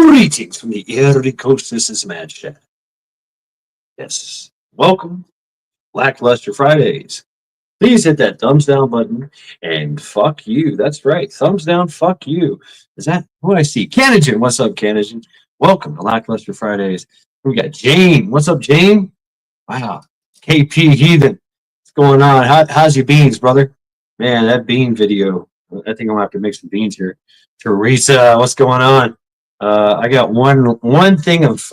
Greetings from the eerie coast. This is Mad Chat. Yes, welcome, Lackluster Fridays. Please hit that thumbs down button and fuck you. That's right, thumbs down, fuck you. Is that what I see? Canagen, what's up, Canagen? Welcome to Lackluster Fridays. We got Jane. What's up, Jane? Wow, KP Heathen. What's going on? How's your beans, brother? Man, that bean video. I think I'm gonna have to make some beans here. Teresa, what's going on? I got one thing of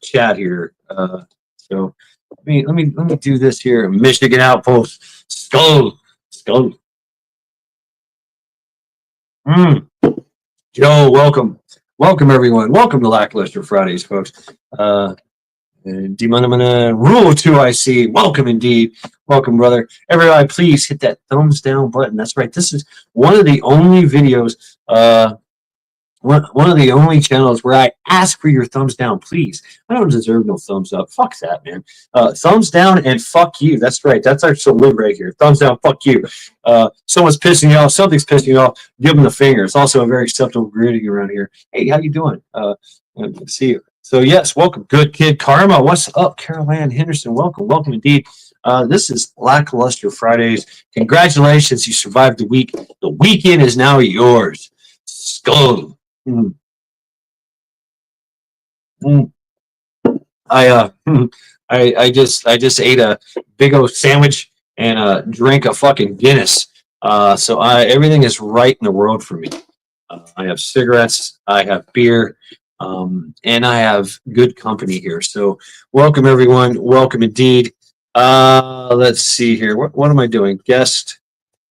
chat here. So let me do this here. Michigan Outpost, Skull. Joe, welcome everyone. Welcome to Lackluster Fridays, folks. Rule 2, I see. Welcome indeed. Welcome, brother. Everybody, please hit that thumbs down button. That's right. This is one of the only videos, one of the only channels where I ask for your thumbs down, please. I don't deserve no thumbs up. Fuck that, man. Thumbs down and fuck you. That's right. That's our salute right here. Thumbs down, fuck you. Someone's pissing you off. Something's pissing you off. Give them the finger. It's also a very acceptable greeting around here. Hey, how you doing? Good to see you. So yes, welcome, good kid Karma. What's up, Carol Ann Henderson? Welcome indeed. This is Lackluster Fridays. Congratulations, you survived the week. The weekend is now yours. Skull. I just ate a big old sandwich and drank a fucking Guinness. So everything is right in the world for me. I have cigarettes, I have beer. And I have good company here. So welcome everyone. Welcome indeed. Let's see here. What am I doing? Guest,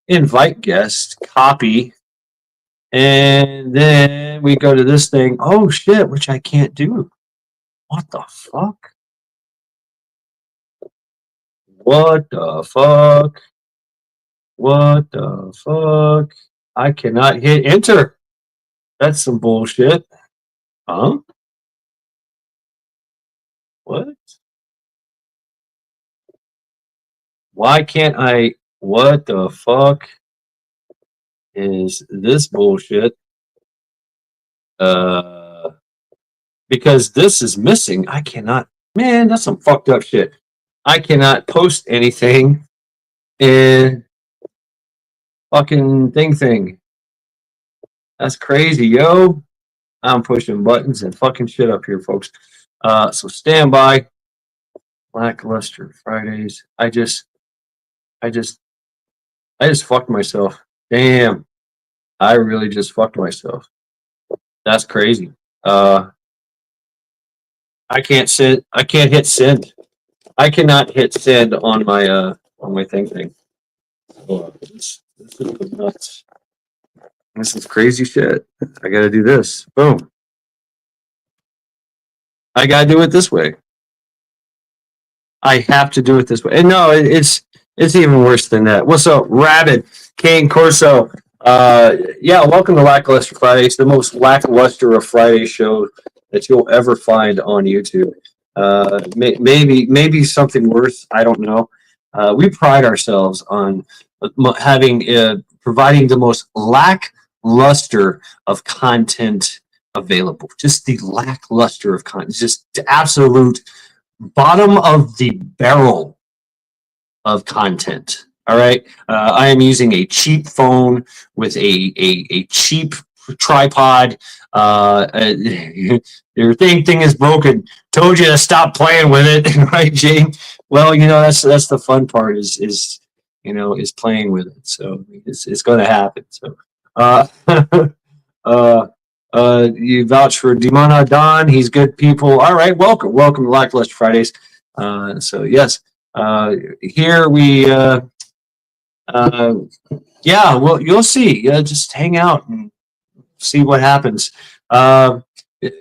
invite guest, copy. And then we go to this thing. Oh shit, which I can't do. What the fuck? What the fuck? What the fuck? I cannot hit enter. That's some bullshit. Huh? What? Why can't I? What the fuck is this bullshit? Because this is missing. I cannot. Man, that's some fucked up shit. I cannot post anything in fucking thing. That's crazy, yo. I'm pushing buttons and fucking shit up here, folks. So stand by. Lackluster Fridays. I just fucked myself. Damn. I really just fucked myself. That's crazy. I can't send. I can't hit send. I cannot hit send on my thing. Oh, this is nuts. This is crazy shit. I gotta do this. Boom. I gotta do it this way. I have to do it this way. And no, it's even worse than that. What's up, Rabbit? Kane Corso. Yeah, welcome to Lackluster Fridays, the most lackluster of Friday show that you'll ever find on YouTube. Maybe something worse. I don't know. We pride ourselves on having providing the most lackluster of content available. Just the lackluster of content. Just the absolute bottom of the barrel of content. All right. I am using a cheap phone with a cheap tripod. Your thing is broken. Told you to stop playing with it, right, Jane? Well, that's the fun part is playing with it. So it's going to happen. So you vouch for Dimana Don. He's good people. All right, welcome to Lackluster Fridays. So yes, here we yeah, well, you'll see. Just hang out and see what happens.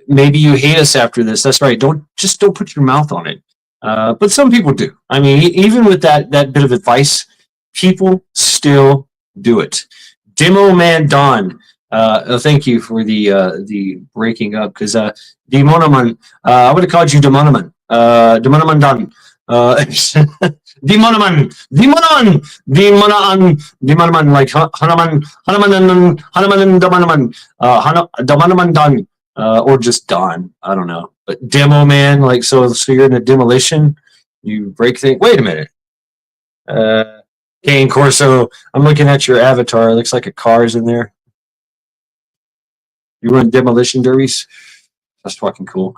Maybe you hate us after this. That's right. Don't put your mouth on it. But some people do. I mean, even with that bit of advice, people still do it. Demo Man Don. Thank you for the breaking up, because Demonoman, I would have called you Demonoman. Demonoman Don. Demonoman, like Hanuman and Demonoman, Demonoman Don. or just Don. I don't know. But demo man, like so you're in a demolition, you break things. Wait a minute. Kane Corso, I'm looking at your avatar. It looks like a car's in there. You run demolition derbies? That's fucking cool.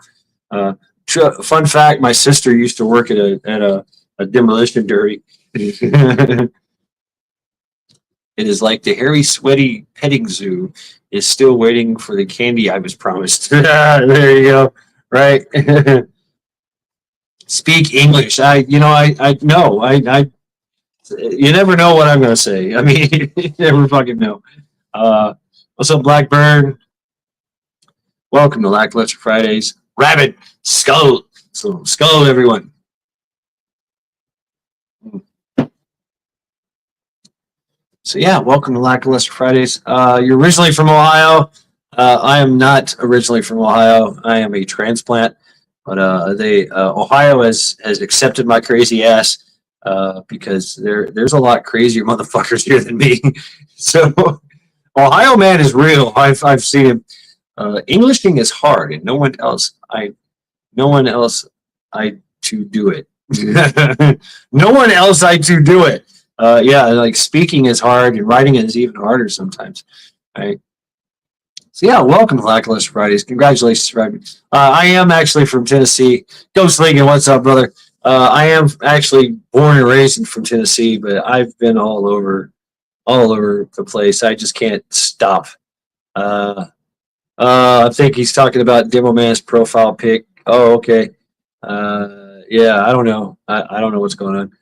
Fun fact: my sister used to work at a demolition derby. It is like the hairy, sweaty petting zoo is still waiting for the candy I was promised. There you go. Right. Speak English. I know. You never know what I'm going to say. I mean, you never fucking know. What's up, Blackburn? Welcome to Lackluster Fridays. Rabbit, skull. So, skull, everyone. So yeah, welcome to Lackluster Fridays. You're originally from Ohio. I am not originally from Ohio. I am a transplant, but Ohio has accepted my crazy ass because there's a lot crazier motherfuckers here than me. So Ohio man is real. I've seen him. Englishing is hard, and no one else I to do it. No one else I to do it. Yeah, like speaking is hard and writing is even harder sometimes. Right. So yeah, welcome to Lackluster Fridays. Congratulations, Friday. I am actually from Tennessee. Ghost Lincoln, what's up, brother? I am actually born and raised from Tennessee, but I've been all over the place. I just can't stop. I think he's talking about Demo Man's profile pic. Oh, okay. Yeah, I don't know. I don't know what's going on.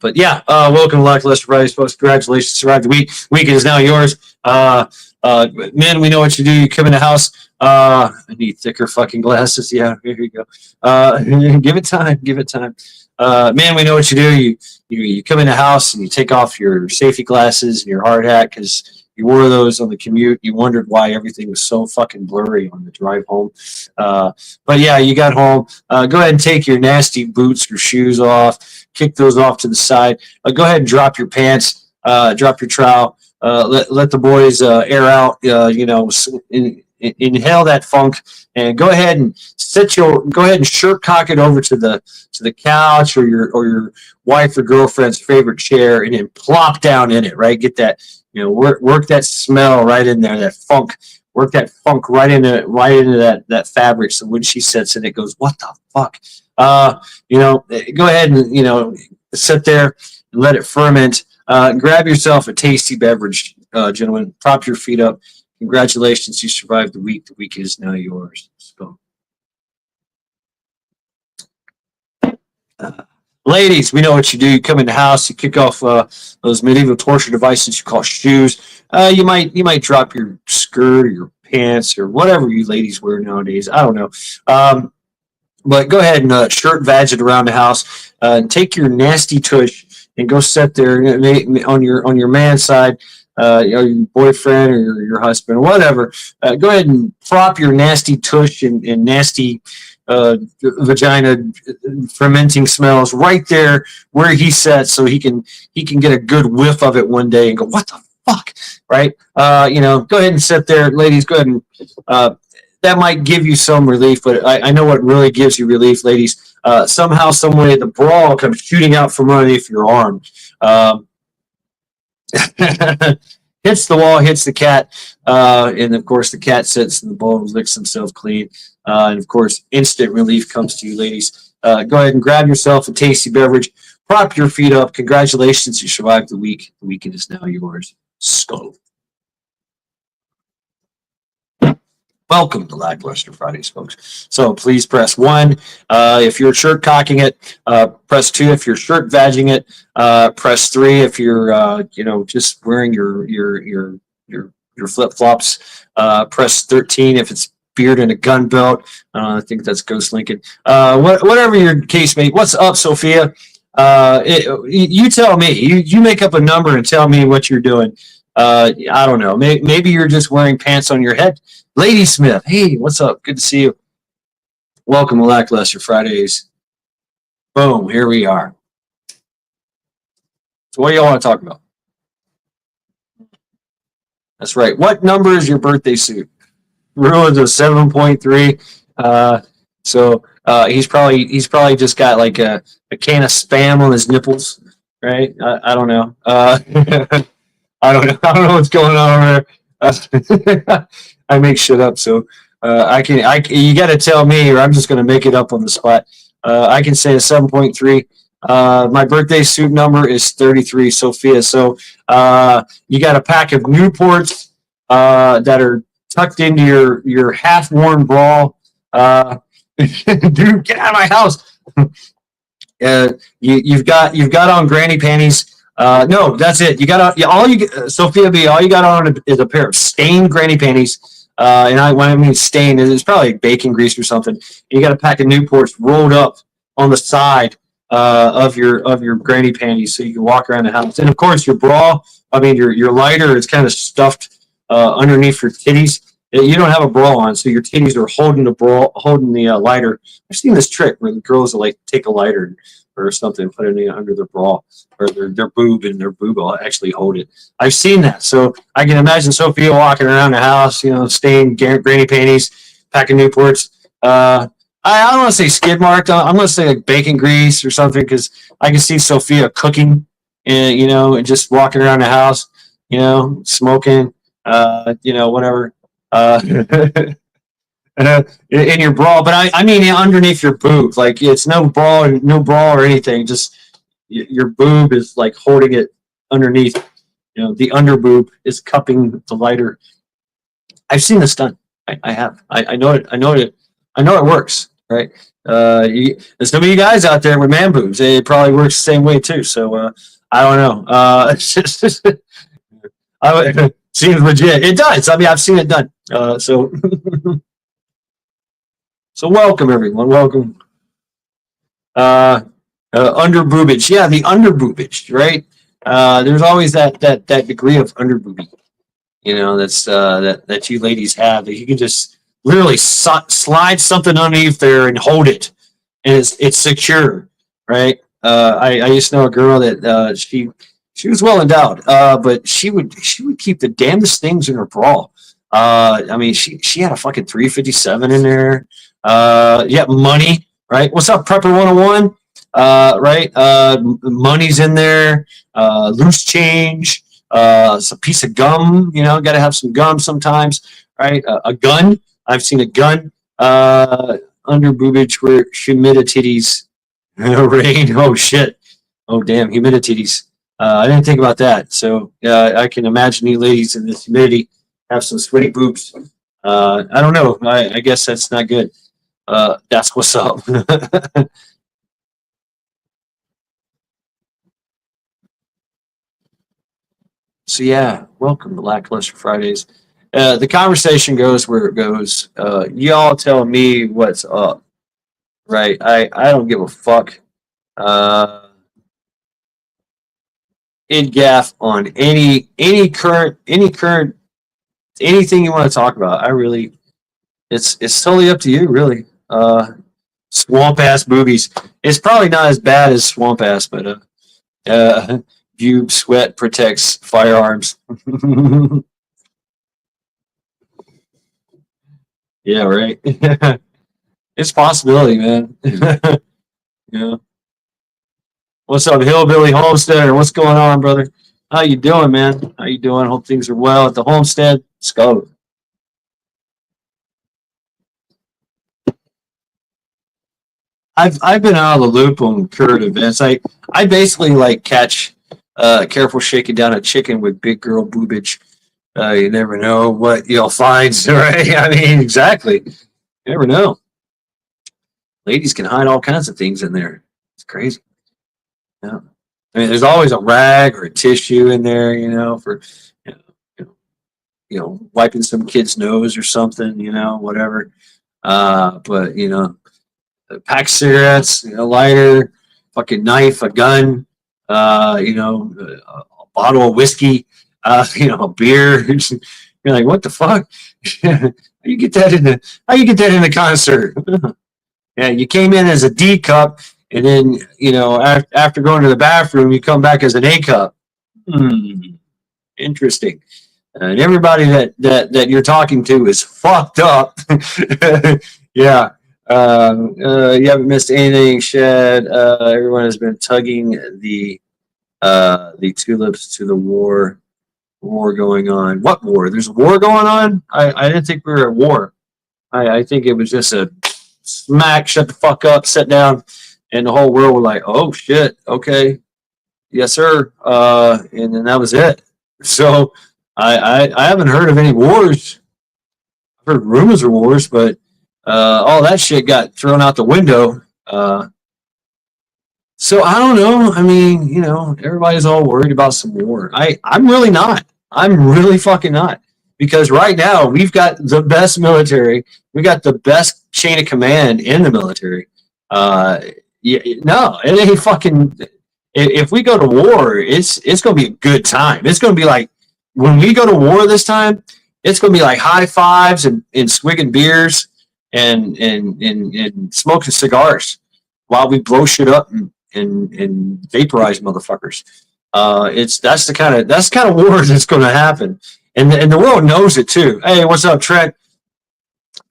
But yeah, welcome to Lackluster Fridays, folks. Congratulations, survived the week. Week is now yours. Men, we know what you do. You come in the house. I need thicker fucking glasses. Yeah, here you go. Give it time. Give it time. Man, we know what you do. You come in the house and you take off your safety glasses and your hard hat because you wore those on the commute. You wondered why everything was so fucking blurry on the drive home. But yeah, you got home. Go ahead and take your nasty boots or shoes off. Kick those off to the side. Go ahead and drop your pants. Drop your trowel. Let the boys air out. Inhale that funk, and go ahead and shirt cock it over to the couch or your wife or girlfriend's favorite chair, and then plop down in it. Right, get that work that smell right in there, that funk. Work that funk right into that fabric. So when she sits in it, goes, what the fuck? Go ahead and sit there and let it ferment. Grab yourself a tasty beverage, gentlemen. Prop your feet up. Congratulations, you survived the week. The week is now yours. So, ladies, we know what you do. You come in the house, you kick off those medieval torture devices you call shoes. You might drop your skirt or your pants or whatever you ladies wear nowadays. I don't know. But go ahead and shirt vag it around the house and take your nasty tush and go sit there on your man side, your boyfriend or your husband or whatever. Go ahead and prop your nasty tush and nasty vagina fermenting smells right there where he sits, so he can get a good whiff of it one day and go, what the fuck, right? Go ahead and sit there, ladies. Go ahead and that might give you some relief, but I know what really gives you relief, ladies. Somehow, some way, the bra comes shooting out from underneath your arm. Hits the wall, hits the cat, and of course the cat sits and the ball licks himself clean. And of course, instant relief comes to you, ladies. Go ahead and grab yourself a tasty beverage. Prop your feet up. Congratulations, you survived the week. The weekend is now yours. Skull. Welcome to Lackluster Fridays, folks. So please press 1 if you're shirt cocking it. Press 2 if you're shirt vagging it. Press 3 if you're just wearing your flip flops. Press 13 if it's beard and a gun belt. I think that's Ghost Lincoln. Whatever your case may. What's up, Sophia? You tell me. You make up a number and tell me what you're doing. I don't know. Maybe you're just wearing pants on your head. Lady Smith, hey, what's up? Good to see you. Welcome to Lackluster Fridays. Boom, here we are. So what do y'all want to talk about? That's right. What number is your birthday suit? Ruins a 7.3. He's probably just got like a can of Spam on his nipples, right? I don't know. I don't know. I don't know what's going on over there. I make shit up, so you got to tell me, or I'm just going to make it up on the spot. I can say a 7.3. My birthday suit number is 33, Sophia. So you got a pack of Newports that are tucked into your half-worn bra. Dude, get out of my house. You've got on granny panties. No, that's it. You got on Sophia B. All you got on is a pair of stained granny panties. When I mean stained, it's probably bacon grease or something. You got a pack of Newports rolled up on the side of your granny panties, so you can walk around the house. And of course, your bra. I mean, your lighter is kind of stuffed underneath your titties. You don't have a bra on, so your titties are holding the lighter. I've seen this trick where the girls will like take a lighter or something, put it under their bra or their boob, and their boob will actually hold it. I've seen that, so I can imagine Sophia walking around the house, stained granny panties, packing Newports. I don't want to say skid marked. I'm going to say like bacon grease or something, because I can see Sophia cooking, and just walking around the house, smoking, whatever. In your bra, but I mean underneath your boob, like it's no bra or anything. Just your boob is like holding it underneath. The under boob is cupping the lighter. I've seen this done. I have. I know it. I know it. I know it works. Right. There's some of you guys out there with man boobs. It probably works the same way too. So I don't know. It's just seems legit. It does. I mean, I've seen it done. So welcome everyone. Welcome. Under boobage. Yeah, the under boobage, right? There's always that degree of under boobie, that's that you ladies have, that you can just literally slide something underneath there and hold it, and it's secure, right? I used to know a girl that she was well endowed, but she would keep the damnedest things in her bra. I mean, she had a fucking 357 in there. Yeah, money, right? What's up, Prepper 101? Right? Money's in there. Loose change. It's a piece of gum. Got to have some gum sometimes, right? A gun. I've seen a gun. Under boobage where humidities. Rain. Oh shit. Oh damn, humidities. I didn't think about that. So I can imagine you ladies in this humidity have some sweaty boobs. I don't know. I guess that's not good. That's what's up. So yeah, welcome to Lackluster Fridays. The conversation goes where it goes. Y'all tell me what's up, right? I don't give a fuck. In gaff on any current anything you want to talk about. It's totally up to you, really. Swamp ass boobies. It's probably not as bad as swamp ass, but boob sweat protects firearms. Yeah, right. It's a possibility, man. Yeah. What's up, Hillbilly Homesteader? What's going on, brother? How you doing, man? How you doing? Hope things are well at the homestead. Let's go. I've been out of the loop on current events. I basically like catch careful shaking down a chicken with big girl boobage. You never know what you'll find, right? I mean, exactly. You never know. Ladies can hide all kinds of things in there. It's crazy. Yeah. I mean, there's always a rag or a tissue in there, for you wiping some kid's nose or something, whatever. But a pack of cigarettes, a lighter, fucking knife, a gun, a bottle of whiskey, a beer. You're like, what the fuck? How you get that in the concert? Yeah, you came in as a D cup, and then after going to the bathroom, you come back as an A cup. Interesting. and everybody that you're talking to is fucked up. Yeah. You haven't missed anything, Shed. Everyone has been tugging the tulips to the war going on. What war? There's a war going on? I didn't think we were at war. I think it was just a smack, shut the fuck up, sit down, and the whole world was like, oh shit, okay, yes sir, and then that was it. So I haven't heard of any wars. I've heard rumors of wars, but all that shit got thrown out the window. So I don't know. I mean, everybody's all worried about some war. I'm really not. I'm really fucking not. Because right now we've got the best military. We got the best chain of command in the military. No, it ain't fucking. If we go to war, it's going to be a good time. It's going to be like when we go to war this time. It's going to be like high fives and swigging beers and smoking cigars while we blow shit up and vaporize motherfuckers. That's the kind of war that's going to happen, and the world knows it too. Hey, what's up, Trent?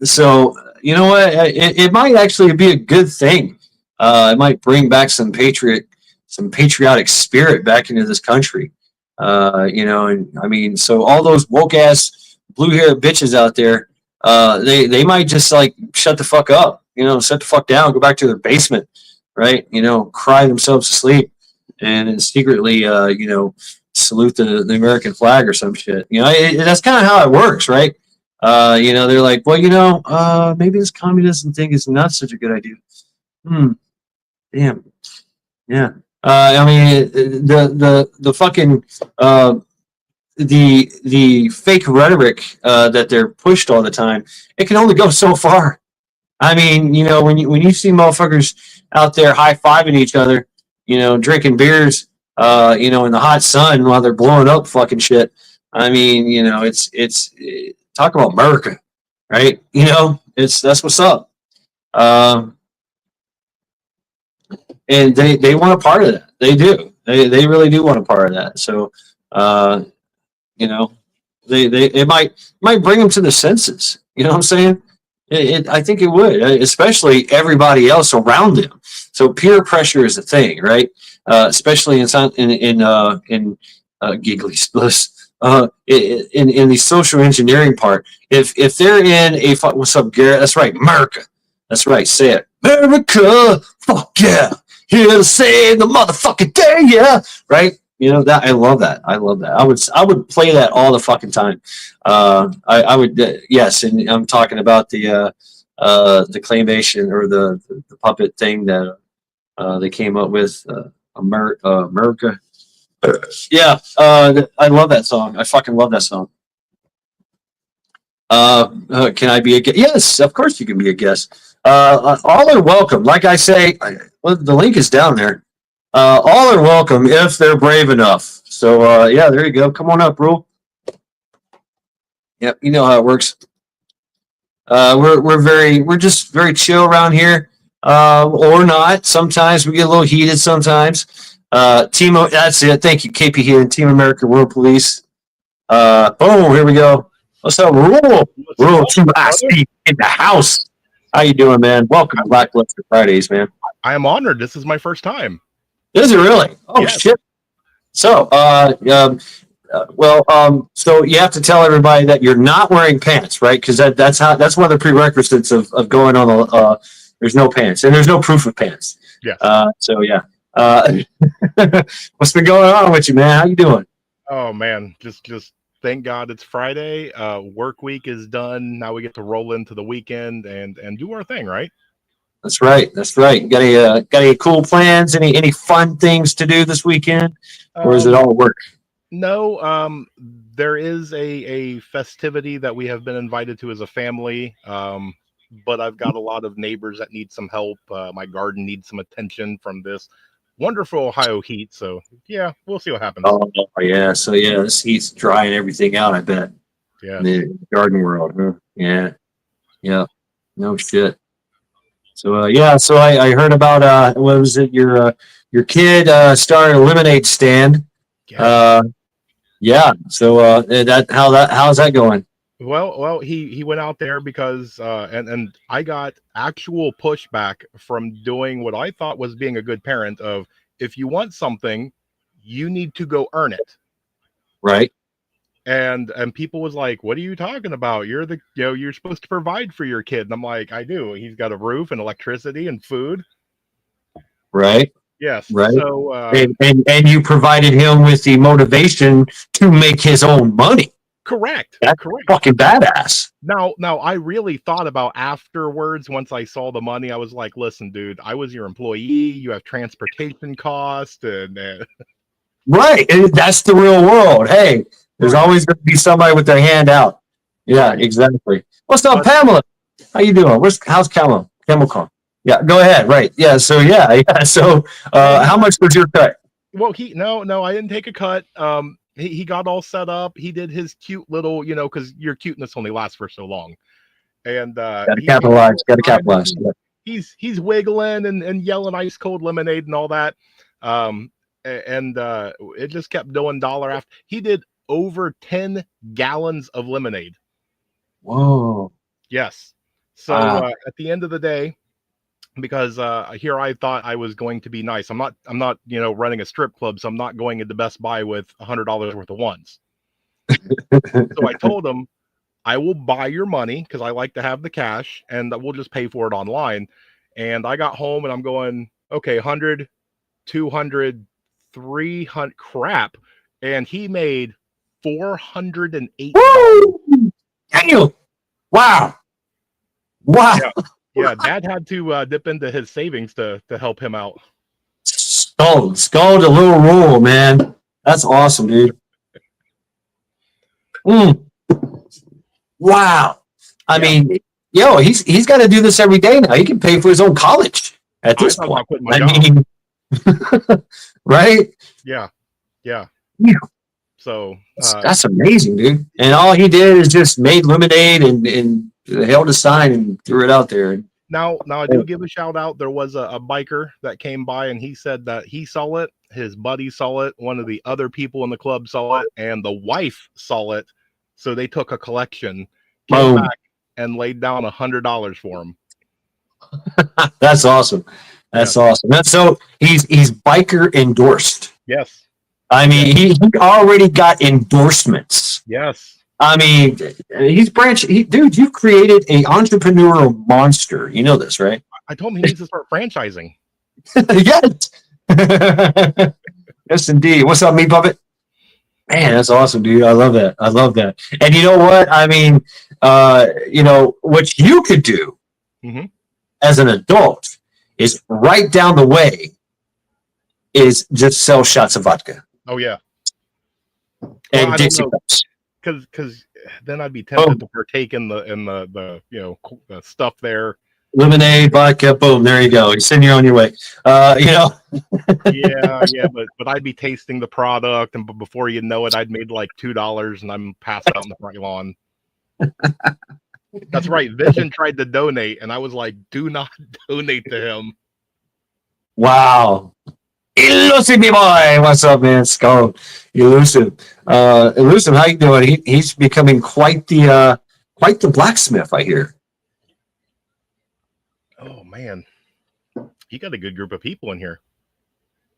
So you know what? It might actually be a good thing. It might bring back some patriotic spirit back into this country. And I mean, so all those woke ass blue haired bitches out there, they might just like shut the fuck up. Shut the fuck down, go back to their basement, right? Cry themselves to sleep, and then secretly, salute the American flag or some shit. That's kind of how it works, right? They're like, well, maybe this communism thing is not such a good idea. Damn. Yeah. I mean, the fucking the fake rhetoric that they're pushed all the time, it can only go so far. I mean, when you see motherfuckers out there high fiving each other, drinking beers, in the hot sun while they're blowing up fucking shit. I mean, it's talk about America, right? That's what's up. And they want a part of that. They do. They really do want a part of that. So, it might bring them to the senses. You know what I'm saying? I think it would, especially everybody else around them. So peer pressure is a thing, right? Especially in giggly spliffs. In the social engineering part, if they're in what's up, Garrett? That's right, America. That's right. Say it, America. Fuck yeah, here to save the motherfucking day. Yeah, right. That I love that. I would play that all the fucking time. I would yes, and I'm talking about the claymation or the puppet thing that they came up with. America. Yeah, I love that song. I fucking love that song. Can I be a guest? Yes, of course you can be a guest. All are welcome. Like I say, the link is down there. All are welcome if they're brave enough. So yeah, there you go. Come on up, Rule. Yep, you know how it works. We're just very chill around here, or not. Sometimes we get a little heated. Sometimes. That's it. Thank you, KP here, Team America World Police. Boom, here we go. What's up, Rule? Rule 2IC in the house. How you doing, man? Welcome to Black Luster Fridays, man. I am honored. This is my first time. Is it really? Oh, yes. Shit. So, so you have to tell everybody that you're not wearing pants, right? Because that's one of the prerequisites of going on the. There's no pants, and there's no proof of pants. Yeah. So yeah. What's been going on with you, man? How you doing? Oh man, just thank God it's Friday. Work week is done. Now we get to roll into the weekend and do our thing, right? That's right. That's right. Got any cool plans? Any fun things to do this weekend, or is it all work? No. There is a festivity that we have been invited to as a family. But I've got a lot of neighbors that need some help. My garden needs some attention from this wonderful Ohio heat. So yeah, we'll see what happens. Oh yeah. So yeah, this heat's drying everything out, I bet. Yeah. In the garden world, huh? Yeah. Yeah. No shit. So yeah, so I heard about what was it? Your kid started a lemonade stand. Yeah. Yeah. So how's that going? Well, he went out there because and I got actual pushback from doing what I thought was being a good parent of if you want something, you need to go earn it. Right. And people was like, "What are you talking about? You're the you're supposed to provide for your kid." And I'm like, "I do. He's got a roof and electricity and food." Right. Yes. Right. So And you provided him with the motivation to make his own money. correct. That's Correct. fucking badass. Now, I really thought about afterwards. Once I saw the money, I was like, "Listen, dude, I was your employee. You have transportation cost, and Right. And that's the real world. Hey, there's right, always going to be somebody with their hand out. Yeah, right." exactly. What's up, But Pamela? How you doing? How's Camel? Camel Con? Yeah, go ahead. Right. Yeah. So yeah. So yeah, he how got much was your cut? well. He no, I didn't take a cut. He got all set up. He did his cute little, because your cuteness only lasts for so long. And Got to he got capitalize. all Got to excited. capitalize. Yeah. He's wiggling and yelling ice cold lemonade and all that. And it just kept doing dollar after. He did over 10 gallons of lemonade. Whoa. Yes. So Wow. at the end of the day, because here I thought I was going to be nice. I'm not running a strip club, so I'm not going into Best Buy with $100 worth of ones. So I told him I will buy your money because I like to have the cash, and we'll just pay for it online. And I got home and I'm going, okay, 100, 200, 300, crap. And he made $408. Woo! Daniel. Wow. Wow. Yeah. Yeah. Dad had to dip into his savings to help him out. Skull a little roll, man. That's awesome, dude. Mm. Wow. I Yeah. mean, he's got to do this every day now. He can pay for his own college at I this thought point. about quitting my I job. mean, right? Yeah. Yeah. Yeah. So That's amazing, dude. And all he did is just made lemonade and held a sign and threw it out there. now I do give a shout out. There was a biker that came by and he said that he saw it, his buddy saw it, one of the other people in the club saw it, and the wife saw it. So they took a collection, came Boom. back and laid down $100 for him. That's awesome. That's awesome. That's so he's biker endorsed. Yes. I mean, he already got endorsements. Yes. I mean, he's dude, you've created a entrepreneurial monster. You know this, right? I told him he needs to start franchising. Yes. Yes, indeed. What's up, Meat Puppet? Man, that's awesome, dude. I love that. I love that. And you know what? I mean, what you could do as an adult is right down the way is just sell shots of vodka. Oh yeah. And Well, Dixie cups. Because then I'd be tempted to partake in the the stuff there. Lemonade, vodka, boom, there you go. You send you on your way. Yeah, but I'd be tasting the product, and before you know it, I'd made like $2, and I'm passed out in the front lawn. That's right. Vision tried to donate, and I was like, "Do not donate to him." Wow. Elusive boy. What's up, man? Skull. Elusive. Elusive, how you doing? He's becoming quite the blacksmith, I hear. Oh man, you got a good group of people in here.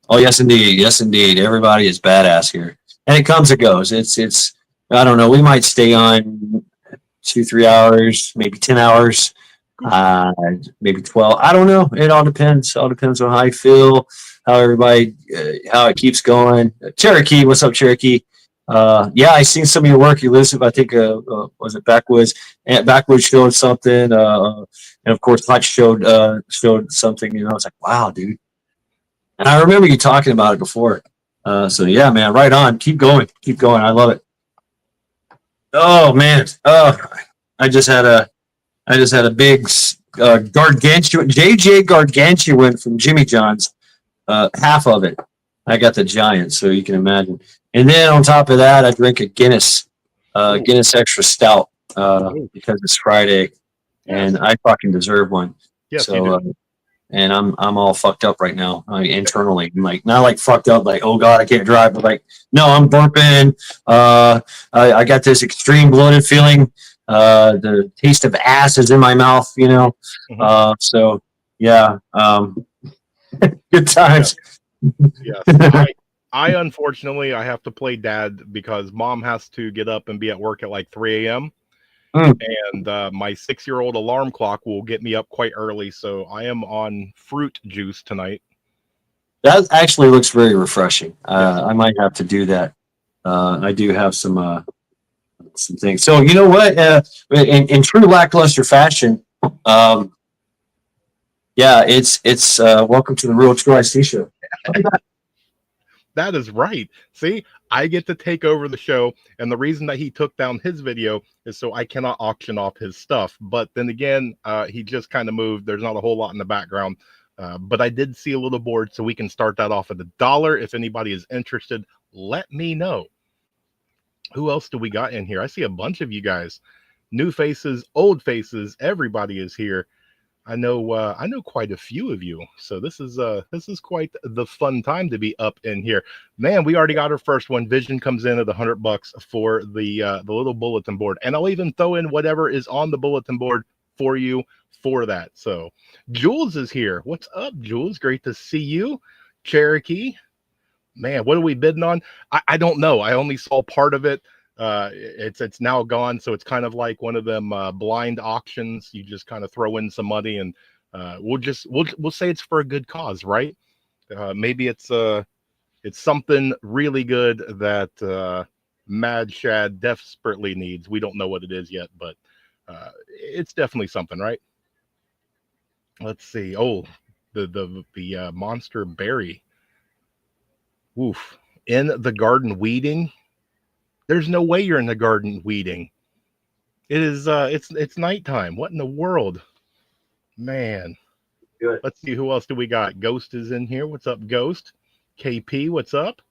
Oh yes, indeed. Yes, indeed. Everybody is badass here, and it comes and goes. It's. I don't know. We might stay on 2-3 hours, maybe 10 hours, maybe 12. I don't know. It all depends. All depends on how I feel, how everybody, how it keeps going. Cherokee, what's up, Cherokee? Yeah, I seen some of your work, Elusive. I think was it Backwoods? And Backwoods showed something, and of course Hutch showed something. You know, it's like, wow, dude. And I remember you talking about it before. So yeah, man, right on. Keep going. Keep going. I love it. Oh man. Oh, I just had a big gargantuan JJ gargantuan from Jimmy John's. Half of it. I got the giant, so you can imagine. And then on top of that, I drink a Guinness Extra Stout because it's Friday, and I fucking deserve one. Yes, so, you do. and I'm all fucked up right now, internally. I'm like, not like fucked up, like, oh God, I can't drive, but like, no, I'm burping. I got this extreme bloated feeling. The taste of ass is in my mouth, you know. So yeah, good times. Yes. I unfortunately I have to play dad because mom has to get up and be at work at like 3 a.m. And my 6-year-old alarm clock will get me up quite early, so I am on fruit juice tonight. That actually looks very refreshing. I might have to do that. I do have some things. So you know what? In true lackluster fashion, yeah, it's welcome to the Real True IC show. That is right. See, I get to take over the show, and the reason that he took down his video is so I cannot auction off his stuff. But then again, he just kind of moved. There's not a whole lot in the background. But I did see a little board, so we can start that off at $1. If anybody is interested, let me know. Who else do we got in here? I see a bunch of you guys. New faces, old faces, everybody is here. I know quite a few of you, so this is quite the fun time to be up in here. Man, we already got our first one. Vision comes in at $100 for the little bulletin board, and I'll even throw in whatever is on the bulletin board for you for that. So Jules is here. What's up, Jules? Great to see you. Cherokee, man, what are we bidding on? I don't know. I only saw part of it. It's now gone, so it's kind of like one of them blind auctions. You just kind of throw in some money, and we'll say it's for a good cause, right? Maybe it's something really good that Mad Shad desperately needs. We don't know what it is yet, but it's definitely something, right? Let's see. Oh, the monster berry. Oof. In the garden weeding. There's no way you're in the garden weeding. It is it's nighttime. What in the world? Man. Good. Let's see, who else do we got? Ghost is in here. What's up, Ghost? KP, what's up?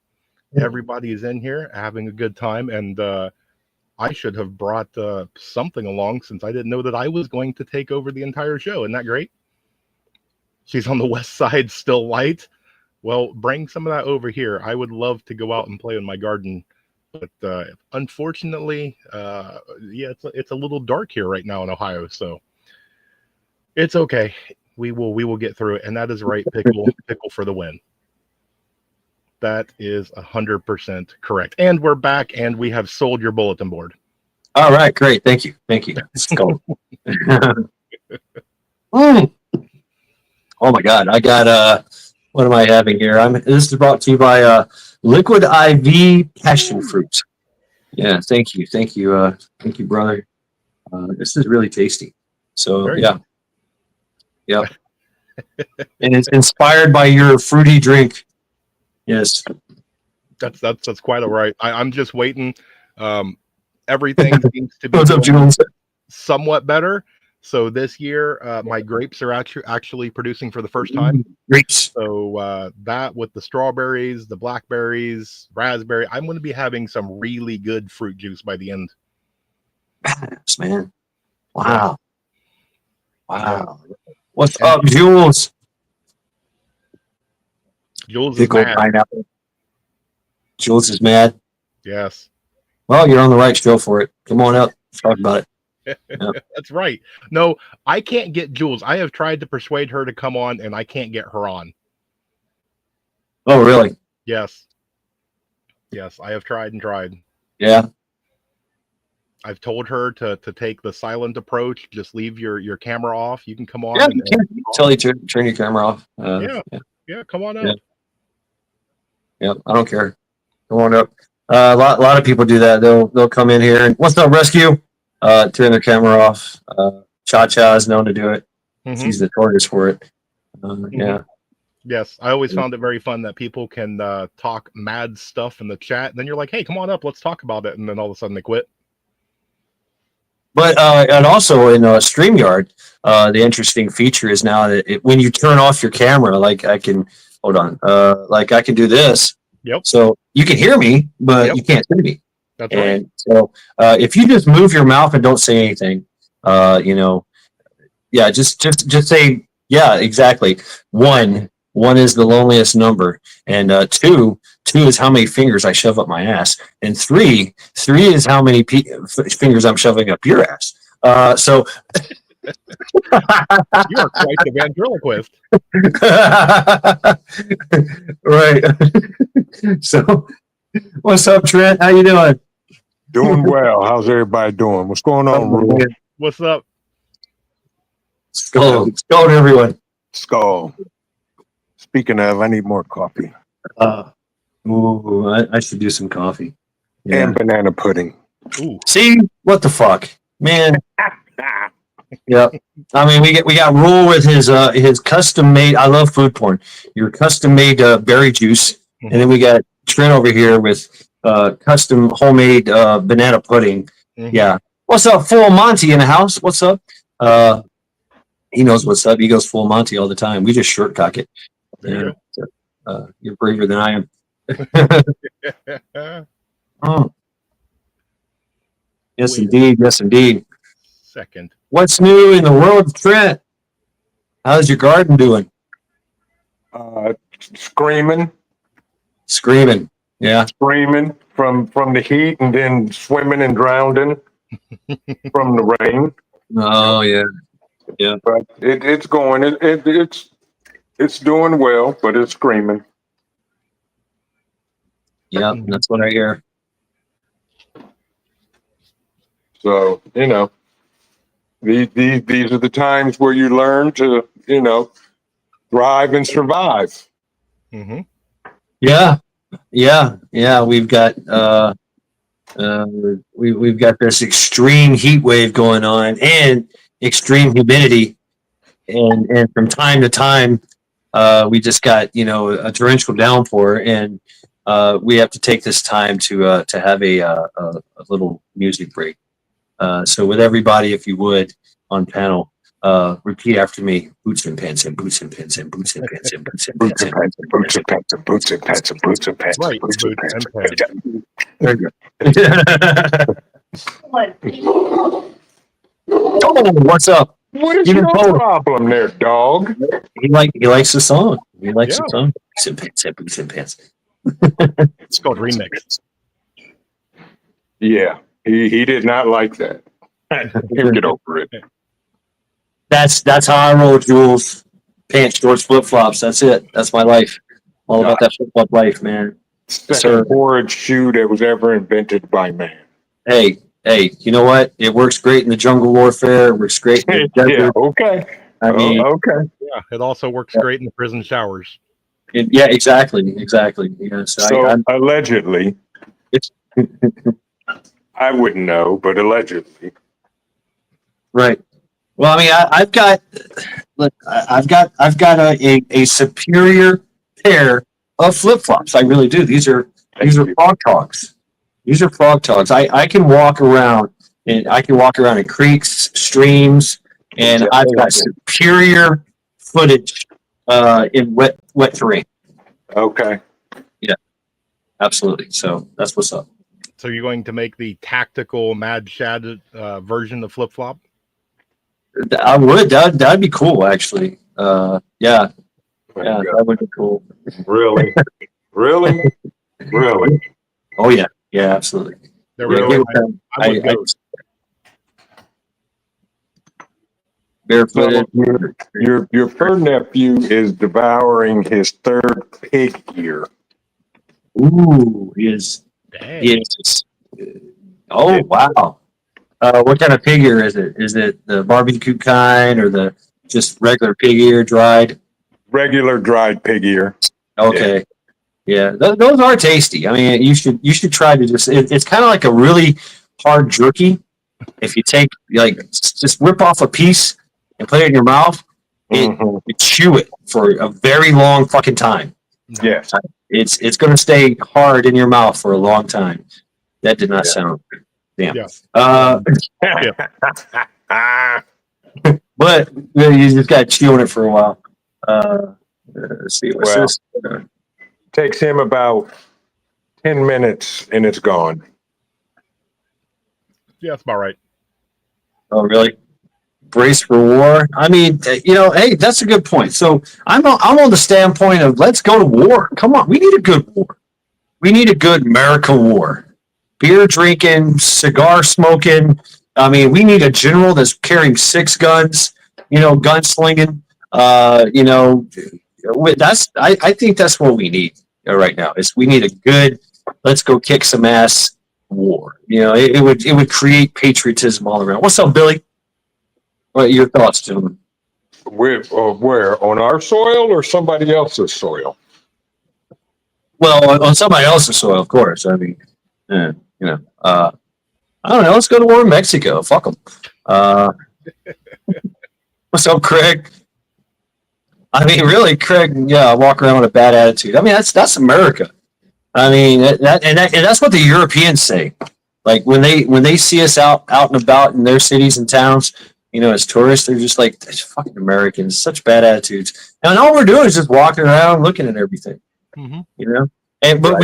Yeah. Everybody is in here having a good time, and I should have brought something along since I didn't know that I was going to take over the entire show. Isn't that great? She's on the west side, still light. Well, bring some of that over here. I would love to go out and play in my garden. But unfortunately, yeah, it's a little dark here right now in Ohio, so it's okay. We will get through it, and that is right, pickle for the win. That is 100% correct. And we're back, and we have sold your bulletin board. All right, great, thank you. Let's go. Oh my God, I got what am I having here? This is brought to you by Liquid IV passion fruit. Yeah, thank you, brother. This is really tasty. So yeah. And it's inspired by your fruity drink. Yes, that's quite all right. I'm just waiting. Everything seems to be what's up, Jules? Somewhat better. So this year, my grapes are actually producing for the first time. Grapes. So that with the strawberries, the blackberries, raspberry, I'm going to be having some really good fruit juice by the end. Badass, man. Wow. Wow. What's up, Jules? Jules is mad. Pineapple. Jules is mad. Yes. Well, you're on the right show for it. Come on up. Let's talk about it. Yep. That's right. No, I can't get Jules. I have tried to persuade her to come on, and I can't get her on. Oh, really? Yes. Yes, I have tried and tried. Yeah. I've told her to take the silent approach. Just leave your camera off. You can come on. Yeah, you can tell you to turn your camera off. Yeah, come on up. Yeah, I don't care. Come on up. A lot of people do that. They'll come in here and what's up, rescue? Turn their camera off. Cha is known to do it. He's the tortoise for it. Yeah. Yes, I always found it very fun that people can talk mad stuff in the chat, and then you're like, "Hey, come on up, let's talk about it," and then all of a sudden they quit. But and also in StreamYard, the interesting feature is now that when you turn off your camera, like I can hold on, like I can do this. Yep. So you can hear me, but you can't see me. That's right. And so if you just move your mouth and don't say anything, just say Yeah, exactly. One is the loneliest number, and two is how many fingers I shove up my ass, and three is how many fingers I'm shoving up your ass. So You are quite the ventriloquist. right. So what's up, Trent? How you doing? Doing well. How's everybody doing? What's going on, Rule? What's up? Skull to everyone. Skull. Speaking of, I need more coffee I should do some coffee. Yeah. and banana pudding. Ooh. See what the fuck, man. Yeah, I mean we got Rule with his custom made. I love food porn. Your custom made berry juice, and then we got Trent over here with custom homemade banana pudding. Mm-hmm. Yeah, what's up, Full Monty in the house? What's up? He knows what's up. He goes full Monty all the time. We just shortcock it. There you You're braver than I am. go. Oh. Yes, Wait. indeed. Yes, indeed. Second. What's new in the world of Trent? How's your garden doing? Screaming Yeah. from the heat, and then swimming and drowning from the rain. Oh yeah. But it's going. It's doing well, but it's screaming. Yeah, that's what I hear. So these are the times where you learn to thrive and survive. Mm-hmm. Yeah. We've got we've got this extreme heat wave going on and extreme humidity, and from time to time, we just got a torrential downpour, and we have to take this time to have a little music break. So with everybody, if you would, on panel, repeat after me: boots and pants and boots and pants and boots and pants and boots and Boots pants and pants and boots and pants and boots and pants and boots and pants. Right. Boots and pants and pants. There you go. Oh, what's up? What is Even your Paul. problem there, dog? He likes the song. He likes Yeah. the song. Boots and pants and boots and pants. It's called remix. Yeah, he did not like that. Get over it. That's how I roll, Jules. Pants, shorts, flip flops. That's it. That's my life. All about that flip flop life, man. Second forward shoe that was ever invented by man. Hey, you know what? It works great in the jungle warfare. It works great in the desert. Yeah, okay. I mean, Okay. Yeah. It also works great in the prison showers. yeah, exactly. Yeah, So allegedly, I wouldn't know, but allegedly. right. Well, I mean, I've got a superior pair of flip flops. I really do. These are frog togs. These are frog togs. I can walk around in creeks, streams, and I've got superior footage in wet terrain. Okay. Absolutely. So that's what's up. So you're going to make the tactical Mad Shad version of flip flop? I would. That'd be cool, actually. Yeah, that would be cool. Really? Really? Oh yeah, absolutely. There we go. I would go. Barefooted. Your fur nephew is devouring his third pig ear. Ooh, he is. Dang. He is. Oh wow. What kind of pig ear is it? Is it the barbecue kind or the just regular pig ear dried? Regular dried pig ear. Okay. Yeah, those are tasty. I mean, you should try to just. It's kind of like a really hard jerky. If you take just rip off a piece and put it in your mouth, you chew it for a very long fucking time. Yes. It's going to stay hard in your mouth for a long time. That did not sound. Damn. Yeah. But you just got to chew on it for a while. Let's see what's this. Takes him about 10 minutes and it's gone. Yeah, that's about right. Oh, really? brace for war. I mean, hey, that's a good point. So I'm on the standpoint of let's go to war. Come on, we need a good war. We need a good America war. Beer drinking, cigar smoking. I mean, we need a general that's carrying 6 guns. Gunslinging. I think that's what we need right now. Is we need a good let's go kick some ass war. It would create patriotism all around. What's up, Billy? What are your thoughts, gentlemen? Where on our soil or somebody else's soil? Well, on somebody else's soil, of course. I mean, I don't know. Let's go to war in Mexico. Fuck them. What's up, Craig? I mean, really, Craig. Yeah, walk around with a bad attitude. I mean, that's America. I mean, and that's what the Europeans say. Like when they see us out and about in their cities and towns, as tourists, they're just like, fucking Americans, such bad attitudes. And all we're doing is just walking around, looking at everything. But right.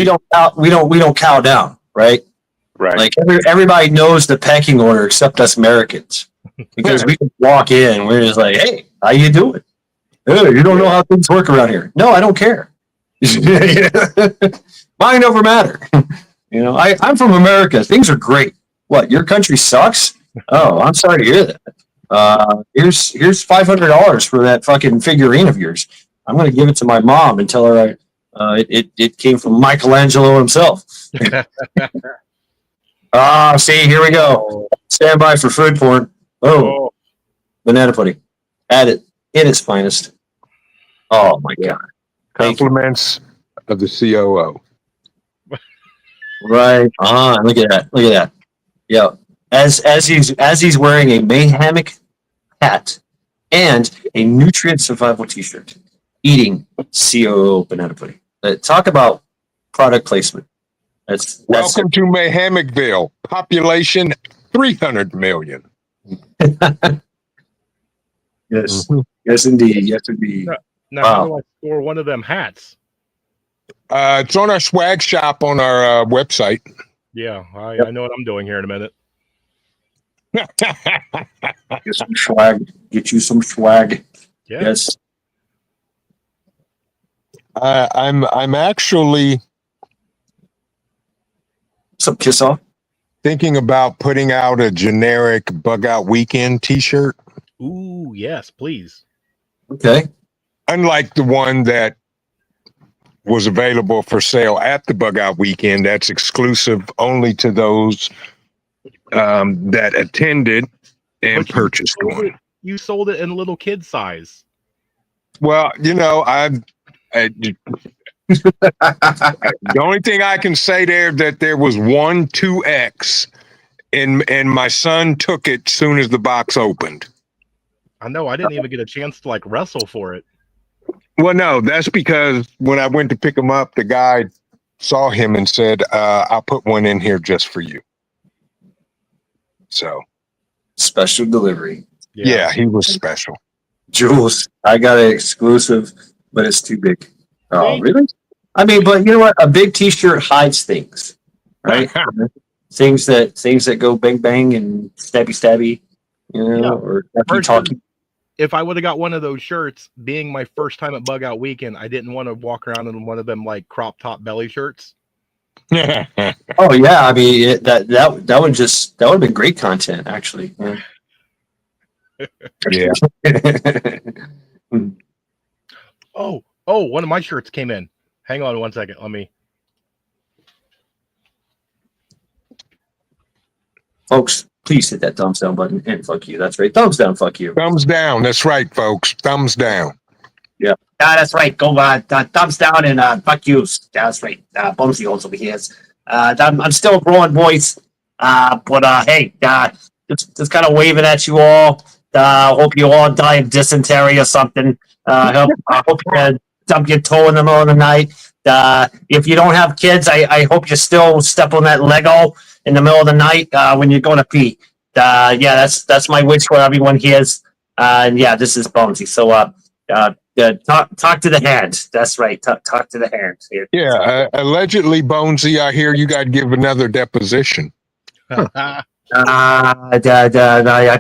we don't cow down, right? Right. Like everybody knows the pecking order except us Americans, because we can walk in, we're just like, hey, how you doing? Hey, you don't know how things work around here. No, I don't care. Mind over matter. I'm from America. Things are great. What, your country sucks? Oh, I'm sorry to hear that. Here's $500 for that fucking figurine of yours. I'm going to give it to my mom and tell her it came from Michelangelo himself. See, here we go. Stand by for food porn. Oh, banana pudding. Add it in its finest. Oh my God. Compliments of the COO. Right on. Look at that. Yeah. As he's wearing a May hammock hat and a nutrient survival T-shirt, eating COO banana pudding. Talk about product placement. Welcome to Mayhammockville. Population 300 million. Yes. Yes, indeed. Yes, indeed. Now how do I score one of them hats? It's on our swag shop on our website. Yeah, I know what I'm doing here in a minute. Get some swag. Get you some swag. Yeah. Yes. I'm actually Some kiss off. thinking about putting out a generic Bug Out Weekend T-shirt. Ooh, yes, please. Okay. Unlike the one that was available for sale at the Bug Out Weekend, that's exclusive only to those that attended and purchased one. You sold it in little kid size. Well, the only thing I can say there that there was one 2X, and my son took it soon as the box opened. I know. I didn't even get a chance to wrestle for it. Well, no, that's because when I went to pick him up, the guy saw him and said, "I'll put one in here just for you." So Special delivery. yeah, he was special. Jules, I got an exclusive, but it's too big. Oh, See? really? I mean, but you know what? A big T-shirt hides things, right? things that go bang bang and stabby, or talkie. If I would have got one of those shirts, being my first time at Bug Out Weekend, I didn't want to walk around in one of them crop top belly shirts. Oh yeah, I mean that would have been great content actually. Yeah. Oh, one of my shirts came in. Hang on one second. Let me. Folks, please hit that thumbs down button and fuck you. That's right. Thumbs down, fuck you. Thumbs down. That's right, folks. Thumbs down. Yeah, that's right. Go thumbs down and fuck you. That's right. Bonesy also here. I'm still growing, boys. But hey, just kind of waving at you all. Hope you all die of dysentery or something. I hope you dump your toe in the middle of the night. If you don't have kids, I hope you still step on that Lego in the middle of the night when you're going to pee. That's my wish for everyone here. And yeah, this is Bonesy. So talk to the hand. That's right. Talk to the hand. Yeah, allegedly, Bonesy, I hear you got to give another deposition. I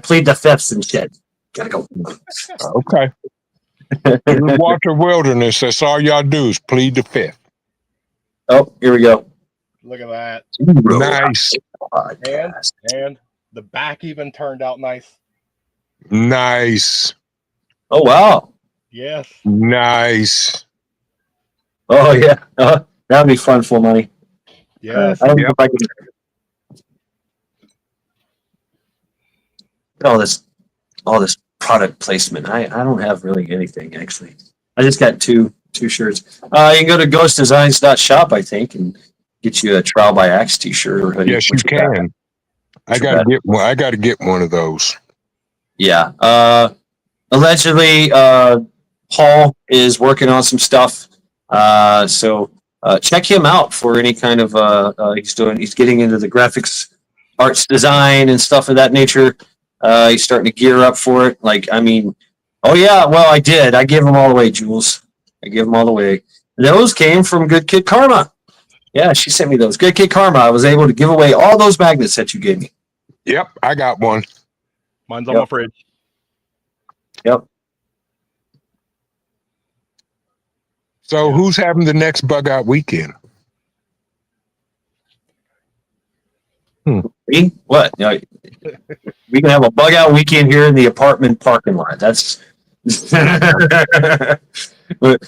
plead the fifths and shit. Gotta go. Okay. In the Walter Wilderness, that's all y'all do is plead the fifth. Oh, here we go. Look at that. Nice. And the back even turned out nice. Nice. Oh, wow. Yes. Nice. Oh, yeah. That'd be fun for money. Yes. I don't know if I can. All this product placement. I don't have really anything, actually. I just got two shirts. You can go to ghostdesigns.shop, I think, and get you a Trial by Axe t-shirt or hoodie. Yes, you can. I gotta get one. I gotta get one of those. Yeah. Allegedly, Paul is working on some stuff. So check him out for any kind of he's getting into the graphics, arts design and stuff of that nature. He's starting to gear up for it. Like, I mean, oh yeah, well, I did. I gave them all away, Jules. I gave them all away. Those came from Good Kid Karma. Yeah, she sent me those. Good Kid Karma. I was able to give away all those magnets that you gave me. Yep, I got one. Mine's on my fridge. Yep. So who's having the next bug out weekend? Me? What? No, we can have a bug out weekend here in the apartment parking lot. That's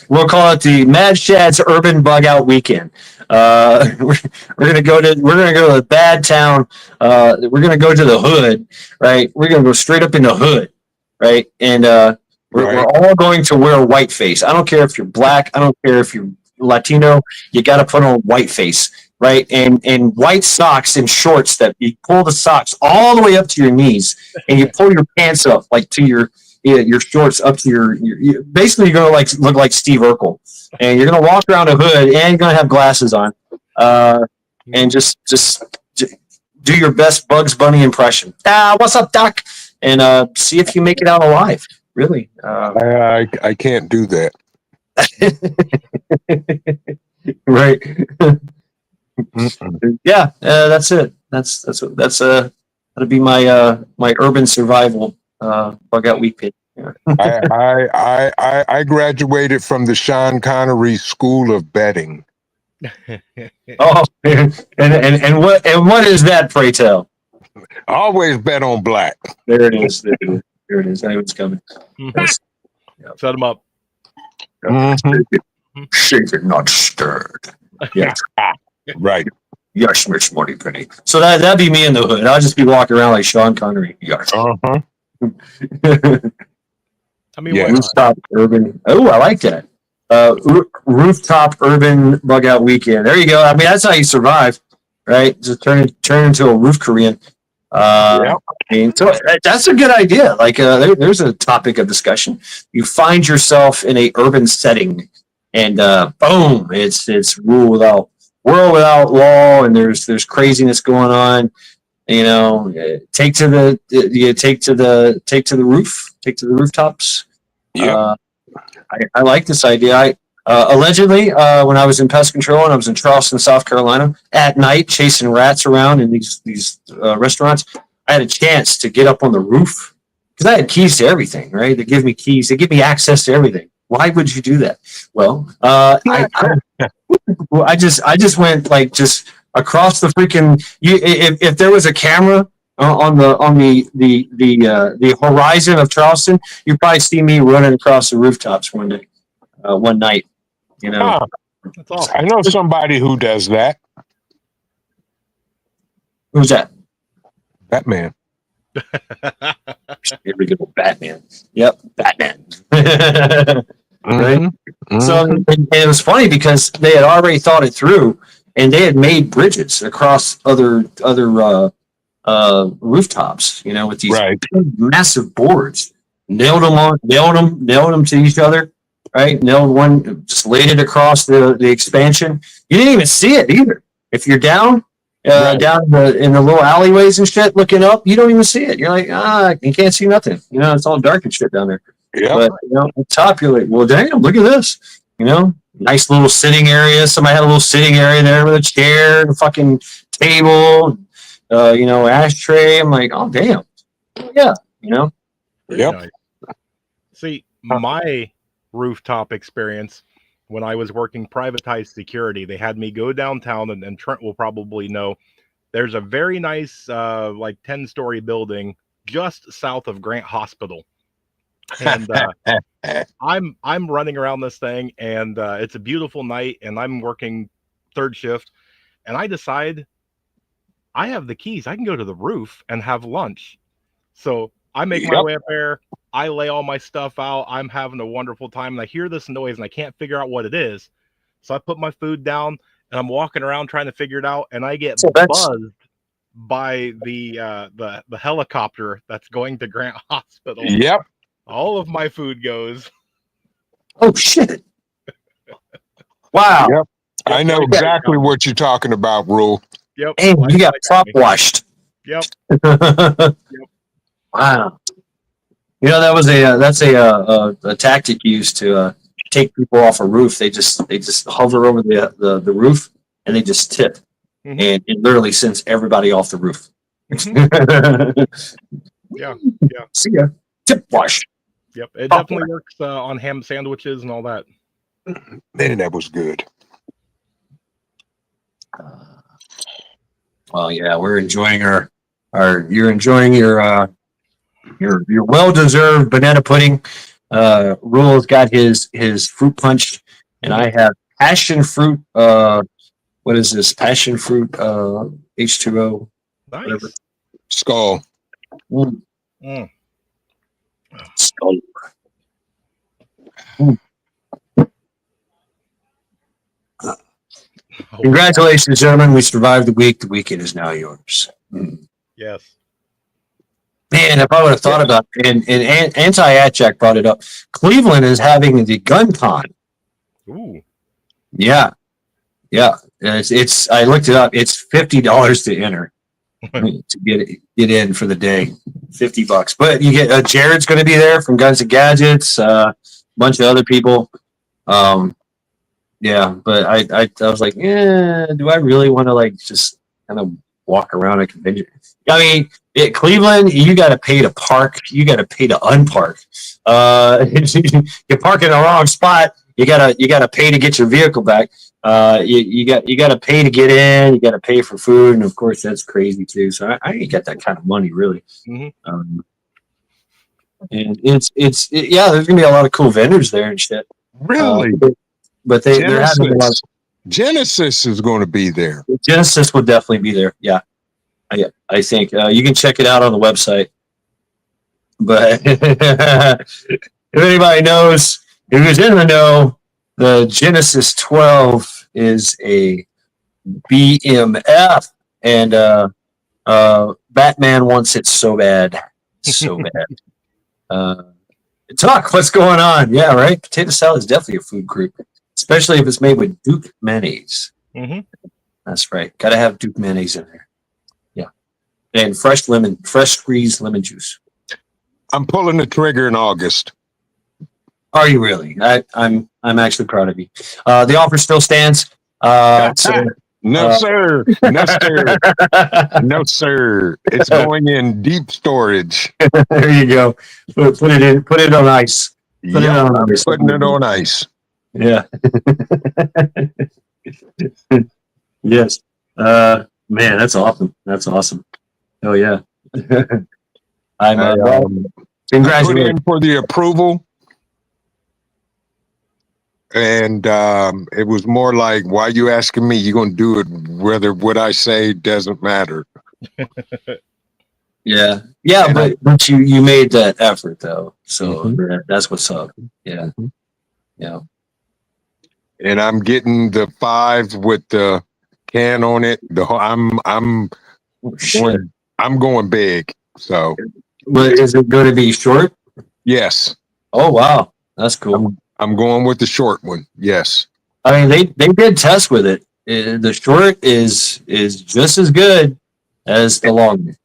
we'll call it the Mad Shad's Urban Bug Out Weekend. We're gonna go to the bad town. We're gonna go to the hood, right? We're gonna go straight up in the hood, right? And we're all going to wear white face. I don't care if you're black. I don't care if you're Latino. You got to put on white face. Right, and white socks and shorts that you pull the socks all the way up to your knees, and you pull your pants up like to your shorts up to your basically you're gonna look like Steve Urkel, and you're gonna walk around a hood and you're gonna have glasses on, and just do your best Bugs Bunny impression. What's up, Doc? And see if you make it out alive. Really, I can't do that. Right. Yeah, that's it. That'll be my my urban survival bug out week page. Yeah. I graduated from the Sean Connery School of Betting. Oh, and what is that? Pray tell. Always bet on black. There it is. There it is. I know it's coming. Set them up. Shaken, not stirred. Yeah. Right. Yes, Mitch Moneypenny. So that'd be me in the hood. I'll just be walking around like Sean Connery. Yes. Uh-huh. I mean, rooftop urban. Oh, I like that. Rooftop urban bug out weekend. There you go. I mean, that's how you survive, right? Just turn into a roof Korean. I mean, so that's a good idea. Like, there's a topic of discussion. You find yourself in a urban setting, and boom, it's world without law, and there's craziness going on. You know, take to the rooftops. Yeah, I like this idea. Allegedly, when I was in pest control and I was in Charleston, South Carolina, at night chasing rats around in these restaurants, I had a chance to get up on the roof because I had keys to everything. Right? They give me keys. They give me access to everything. Why would you do that? Well, I just went like just across the freaking. If there was a camera on the horizon of Charleston, you'd probably see me running across the rooftops one night. You know, that's awesome. I know somebody who does that. Who's that? Batman. Here we go, Batman. Yep, Batman. Right. Mm-hmm. So and it was funny because they had already thought it through, and they had made bridges across other rooftops. You know, with these massive boards, nailed them to each other. Right, nailed one, just laid it across the expansion. You didn't even see it either. If you're down in the little alleyways and shit, looking up, you don't even see it. You're like, you can't see nothing. You know, it's all dark and shit down there. Yeah. But you know, on top, you're like, well, damn, look at this. You know, nice little sitting area. Somebody had a little sitting area there with a chair, and a fucking table, you know, ashtray. I'm like, oh damn, yeah, you know. Yep. See, my rooftop experience when I was working privatized security, they had me go downtown, and Trent will probably know. There's a very nice, like 10-story building just south of Grant Hospital, and I'm running around this thing, and it's a beautiful night, and I'm working third shift, and I decide I have the keys. I can go to the roof and have lunch. So I make my way up there. I lay all my stuff out. I'm having a wonderful time, and I hear this noise, and I can't figure out what it is. So I put my food down, and I'm walking around trying to figure it out, and I get buzzed by the helicopter that's going to Grant Hospital. Yep. All of my food goes. Oh shit! Wow. Yep. I know exactly what you're talking about, Rule. Yep. Hey, you got prop washed. Yep. Wow. You know, that's a tactic used to take people off a roof. They just hover over the roof and they just tip, and it literally sends everybody off the roof. Yeah. See ya. Tip wash. Yep. It definitely works on ham sandwiches and all that. Man, that was good. Well, yeah, we're enjoying you're enjoying your well-deserved banana pudding. Rule's got his fruit punch, and I have passion fruit. What is this? Passion fruit H2O. Nice. Whatever. Skull. Skull. Congratulations, gentlemen. We survived the week. The weekend is now yours. Yes. Man, if I would have thought about it, and Anti-Atjack brought it up, Cleveland is having the gun con. Ooh. Yeah. It's I looked it up. It's $50 to enter to get in for the day. $50, but you get Jared's going to be there from Guns and Gadgets. A bunch of other people. Yeah, but I was like, do I really want to like just kind of walk around a convention? I mean, Cleveland, you got to pay to park. You got to pay to unpark. You park in the wrong spot. You gotta pay to get your vehicle back. You got to pay to get in. You got to pay for food, and of course that's crazy too. So I ain't got that kind of money really. And yeah, there's gonna be a lot of cool vendors there and shit. Really? But they're having a lot of, Genesis is going to be there. Genesis will definitely be there. Yeah, I think you can check it out on the website. But if anybody knows, who's in the know, the Genesis 12 is a BMF, and Batman wants it so bad, so bad. Talk, what's going on? Yeah, right. Potato salad is definitely a food group, especially if it's made with Duke mayonnaise. That's right. Got to have Duke mayonnaise in there. Yeah, and fresh squeezed lemon juice. I'm pulling the trigger in August. Are you really? I'm actually proud of you. The offer still stands. No, sir. No, sir. No, sir. It's going in deep storage. There you go. Put it on ice. Putting it on ice. Yeah. Yes. Man, that's awesome. That's awesome. Oh yeah. I'm congratulations. Put in for the approval. And it was more like, why are you asking me? You're going to do it whether what I say doesn't matter. Yeah. But you made that effort though. So that's what's up. Yeah. Yeah. And I'm getting the 5 with the can on it. I'm going big. So but is it going to be short? Yes. Oh wow. That's cool. I'm going with the short one. Yes. I mean, they did test with it. The short is just as good as the long.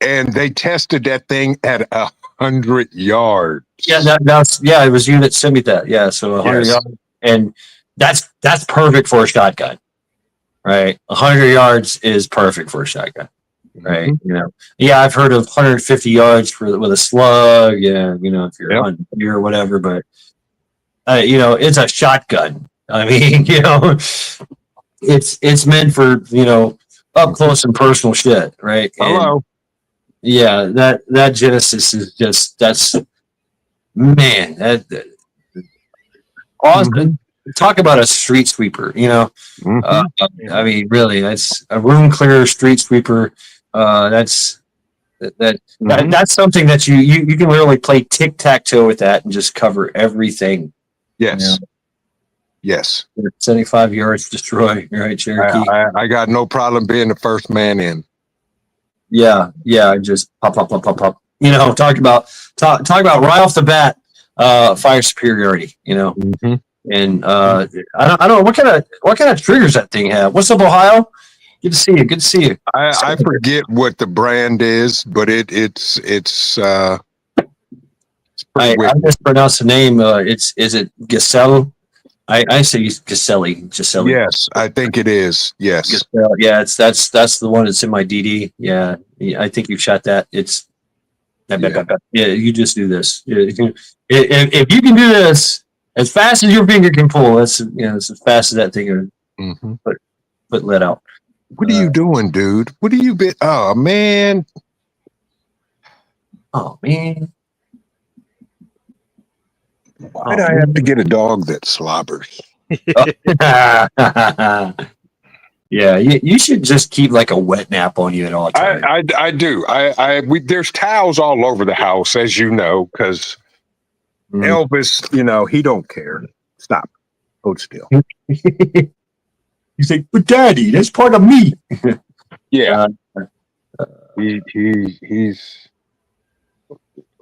And they tested that thing at 100 yards. Yeah, it was you that sent me that. Yeah, so 100 yards, and that's perfect for a shotgun, right? 100 yards is perfect for a shotgun. right? You know, yeah, I've heard of 150 yards with a slug. Yeah, you know, if you're Yep. hunting deer or whatever, but you know, it's a shotgun. I mean, you know, it's meant for, you know, up close and personal shit, right? And Hello. yeah, that Genesis is just man, that awesome. Talk about a street sweeper, you know. Mhm. I mean, really, that's a room clear street sweeper. That's Mhm. that's something that you can literally play tic tac toe with that and just cover everything. Yes. Yes. 75 yards destroy, right, Cherokee? I got no problem being the first man in. Yeah, just pop, pop, pop, pop, pop. You know, talk about right off the bat, fire superiority. You know, Mhm. and I don't know what kind of triggers that thing have. What's up, Ohio? Good to see you. Good to see you. I forget what the brand is, but it's pretty I wicked. mispronounced the name. Is it Giselle? I say Giselle. Yes, I think it is. Yes. Giselle. Yeah, that's the one that's in my DD. Yeah, I think you shot that. It's yeah. You just do this. If you can do this as fast as your finger can pull, that's it's as fast as that thing Mhm. put let out. What are you doing, dude? What are you been? Oh man. Oh man. Why do I have to get a dog that slobbers? Yeah, you should just keep like a wet nap on you at all times. I do. There's towels all over the house, as you know, because Elvis, he don't care. Stop. Hold still. He's like, but Daddy, that's part of me. Yeah. He's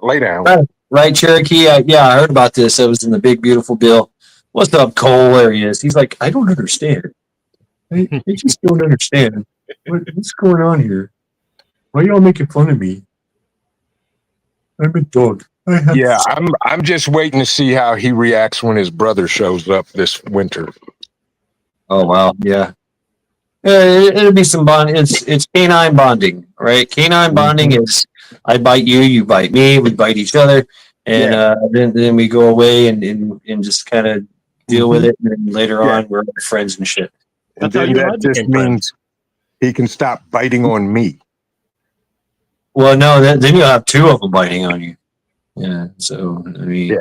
lay down. Right, Cherokee. I heard about this. I was in the Big Beautiful Bill. What's up, Cole? There he is. He's like, I don't understand. I just don't understand. What's going on here? Why y'all making fun of me? I'm a dog. Yeah, I'm just waiting to see how he reacts when his brother shows up this winter. Oh wow, yeah. It'll be some bond. It's canine bonding, right? Canine bonding is I bite you, you bite me, we bite each other, and then we go away and just kind of deal with it. And then later on, we're friends and shit. And then that just means he can stop biting on me. Well, no, then you'll have two of them biting on you. Yeah. So I mean,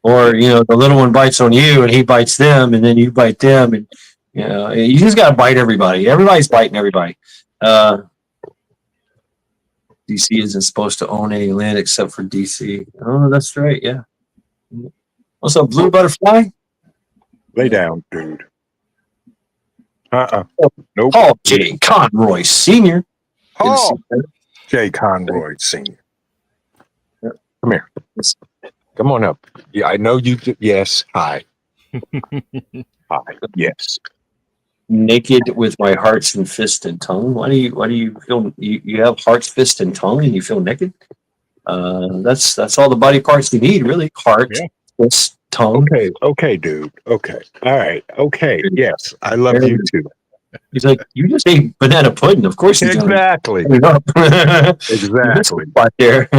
or the little one bites on you and he bites them, and then you bite them, and you just gotta bite everybody. Everybody's biting everybody. DC isn't supposed to own any land except for DC. Oh, that's right. Yeah. What's up, Blue Butterfly? Lay down, dude. Nope. Paul J. Conroy Sr. Paul J. Conroy Sr. Come here. Come on up. Yeah, I know you. Yes. Hi. Hi. Yes. Naked with my hearts and fist and tongue. Why do you feel you have hearts, fist, and tongue, and you feel naked? That's all the body parts you need, really. Heart, fist, tongue. Okay, dude. Okay. All right. Okay. Yes, I love you too. He's like, you just ate banana pudding. Of course you exactly. Exactly. Right there.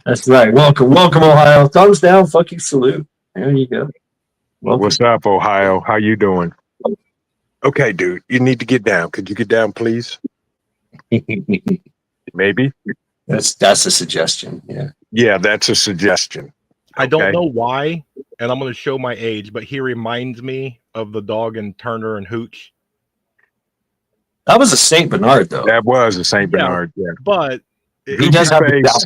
That's right. Welcome, Ohio. Thumbs down. Fuck you. Salute. There you go. Welcome. What's up, Ohio? How you doing? Okay, dude. You need to get down. Could you get down, please? Maybe. That's a suggestion. Yeah. Yeah, that's a suggestion. I don't know why, and I'm going to show my age, but he reminds me of the dog in Turner and Hooch. That was a Saint Bernard, though. That was a Saint Bernard. Yeah, but he does have a face.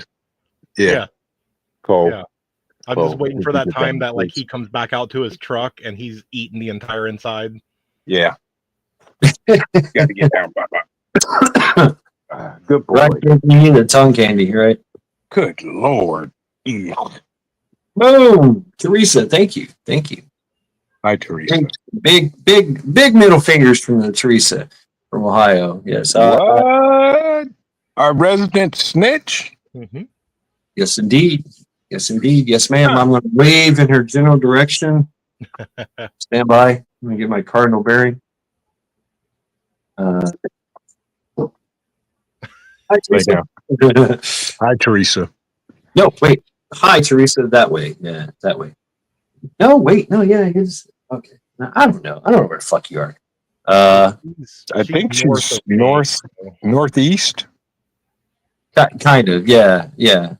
Yeah. Cool. Yeah. I'm just waiting for that time that he comes back out to his truck and he's eating the entire inside. Yeah. Got to get down, Baba. Good boy. Right, the tongue candy, right? Good Lord. Boom, Teresa. Thank you. Hi, Teresa. Big middle fingers from the Teresa from Ohio. Yes. What? Our resident snitch. Mm-hmm. Yes, indeed. Yes, ma'am. I'm going to wave in her general direction. Stand by. I'm going to get my cardinal bearing. Hi, Lay Teresa. down. Hi, Teresa. No, wait. Hi, Teresa. That way. Yeah, that way. No, wait. No, yeah. It's okay. No, I don't know. I don't know where the fuck you are. I think north she's of me. northeast. Kind of. Yeah, yeah.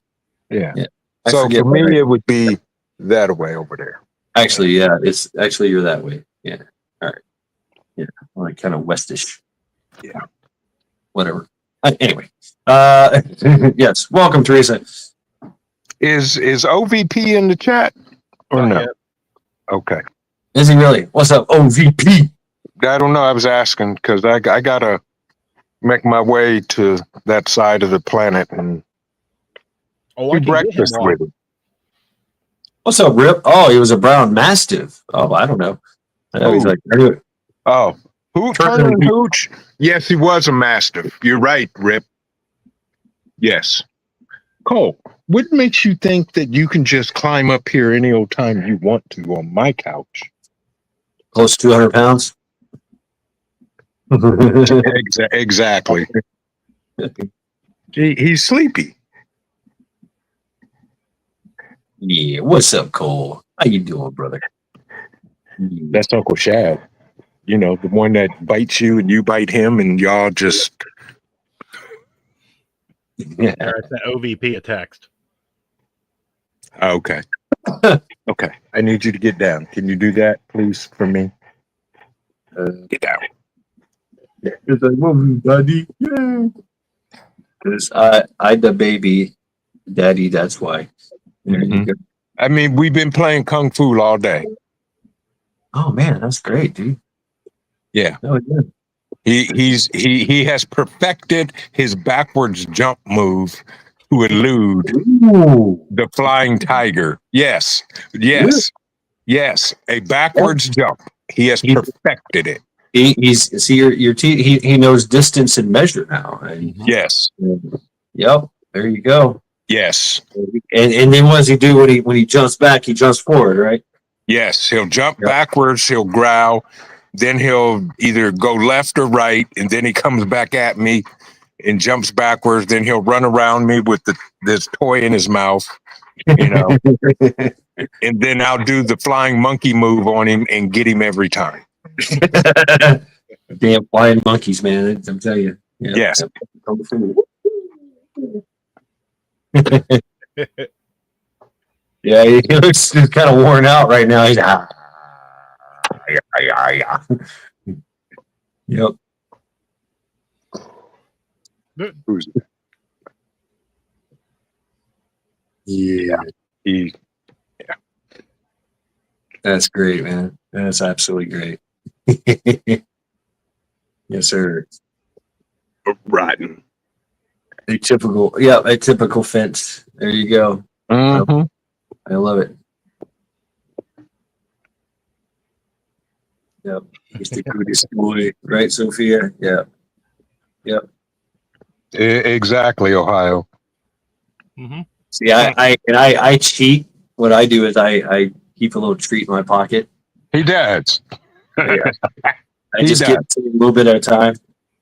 Yeah. Yeah. I So forget for where me, it would be that way over there. actually, yeah. It's actually you're that way. Yeah. All right. Yeah. Like kind of westish. Yeah. Whatever. Anyway. Yes. Welcome, Teresa. Is OVP in the chat or Not no? yet. Okay. Is he really? What's up, OVP? I don't know. I was asking because I gotta make my way to that side of the planet and Oh, I do can get him breakfast on. with him. What's up, Rip? Oh, he was a brown mastiff. Oh, I don't know. I know he's Who? like, Oh, Turner and Hooch? Yes, he was a mastiff. You're right, Rip. Yes. Cole, what makes you think that you can just climb up here any old time you want to on my couch? close to 200 pounds. Exactly. He's sleepy. Yeah. What's up, Cole? How you doing, brother? That's Uncle Shad. You know, the one that bites you and you bite him and y'all just... Yeah. I sent OVP a text. Okay. Okay. I need you to get down. Can you do that, please, for me? Get down. It's like, well, daddy. Yeah. Because I the baby daddy, that's why. There you Mhm. go. I mean, we've been playing Kung Fu all day. Oh man, that's great, dude. Yeah. Oh, yeah. He has perfected his backwards jump move to elude Ooh. the flying tiger. Yes. A backwards jump. He has perfected it. He's see your he knows distance and measure now. And, Yes. yep, there you go. Yes. And then what does he do when he jumps back? He jumps forward, right? Yes. He'll jump Yep. backwards, he'll growl, then he'll either go left or right, and then he comes back at me and jumps backwards, then he'll run around me with this toy in his mouth, you know. And then I'll do the flying monkey move on him and get him every time. Damn flying monkeys, man! I'm telling you. Yep. Yes. Yeah, he looks kind of worn out right now. He's Yep. Who's Yeah. That's great, man. That's absolutely great. Yes, sir. rotten. A typical fence. There you go. Mhm. I love it. Yep. He's the cutest boy, right, Sophia? Yeah. Yep. Exactly, Ohio. Mm-hmm. See, I cheat. What I do is I keep a little treat in my pocket. He does. I He just does. get a little bit at a time.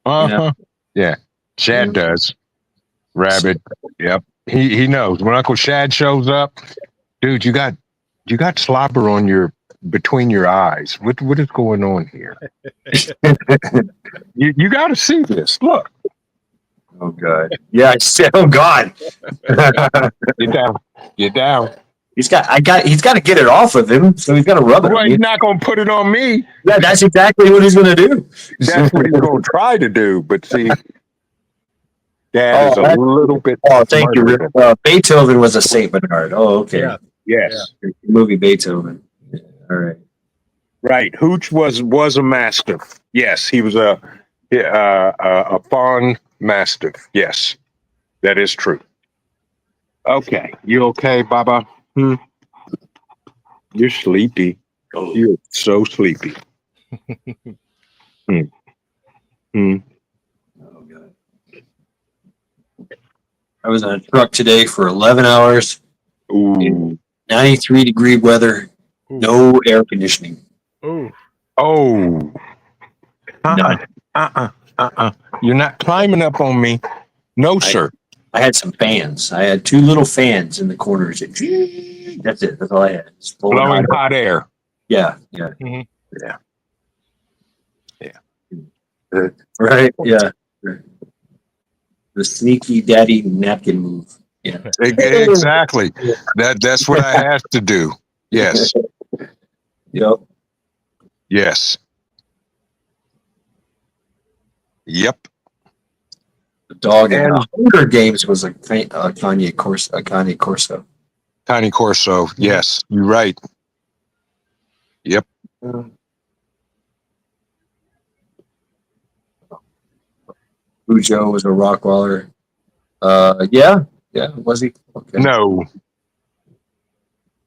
Uh-huh. Yeah. Shad does. Rabbit. Yep. He knows. When Uncle Shad shows up, dude, you got slobber on between your eyes. What is going on here? you got to see this. Look. Oh God. Yeah. I said, oh God. Get down. Get down. He's got to get it off of him, so he's got to rub it. Well, on he's you. not going to put it on me. Yeah, that's exactly what he's going to do. That's what he's going to try to do. But see, Dad is a little bit. Oh, thank you, smarter Rick. than- Beethoven was a Saint Bernard. Oh, okay. Yeah. Yes. Movie Beethoven. Yeah, all right. Right. Hooch was a mastiff. Yes, he was a fawn mastiff. Yes, that is true. Okay, you okay, Baba? You're sleepy. Oh. You're so sleepy. Oh God. I was on a truck today for 11 hours. Ooh. 93-degree weather. Ooh. No air conditioning. Ooh. Oh. None. You're not climbing up on me. No, sir. I had some fans. I had 2 little fans in the corners. That's it. That's all I had. Just Blowing hot air. Yeah, yeah, Mhm. yeah, yeah. Right, yeah. The sneaky daddy napkin move. Yeah. Exactly. That's what I have to do. Yes. Yep. Yes. Yep. The dog in And the Hunger Games was a Kanye Corso. Tiny Corso. Yes, you're right. Yep. Bujo was a Rockwaller. Yeah. Was he? Okay. No.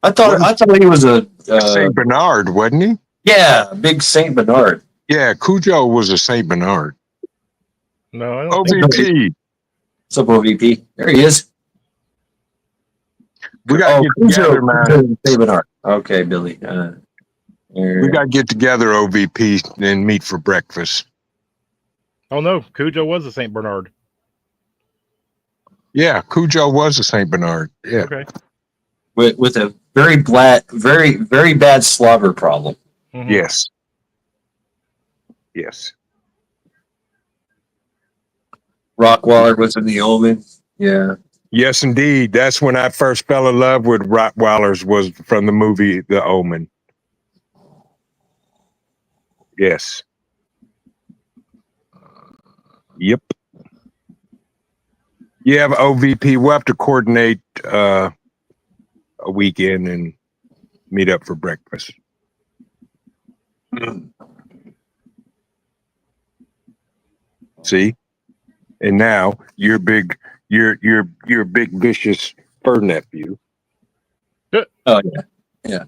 I thought he was a Saint Bernard, wasn't he? yeah, big Saint Bernard. Yeah, Cujo was a Saint Bernard. No, I don't think OVP. What's up, OVP? There he is. We gotta get together, man. Cujo, Saint Bernard. Okay, Billy. We gotta get together, OVP, and meet for breakfast. Oh no, Cujo was a Saint Bernard. Yeah, Cujo was a Saint Bernard. Yeah. Okay. with a very very bad slobber problem. Mhm. Yes. Yes. Rockwaller was in the Omen. Yeah. Yes, indeed. That's when I first fell in love with Rottweilers, was from the movie The Omen. Yes. Yep. You have OVP. We'll have to coordinate a weekend and meet up for breakfast. See? And now you're big, you're big vicious fur nephew. Oh yeah. Yeah.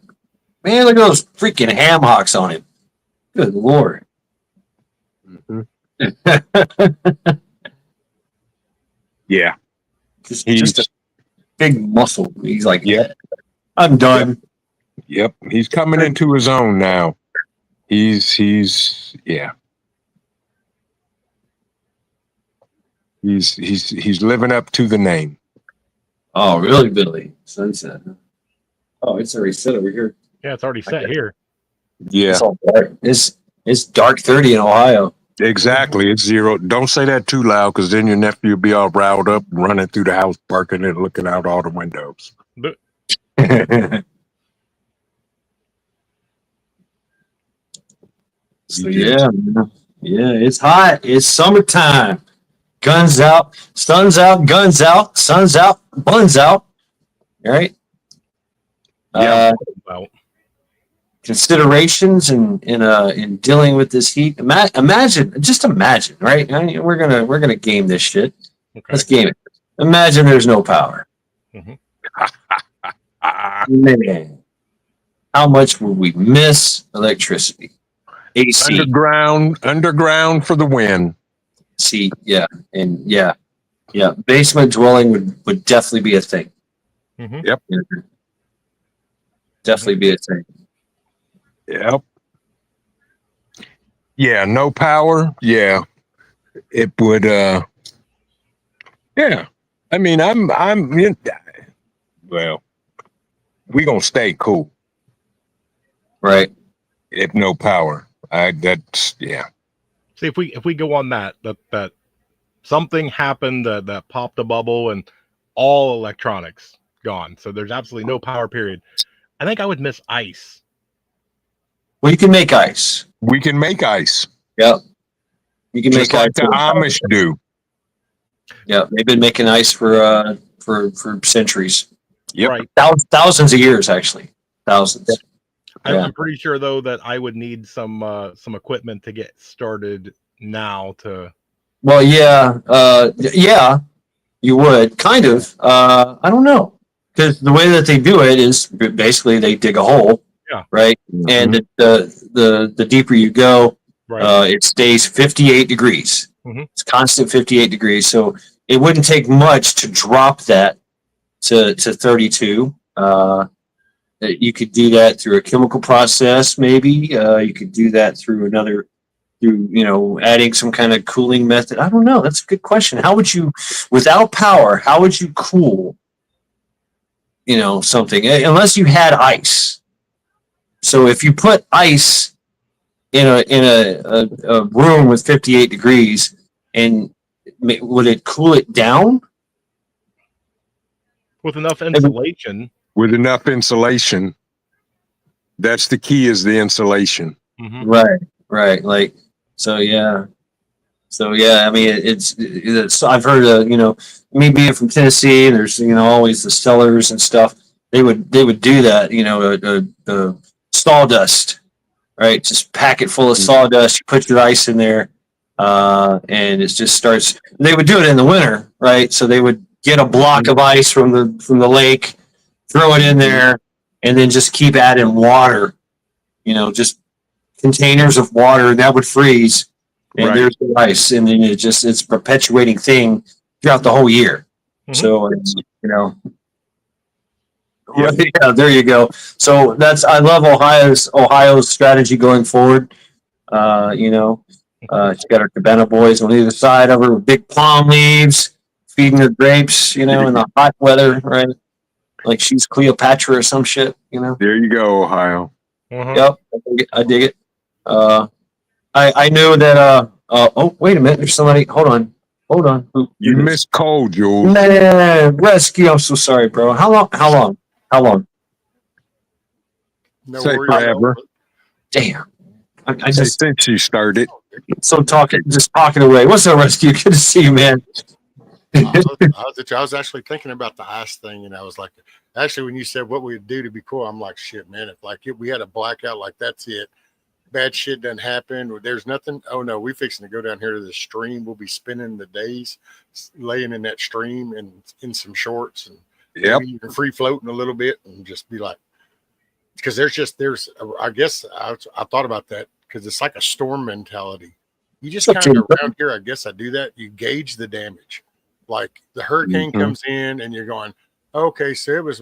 Man, look at those freaking ham hocks on him. Good Lord. Yeah. just a big muscle. He's like, Yep. I'm done. Yep. He's coming into his own now. He's yeah. He's living up to the name. Oh, really, Billy? Sunset. Huh? Oh, it's already set over here. Yeah, it's already set here. Yeah. It's all dark. It's dark 30 in Ohio. Exactly. It's 0. Don't say that too loud, because then your nephew will be all riled up, running through the house, barking and looking out all the windows. So yeah, man. Yeah, it's hot. It's summertime. Guns out, sun's out, guns out, sun's out, buns out. All right. Yeah. Well, Considerations in dealing with this heat. Imagine, right? I mean, we're gonna game this shit. okay. Let's game it. Imagine there's no power. Mhm. Man, how much would we miss electricity? AC. Underground for the win. See, yeah, and yeah. Basement dwelling would definitely be a thing. Mhm. Yep. Definitely be a thing. Yep. Yeah, no power. Yeah. It would yeah. I mean, well, we gonna stay cool Right. if no power. That's yeah. See, if we go on that something happened that popped a bubble and all electronics gone, so there's absolutely no power. Period. I think I would miss ice. Well, you can make ice. We can make ice. Yep. You can Just make like ice. the Amish do. Yeah, they've been making ice for centuries. Yep. Right. Thousands of years, actually. Thousands. Yeah. I'm pretty sure though that I would need some equipment to get started now to. Well, yeah, you would kind of. I don't know, because the way that they do it is basically they dig a hole. Yeah. Right. And the deeper you go, Right. it stays 58 degrees. Mhm. It's constant 58 degrees. So it wouldn't take much to drop that to 32. You could do that through a chemical process, maybe. You could do that through another through, you know, adding some kind of cooling method? I don't know. That's a good question. How would you, without power, how would you cool, you know, something unless you had ice? So if you put ice in a room with 58 degrees, and would it cool it down? With enough insulation. With enough insulation. That's the key, is the insulation. Mm-hmm. Right. Like, so yeah. I mean, it's I've heard of, you know, me being from Tennessee, and there's, you know, always the cellars and stuff. They would do that, you know, the sawdust, right? Just pack it full of sawdust. You put your ice in there, and it just starts. They would do it in the winter, right? So they would get a block of ice from the lake, throw it in there, and then just keep adding water. You know, just containers of water that would freeze, and there's the ice, and then it's a perpetuating thing throughout the whole year. Mm-hmm. So it's, you know, yeah, there you go. So I love Ohio's strategy going forward. You know, she's got her cabana boys on either side of her with big palm leaves, feeding her grapes, you know, in the hot weather, right? Like she's Cleopatra or some shit, you know. There you go, Ohio. Yep, I dig it. I knew that. Oh, wait a minute. There's somebody. Hold on. You missed Cole, Jules. Nah, rescue. I'm so sorry, bro. How long? No Say worries. forever. Damn. I just since you started. so talking away. What's up, rescue? Good to see you, man. I was actually thinking about the ice thing, and I was like, actually, when you said what we'd do to be cool, I'm like, shit, man. If we had a blackout, like that's it. Bad shit doesn't happen. There's nothing. Oh no, we fixing to go down here to the stream. We'll be spending the days laying in that stream and in some shorts and even free floating a little bit, and just be like, because I guess I thought about that, because it's like a storm mentality. You just kind of around here, I guess I do that. You gauge the damage. Like the hurricane comes in and you're going, okay, so it was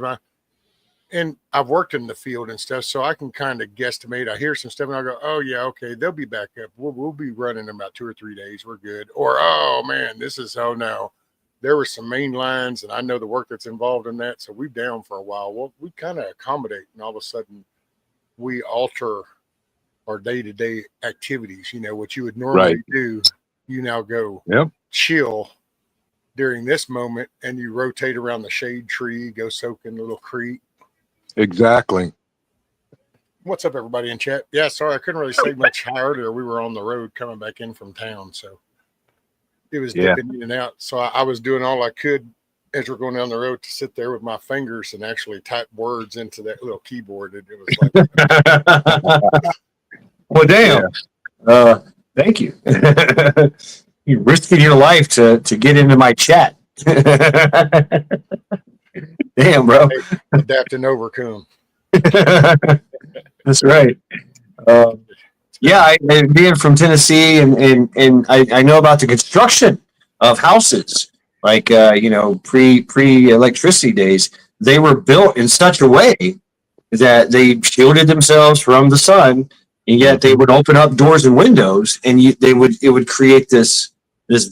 and I've worked in the field and stuff, so I can kind of guesstimate. I hear some stuff and I go, oh yeah, okay, they'll be back up. We'll be running in about 2 or 3 days. We're good. Or, oh man, no. There were some main lines, and I know the work that's involved in that. So we're down for a while. Well, we kind of accommodate, and all of a sudden we alter our day-to-day activities. You know, what you would normally do, you now go chill during this moment, and you rotate around the shade tree, go soak in a little creek. Exactly. What's up, everybody in chat? Yeah, sorry, I couldn't really say much earlier. We were on the road coming back in from town, so it was dipping in and out. So I was doing all I could as we're going down the road to sit there with my fingers and actually type words into that little keyboard. It was like, well, damn. Thank you. You risking your life to get into my chat. Damn, bro. Adapt and overcome. That's right. Being from Tennessee, and I know about the construction of houses, like you know, pre electricity days. They were built in such a way that they shielded themselves from the sun, and yet they would open up doors and windows, and it would create this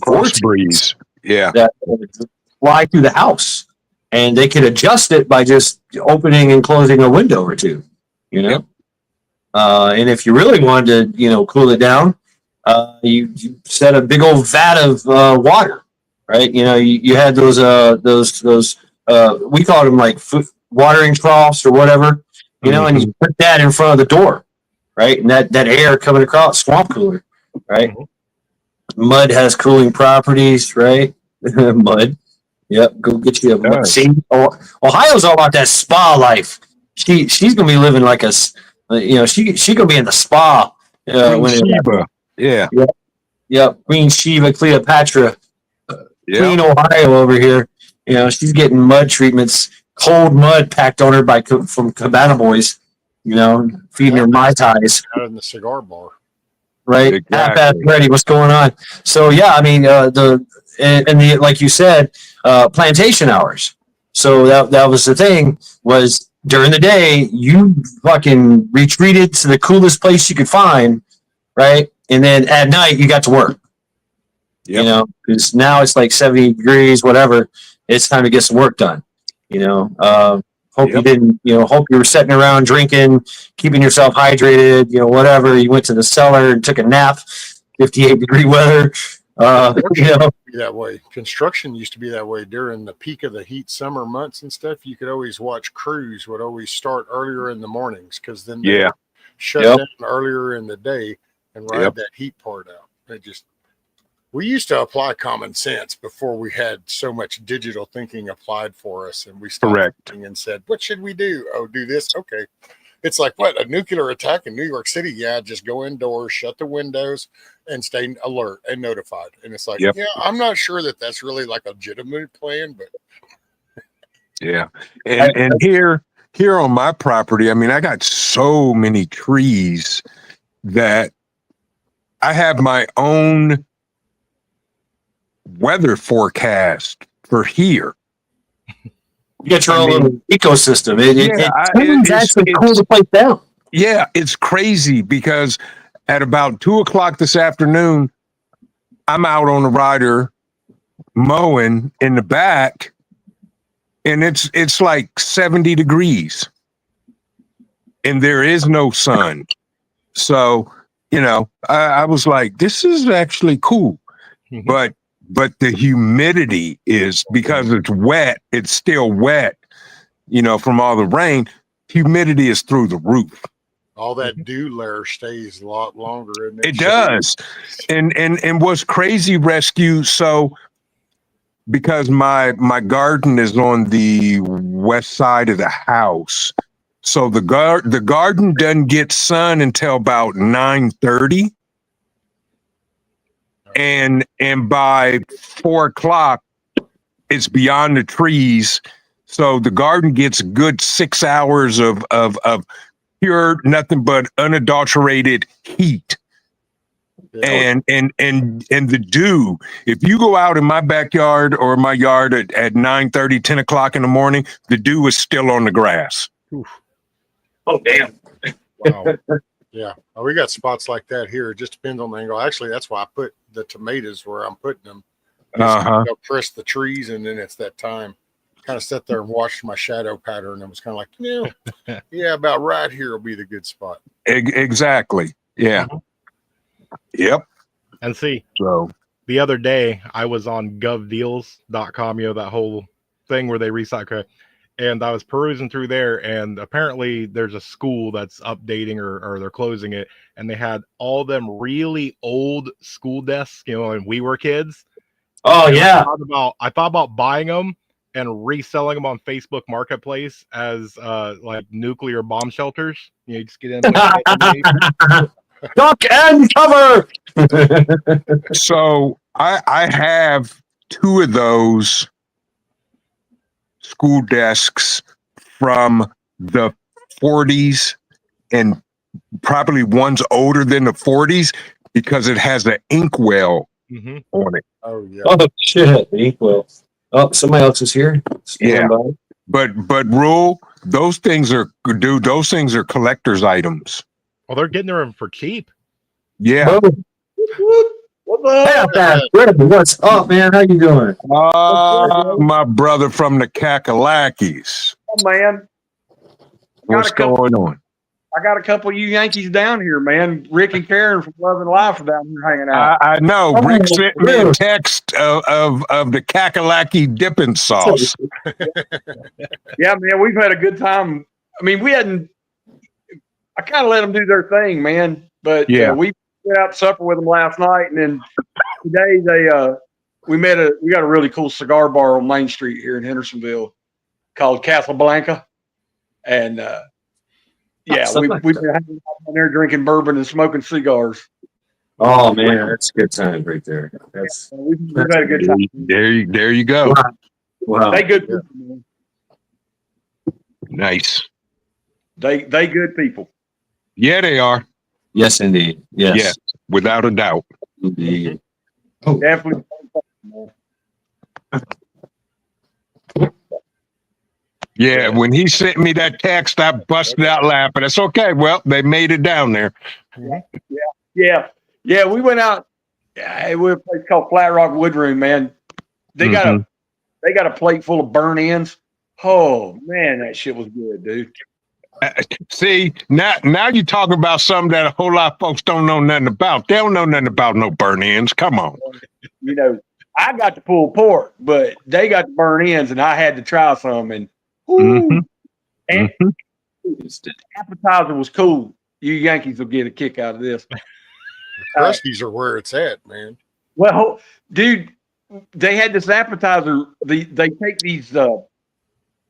vortex breeze, that would fly through the house, and they could adjust it by just opening and closing a window or two, you know. And if you really wanted to, you know, cool it down, you set a big old vat of water, right? You know, you had those we called them like watering troughs or whatever, you know, and you put that in front of the door, right? And that air coming across, swamp cooler, right? Mud has cooling properties, right? Mud. Yep. Go get you a mud. See, Ohio's all about that spa life. She's gonna be living like you know, she gonna be in the spa. Queen Sheba. Yep. Queen Sheba, Cleopatra, Queen Ohio over here. You know, she's getting mud treatments, cold mud packed on her from cabana boys. You know, feeding her Mai Tais out in the cigar bar. Right, exactly. Ready. What's going on? So yeah, I mean, the like you said, plantation hours. So that was the thing, was during the day you fucking retreated to the coolest place you could find, right? and then at night you got to work. You Yep. know, because now it's like 70 degrees, whatever. It's time to get some work done. You know, hope you Yep. didn't. You know, hope you were sitting around drinking, keeping yourself hydrated. You know, whatever. You went to the cellar and took a nap. 58-degree weather. You know, Be that way. Construction used to be that way during the peak of the heat summer months and stuff. You could always watch crews would always start earlier in the mornings because then they Yeah. would shut Yep. down earlier in the day and ride Yep. that heat part out. We used to apply common sense before we had so much digital thinking applied for us, and we stopped Correct. thinking and said, "What should we do? Oh, do this. Okay." It's like what, a nuclear attack in New York City? Yeah, just go indoors, shut the windows, and stay alert and notified. And it's like, Yep. yeah, I'm not sure that that's really like a legitimate plan, but Yeah. And here on my property, I mean, I got so many trees that I have my own weather forecast for here. you got your I own mean, little ecosystem. It's actually it's- cool to play down. Yeah, it's crazy because at about 2:00 this afternoon, I'm out on the rider mowing in the back, and it's like 70 degrees, and there is no sun. So, you know, I was like, this is actually cool, Mhm. but the humidity is, because it's wet, it's still wet, you know, from all the rain. Humidity is through the roof. all that dew layer stays a lot longer. And It does. And what's crazy, Rescue, so because my garden is on the west side of the house, so the garden doesn't get sun until about 9:30, and by 4:00 it's beyond the trees, so the garden gets a good 6 hours of pure, nothing but unadulterated heat. And the dew, if you go out in my backyard or my yard at 9:30, 10 o'clock in the morning, the dew is still on the grass. Oh, damn. wow. Yeah. Oh, we got spots like that here. It just depends on the angle. Actually, that's why I put the tomatoes where I'm putting them. They'll press the trees, and then it's that time. Kind of sat there and watched my shadow pattern. And was kind of like, yeah, about right here will be the good spot. Exactly. Yeah. Yep. And see, So the other day I was on govdeals.com, you know, that whole thing where they recycle, and I was perusing through there, and apparently there's a school that's updating or they're closing it, and they had all them really old school desks, you know, and we were kids. Oh, And yeah. I thought about buying them and reselling them on Facebook Marketplace as like nuclear bomb shelters. You know, you just get in. Duck and cover. so I have two of those school desks from the 40s, and probably one's older than the 40s because it has an inkwell Mm-hmm. on it. Oh, yeah. Oh, shit. Equal. Oh, somebody else is here. Yeah. Stand by. But Rule, those things are collector's items. Well, they're getting them for cheap. Yeah. Boom. What's Hey, up? up there. Fred, what's up, man? How you doing? My brother from the Kakalakis. Oh, man. What's going on? I got a couple of you Yankees down here, man. Rick and Karen from Love and Life are down here hanging out. I know. Oh, Rick sent me a really? text of the Kakalaki dipping sauce. Yeah, man, we've had a good time. I mean, I kind of let them do their thing, man. But Yeah. we went out to supper with them last night, and then today we got a really cool cigar bar on Main Street here in Hendersonville called Casablanca, and yeah, we've been hanging out down there drinking bourbon and smoking cigars. Oh, man, that's a good time right there. That's We've had a good time. There you go. wow. They good people, man. Nice. They good people. Yeah, they are. Yes, indeed. Yes, Yes. Without a doubt. indeed. Definitely. Yeah, when he sent me that text, I busted out laughing. It's okay. Well, they made it down there. Yeah. Yeah, we went out. Yeah, we were a place called Flat Rock Wood Room, man. They got a plate full of burn ends. Oh man, that shit was good, dude. See, now you talking about something that a whole lot of folks don't know nothing about. They don't know nothing about no burn ends. Come on. You know, I got to pull pork, but they got the burn ends, and I had to try some. And and the appetizer was cool. You Yankees will get a kick out of this. The Kruskies are where it's at, man. Well, dude, they had this appetizer. They take these.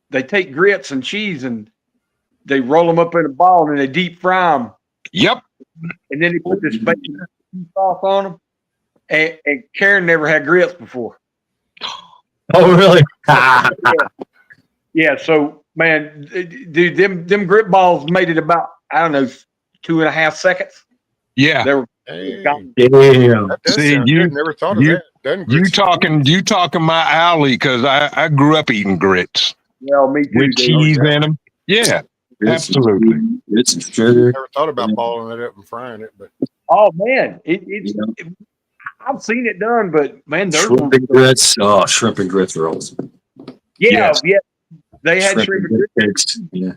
They take grits and cheese and they roll them up in a ball and they deep fry them. Yep. And then they put this bacon sauce on them. And Karen never had grits before. Oh, really? Yeah. So, man, dude, them grit balls made it about, I don't know, 2.5 seconds. Yeah. They were. Hey, Damn. that does See, sound good. Never thought of that. Doesn't You grits- talking my alley because I grew up eating grits Well, me too. with dude. cheese in them. Yeah. Absolutely. It's sugar. Never thought about balling it up and frying it, but Oh, man. I've seen it done, but, man, there's Shrimp and grits. Oh, shrimp and grits are awesome. Yes. Yeah. They had shrimp and grits. grits. Yeah.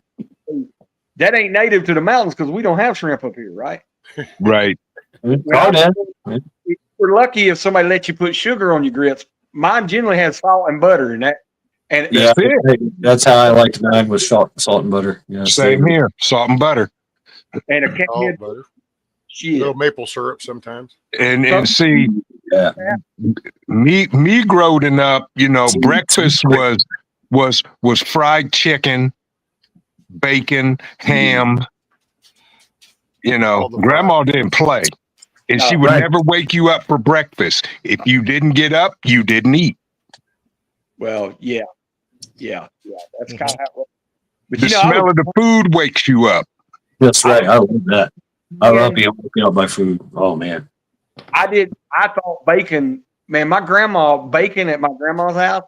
That ain't native to the mountains because we don't have shrimp up here, right? Right. Oh, Dad. We're lucky if somebody lets you put sugar on your grits. Mine generally has salt and butter in that. And Yeah, that's how I liked mine with salt and butter. Yeah, Same here. Salt and butter. and a can all butter, shit. little maple syrup sometimes. And see, Yeah. me growing up, breakfast was fried chicken, bacon, ham. All the Grandma didn't play. And she would right. never wake you up for breakfast. If you didn't get up, you didn't eat. Well, yeah. That's kind of how it was. But The smell of the food wakes you up. That's right. I love that. I love being woken up by food. Oh, man. I thought bacon, man, my grandma, bacon at my grandma's house,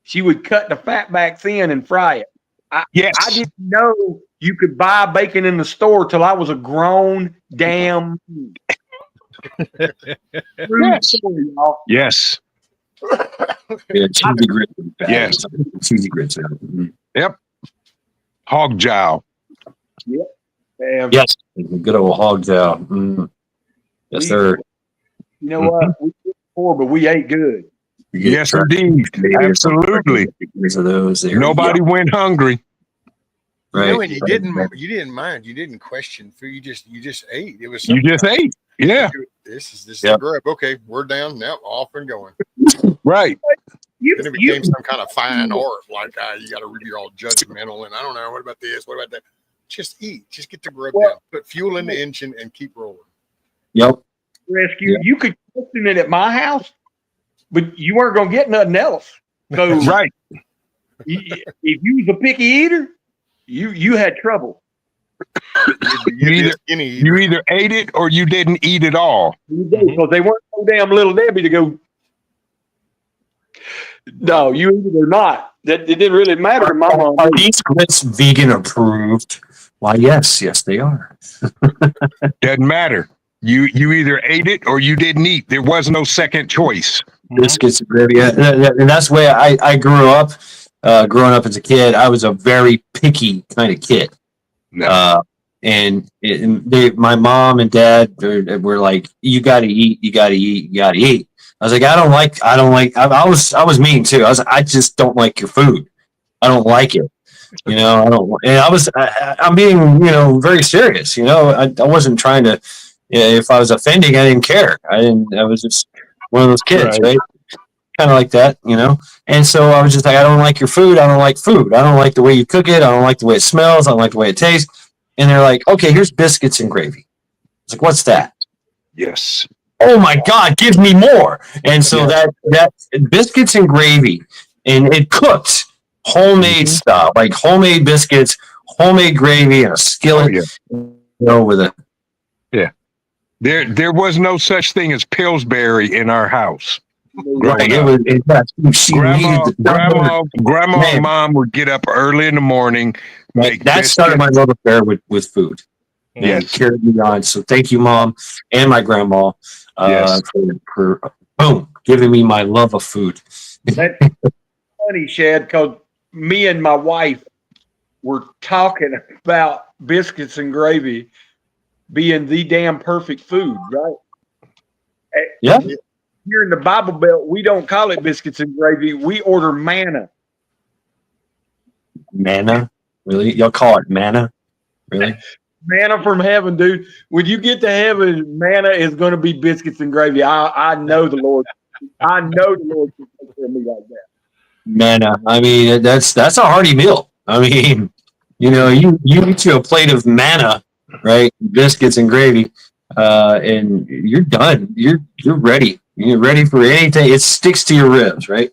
she would cut the fat back thin and fry it. Yes. I didn't know you could buy bacon in the store till I was a grown damn. Yes. Yes. Yeah, cheesy grits. Yes. Cheesy grits. Mhm. Yep. Hog jowl. Damn. Yes. Good old hog jowl. Mm. Yes, sir. You know what? We did poor, but we ate good. You get Yes, turkey, indeed. maybe, or something. Absolutely. There's of those there. Nobody went hungry. Right. You know, and you didn't mind, you didn't question food. You just ate. It was You just ate. Yeah. This is Yep. the grub. Okay, we're down now, off and going. Right. Then it became some kind of fine art, like you got to be all judgmental and I don't know what about this, what about that. Just eat. Just get the grub down. Put fuel in the engine and keep rolling. Yep. Rescue. Yeah. You could question it at my house, but you weren't gonna get nothing else. So Right. if you was a picky eater, you had trouble. You either ate it or you didn't eat it all. Because they weren't so damn little Debbie to go. No, you eat it or not. That it didn't really matter to my mom. Are these grits vegan approved? Why, yes, they are. Doesn't matter. You either ate it or you didn't eat. There was no second choice. Biscuits and gravy. And that's the way I grew up. Growing up as a kid, I was a very picky kind of kid. No. My mom and dad were like, you got to eat, you got to eat, you got to eat. I was like, I don't like. I was mean too. I just don't like your food. I don't like it. I don't. And I'm being, very serious. I wasn't trying to. If I was offending, I didn't care. I was just one of those kids, right? Kind of like that, And so I was just like, I don't like your food. I don't like food. I don't like the way you cook it. I don't like the way it smells. I don't like the way it tastes. And they're like, okay, here's biscuits and gravy. It's like, what's that? Yes. Oh my God, give me more. And so that biscuits and gravy, and it cooked homemade stuff, like homemade biscuits, homemade gravy, and a skillet, with a. Yeah. There was no such thing as Pillsbury in our house. Right. Grandma and mom would get up early in the morning. That started my love affair with food. Yeah, Yes. carried me on. So thank you, Mom, and my grandma, Yes. for boom, giving me my love of food. That's funny, Shad, because me and my wife were talking about biscuits and gravy being the damn perfect food, right? Yeah. Here in the Bible Belt, we don't call it biscuits and gravy. We order manna. Manna, really? Y'all call it manna, really? Manna from heaven, dude. When you get to heaven, manna is going to be biscuits and gravy. I know the Lord. I know the Lord can take care of me like that. Manna. I mean, that's a hearty meal. I mean, you eat you a plate of manna, right? Biscuits and gravy, and you're done. You're ready. You're ready for anything. It sticks to your ribs, right?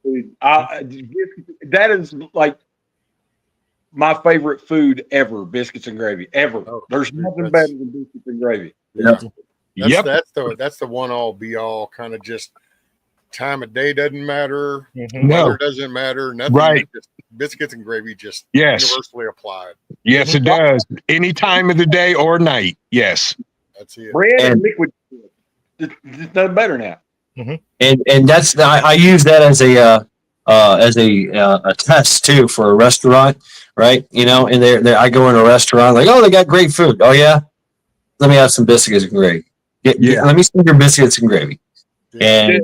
Dude, that is like my favorite food ever, biscuits and gravy, ever. Oh, There's dude, nothing that's- better than biscuits and gravy. Yeah. Yep. That's the one all be all kind of just time of day doesn't matter. Mhm. No. Weather doesn't matter. Nothing. Right. Just biscuits and gravy just Yes. universally applied. Yes, it does. Any time of the day or night. Yes. That's it. Bread and And- liquid. It's nothing better now. And that's I use that as a test too for a restaurant, right? And there I go in a restaurant like, oh, they got great food. Oh yeah, let me have some biscuits and gravy. Yeah. Let me see your biscuits and gravy, and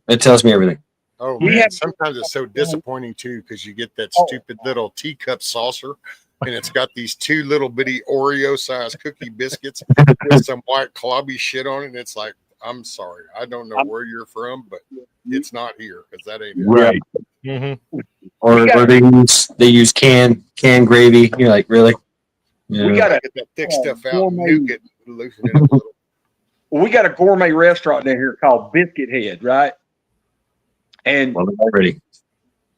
it tells me everything. Oh We man, have- sometimes it's so disappointing too because you get that Oh. stupid little teacup saucer, and it's got these two little bitty Oreo-sized cookie biscuits with some white clobby shit on it. And it's like, I'm sorry, I don't know where you're from, but it's not here because that ain't it. Right. Mhm. Or We got- they use canned gravy. You're like, really? Yeah. We got a Get that thick stuff out and gourmet- nuke it, and loosen it up a little. we got a gourmet restaurant down here called Biscuit Head, right? And Well, already.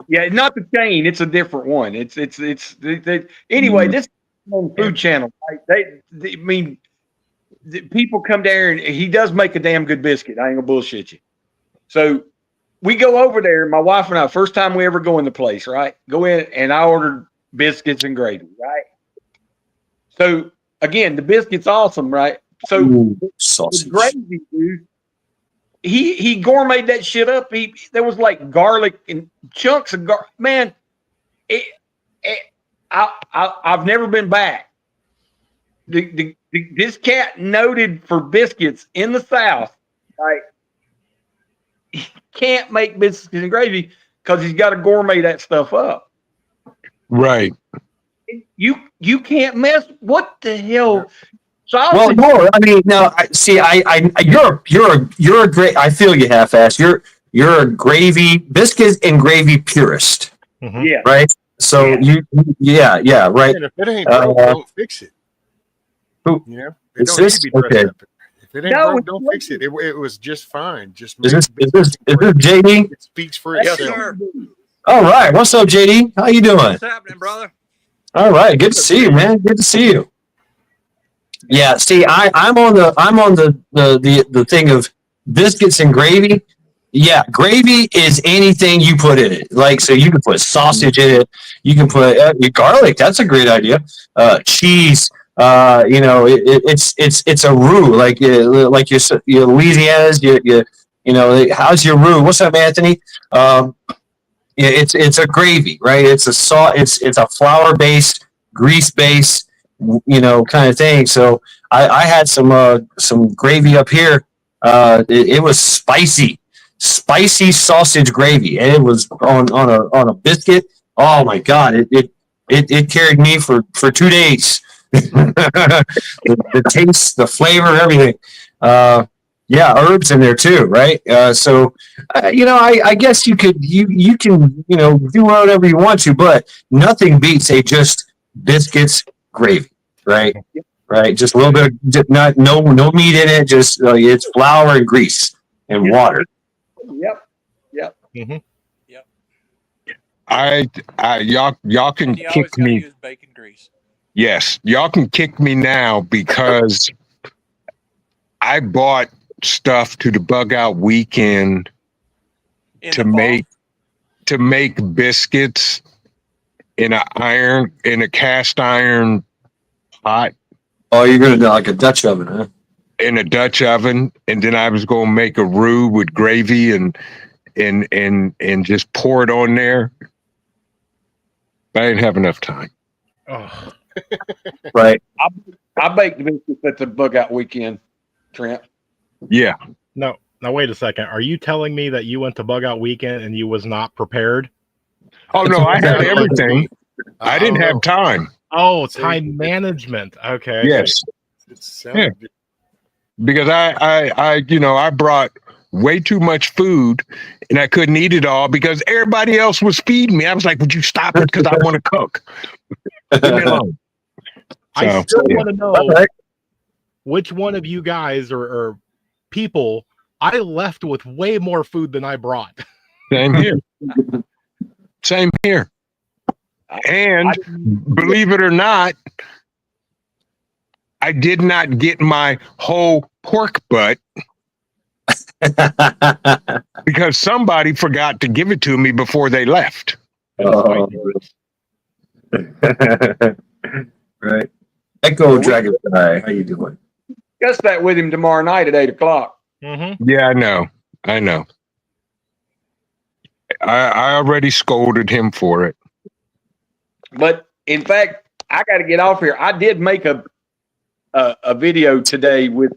yeah, not the chain. It's a different one. Anyway. This is on Food Channel. Right? I mean, people come there and he does make a damn good biscuit. I ain't gonna bullshit you. So we go over there. My wife and I, first time we ever go in the place, right? Go in and I ordered biscuits and gravy, right? So again, the biscuit's awesome, right? So Ooh, the sausage. gravy, dude. He gourmeted that shit up. There was like garlic and chunks of garlic. Man, I've never been back. This cat noted for biscuits in the South, right? He can't make biscuits and gravy because he's got to gourmet that stuff up. Right. You can't mess. What the hell? Well, no, I mean, no. You're a great. I feel you half-ass. You're a gravy biscuits and gravy purist, Mhm. Yeah. right? So yeah, right. And if it ain't broke, don't fix it. Who- You know, it is don't need this- to be dressed okay. up. If it ain't No, broke, it's don't not. fix it. It was just fine. Just Is make this biscuits and gravy. JD? It speaks for Yes, itself. sir. All right. What's up, JD? How you doing? What's happening, brother? All right. Good to see you, man. Good to see you. Yeah. See, I'm on the thing of biscuits and gravy. Yeah, gravy is anything you put in it. Like, so you can put sausage in it. You can put garlic. That's a great idea. Cheese. It's a roux. Like your Louisiana's. How's your roux? What's up, Anthony? It's a gravy, right? It's a flour based, grease based, kind of thing. So I had some gravy up here. It was spicy sausage gravy, and it was on a biscuit. Oh my god! It carried me for 2 days. the taste, the flavor, everything. Yeah, herbs in there too, right? I guess you can do whatever you want to, but nothing beats a just biscuits gravy, right? Right, just a little bit of no meat in it, just it's flour and grease and water. Yep. Mhm. Y'all can And you always kick got to me. use bacon grease. Yes, y'all can kick me now because I bought stuff to the bug out weekend In to the fall. make biscuits in a cast iron hot Oh, you're gonna do like a Dutch oven, huh? in a Dutch oven, and then I was going to make a roux with gravy and just pour it on there. But I didn't have enough time. Oh, Right. I baked the biscuits at the bug out weekend, Trent. Yeah. no. Now wait a second. Are you telling me that you went to bug out weekend and you was not prepared? Oh no, I had Sounded like everything. I didn't don't have know. time. Oh, See? time management. Okay. I Yes, see. It sounded good. because I brought way too much food and I couldn't eat it all because everybody else was feeding me. I was like, "Would you stop it? Because I want to cook. Leave me alone." I So, still yeah. want to know All right. which one of you guys or people I left with way more food than I brought. Same here. Same here. And believe it or not, I did not get my whole pork butt because somebody forgot to give it to me before they left. Oh. Right. Echo Dragonfly, how you doing? Discuss that with him tomorrow night at 8:00. Mm-hmm. Yeah, I know. I already scolded him for it. But in fact, I got to get off here. I did make a video today with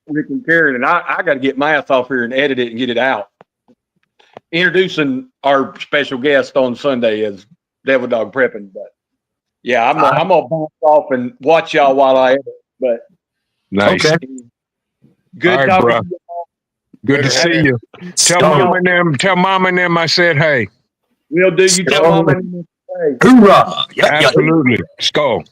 Rick and Karen, and I got to get Math off here and edit it and get it out. Introducing our special guest on Sunday as Devil Dog Prepping. But yeah, I'm gonna bounce off and watch y'all while I edit. But Nice. Okay. good All right, talking bro. to you. Good to see you. Tell mom and them I said hey. We'll do. You tell Mama and hey, Hoorah! Yep, yep. Absolutely. Skull.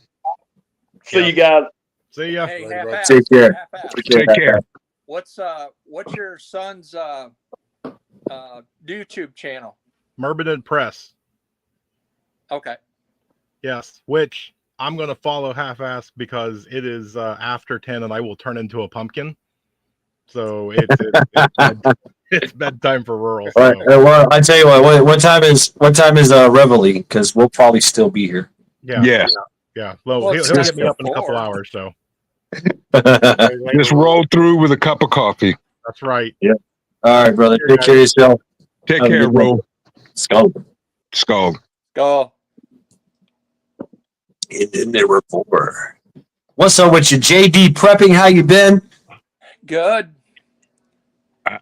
see you guys. See ya. Hey, Later, bro. half-ass, Take care. half-ass. Take care. What's your son's YouTube channel? Murbited Press. Okay. Yes, which I'm going to follow half-ass because it is after 10 and I will turn into a pumpkin. So it's bedtime for rural. So. Well, I tell you what time is Reveille? Because we'll probably still be here. Yeah. Yes. Yeah. Well, Well, he'll it's get me up in a before. couple hours. So Just roll through with a cup of coffee. that's right. All right, brother. Take care of yourself. Take Have a care, good day. Roll. Skull. Skull. Go. In the report. What's up with you, JD Prepping? How you been? Good.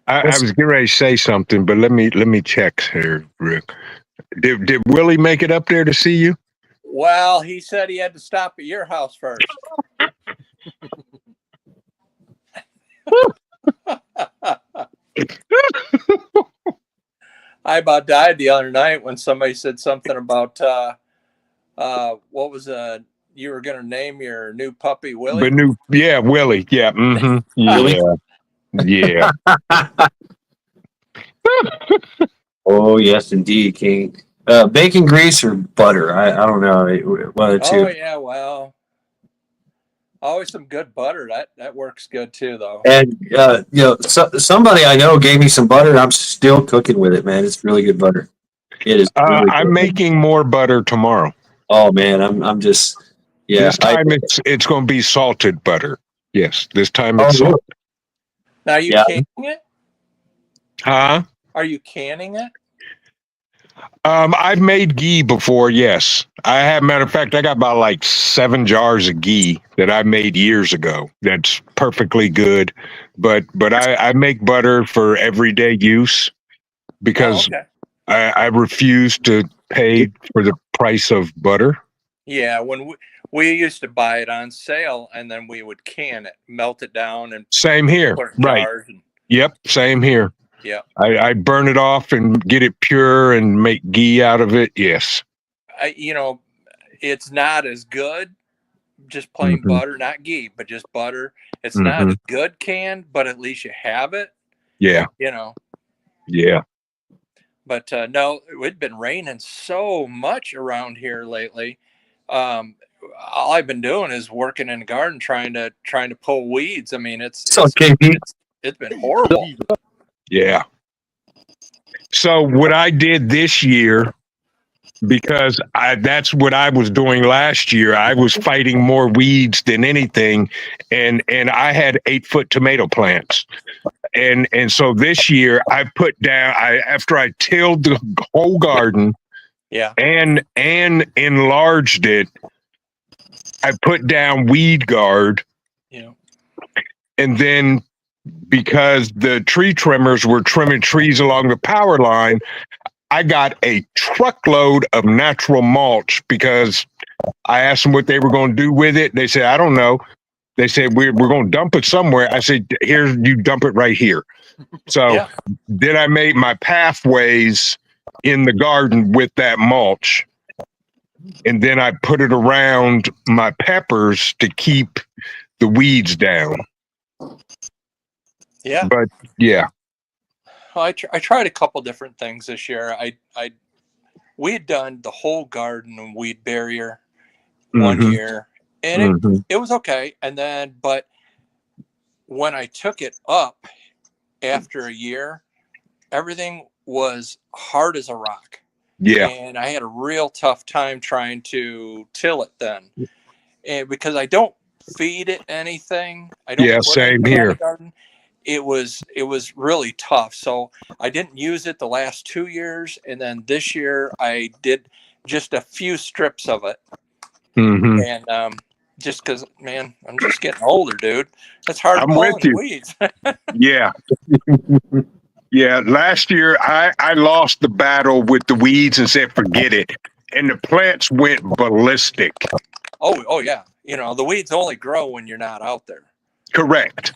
I was getting ready to say something, but let me check here, Rick. Did Willie make it up there to see you? Well, he said he had to stop at your house first. I about died the other night when somebody said something about what was you were going to name your new puppy Willie. Willie. Yeah. Mm-hmm. Yeah. Oh yes, indeed, King. Bacon grease or butter? I don't know. One of the two. Oh yeah, well, always some good butter. That works good too, though. And somebody I know gave me some butter. And I'm still cooking with it, man. It's really good butter. It is. Really I'm good. making more butter tomorrow. Oh man, I'm just. Yeah. This time it's going to be salted butter. Yes, this time Oh, it's really? salted. Now, are you Yeah. canning it? Huh? Are you canning it? I've made ghee before. Yes, I have. Matter of fact, I got about like 7 jars of ghee that I made years ago. That's perfectly good. But I make butter for everyday use because Oh, okay. I refuse to pay for the price of butter. Yeah, when we used to buy it on sale, and then we would can it, melt it down, and Same here. put it in Right. jars. And, Yep. Same here. yeah, I burn it off and get it pure and make ghee out of it. Yes. it's not as good. Just plain Mhm. butter, not ghee, but just butter. It's not as good canned, but at least you have it. Yeah. Yeah. But no, it'd been raining so much around here lately. All I've been doing is working in the garden, trying to pull weeds. I mean, it's been horrible. Yeah. So what I did this year, because that's what I was doing last year. I was fighting more weeds than anything, and I had 8-foot tomato plants. And so this year I put down, after I tilled the whole garden, and enlarged it, I put down weed guard. Yeah. And then because the tree trimmers were trimming trees along the power line, I got a truckload of natural mulch because I asked them what they were going to do with it. They said, I don't know. They said, we're going to dump it somewhere. I said, here, you dump it right here. So then I made my pathways in the garden with that mulch. And then I put it around my peppers to keep the weeds down. Yeah. But yeah. Well, I tried a couple different things this year. We had done the whole garden and weed barrier one year, and it was okay. And then, but when I took it up after a year, everything was hard as a rock. Yeah. And I had a real tough time trying to till it then. And because I don't feed it anything. I don't put same anything on here. the garden. It was really tough. So I didn't use it the last 2 years, and then this year I did just a few strips of it. And just because, man, I'm just getting older, dude. It's hard I'm pulling with you. weeds. Yeah. Yeah. Last year I lost the battle with the weeds and said, forget it. And the plants went ballistic. Oh yeah. You know, the weeds only grow when you're not out there. Correct.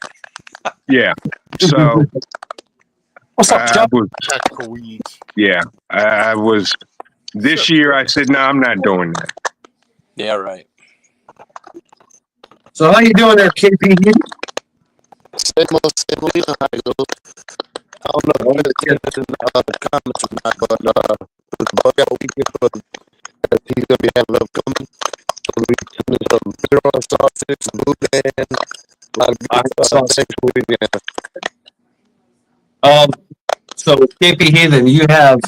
Yeah. So What's up, Chuck? Tactical weeds. Yeah. I was this year I said, no, I'm not doing that. Yeah, right. So how you doing there, KP? Same old, you know how it goes. I don't know if it's in the comments or not, but the bug out weekend, he's gonna be having love coming. So we sending some Patreon sausage, some boudin, a lot of good sausage for weekend. So KP Heathen, you have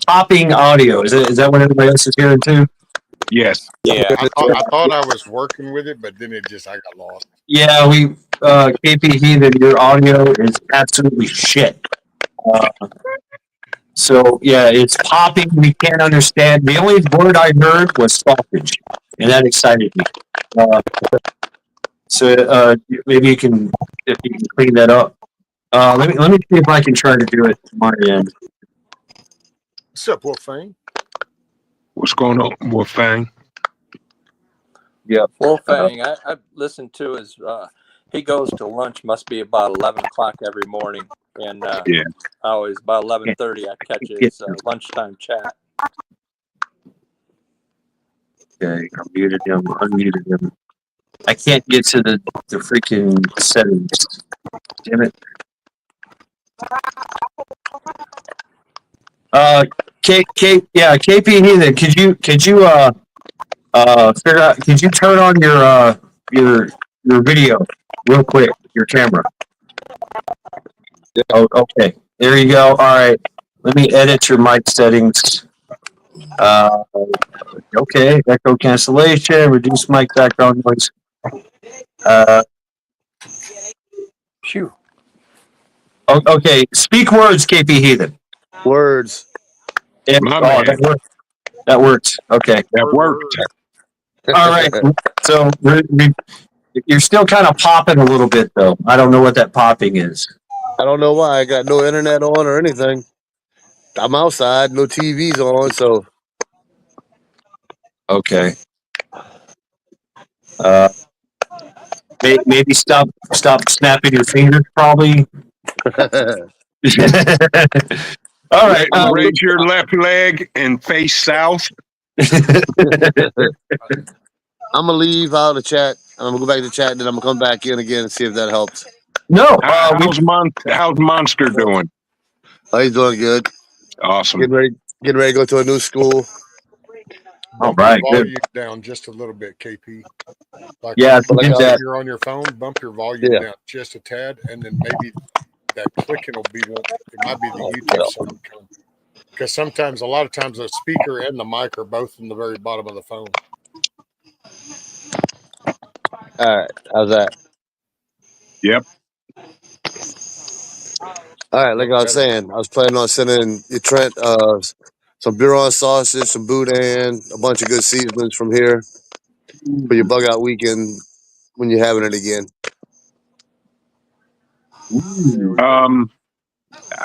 popping audio. Is that what everybody else is hearing too? Yes. Yeah. I thought I was working with it, but then I got lost. Yeah, KP Heathen, your audio is absolutely shit. So yeah, it's popping. We can't understand. The only word I heard was sausage, and that excited me. So maybe if you can clean that up. Let me see if I can try to do it on my end. What's up, Wolfang? What's going on, Wolfang? Yeah. Wolfang, I've listened to his, he goes to lunch, must be about 11 o'clock every morning. And always about 11:30, I catch his lunchtime chat. Okay, I muted him, unmuted him. I can't get to the freaking settings. Damn it. KP Heathen, could you figure out? Could you turn on your video real quick? Your camera. Oh, okay. There you go. All right. Let me edit your mic settings. Okay. Echo cancellation. Reduce mic background noise. Phew. Okay. Speak words, KP Heathen. Words. Yeah, My man. That works. Okay. That worked. All right. So you're still kind of popping a little bit, though. I don't know what that popping is. I don't know why. I got no internet on or anything. I'm outside, no TVs on, so. Okay. Maybe stop snapping your fingers, probably. All right. Raise your left leg and face south. I'm gonna leave out of the chat. I'm gonna go back to the chat, and then I'm gonna come back in again and see if that helps. No. How's Monster doing? Oh, he's doing good. Awesome. Getting ready to go to a new school. All Bump right. your Good. volume down just a little bit, KP. Like Yeah, like did that. if you're on your phone, bump your volume down just a tad, and then maybe that clicking will be. It might be the YouTube sound coming. Because sometimes, a lot of times, the speaker and the mic are both in the very bottom of the phone. All right, how's that? Yep. All right, like I was saying, I was planning on sending you Trent some bureau sausage, some boudin, a bunch of good seasonings from here for your bug out weekend when you're having it again.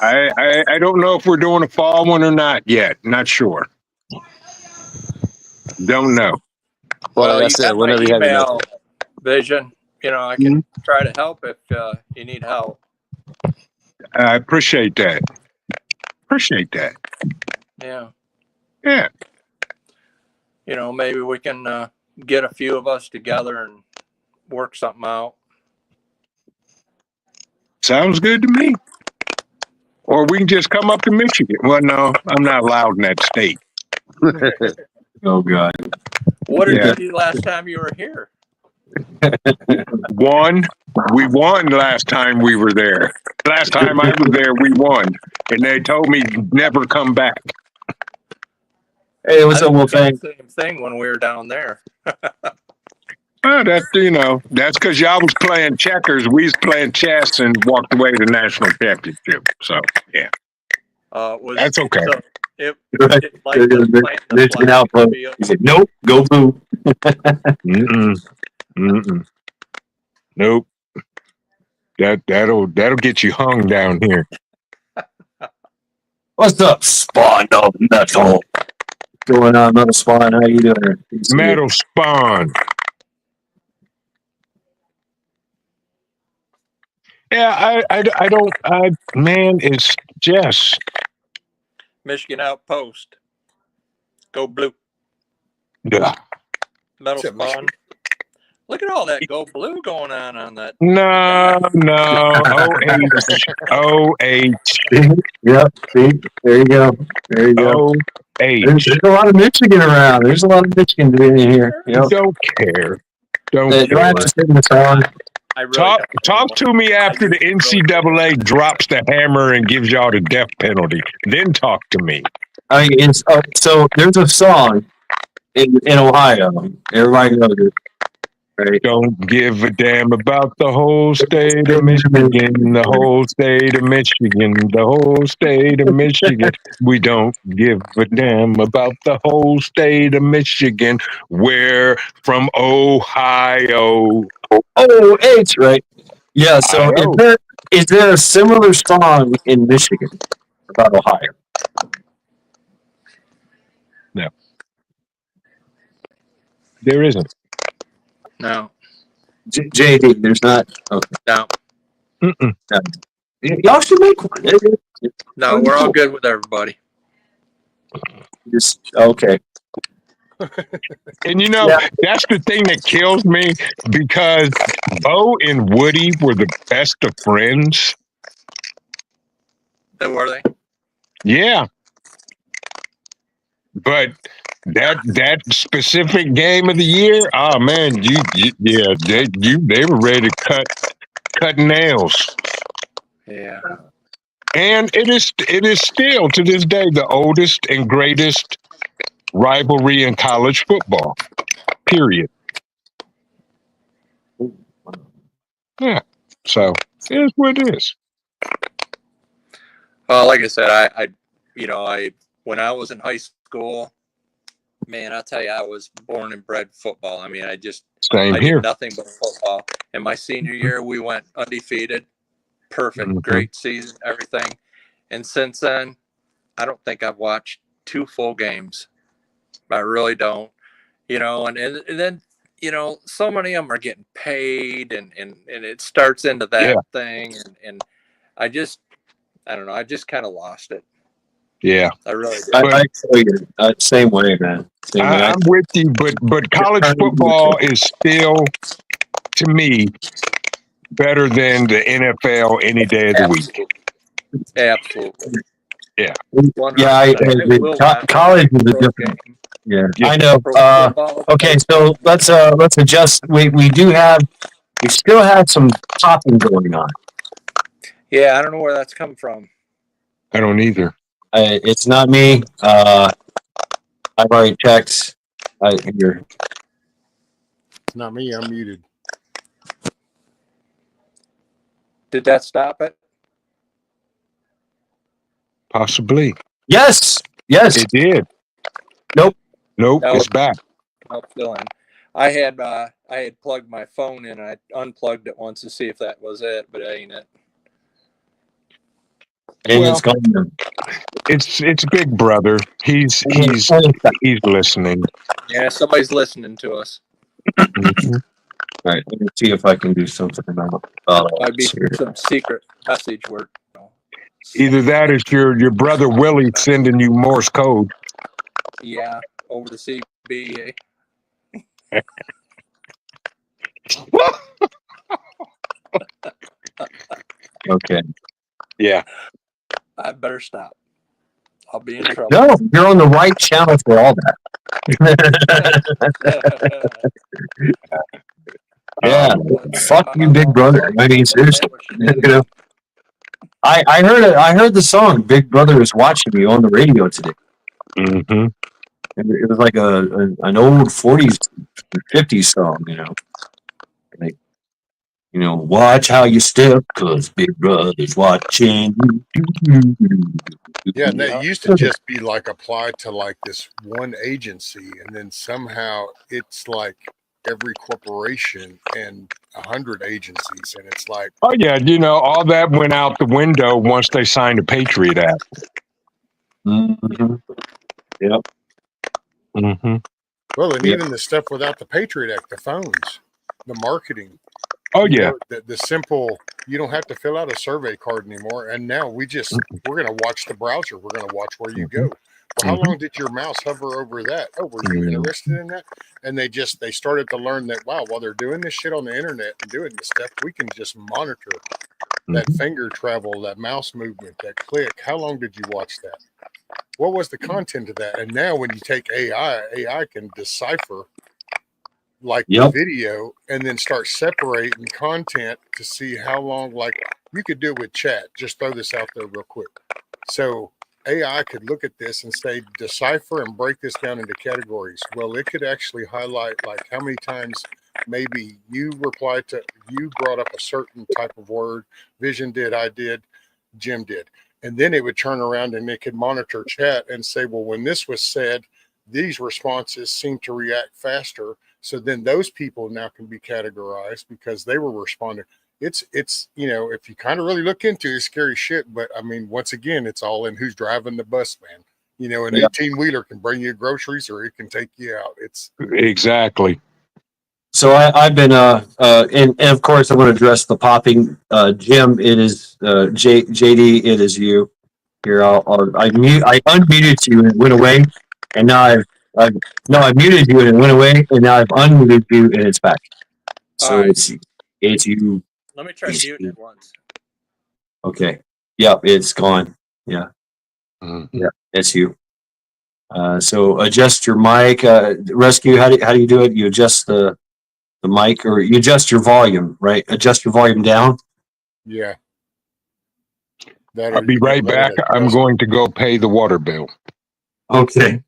I don't know if we're doing a fall one or not yet. Not sure. Don't know. Well, like I you said, got my whenever you have your email, Vision. You know, I can try to help if you need help. I appreciate that. Appreciate that. Yeah. Yeah. You know, maybe we can get a few of us together and work something out. Sounds good to me. Or we can just come up to Michigan. Well, no, I'm not allowed in that state. Oh God. What did Yeah. you do last time you were here? Won. We won last time we were there. Last time I was there, we won. And they told me never come back. Hey, what's I up, think we Wolfgang? did the same thing when we were down there. Oh, that's, that's because y'all was playing checkers. We was playing chess and walked away to the national championship. So, yeah. That's okay. So it Right. like us playing the Michigan flag outpost. field. He said, "Nope, go blue." Nope. That'll get you hung down here. What's up, Spawn of Metal? What's going on, Metal Spawn? How you doing? Metal Spawn. Yeah, man, it's just Michigan Outpost. Go blue. yeah. Metal Spawn. Look at all that go blue going on that. No. OH. Yep. See, there you go. There you go. There's a lot of Michigan around. There's a lot of Michigan in here. Yep. Don't care. Don't Do I care. have to sing the song? I really Talk to me after the NCAA drops the hammer and gives y'all the death penalty. Then talk to me. I mean, it's so there's a song in Ohio. Everybody knows it. Right? Don't give a damn about the whole state of Michigan, the whole state of Michigan, the whole state of Michigan. We don't give a damn about the whole state of Michigan. We're from Ohio. Oh, it's right. Yeah. So is there a similar song in Michigan about Ohio? No, there isn't. No. JD, there's not. Okay. No. Mm-mm. Y'all should make one. No, we're all good with everybody. Just okay. And that's the thing that kills me, because Bo and Woody were the best of friends. Were they? Yeah. But that specific game of the year, oh man, they were ready to cut nails. Yeah. And it is still to this day the oldest and greatest rivalry in college football. Period. Yeah. So it is what it is. Well, like I said, I when I was in high school, man, I'll tell you, I was born and bred football. I mean, I did nothing but football. In my senior year, we went undefeated, perfect, great season, everything. And since then, I don't think I've watched 2 full games. I really don't. And then, so many of them are getting paid, and it starts into that thing. And I don't know. I just kind of lost it. Yeah, I really did. I tell you, same way, man. I'm with you, but college football is still, to me, better than the NFL any day of the week. Absolutely. Yeah. 100%. Yeah. College is a different game. Yeah, I know. Okay, so let's adjust. We still have some popping going on. Yeah, I don't know where that's come from. I don't either. It's not me. I've already checked. Here. It's not me. I'm muted. Did that stop it? Possibly. Yes. Yes. It did. Nope. Nope. No. It's back. No, still in. I had plugged my phone in and I unplugged it once to see if that was it, but it ain't it. And Well, it's gone. it's Big Brother. He's listening. Yeah, somebody's listening to us. Mhm. All right, let me see if I can do something about Might be this here. some secret message word. Either that or your brother Willie sending you Morse code. Yeah, over the CB. Okay. Yeah. I better stop. I'll be in trouble. No, you're on the right channel for all that. Yeah. Fuck you, Big Brother. I mean, seriously. You know, I heard the song "Big Brother is Watching Me" on the radio today. Mm-hmm. And it was like an old 40s, 50s song. Like, watch how you step, 'cause Big Brother's watching you. Yeah, and that used to just be like applied to like this one agency, and then somehow it's like every corporation and 100 agencies, and it's like, Oh yeah, all that went out the window once they signed the Patriot Act. Mm-hmm. Yep. Mm-hmm. well, and Yep. even the stuff without the Patriot Act, the phones, the marketing. Oh yeah. The simple, you don't have to fill out a survey card anymore, and now we're gonna watch the browser. We're gonna watch where you go. Well, how long did your mouse hover over that? Oh, were you interested in that? And they started to learn that, wow, while they're doing this shit on the internet and doing this stuff, we can just monitor that finger travel, that mouse movement, that click. How long did you watch that? What was the content of that? And now when you take AI can decipher like Yep. the video and then start separating content to see how long. Like you could do it with chat. Just throw this out there real quick. So AI could look at this and say, decipher and break this down into categories. Well, it could actually highlight like how many times maybe you brought up a certain type of word. Vision did, I did, Jim did. And then it would turn around and it could monitor chat and say, well, when this was said, these responses seem to react faster. So then those people now can be categorized because they were responding. It's if you kind of really look into it, it's scary shit. But I mean, once again, it's all in who's driving the bus, man. An 18-wheeler can bring you groceries or it can take you out. It's Exactly. So I've been and of course I'm going to address the popping. Jim, it is JD, it is you. Here, I unmuted you and it went away, and now I muted you and it went away, and now I've unmuted you and it's back. So right. it's you. Let me try muting it once. Okay. Yep, it's gone. Yeah. Mm-hmm. Yeah, it's you. So adjust your mic. Rescue. How do you do it? You adjust the mic, or you adjust your volume, right? Adjust your volume down. yeah. That I'll or be you can right let back. it I'm adjust. going to go pay the water bill. Okay.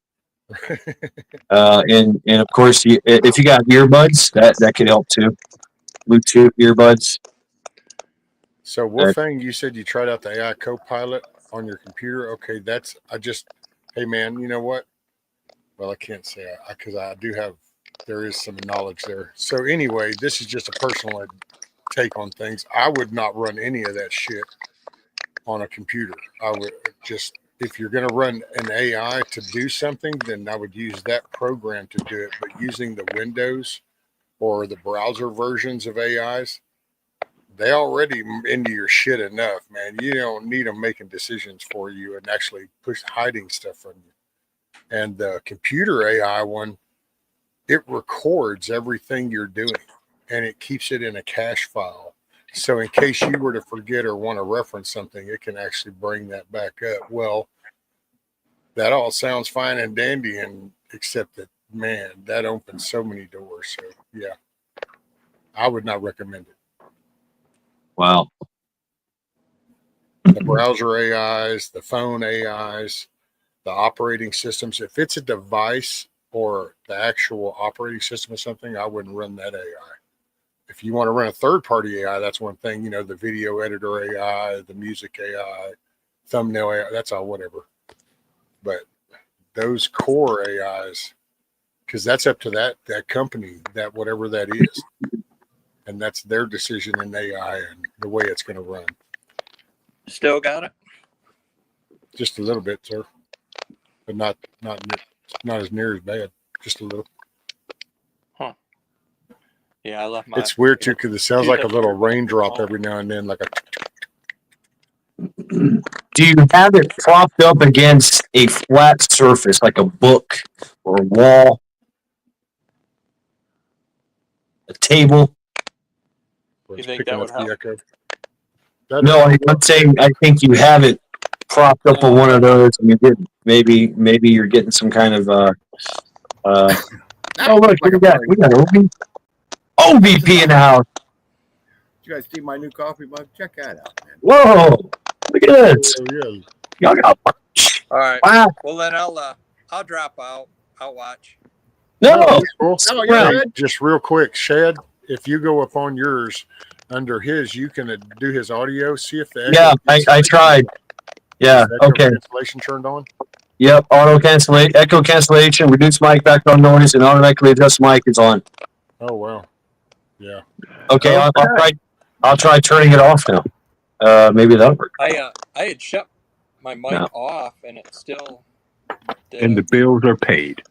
And of course, if you got earbuds, that could help too. Bluetooth earbuds. So Wolfang, you said you tried out the AI Copilot on your computer. Okay, hey man, you know what? Well, I can't say because there is some knowledge there. So anyway, this is just a personal take on things. I would not run any of that shit on a computer. I would just, if you're going to run an AI to do something, then I would use that program to do it. But using the Windows or the browser versions of AIs, they already into your shit enough, man. You don't need them making decisions for you and actually hiding stuff from you. And the computer AI one, it records everything you're doing and it keeps it in a cache file. So in case you were to forget or want to reference something, it can actually bring that back up. Well, that all sounds fine and dandy, and except that, man, that opens so many doors. So yeah, I would not recommend it. Wow. the browser AIs, the phone AIs, the operating systems. If it's a device or the actual operating system or something, I wouldn't run that AI. If you want to run a third-party AI, that's one thing. The video editor AI, the music AI, thumbnail AI, that's all whatever. But those core AIs, because that's up to that company, that whatever that is, and that's their decision in AI and the way it's going to run. Still got it? Just a little bit, sir, but not as near as bad. Just a little. Yeah, I left my. It's weird too because it sounds like a little raindrop every now and then, like a. Do you have it propped up against a flat surface, like a book or a wall, a table? You think that would help? Echo. No, I'm saying I think you have it propped up on one of those, and you're getting maybe you're getting some kind of oh look, we got OVP in the house. Did you guys see my new coffee mug? Check that out, man. Whoa, look at this. Oh, yeah. Y'all got All right. wow. Well, then I'll drop out. I'll watch. No, Oh, you're good. Just real quick, Shad, if you go up on yours under his, you can do his audio. See if the yeah, I tried. Yeah, okay. Cancellation turned on. Yep, auto cancellation, echo cancellation, reduce mic background noise, and automatically adjust mic is on. Oh wow. Yeah. Okay, I'll try turning it off now. Maybe that'll work. I had shut my mic off, and it still. And the bills are paid.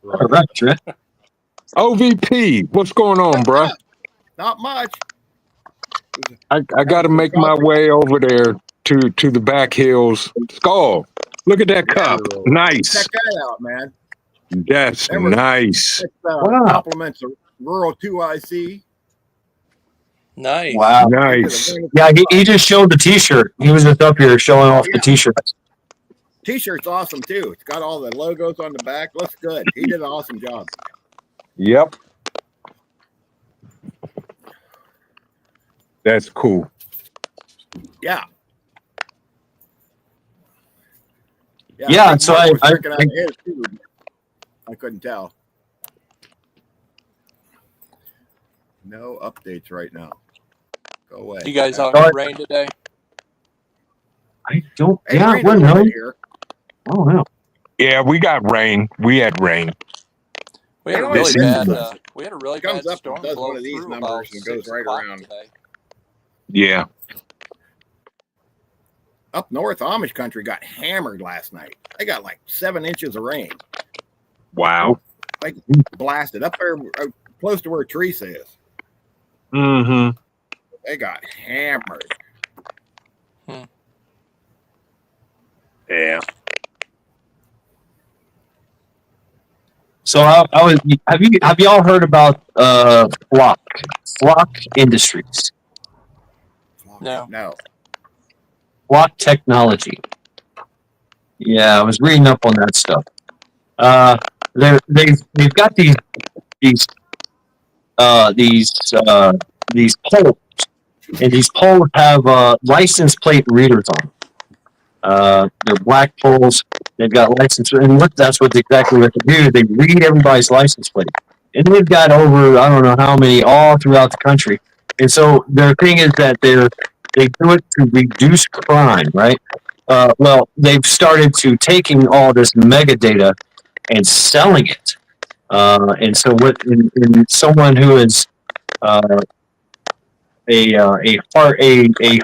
All right, Trent. OVP, what's going on, bro? Not much. I got to make my way over there to the back hills. Skull, look at that cup. Nice. Check that out, man. That's nice. Wow. Compliments of Rural 2IC. Nice. Wow. Nice. Yeah, he just showed the T-shirt. He was just up here showing off the T-shirts. T-shirt's awesome too. It's got all the logos on the back. Looks good. He did an awesome job. Yep. That's cool. Yeah. Yeah, so I couldn't tell. No updates right now. Go away. You guys out in the rain today? I don't. Hey, Yeah, rain well, a little no. bit here. Oh no. Yeah, we got rain. We had rain. We had a really bad Comes up storm and does blow one of these through numbers about and goes 6 right o'clock around. today. Yeah. Up north, Amish country got hammered last night. They got like 7 inches of rain. Wow. Like blasted up there close to where Teresa is. Mm-hmm. They got hammered. Yeah. So I was. Have y'all heard about Flock Industries? No. Flock Technology. Yeah, I was reading up on that stuff. They've got these poles, and these poles have license plate readers on them. They're black poles. They've got license, and that's exactly what they do. They read everybody's license plate, and they've got over I don't know how many all throughout the country. And so their thing is that they do it to reduce crime, right? Well, they've started to taking all this mega data and selling it. And so what? In someone who is a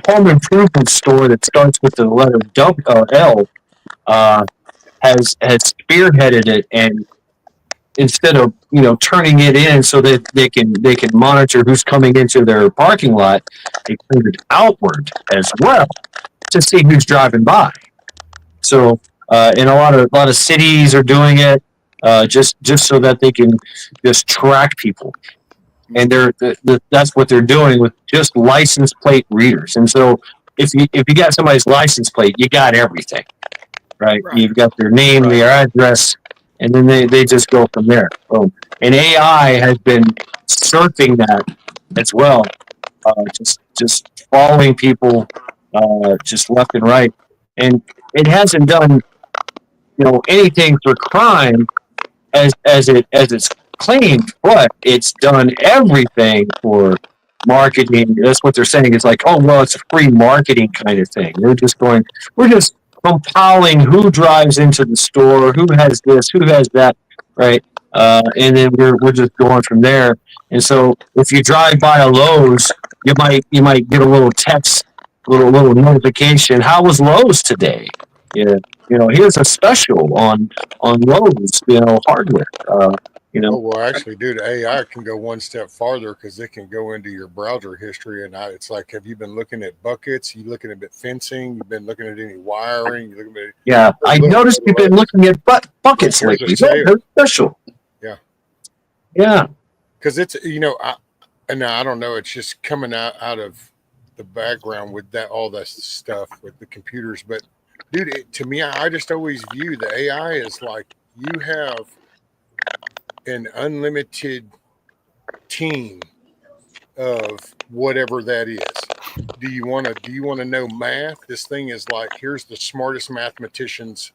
home improvement store that starts with the letter L has spearheaded it, and instead of turning it in so that they can monitor who's coming into their parking lot, they turned it outward as well to see who's driving by. So and a lot of cities are doing it just so that they can just track people. And that's what they're doing with just license plate readers. And so if you got somebody's license plate, you got everything, right? You've got their name, their address, and then they just go from there. Boom. And AI has been surfing that as well, just just following people just left and right, and it hasn't done anything for crime as it's claimed, but it's done everything for marketing. That's what they're saying. It's like, oh well, it's a free marketing kind of thing. We're just compiling who drives into the store, who has this, who has that, right? And then we're just going from there. And so if you drive by a Lowe's, you might get a little text, little notification. How was Lowe's today? Yeah, here's a special on Lowe's, hardware. Oh, well, actually, dude, AI can go one step farther because it can go into your browser history. And it's like, have you been looking at buckets? You looking at fencing? You've been looking at any wiring? You looking at I noticed you've been looking at buckets lately. They're special. Yeah. Because it's and I don't know. It's just coming out of the background with all that stuff with the computers. But dude, to me, I just always view the AI as like you have an unlimited team of whatever that is. Do you want to know math? This thing is like, here's the smartest mathematicians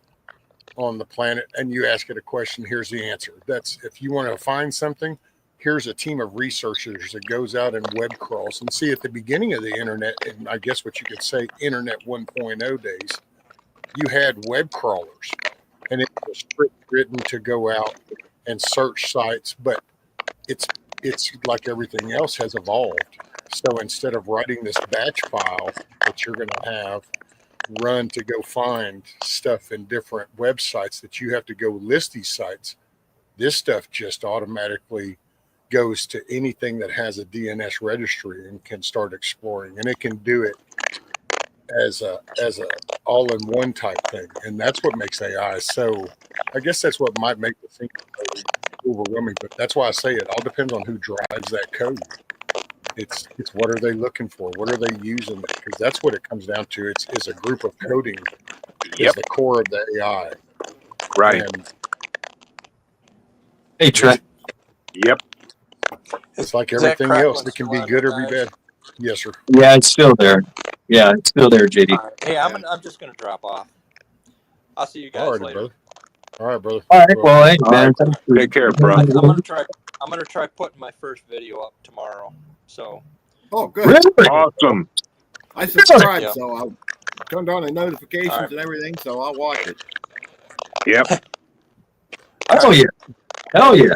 on the planet, and you ask it a question, here's the answer. That's, if you want to find something, here's a team of researchers that goes out and web crawls. And see, at the beginning of the internet, and I guess what you could say internet 1.0 days, you had web crawlers, and it was script written to go out and search sites, but it's like everything else has evolved. So instead of writing this batch file that you're going to have run to go find stuff in different websites that you have to go list these sites, this stuff just automatically goes to anything that has a DNS registry and can start exploring, and it can do it as a all-in-one type thing. And that's what makes AI so, I guess that's what might make the thing overwhelming, but that's why I say it all depends on who drives that code. It's what are they looking for? What are they using? Because that's what it comes down to. It's a group of coding is the core of the AI. Right. And Hey, Trent. Yep. it's like everything else. It can be good or be bad. Yes, sir. Yeah, it's still there. Yeah, it's still there, JD. All right. Hey, I'm just gonna drop off. I'll see you guys All right, later. brother. All right, brother. All right. Well, hey, All man. right. Take care, bro. I'm gonna try putting my first video up tomorrow. So Oh, good. Really? Awesome. I subscribe, Yeah. so I'll turn on the notifications All right. and everything, so I'll watch it. Yep. Oh yeah. Hell yeah.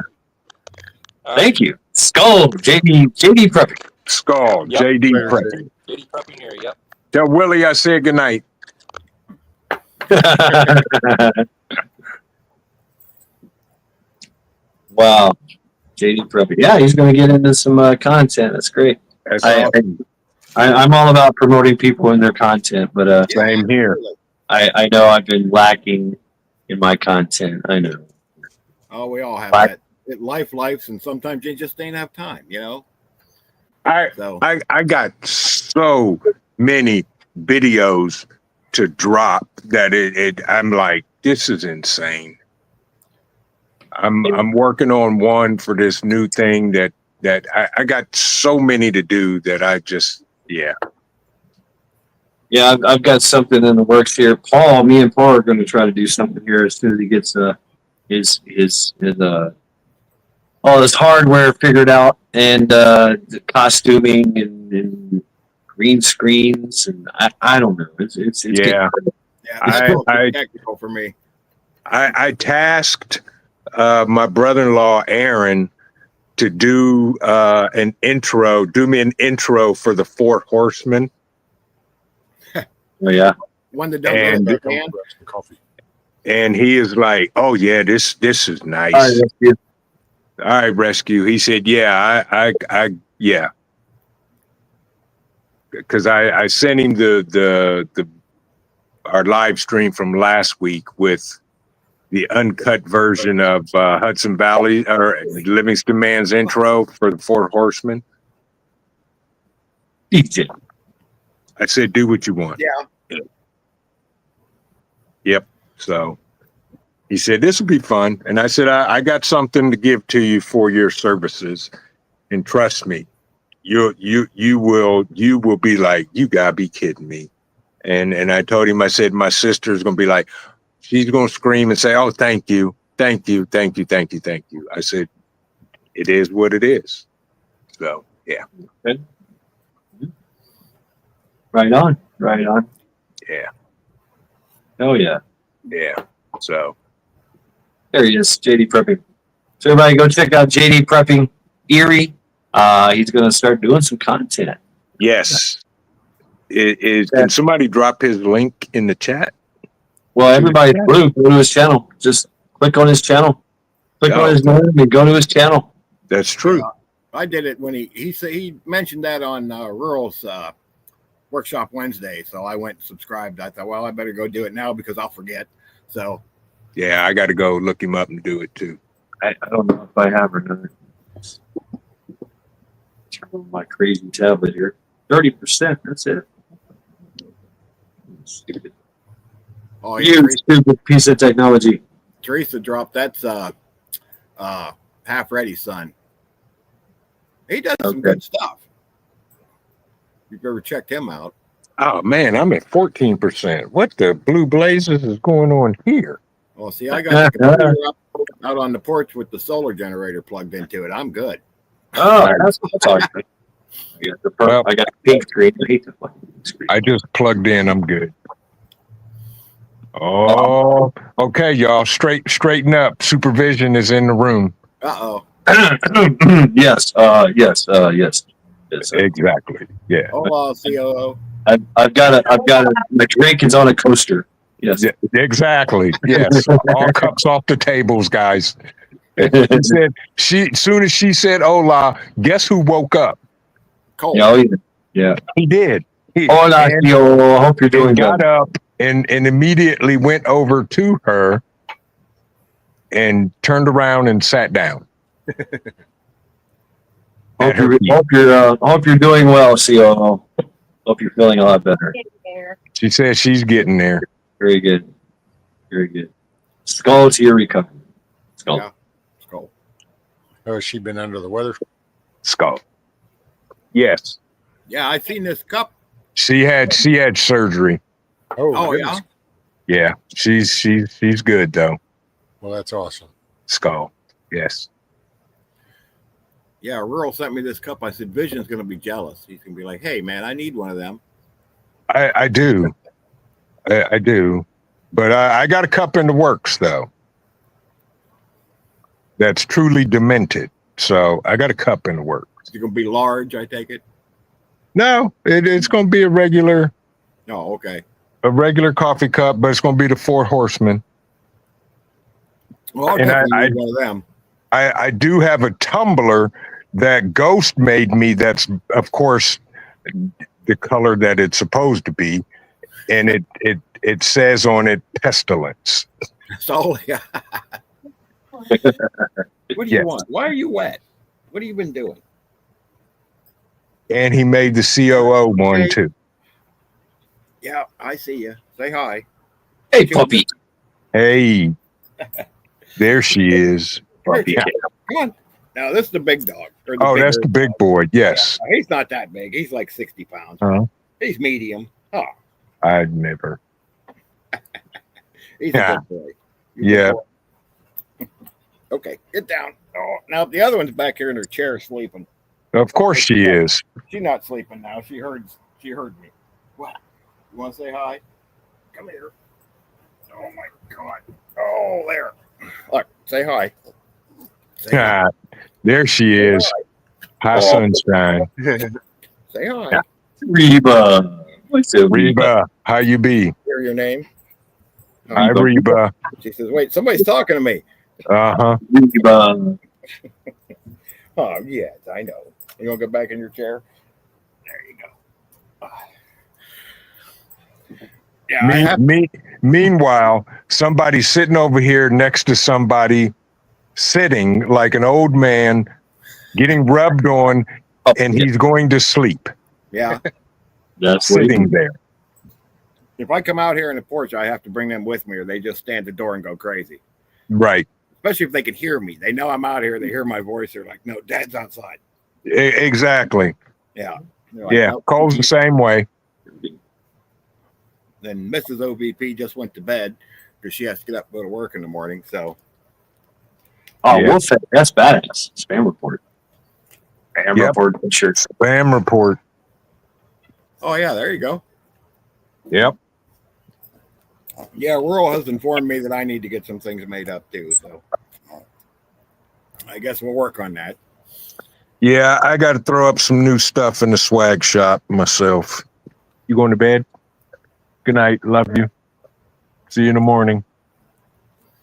all Thank you. Skull, JD Prepping. Skull. Yep. JD Later, Prep. JD. JD prepping here. Yep. Tell Willie I said goodnight. Wow. JD Prepping. Yeah, he's going to get into some content. That's great. That's I'm all about promoting people and their content, but Same here. I know I've been lacking in my content. I know. Oh, we all have Bye. that. Life, and sometimes you just ain't have time, I So got so many videos to drop that I'm like, this is insane. I'm working on one for this new thing that I got so many to do that I just Yeah, I've got something in the works here. Me and Paul are going to try to do something here as soon as he gets his all his hardware figured out, and the costuming and green screens, and I don't know. It's Yeah. that's I- technical for me. I tasked my brother-in-law Aaron to do me an intro for the Four Horsemen. Oh yeah. One that don't And- go to the pan. Coffee. And he is like, "Oh yeah, this is nice." All right, that's good. All right, rescue. He said, "Yeah, I yeah." Because I sent him the our live stream from last week with the uncut version of Hudson Valley or Livingston Man's intro for the Four Horsemen. DJ. I said, "Do what you want." Yeah. Yep. So he said, "This will be fun," and I said, "I got something to give to you for your services, and trust me, you will be like, you gotta be kidding me. And I told him, I said, my sister's gonna be like, she's gonna scream and say, oh, thank you. I said, it is what it is. So yeah. Good. Right on. Yeah. Oh yeah. Yeah. So There he is, JD Prepping. So everybody go check out JD Prepping Erie. He's going to start doing some content. yes. Can somebody drop his link in the chat? Well, everybody go to his channel. Just click on his channel. Click on his name and go to his channel. That's true. I did it when he mentioned that on Rural's Workshop Wednesday. So I went and subscribed. I thought, well, I better go do it now because I'll forget. So Yeah, I got to go look him up and do it too. I don't know if I have or not. Turn on my crazy tablet here. 30%. That's it. Stupid. oh yeah, You stupid piece of technology. Teresa dropped. That's Half Ready's son. He does some good stuff. You've ever checked him out? Oh man, I'm at 14%. What the blue blazes is going on here? Well, see, I got the computer out on the porch with the solar generator plugged into it. I'm good. Oh, that's all right. I got the pink screen. I hate the fucking pink screen. I just plugged in. I'm good. Oh, okay, y'all. Straighten up. Supervision is in the room. Uh-oh. Yes. Exactly. Yeah. Oh, COO. I've got my drink is on a coaster. Yes. Yeah, exactly. Yes. All cups off the tables, guys. Soon as she said hola, guess who woke up? Cole. Yeah. He did. Hola, tío. Hope you're doing got good. up and immediately went over to her and turned around and sat down. Hope you're doing well, COO. Hope you're feeling a lot better. She says she's getting there. Very good. Skull to your recovery. Skull. Yeah. Cole. Oh, has she been under the weather? Skull. Yes. Yeah, I seen this cup. She had surgery. Oh goodness. yeah. Yeah. She's good though. Well, that's awesome. Skull. Yes. Yeah, Rural sent me this cup. I said, Vision's going to be jealous. He's going to be like, hey, man, I need one of them. I do. I do. But I got a cup in the works, though. That's truly demented. So I got a cup in the works. It's going to be large, I take it? No, it's going to be a regular Oh, okay. coffee cup, but it's going to be the Four Horsemen. Well, I'll And definitely need one of them. I do have a tumbler that Ghost made me. That's, of course, the color that it's supposed to be. And it says on it, pestilence. So, yeah. What do you want? Why are you wet? What have you been doing? And he made the COO one, too. Yeah, I see you. Say hi. Hey, puppy. Hey, there she is. Come on. Now, this is the big dog. That's the big boy. Yes. Yeah, he's not that big. He's like 60 pounds. He's medium. Oh. I'd never. He's a good boy. Yeah. Okay, get down. Oh, now the other one's back here in her chair sleeping. Of course she is. She's not sleeping now. She heard me. What? You want to say hi? Come here. Oh my God. Oh, there. Look, say hi. Say hi. There she is. Hi, sunshine. Say hi. Reba. What's it, Reba, how you be? Hear your name? Hi, Reba. She says, wait, somebody's talking to me. Uh-huh. Reba. Oh, yes, I know. You want to go back in your chair? There you go. Yeah. Meanwhile, somebody's sitting over here next to somebody sitting like an old man, getting rubbed on, and he's going to sleep. Yeah. That's sitting there. If I come out here in the porch, I have to bring them with me, or they just stand at the door and go crazy. Right. Especially if they can hear me. They know I'm out here. They hear my voice. They're like, no, Dad's outside. Exactly. Yeah. They're like, Yeah, "Nope." Cole's the same way. Then Mrs. OVP just went to bed because she has to get up and go to work in the morning. So Oh, Yeah. Wolf, that's badass. Spam report. Spam Yep. report. Sure. Spam report. oh yeah, there you go. Yep. Yeah, Rural has informed me that I need to get some things made up too. So I guess we'll work on that. Yeah, I got to throw up some new stuff in the swag shop myself. You going to bed? Good night. Love you. See you in the morning.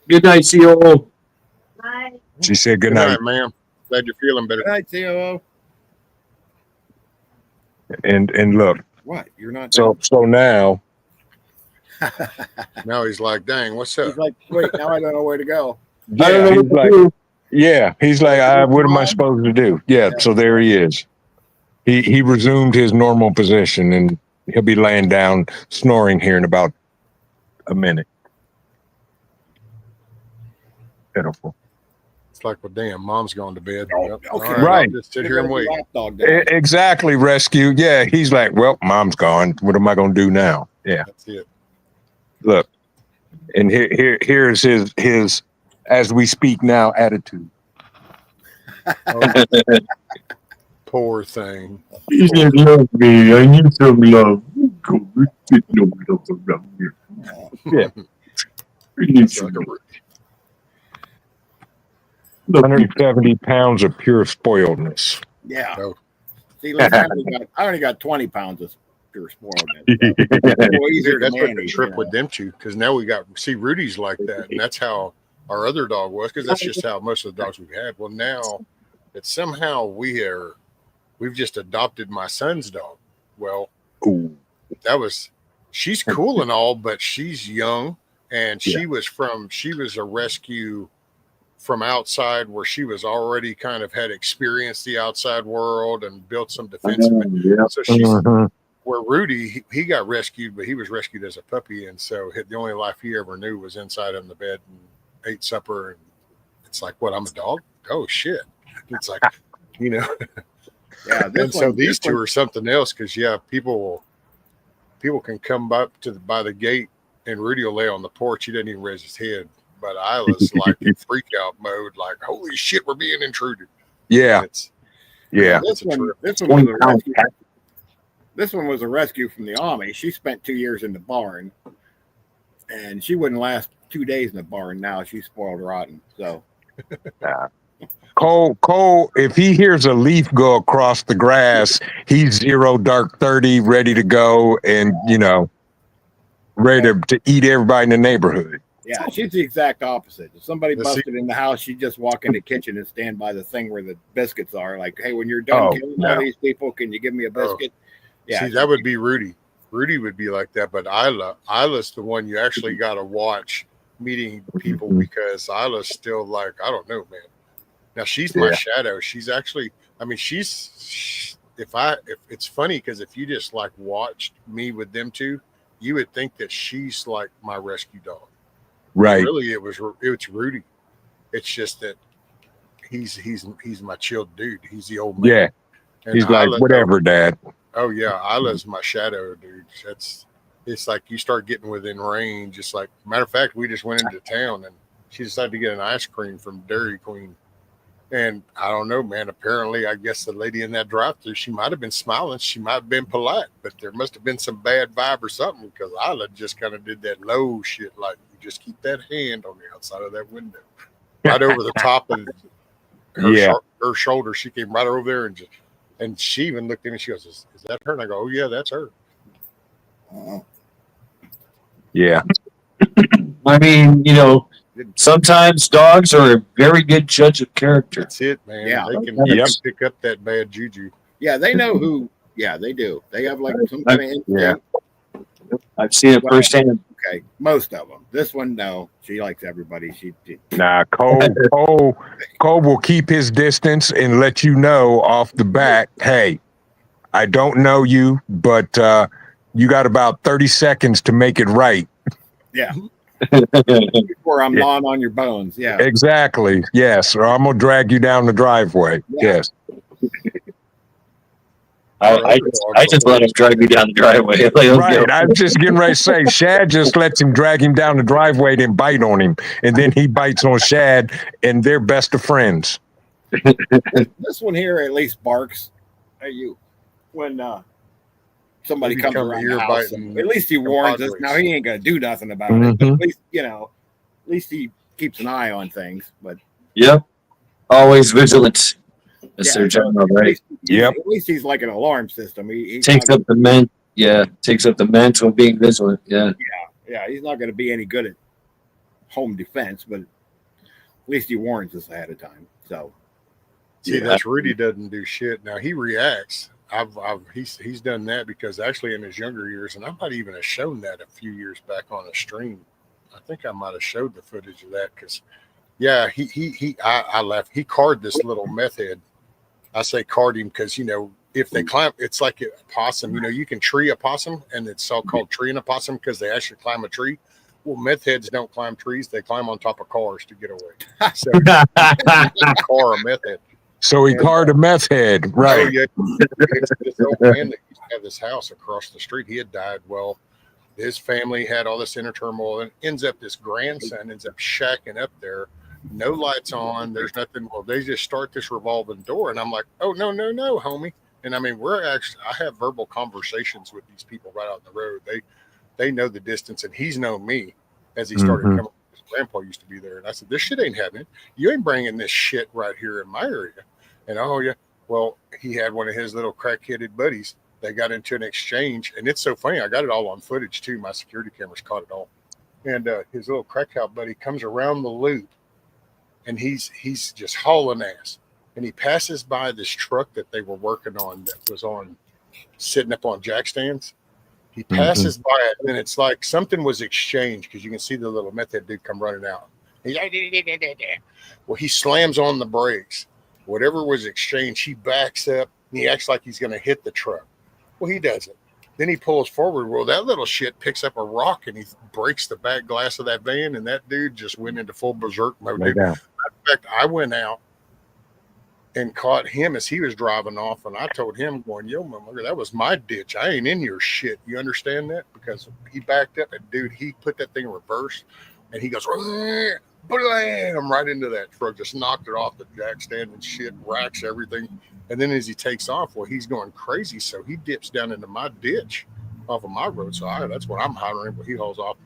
Good night, COO. She said good Good night. night, ma'am. Glad you're feeling better. Good night, COO. And look, What? You're not. so now Now he's like, dang, what's He's up? like, wait, now I don't know where to go. I don't yeah, know he's what to like, do. yeah, he's like, what am I supposed to do? Yeah, so there he is. He resumed his normal position, and he'll be laying down snoring here in about a minute. Pitiful. It's like, well, damn, mom's gone to bed. Oh, Yep. okay. All Right. I'll just sit here and wait. Lapdog down. Exactly, rescue. Yeah, he's like, well, mom's gone. What am I going to do now? Yeah, That's it. look, and here's his as we speak now attitude. Oh, poor thing. He said, love me. I need some love. Go, get no love around here. Yeah. I need It's some like a, love. Love me. 170 pounds of pure spoiledness. Yeah. No. See, look, I only got 20 pounds of pure spoiledness. So it's easier to that's what the manage, trip you know. with them two, because now we got see Rudy's like that, and that's how our other dog was, because that's just how most of the dogs we've had. Well, now it's somehow we've just adopted my son's dog. Well, Ooh. she's cool and all, but she's young, and she was a rescue from outside, where she was already kind of had experienced the outside world and built some defense. Yeah. So she's Mhm. where Rudy, he got rescued, but he was rescued as a puppy, and so the only life he ever knew was inside in the bed and ate supper. And it's like, what? I'm a dog? Oh shit! It's like, you know. Yeah. And so these two are something else, because people can come up by the gate, and Rudy will lay on the porch. He doesn't even raise his head. But Isla's like in freak out mode, like, holy shit, we're being intruded. Yeah, It's yeah. This one was a 20 pounds. rescue. This one was a rescue from the army. She spent 2 years in the barn, and she wouldn't last 2 days in the barn. Now she's spoiled rotten. So Cole, if he hears a leaf go across the grass, he's 0 dark 30, ready to go, and ready to eat everybody in the neighborhood. yeah, she's the exact opposite. If somebody Let's see. busted in the house, she'd just walk in the kitchen and stand by the thing where the biscuits are. Like, hey, when you're done Oh, killing no. all these people, can you give me a biscuit? Yeah, see, that would be Rudy. Rudy would be like that, but Isla's the one you actually got to watch meeting people, because Isla's still like, I don't know, man. Now she's my shadow. She's actually, I mean, if it's funny, because if you just like watched me with them two, you would think that she's like my rescue dog. Right. Really, it's Rudy. It's just that he's my chilled dude. He's the old man. Yeah. And He's like, Isla, whatever, Dad. Oh yeah, Isla's my shadow, dude. It's like you start getting within range. It's like, matter of fact, we just went into town and she decided to get an ice cream from Dairy Queen. And I don't know, man. Apparently, I guess the lady in that drive-thru, she might have been smiling. She might have been polite, but there must have been some bad vibe or something, because Isla just kind of did that low shit, like, you just keep that hand on the outside of that window, right over the top of her shoulder. She came right over there and she even looked at me. She goes, "Is that her?" And I go, "Oh yeah, that's her." Yeah. I mean, sometimes dogs are a very good judge of character. That's it, man. Yeah. They can pick up that bad juju. Yeah, they know who. Yeah, they do. They have like some kind of instinct. I've seen it firsthand. Okay, most of them. This one, no. She likes everybody. Nah, Cole will keep his distance and let you know off the bat, hey, I don't know you, but you got about 30 seconds to make it right. Yeah. Before I'm gnawing on your bones. Yeah. Exactly. Yes. Or I'm going to drag you down the driveway. Yeah. Yes. I just let him drag me down the driveway. Like, let's Right. go. I was just getting ready to say, Shad just lets him drag him down the driveway, then bite on him. And then he bites on Shad, and they're best of friends. This one here at least barks at you when somebody Maybe comes come around here the house. biting At least he warns us. Padres. Now he ain't gonna do nothing about it, but Mhm. at least at least he keeps an eye on things. But Yep. Always vigilant. That's yeah, their so job, right? Yep. At least he's like an alarm system. He's Takes not, up the men. Yeah, takes up the mental being vigilant. Yeah. yeah, he's not going to be any good at home defense, but at least he warns us ahead of time. So See, Yeah. that's Rudy doesn't do shit. Now he reacts. He's done that because actually in his younger years, and I might even have shown that a few years back on a stream. I think I might have showed the footage of that because, yeah, I left. He carved this little meth head. I say card him because, you know, if they climb, it's like a possum. You know, you can tree a possum, and it's so called treeing a possum because they actually climb a tree. Well, meth heads don't climb trees; they climb on top of cars to get away. So, car a meth head. So he carved a meth head. Oh, Right. yeah. This old man that used to have this house across the street, he had died. Well, his family had all this inner turmoil, and ends up this grandson ends up shacking up there. No lights on. There's nothing. Well, they just start this revolving door, and I'm like, oh no, homie. And I mean, I have verbal conversations with these people right out on the road. They know the distance, and he's known me as he started Mhm. coming. His grandpa used to be there, and I said, this shit ain't happening. You ain't bringing this shit right here in my area. And oh yeah, well, he had one of his little crack-headed buddies. They got into an exchange, and it's so funny. I got it all on footage too. My security cameras caught it all. And his little crack-out buddy comes around the loop, and he's just hauling ass. And he passes by this truck that they were working on that was sitting up on jack stands. He passes by it, and it's like something was exchanged because you can see the little method dude come running out. Well, he slams on the brakes. Whatever was exchanged, he backs up, and he acts like he's going to hit the truck. Well, he doesn't. Then he pulls forward. Well, that little shit picks up a rock, and he breaks the back glass of that van, and that dude just went into full berserk mode. Lay down. In fact, I went out and caught him as he was driving off, and I told him, going, yo, motherfucker, that was my ditch. I ain't in your shit. You understand that? Because he backed up, and dude, he put that thing in reverse, and he goes, blam, right into that truck, just knocked it off the jack stand and shit, racks everything. And then as he takes off, well, he's going crazy, so he dips down into my ditch off of my road. So that's what I'm hollering, but he hauls off.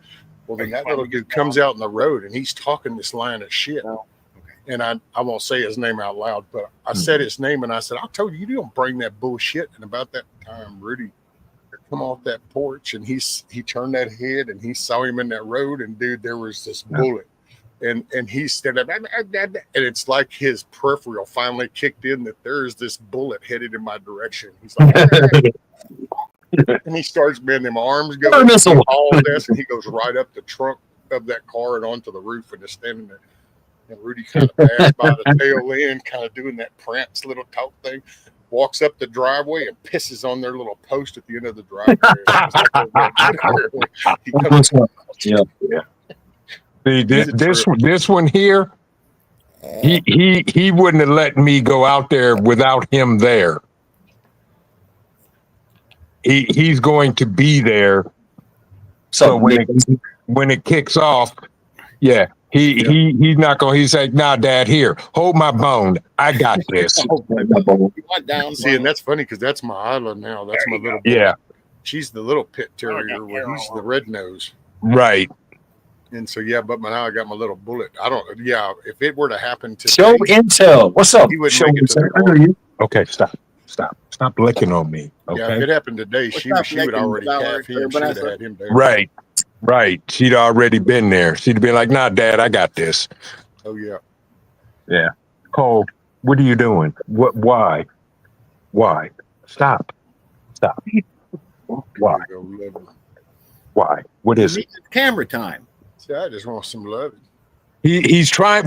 Well, then that little dude comes out in the road, and he's talking this line of shit. And I won't say his name out loud, but I said his name, and I said, I told you don't bring that bullshit. And about that time, Rudy come off that porch, and he turned that head, and he saw him in that road, and dude, there was this bullet. And he stood up, and it's like his peripheral finally kicked in that there is this bullet headed in my direction. He's like, and he starts bending them arms, goes all this, and he goes right up the trunk of that car and onto the roof, and is standing there. And Rudy kind of passed by the tail end, kind of doing that prance little talk thing, walks up the driveway and pisses on their little post at the end of the driveway. He comes, Yeah. See, this one here, he wouldn't have let me go out there without him there. He's going to be there. So when it kicks off, yeah. He's not going. He's like, nah, Dad, here, hold my bone. I got this. See, and that's funny because that's my Isla now. That's my little. Yeah. She's the little pit terrier where he's the red nose. Right. And so yeah, but now I got my little bullet. I don't. Yeah, if it were to happen to Show intel. What's up? he wouldn't Show make it to the intel. car. You? Okay. Stop licking on me. Okay. Yeah, if it happened today, she would already have him. She would have had him there. Right. She'd already been there. She'd been like, nah, Dad, I got this. Oh yeah. Yeah. Cole, what are you doing? Why? Stop. Why? Why? What is it? Camera time. See, I just want some love. He's trying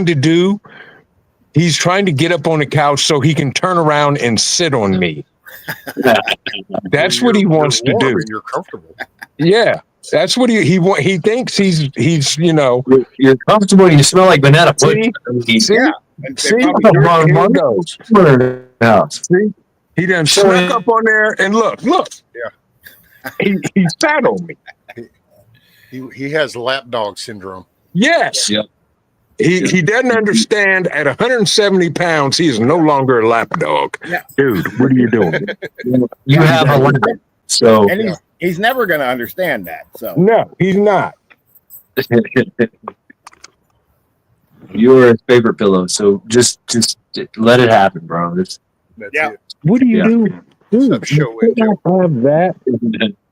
to do. He's trying to get up on the couch so he can turn around and sit on me. That's what he wants to do. You're comfortable. Yeah. That's what he thinks he's You're comfortable and you smell like banana pudding. See? And See? they probably Here it goes. See? He done So- snuck up on there and look. Yeah. He sat on me. He has lapdog syndrome. Yes. Yep. He doesn't understand at 170 pounds, he is no longer a lapdog. Yeah. Dude, what are you doing? You have a limit. So And he's never going to understand that. So No, he's not. you're his favorite pillow. So just let it happen, bro. That's Yeah. it. What are you Yeah. doing? Dude, Stop show you it, Joe. can't have that.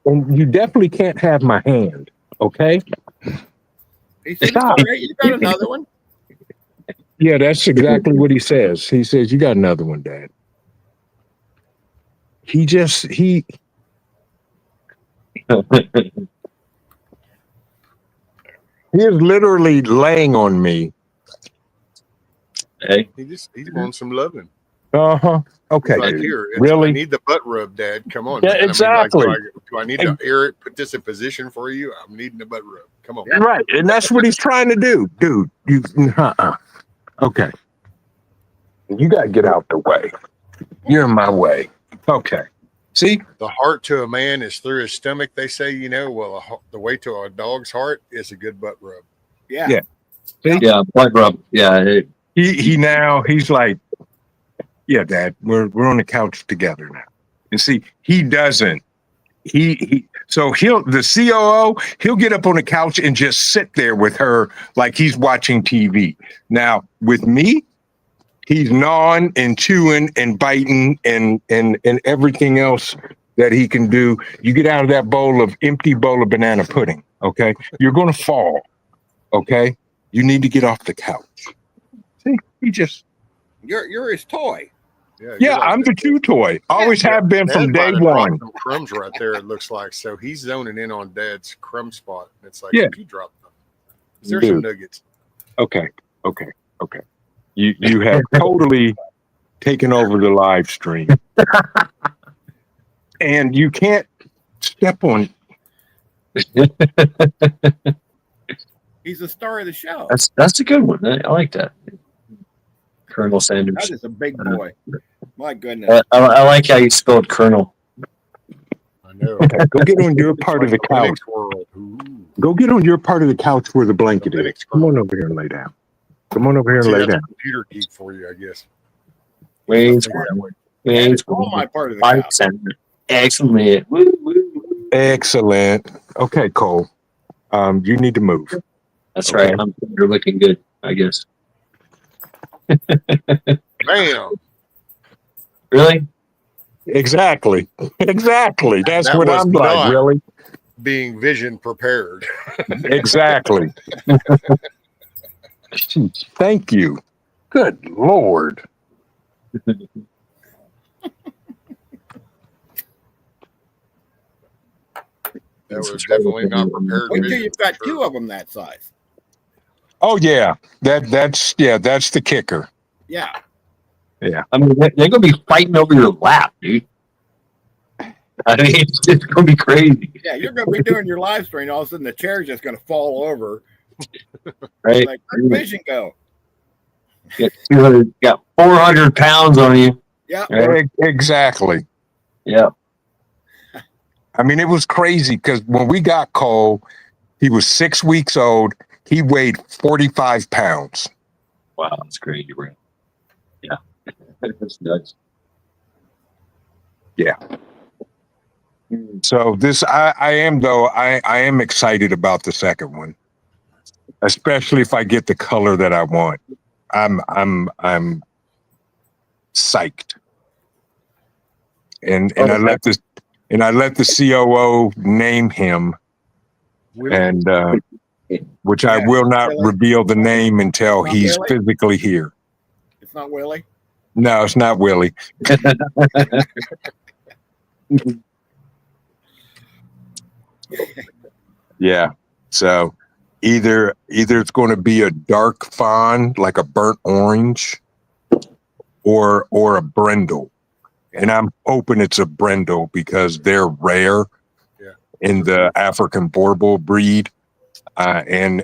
And you definitely can't have my hand. Okay? he said, Stop. "All right, you got another one." Yeah, that's exactly what he says. He says, "You got another one, Dad." He is literally laying on me. Hey, He's wants some loving. Uh-huh. Okay. He's like, here, Really? I need the butt rub, Dad. Come on. Yeah, man. exactly. I mean, like, do I need to air it, put this in position for you? I'm needing the butt rub. Come on. Right. And that's what he's trying to do. Dude, Okay. You got to get out the way. You're in my way. Okay. See? The heart to a man is through his stomach, they say, you know. Well, the way to a dog's heart is a good butt rub. Yeah. Yeah. yeah, butt rub. Yeah, He's like, yeah, Dad, we're on the couch together now. And see, he doesn't. So the COO, he'll get up on the couch and just sit there with her like he's watching TV. Now, with me, he's gnawing and chewing and biting and everything else that he can do. You get out of that empty bowl of banana pudding, okay? You're going to fall, okay? You need to get off the couch. See, You're his toy. Yeah, yeah, you're like I'm the that. chew toy. Always have been Dad from day might have dropped one. some crumbs right there, it looks like. So he's zoning in on Dad's crumb spot. It's like, Yeah. if you drop them, there's some Dude. nuggets. Okay. You have totally taken over the live stream. And you can't step on. He's the star of the show. that's a good one. I like that. Colonel Sanders. That is a big boy. My goodness. I like how you spelled Colonel. I know. Okay, go get on your part of the couch. Linux world. Ooh. Go get on your part of the couch where the blanket is. Linux Come on over here and lay down. Come on over here and See, lay that's down. a computer geek for you, I guess. Wayne's Figure that way. Wayne's All my part of the Five couch. center. Excellent. Woo, woo, woo. Excellent. Okay, Cole. You need to move. That's right. You're looking good, I guess. Bam. Really? Exactly. Exactly. That's That what was I'm like, not- really. Being vision prepared. Exactly. Jeez, thank you. Good Lord. That was definitely not prepared. Wait till vision, you've got for two sure. of them that size. Oh yeah. That's the kicker. Yeah. I mean, they're going to be fighting over your lap, dude. I mean, it's going to be crazy, Yeah, you're going to be doing your live stream. All of a sudden, the chair's just going to fall over. right? Like, where'd vision go? You got 400 pounds on you. Yeah. Right? Exactly. Yeah. I mean, it was crazy because when we got Cole, he was 6 weeks old. He weighed 45 pounds. Wow, that's crazy, right? Yeah. That's nuts. Yeah. So I am excited about the second one, especially if I get the color that I want. I'm psyched. And I let the COO name him, and which I will not reveal the name until Not he's really? physically here. It's not Willie. No, it's not Willie. Yeah. So either it's going to be a dark fawn, like a burnt orange, or a brindle. And I'm hoping it's a brindle because they're rare in the African Boerboel breed. And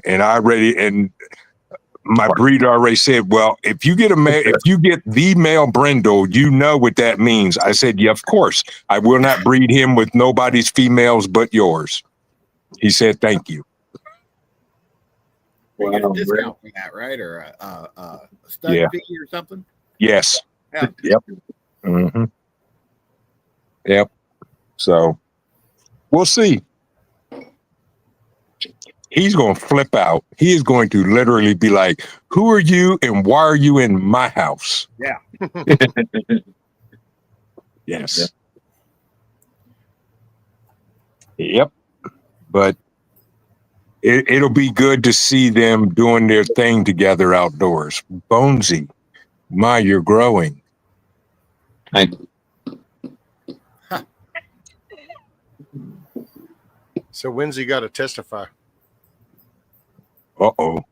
My breeder already said, well, if you get the male brindle, you know what that means. I said, yeah, of course. I will not breed him with nobody's females but yours. He said, thank you. You get a discount for that, right? Or a stud Yeah. fee or something? Yes. Yeah. Yep. Mm-hmm. Yep. So we'll see. He's going to flip out. He is going to literally be like, who are you and why are you in my house? Yeah. Yes. Yep. But it'll be good to see them doing their thing together outdoors. Bonesy, you're growing. So when's he got to testify? Uh-oh.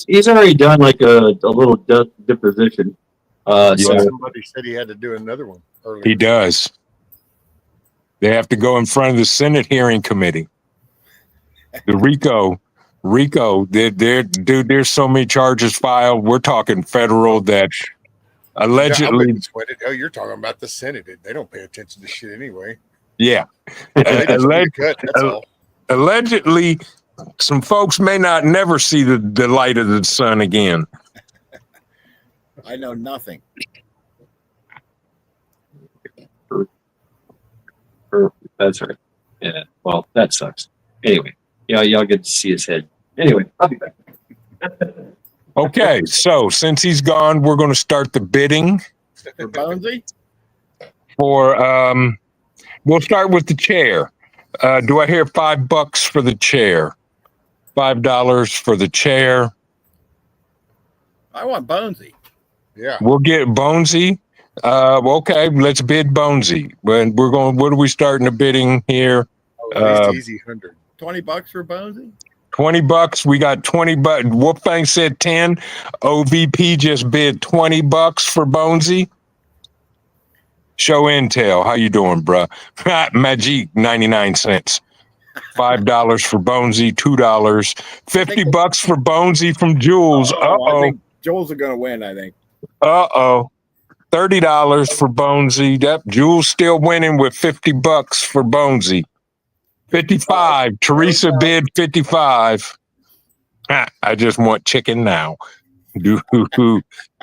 He's already done like a little deposition. Yeah. Somebody said he had to do another one earlier. He does. They have to go in front of the Senate hearing committee. The RICO, there's so many charges filed. We're talking federal that allegedly. Oh, you're talking about the Senate. They don't pay attention to shit anyway. Yeah. They just get a cut, that's all. Allegedly, some folks may not never see the light of the sun again. I know nothing. That's right. Yeah. Well, that sucks. Anyway, y'all get to see his head. Anyway, I'll be back. Okay, so since he's gone, we're going to start the bidding For Bonesy? for. We'll start with the chair. Do I hear $5 for the chair? $5 for the chair. I want Bonesy. Yeah. We'll get Bonesy. Okay, let's bid Bonesy. When we're going, what are we starting the bidding here? At least easy 100. $20 for Bonesy? $20. We got $20. Wolfgang said 10. OVP just bid $20 for Bonesy. Show Intel. How you doing, bruh? Magic 99 cents. $5 for Bonesy. $2. $50 for Bonesy from Jules. I think Jules are going to win, I think. $30 for Bonesy. That Jules still winning with $50 for Bonesy. 55. Teresa bid 55. I just want chicken now.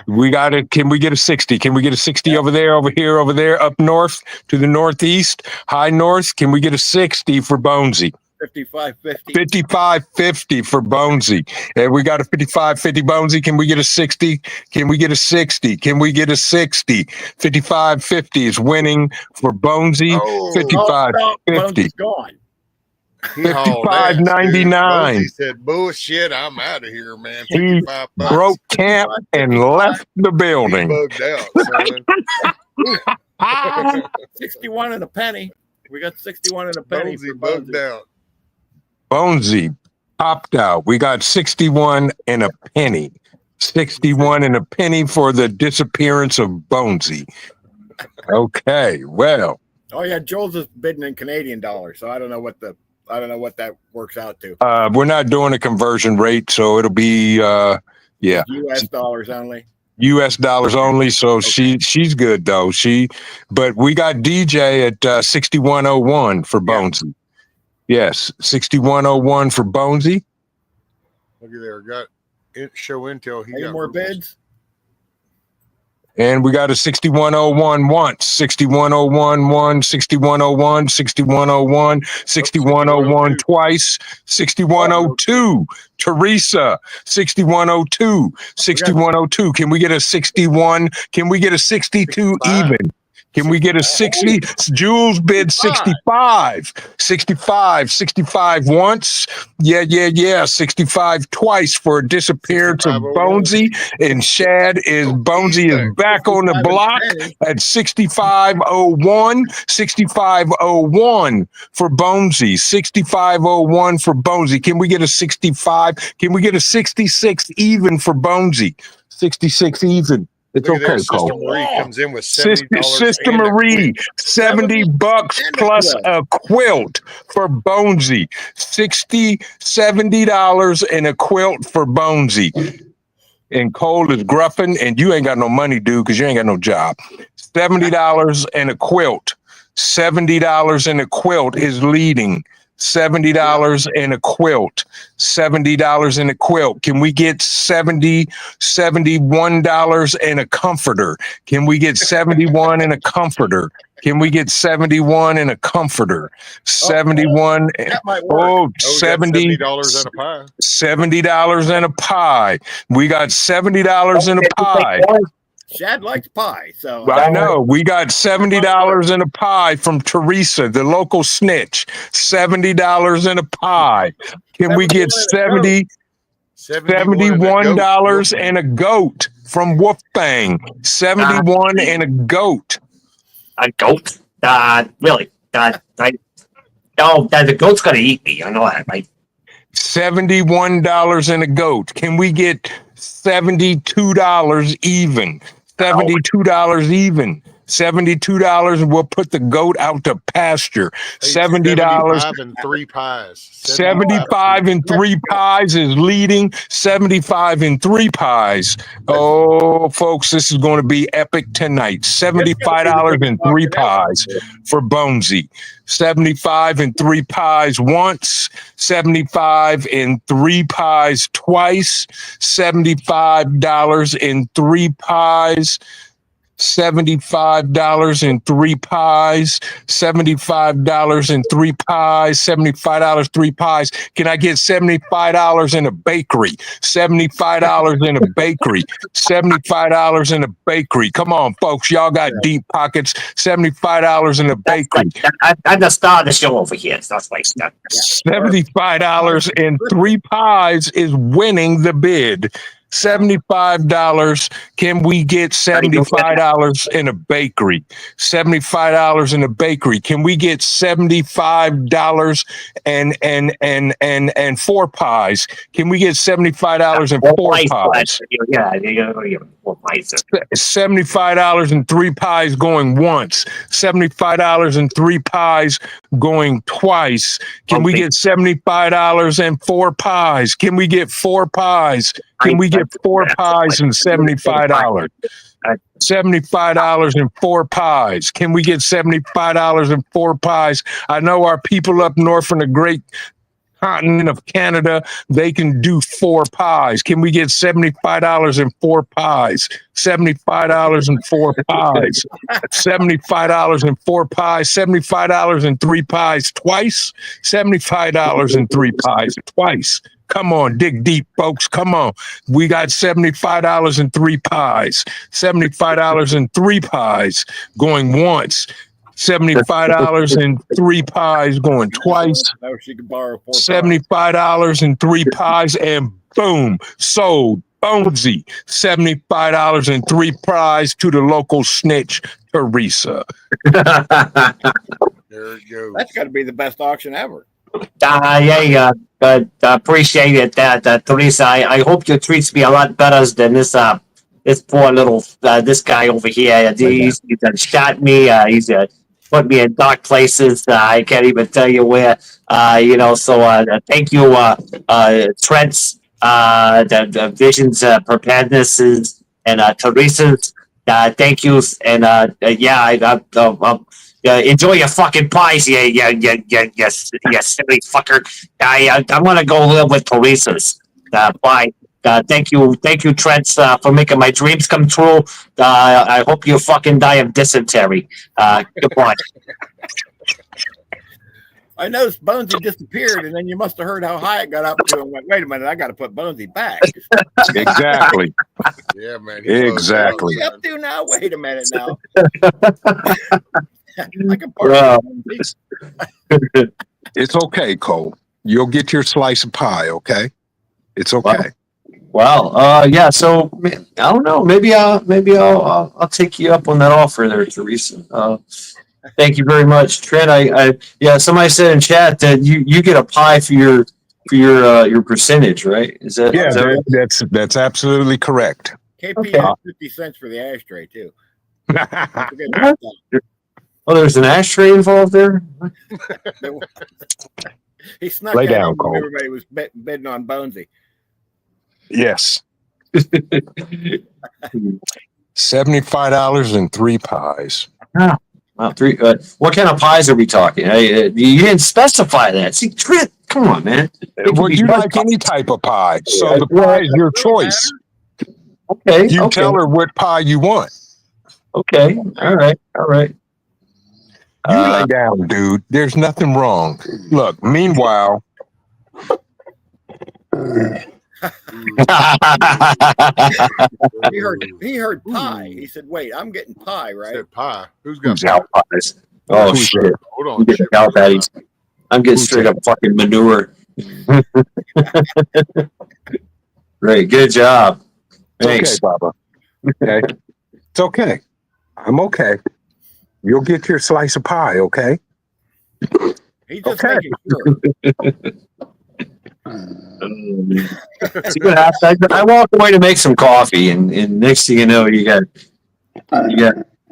We got it. Can we get a 60? Can we get a 60 over there, over here, over there, up north to the northeast, high north? Can we get a 60 for Bonesy? 55.50. 55.50 for Bonesy. And we got a 55.50 Bonesy. Can we get a 60? Can we get a 60? Can we get a 60? 55.50 is winning for Bonesy. 55.50. Bonesy's gone. $55.99. He said, bullshit, I'm out of here, man. He broke camp and left the building. Bugged out, 61 and a penny. We got 61 and a penny. Bonesy bugged out. Bonesy popped out. We got 61 and a penny. 61 and a penny for the disappearance of Bonesy. Okay, well. Oh yeah, Jules is bidding in Canadian dollars, so I don't know what that works out to. We're not doing a conversion rate, so it'll be US dollars only. US dollars only. So okay. she's good though. But we got DJ at 6101 for Bonesy. Yes, 6101 for Bonesy. Look at there, got it. Show Intel. He Any got more rules. bids? And we got a 6101 once, 6101 6101, 6101, 6101 twice, 6102. Teresa, 6102, 6102. Can we get a 61? Can we get a 62 even? Can we get a 60? Jules bid 65. 65 once. Yeah. 65 twice for a disappearance of Bonesy. And Bonesy is back on the block at 6501. 6501 for Bonesy. 6501 for Bonesy. Can we get a 65? Can we get a 66 even for Bonesy? 66 even. It's Look at there, okay, Sister Cole. Marie comes in with Sister, $70 Sister and a Marie, quilt. $70 and a plus quilt. a quilt for Bonesy. $70 and a quilt for Bonesy. And Cole is gruffing, and you ain't got no money, dude, because you ain't got no job. $70 and a quilt. $70 and a quilt is leading. $70 and a quilt. $70 and a quilt. Can we get $71 and a comforter? Can we get 71 and a comforter? Can we get 71 and a comforter? 71. That might work. Oh, Oh, we got 70 $70 and a pie. $70 and a pie. We got $70 and a pie. Shad likes pie, so I know. We got $70 and a pie from Teresa, the local snitch. $70 and a pie. Can we get $71 and a goat from Wolfbang? 71 and a goat. A goat? Really? The goat's gonna eat me. I know that, right? $71 and a goat. Can we get $72 even? $72 even. $72 and we'll put the goat out to pasture. $70. 75 and 3 pies. 75 and 3 pies is leading. 75 and 3 pies. Oh, folks, this is going to be epic tonight. $75 and 3 pies for Bonesy. 75 and 3 pies once. 75 and 3 pies twice. $75 and 3 pies. $75 and 3 pies, $75 and 3 pies, $75, 3 pies. Can I get $75 in a bakery? $75 in a bakery, $75 in a bakery. Come on, folks. Y'all got deep pockets. $75 in a bakery. I'm the star of the show over here. So that's like stuff. $75 and 3 pies is winning the bid. $75. Can we get $75 in a bakery? $75 in a bakery. Can we get $75 and 4 pies? Can we get $75 and 4 pies? Yeah, 4 pies. $75 and 3 pies going once. $75 and 3 pies going twice. Can we get $75 and 4 pies? Can we get 4 pies? Can we get 4 pies and $75? $75 and 4 pies. Can we get $75 and 4 pies? I know our people up north in the great continent of Canada, they can do 4 pies. Can we get $75 and 4 pies? $75 and 4 pies. $75 and 4 pies. $75 and 3 pies twice. $75 and 3 pies twice. Come on, dig deep, folks. Come on. We got $75 and 3 pies. $75 and 3 pies going once. $75 and 3 pies going twice. no, she can borrow 4 $75 and 3 pies, and boom, sold. Bonesy. $75 and 3 pies to the local snitch, Teresa. There it goes. That's got to be the best auction ever. Appreciate it, Teresa. I hope you treats me a lot better than this poor little this guy over here. He's shot me. He's put me in dark places. I can't even tell you where. So thank you, Trent's, the Visions, Preparednesses, and Teresa's. Thank you, and enjoy your fucking pies, you silly fucker. I'm gonna go live with Teresa's. Bye. Thank you, Trent, for making my dreams come true. I hope you fucking die of dysentery. Goodbye. I noticed Bonesy disappeared, and then you must have heard how high it got up to and went, wait a minute, I got to put Bonesy back. Exactly. Yeah, man. Exactly. What's he up to now? Wait a minute now. It's okay, Cole. You'll get your slice of pie, okay? It's okay. Yeah. So I don't know. Maybe I'll take you up on that offer there, Teresa. Thank you very much, Trent. Somebody said in chat that you get a pie for your percentage, right? Is that that's absolutely correct. KP Okay. had 50 cents for the ashtray too. Don't forget about that. Oh, there's an ashtray involved there. He snuck Lay that down, in when Cole. everybody was bidding on Bonesy. Yes. $75 and 3 pies. Wow, 3. What kind of pies are we talking? You didn't specify that. See, Trent, come on, man. Would you like any type of pie? So the pie is your choice. Okay. You okay. tell her what pie you want. Okay. All right. All right. You lay down, dude. There's nothing wrong. Look, meanwhile, He heard pie. He said, "Wait, I'm getting pie, right?" Said pie. Who's got Who's pie? out pies? Oh Who's shit! Hold on. I'm getting Shit, cow patties. I'm getting Who's straight that? up fucking manure. Great, good job. it's okay, Thanks. Baba. Okay. It's okay. I'm okay. You'll get your slice of pie, okay? He's just Okay. making sure. See what happens? I walk away to make some coffee, and next thing you know, you got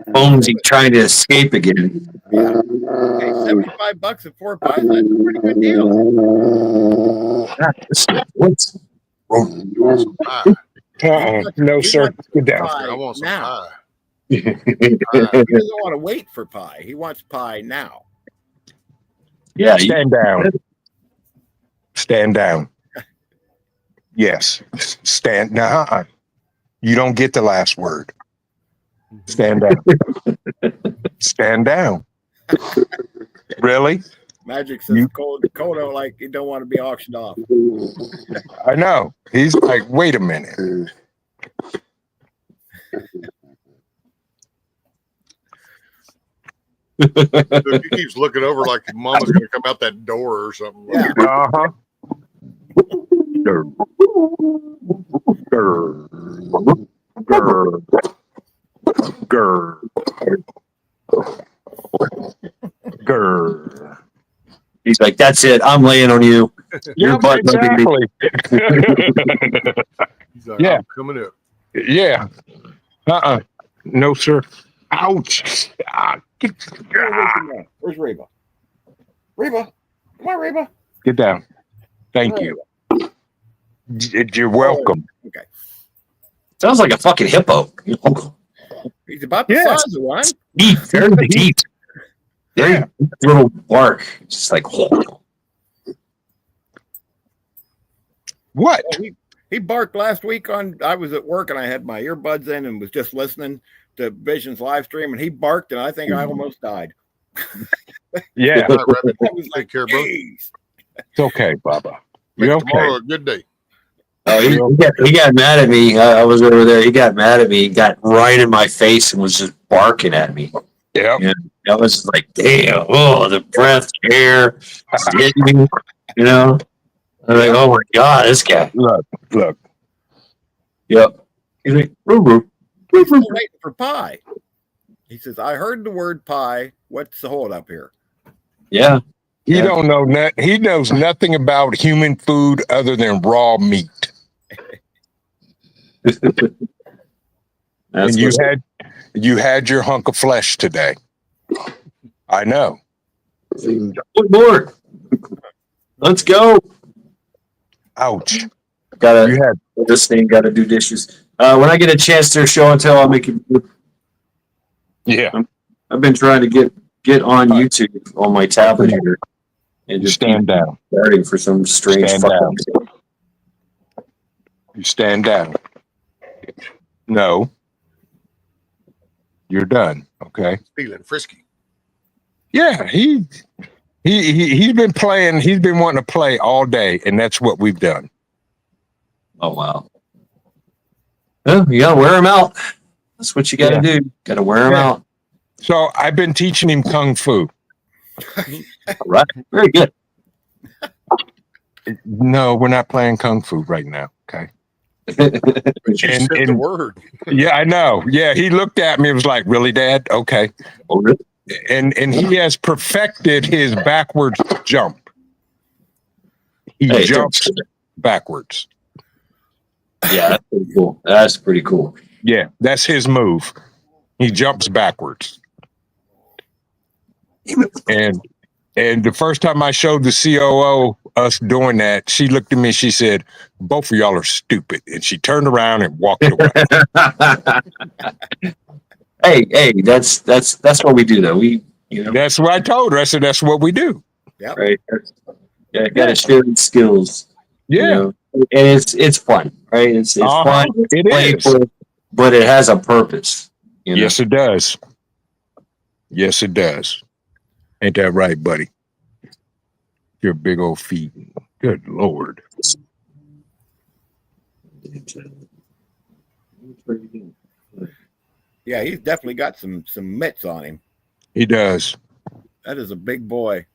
Bonesy trying to escape again. Hey, $75 and 4 pies. That's a pretty good deal. What's You want some pie? No, He sir. wants Get down. pie I want some now. pie. He doesn't want to wait for pie. He wants pie now. Yeah, Stand down. Stand down. Yes. Stand. Now, you don't get the last word. Stand down. Stand down. Really? Magic says You- Cole don't like. He don't want to be auctioned off. I know. He's like, wait a minute. Look, he keeps looking over like mama's going to come out that door or something. Yeah. Uh-huh. he's like, that's it. I'm laying on you. Your Yep, butt might be- exactly. He's like, Yeah. I'm coming up. Yeah. No, sir. Ouch. Where's Reba? Reba, come on, Reba. Get down. Thank you. You're welcome. Okay. Sounds like a fucking hippo. He's about the Yes. size of one. Deep, very deep. Very little bark. Just like, What? He barked last week I was at work and I had my earbuds in and was just listening to Vision's live stream, and he barked and I think I almost died. Yeah. All right, Rabbit. I was Take like, care, bro. "Jeez." It's okay, Baba. Make You're tomorrow okay. a good day. oh, he got mad at me. I was over there. He got mad at me. He got right in my face and was just barking at me. Yep. Yeah. I was just like, damn, oh, the breath, air, hitting me, you know? I'm like, oh my God, this guy. Look. Yep. He's like, roo, roo. He's still waiting for pie. He says, I heard the word pie. What's the hold up here? Yeah. He Yeah. don't know he knows nothing about human food other than raw meat. That's And you what's- had your hunk of flesh today. I know. One more. Let's go. Ouch. Gotta You had this thing. Gotta do dishes. When I get a chance to show and tell, I'll make it. yeah. I've been trying to get on YouTube on my tablet here and just Stand down. starting for some strange Stand fucking. down. You stand down. No. You're done. Okay. Feeling frisky. Yeah, he's been playing. He's been wanting to play all day, and that's what we've done. Oh wow. Well, you gotta wear them out. That's what you gotta do. Gotta wear them Yeah. out. So I've been teaching him kung fu. All right. Very good. No, we're not playing kung fu right now. Okay. But you And- said the and- word. Yeah, I know. Yeah, he looked at me and was like, "Really, Dad? Okay." Oh, really? And he has perfected his backwards jump. He Hey, jumps backwards. Yeah, that's pretty cool. That's pretty cool. Yeah, that's his move. He jumps backwards. And the first time I showed the COO us doing that, she looked at me, she said, both of y'all are stupid. And she turned around and walked away. Hey, that's what we do though. We, That's what I told her. I said, that's what we do. right. Yeah, gotta share the skills. Yeah. And it's fun, right? It's fun, it's It is. playful, but it has a purpose. Yes, it does. Yes, it does. Ain't that right, buddy? Your big old feet. Good Lord. Yeah, he's definitely got some mitts on him. He does. That is a big boy.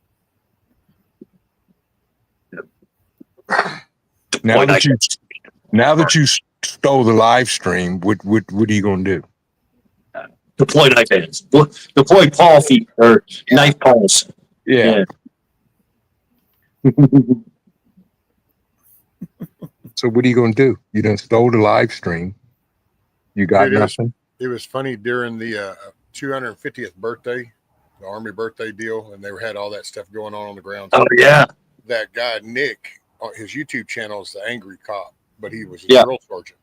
Now that you stole the live stream, what are you gonna do? Deploy knife hands. Deploy paw feet or knife paws. Yeah. So what are you gonna do? You done stole the live stream. You got Dude, nothing. It was funny during the 250th birthday, the Army birthday deal, and they had all that stuff going on the ground. Oh yeah. That guy Nick, on his YouTube channel, is the Angry Cop, but he was a drill sergeant.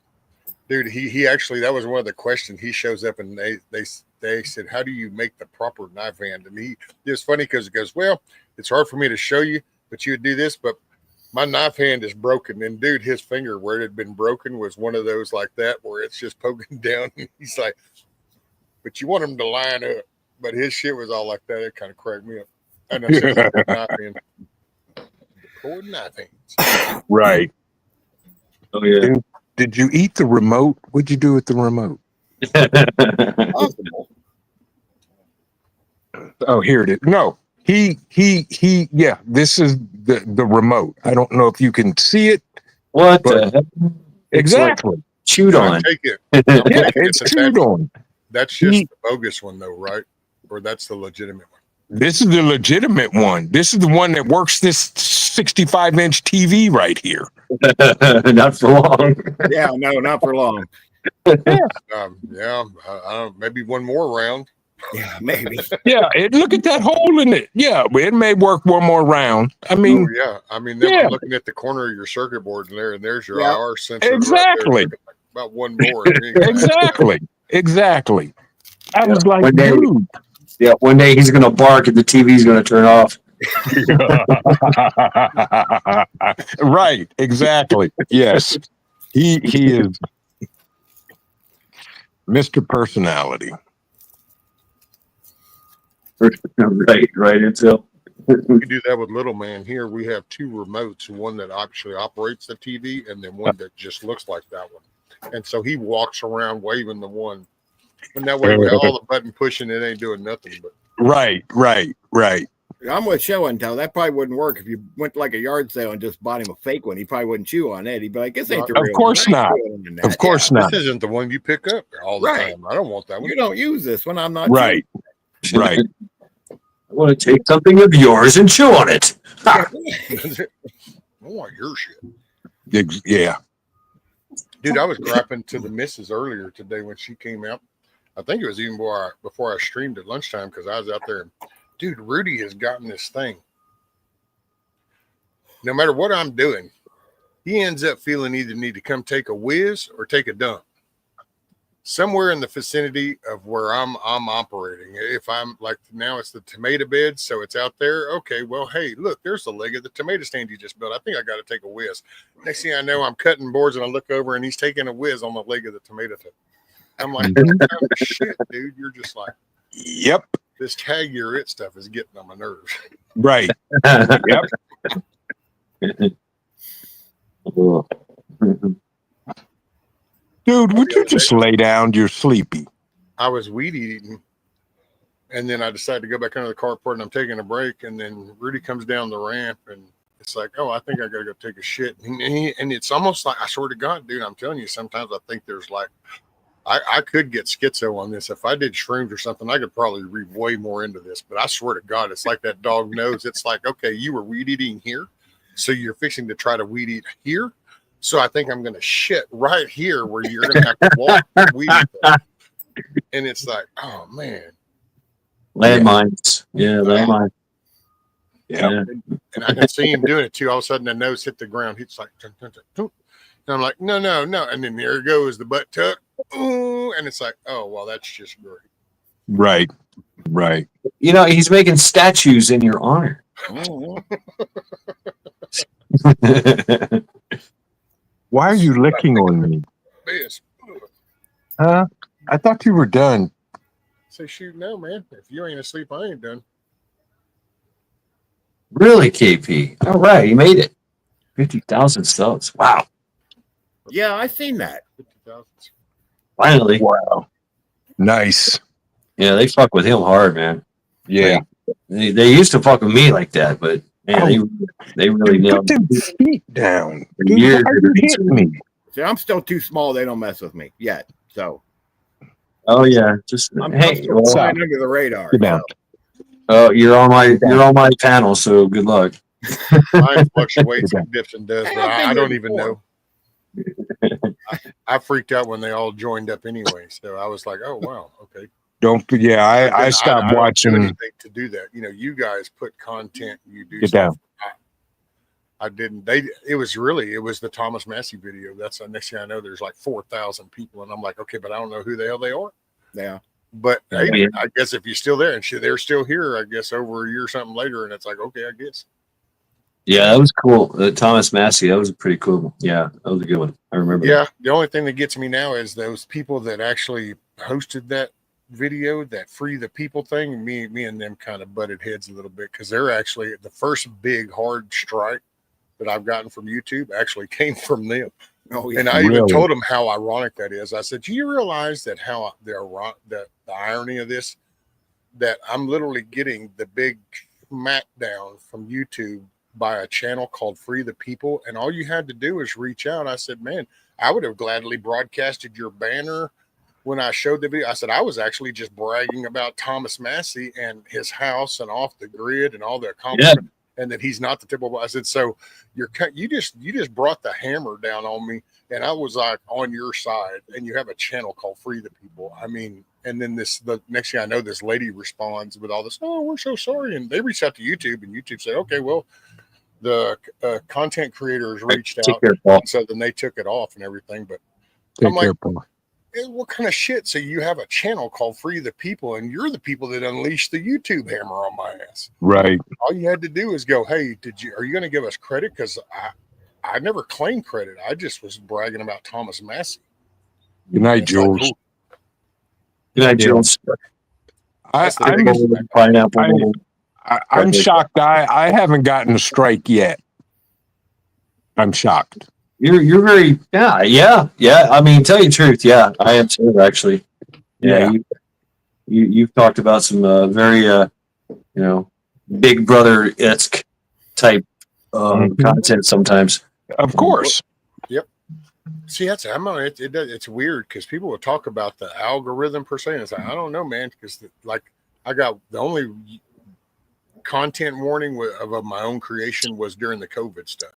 Dude, he actually, that was one of the questions. He shows up and they said, how do you make the proper knife hand? And it was funny because he goes, well, it's hard for me to show you, but you would do this, but my knife hand is broken. And dude, his finger where it had been broken was one of those like that where it's just poking down. He's like, but you want him to line up. But his shit was all like that. It kind of cracked me up. And I said, knife hand. Deployed knife hands. Right. Oh yeah. Did you eat the remote? What'd you do with the remote? Possible. Oh, here it is. No, yeah, this is the remote. I don't know if you can see it. What But- the heck? Exactly. Chewed I on. take it. Yeah, I'm taking it's it that chewed on. That's just the bogus one, though, right? Or that's the legitimate one. This is the legitimate one. This is the one that works this 65-inch TV right here. Not for long. Yeah, no, not for long. Maybe one more round. Yeah, maybe. Yeah, look at that hole in it. Yeah, but it may work one more round. I mean, I'm yeah. looking at the corner of your circuit board there, and there's your Yeah. IR sensor. Exactly. Right there. About one more. exactly. I was like, One day- dude. Yeah, one day he's gonna bark and the TV's gonna turn off. Right, exactly. Yes. He is Mr. Personality. right. Until We do that with little man here. We have two remotes, one that actually operates the TV, and then one that just looks like that one. And so he walks around waving the one, and that way with all the button pushing, it ain't doing nothing. But Right. I'm with show and tell. That probably wouldn't work if you went to like a yard sale and just bought him a fake one. He probably wouldn't chew on it. He'd be like, "This ain't the Of real course one. I ain't not. chewing on that." Of course not. this isn't the one you pick up all the Right. time. I don't want that one. You don't use this when I'm not Right. Right. I want to take something of yours and chew on it. Ha! I want your shit. Yeah. Dude, I was grappling to the missus earlier today when she came out. I think it was even before I streamed at lunchtime because I was out there. And, dude, Rudy has gotten this thing. No matter what I'm doing, he ends up feeling either need to come take a whiz or take a dump. Somewhere in the vicinity of where I'm operating. If I'm like now it's the tomato bed, so it's out there. Okay, well, hey, look, there's the leg of the tomato stand you just built. I think I got to take a whiz. Next thing I know, I'm cutting boards and I look over and he's taking a whiz on the leg of the tomato stand. I'm like, what kind of shit, dude? You're just like, Yep. this tag you're it stuff is getting on my nerves. Right. Yep. Dude, would you just lay down? You're sleepy. I was weed eating, and then I decided to go back under the carport, and I'm taking a break, and then Rudy comes down the ramp, and it's like, oh, I think I gotta go take a shit, and it's almost like, I swear to God, dude, I'm telling you, sometimes I think there's like, I could get schizo on this. If I did shrooms or something, I could probably read way more into this, but I swear to God, it's like that dog knows. It's like, okay, you were weed eating here, so you're fixing to try to weed eat here. So I think I'm going to shit right here where you're going to have to walk the weed. And it's like, oh man. Landmines. Yeah, landmines. Yeah. And I can see him doing it too. All of a sudden the nose hit the ground. He's like, dun, dun, dun, dun. And I'm like, no. And then there goes the butt tuck. Ooh, and it's like, oh, well, that's just great. Right. Right. You know, he's making statues in your honor. Why are you licking on me? Yes. Huh? I thought you were done. Say, shoot, no, man. If you ain't asleep, I ain't done. Really, KP? All right, he made it. 50,000 subs. Wow. Yeah, I seen that. 50,000. Finally. Wow. Nice. Yeah, they fuck with him hard, man. Yeah. They used to fuck with me like that, but man, they really Dude, nailed put them feet down. For Dude, years. why you hit me? See, I'm still too small. They don't mess with me yet. So Oh yeah, just I'm hey, still well, flying under the radar. Sit down. So. oh, you're on my panel, so good luck. Mine fluctuates and dips and does, but I don't even know. I freaked out when they all joined up anyway. So I was like, oh, wow. Okay. I stopped don't do watching. anything to do that. You know, you guys put content, you do Get stuff. down. I didn't. It was the Thomas Massey video. That's the next thing I know, there's like 4,000 people. And I'm like, okay, but I don't know who the hell they are. Yeah. But hey, Yeah. I guess if you're still there and they're still here, I guess over a year or something later. And it's like, okay, I guess. Yeah, that was cool. Thomas Massey, that was pretty cool. Yeah, that was a good one. I remember. Yeah. The only thing that gets me now is those people that actually hosted that video, that Free the People thing. Me and them kind of butted heads a little bit because they're actually the first big hard strike that I've gotten from YouTube actually came from them. Oh, yeah. And I even Really? told them how ironic that is. I said, do you realize that how the irony of this, that I'm literally getting the big smackdown from YouTube by a channel called Free the People. And all you had to do is reach out. I said, man, I would have gladly broadcasted your banner when I showed the video. I said, I was actually just bragging about Thomas Massey and his house and off the grid and all the accomplishments. And that he's not the typical. I said, so you just brought the hammer down on me, and I was like on your side. And you have a channel called Free the People. I mean, and then the next thing I know, this lady responds with all this. Oh, we're so sorry. And they reached out to YouTube, and YouTube said, okay, well, the content creators reached out, so then they took it off and everything. But I'm like, what kind of shit? So you have a channel called Free the People, and you're the people that unleashed the YouTube hammer on my ass. Right. All you had to do is go, hey, are you going to give us credit? Because I never claimed credit. I just was bragging about Thomas Massey. Good night, Jules. Like, Good night, Jules. Pineapple. I'm shocked. I haven't gotten a strike yet. I'm shocked. You're very yeah. I mean, tell you the truth, yeah, I am too, actually. Yeah. You've talked about some very Big Brother-esque type content sometimes. Of course. Yep. See, it's weird because people will talk about the algorithm per se, and it's like, I don't know, man, because I got the only content warning of my own creation was during the COVID stuff.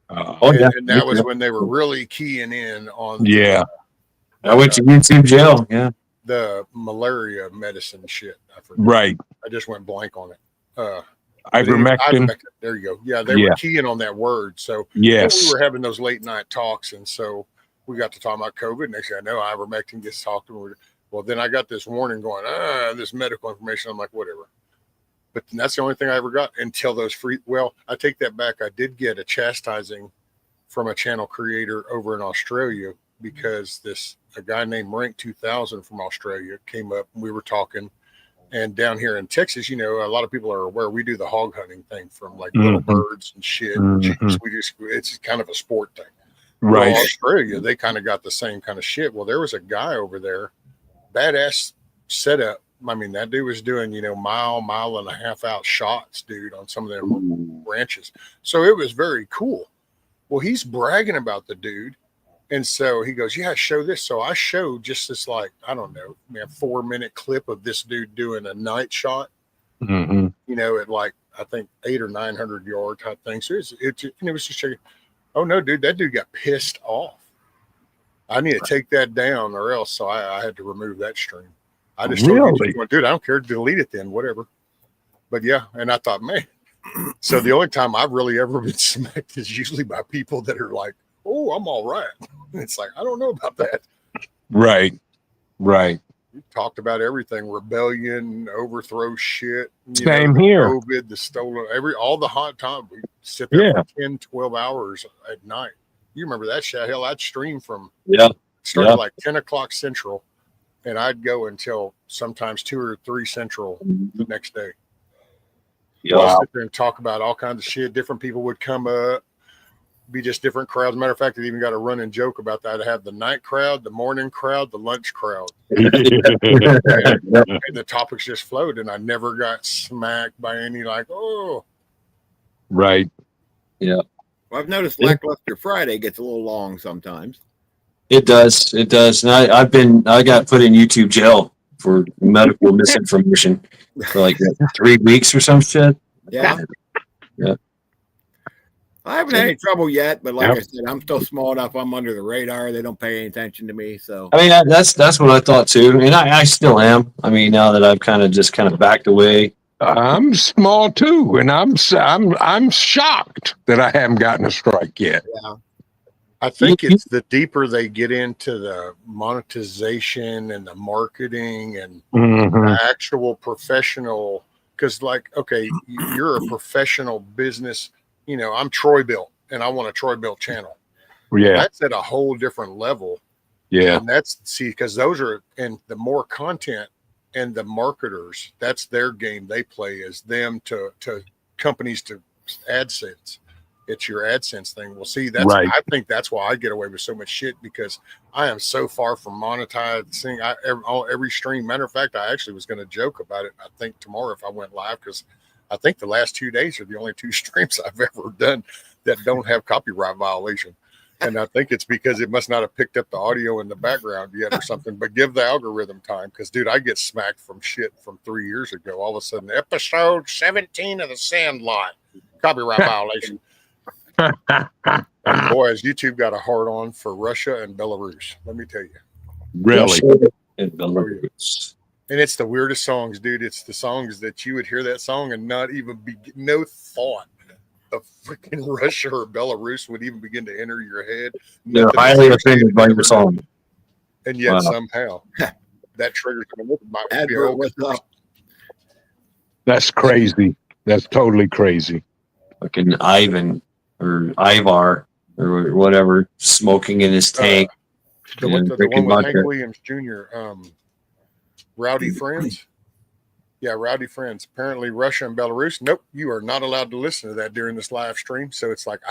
And that was when they were really keying in on. I went to YouTube jail. Yeah. The malaria medicine shit. I forgot. Right. I just went blank on it. Ivermectin. There you go. Yeah, they were keying on that word. So we were having those late night talks, and so we got to talk about COVID. Next thing I know, ivermectin gets talked to. Well, then I got this warning going, this medical information. I'm like, whatever. But that's the only thing I ever got until those free. Well, I take that back. I did get a chastising from a channel creator over in Australia because a guy named Rank 2000 from Australia came up and we were talking. And down here in Texas, a lot of people are aware we do the hog hunting thing from like little birds and shit. It's kind of a sport thing. Right. Well, Australia, they kind of got the same kind of shit. Well, there was a guy over there, badass setup. I mean, that dude was doing, mile and a half out shots, dude, on some of them ranches. So it was very cool. Well, he's bragging about the dude. And so he goes, yeah, show this. So I showed just this, 4-minute clip of this dude doing a night shot, at I think 800 or 900 yard type thing. So it was just, Oh no, dude, that dude got pissed off. I need to take that down or else. So I had to remove that stream. I just told Really? you, dude, I don't care. Delete it then, whatever. But yeah, and I thought, man. So the only time I've really ever been smacked is usually by people that are like, oh, I'm all right. It's like, I don't know about that. Right. Right. We talked about everything, rebellion, overthrow shit. Same here. COVID, the stolen, all the hot time. We sit there for 10, 12 hours at night. You remember that shit? Hell, I'd stream from started like 10 o'clock Central, and I'd go until sometimes 2 or 3 Central the next day. I'll sit there and talk about all kinds of shit. Different people would come up, be just different crowds. Matter of fact, I even got a running joke about that. I have the night crowd, the morning crowd, the lunch crowd. And the topics just flowed, and I never got smacked by any like, oh. Right. Yeah. Well, I've noticed Lackluster Friday gets a little long sometimes. It does. It does. And I got put in YouTube jail for medical misinformation for like 3 weeks or some shit. Yeah. Yeah. I haven't had any trouble yet, but like I said, I'm still small enough. I'm under the radar. They don't pay any attention to me. So I mean, that's what I thought too, and I still am. I mean, now that I've kind of backed away. I'm small too, and I'm shocked that I haven't gotten a strike yet. yeah. I think it's the deeper they get into the monetization and the marketing and the actual professional, because like, okay, you're a professional business. You know, I'm Troy Built and I want a Troy Built channel. Yeah. That's at a whole different level. Yeah. And because those are, and the more content and the marketers, that's their game they play, is them to companies to AdSense. It's your AdSense thing. Well, see, that's right. I think that's why I get away with so much shit, because I am so far from monetizing every stream. Matter of fact, I actually was going to joke about it, I think, tomorrow if I went live, because I think the last 2 days are the only 2 streams I've ever done that don't have copyright violation. And I think it's because it must not have picked up the audio in the background yet or something. But give the algorithm time, because, dude, I get smacked from shit from 3 years ago. All of a sudden, episode 17 of The Sandlot, copyright violation. Boys, YouTube got a hard on for Russia and Belarus. Let me tell you. Really? And Belarus. And it's the weirdest songs, dude. It's the songs that you would hear that song and not even be no thought of freaking Russia or Belarus would even begin to enter your head. They're highly offended by your song. And yet somehow that triggers What's up? That's crazy. That's totally crazy. Fucking Ivan or Ivar or whatever, smoking in his tank. The one with Hank Williams Jr., Rowdy Friends. Yeah, Rowdy Friends. Apparently, Russia and Belarus. Nope, you are not allowed to listen to that during this live stream. So it's like,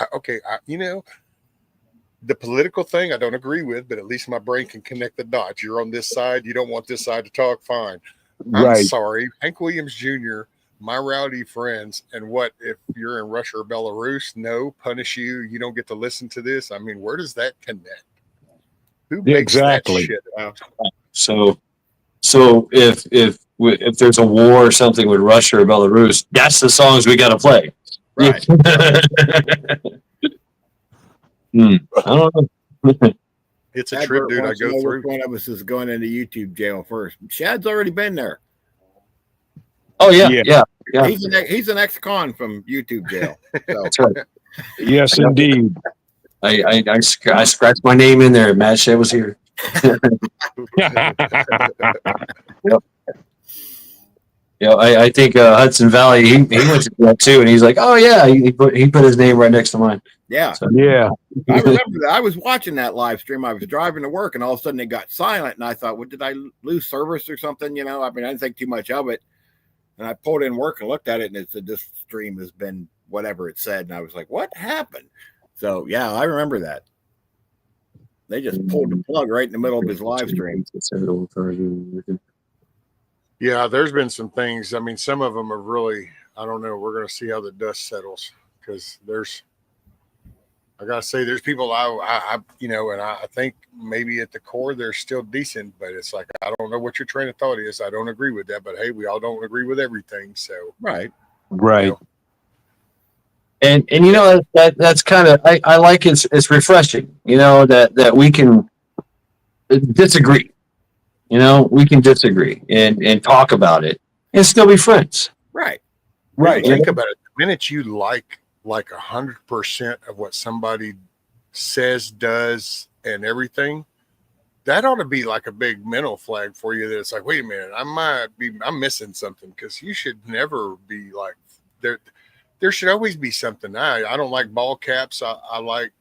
the political thing I don't agree with, but at least my brain can connect the dots. You're on this side. You don't want this side to talk. Fine. I'm sorry. Hank Williams Jr., my Rowdy Friends. And what if you're in Russia or Belarus? No, punish you. You don't get to listen to this. I mean, where does that connect? Who makes that shit up? So if there's a war or something with Russia or Belarus, that's the songs we got to play. Right. I don't know. It's a trip, dude. I go through. One of us is going into YouTube jail first. Shad's already been there. Oh yeah. He's an ex-con from YouTube jail. So. That's right. Yes, indeed. I scratched my name in there. Matt Shea was here. Yep. Yeah, I think Hudson Valley. He went to that too, and he's like, "Oh yeah," he put his name right next to mine. Yeah, so, yeah. I remember that. I was watching that live stream. I was driving to work, and all of a sudden it got silent, and I thought, "What, did I lose service or something?" You know, I mean, I didn't think too much of it. And I pulled in work and looked at it, and it said this stream has been whatever it said, and I was like, "What happened?" So yeah, I remember that. They just pulled the plug right in the middle of his live stream. Yeah, there's been some things. I mean, some of them are really, I don't know. We're going to see how the dust settles, because I got to say, there's people I think maybe at the core they're still decent, but it's like, I don't know what your train of thought is. I don't agree with that, but hey, we all don't agree with everything. So, right. Right. And you know that's kind of I like it's refreshing. You know that we can disagree. You know, we can disagree and talk about it and still be friends. Right. Right. Think about it. The minute you like 100% of what somebody says, does, and everything, that ought to be like a big mental flag for you. That it's like, wait a minute, I'm missing something, because you should never be like there. There should always be something. I don't like ball caps. I like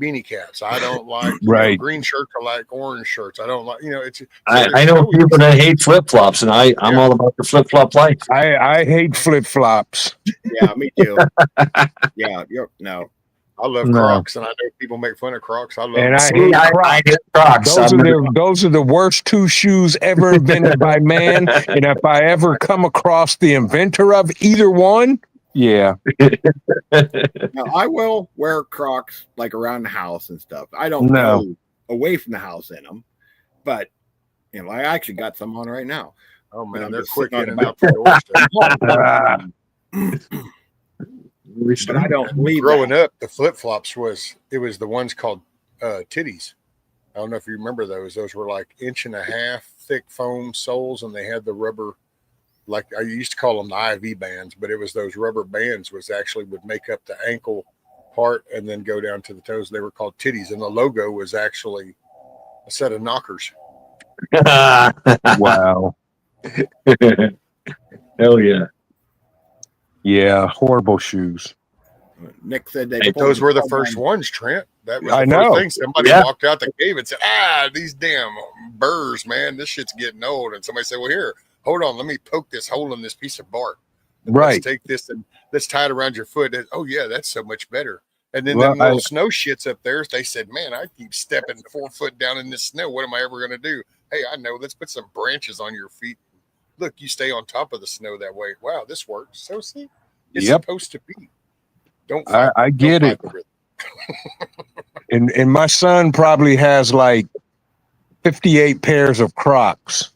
beanie caps. I don't like Right. green shirts. I like orange shirts. I don't like, it's. I know people that hate flip flops, and I'm all about the flip flop life. I hate flip flops. Yeah, me too. Yeah, no. I love Crocs, and I know people make fun of Crocs. I love And I them. hate I hate Crocs. Those are the worst two shoes ever invented by man. And if I ever come across the inventor of either one, yeah. Now, I will wear Crocs like around the house and stuff. I don't go away from the house in them, but I actually got some on right now. Oh man, I'm they're just quick sitting in on and out the doorstep. But I don't leave. Growing up, the flip flops was the ones called titties. I don't know if you remember those. Those were like 1.5 inch thick foam soles, and they had the rubber. Like I used to call them the IV bands, but it was those rubber bands would make up the ankle part and then go down to the toes. They were called titties, and the logo was actually a set of knockers. Wow. Hell yeah. Yeah, horrible shoes. Nick said Those were the first ones, Trent. That was I the know. first thing. Somebody walked out the cave and said, these damn burrs, man, this shit's getting old. And somebody said, well, here, hold on, let me poke this hole in this piece of bark. Right. Let's take this and let's tie it around your foot. And, oh, yeah, that's so much better. And then them little snow shits up there, they said, man, I keep stepping 4 foot down in this snow. What am I ever going to do? Hey, I know. Let's put some branches on your feet. Look, you stay on top of the snow that way. Wow, this works. So see, it's supposed to be. I get it. and my son probably has like 58 pairs of Crocs.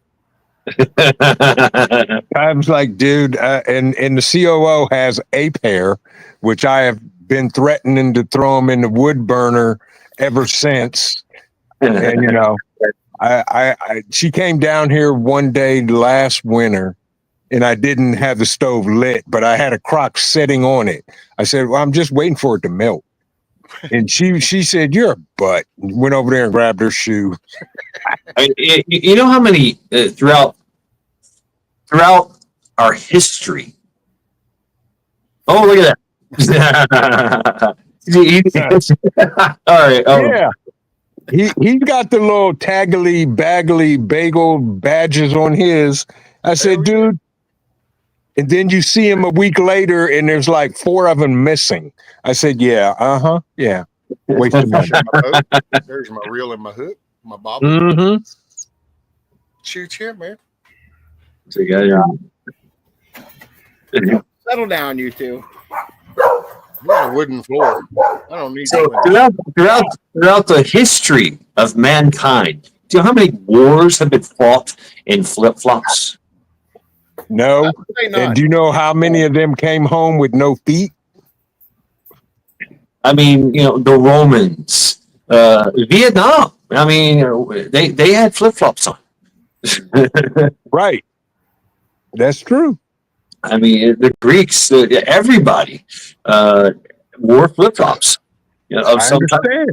I was like, dude, and the COO has a pair, which I have been threatening to throw them in the wood burner ever since. And she came down here one day last winter, and I didn't have the stove lit, but I had a Croc sitting on it. I said, well, I'm just waiting for it to melt. And she said, you're a butt. Went over there and grabbed her shoe. You know how many throughout our history? Oh, look at that! All right. Oh. Yeah. He got the little taggly, baggly bagel badges on his. I said, dude. And then you see him a week later, and there's like 4 of them missing. I said, yeah, yeah. Wait a minute. There's my reel and my hook, my bobble. Mm-hmm. Shoot here, man. Settle down, you two. We're on a wooden floor. I don't need so throughout the history of mankind, do you know how many wars have been fought in flip flops? No. And do you know how many of them came home with no feet? I mean, the Romans, Vietnam. I mean, they had flip flops on. Right. That's true. I mean, the Greeks, everybody wore flip flops. Of some type.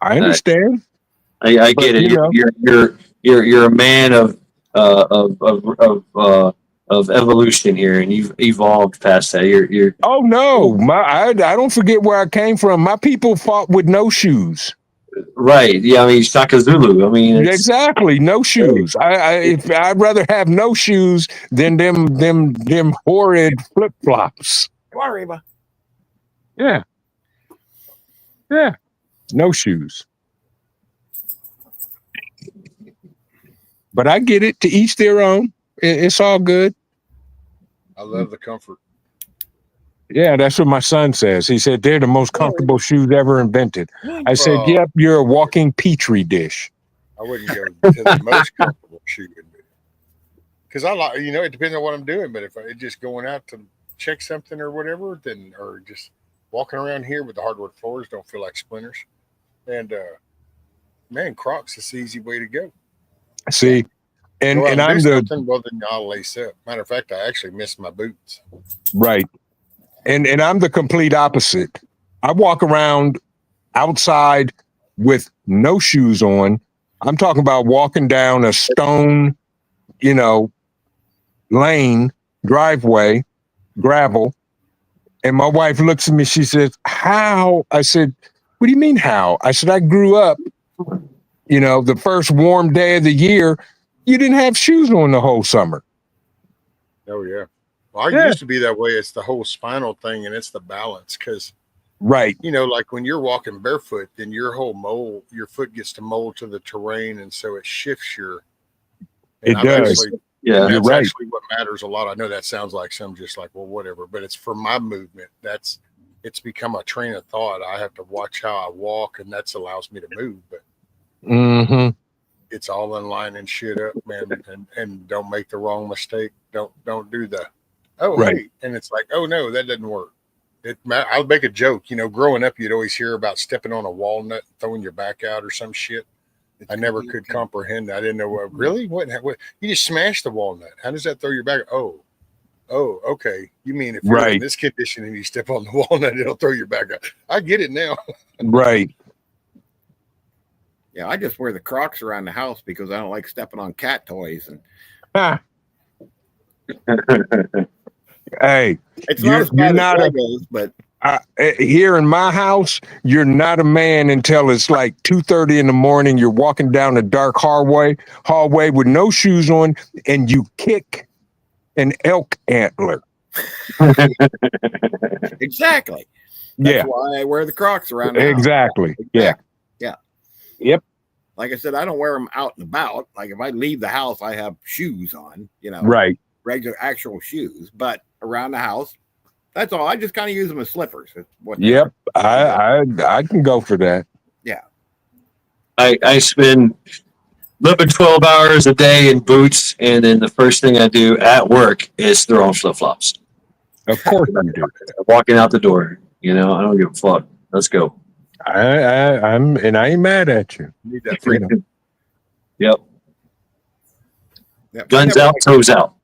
I understand. I get it. You're a man of evolution here, and you've evolved past that. You're oh no, I don't forget where I came from. My people fought with no shoes. Right. Yeah. I mean, Shaka Zulu. I mean, exactly. No shoes. I'd rather have no shoes than them horrid flip flops. Come on, Reba. Yeah. Yeah. No shoes. But I get it. To each their own. It's all good. I love the comfort. Yeah, that's what my son says. He said they're the most comfortable shoes ever invented. I said, yep, you're a walking petri dish. I wouldn't go to the most comfortable shoe because I like, it depends on what I'm doing. But if I just going out to check something or whatever, then or just walking around here with the hardwood floors don't feel like splinters. And man, Crocs is the easy way to go. See, and Go out and and I'm do the something, well then I'll lace up. Matter of fact, I actually missed my boots. right, and I'm the complete opposite. I walk around outside with no shoes on. I'm talking about walking down a stone, lane, driveway, gravel. And my wife looks at me, she says, how? I said, what do you mean how? I said, I grew up, the first warm day of the year, you didn't have shoes on the whole summer. Oh yeah. Well, I used to be that way. It's the whole spinal thing and it's the balance. Cause right. Like when you're walking barefoot, then your foot gets to mold to the terrain. And so it shifts it does. Yeah, that's you're right. actually what matters a lot. I know that sounds like some just like, well, whatever, but it's for my movement. It's become a train of thought. I have to watch how I walk and that allows me to move, but it's all in line and shit up, man. And don't make the wrong mistake. Don't do the, right. Hey. And it's like, oh no, that doesn't work. I'll make a joke, growing up, you'd always hear about stepping on a walnut, throwing your back out or some shit. I never could comprehend that. I didn't know really what you just smash the walnut. How does that throw your back? Oh, okay. You mean if you're in this condition and you step on the walnut, it'll throw your back out. I get it now. Right. Yeah, I just wear the Crocs around the house because I don't like stepping on cat toys. And hey, it's not as bad as Legos, but here in my house, you're not a man until it's like 2:30 in the morning. You're walking down a dark hallway with no shoes on, and you kick an elk antler. Exactly. That's why I wear the Crocs around the house. Exactly. Yeah. Yep. Like I said, I don't wear them out and about. Like if I leave the house, I have shoes on, right, regular actual shoes, but around the house, that's all. I just kind of use them as slippers. Yep. I can go for that. Yeah. I spend 11, 12 hours a day in boots, and then the first thing I do at work is throw on flip-flops. Of course you do. Walking out the door, I don't give a fuck. Let's go. I ain't mad at you. Need that freedom. Yep. Yep. Guns out, toes out.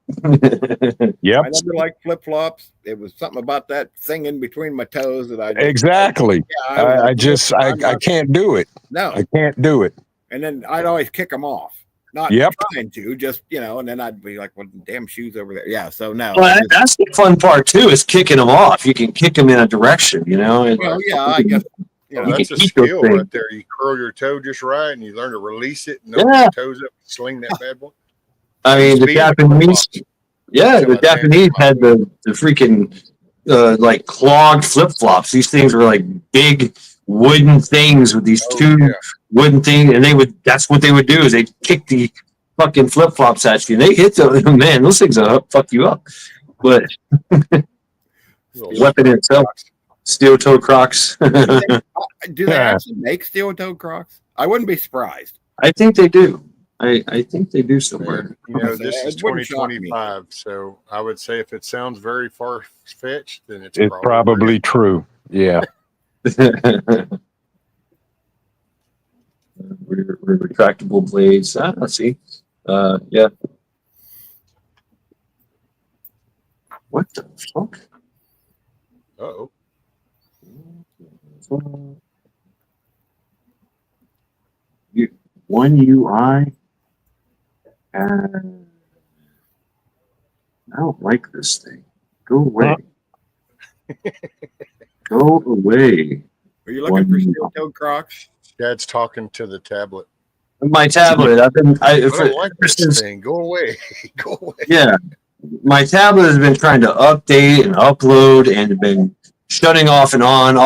Yep. I never liked flip flops. It was something about that thing in between my toes that I exactly. I can't do it. No, I can't do it. And then I'd always kick them off. Not trying to, just and then I'd be like, "Well, damn shoes over there." Yeah. So no. Well, that's the fun part too, is kicking them off. You can kick them in a direction, And, well, yeah, I guess. That's a skill right there. You curl your toe just right, and you learn to release it and open your toes up, and sling that bad boy. I mean, the Japanese, the Japanese had the freaking like clogged flip flops. These things were like big wooden things with these wooden things, and that's what they would do is they'd kick the fucking flip flops at you, and they hit man, those things will fuck you up. But weapon itself. Steel toe Crocs. Do they actually make steel toe Crocs? I wouldn't be surprised. I think they do. I think they do somewhere. This is 2025, so I would say if it sounds very far fetched, then it's probably true. Yeah. Retractable blades. Let's see. Yeah. What the fuck? Uh-oh. One UI. I don't like this thing. Go away. Go away. Are you looking for steel toe Crocs? Dad's talking to the tablet. My tablet. I don't like this thing. Go away. Go away. Yeah. My tablet has been trying to update and upload and been shutting off and on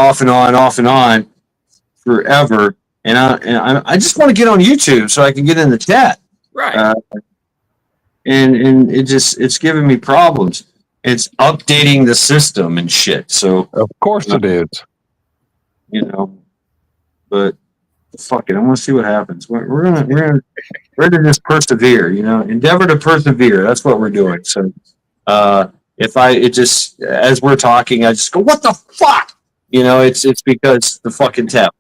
forever. And I just want to get on YouTube so I can get in the chat. Right. And it's giving me problems. It's updating the system and shit. So of course it is. But fuck it. I want to see what happens. We're gonna just persevere. Endeavor to persevere. That's what we're doing. So it just, as we're talking, I just go, what the fuck? You know, it's because the fucking tap.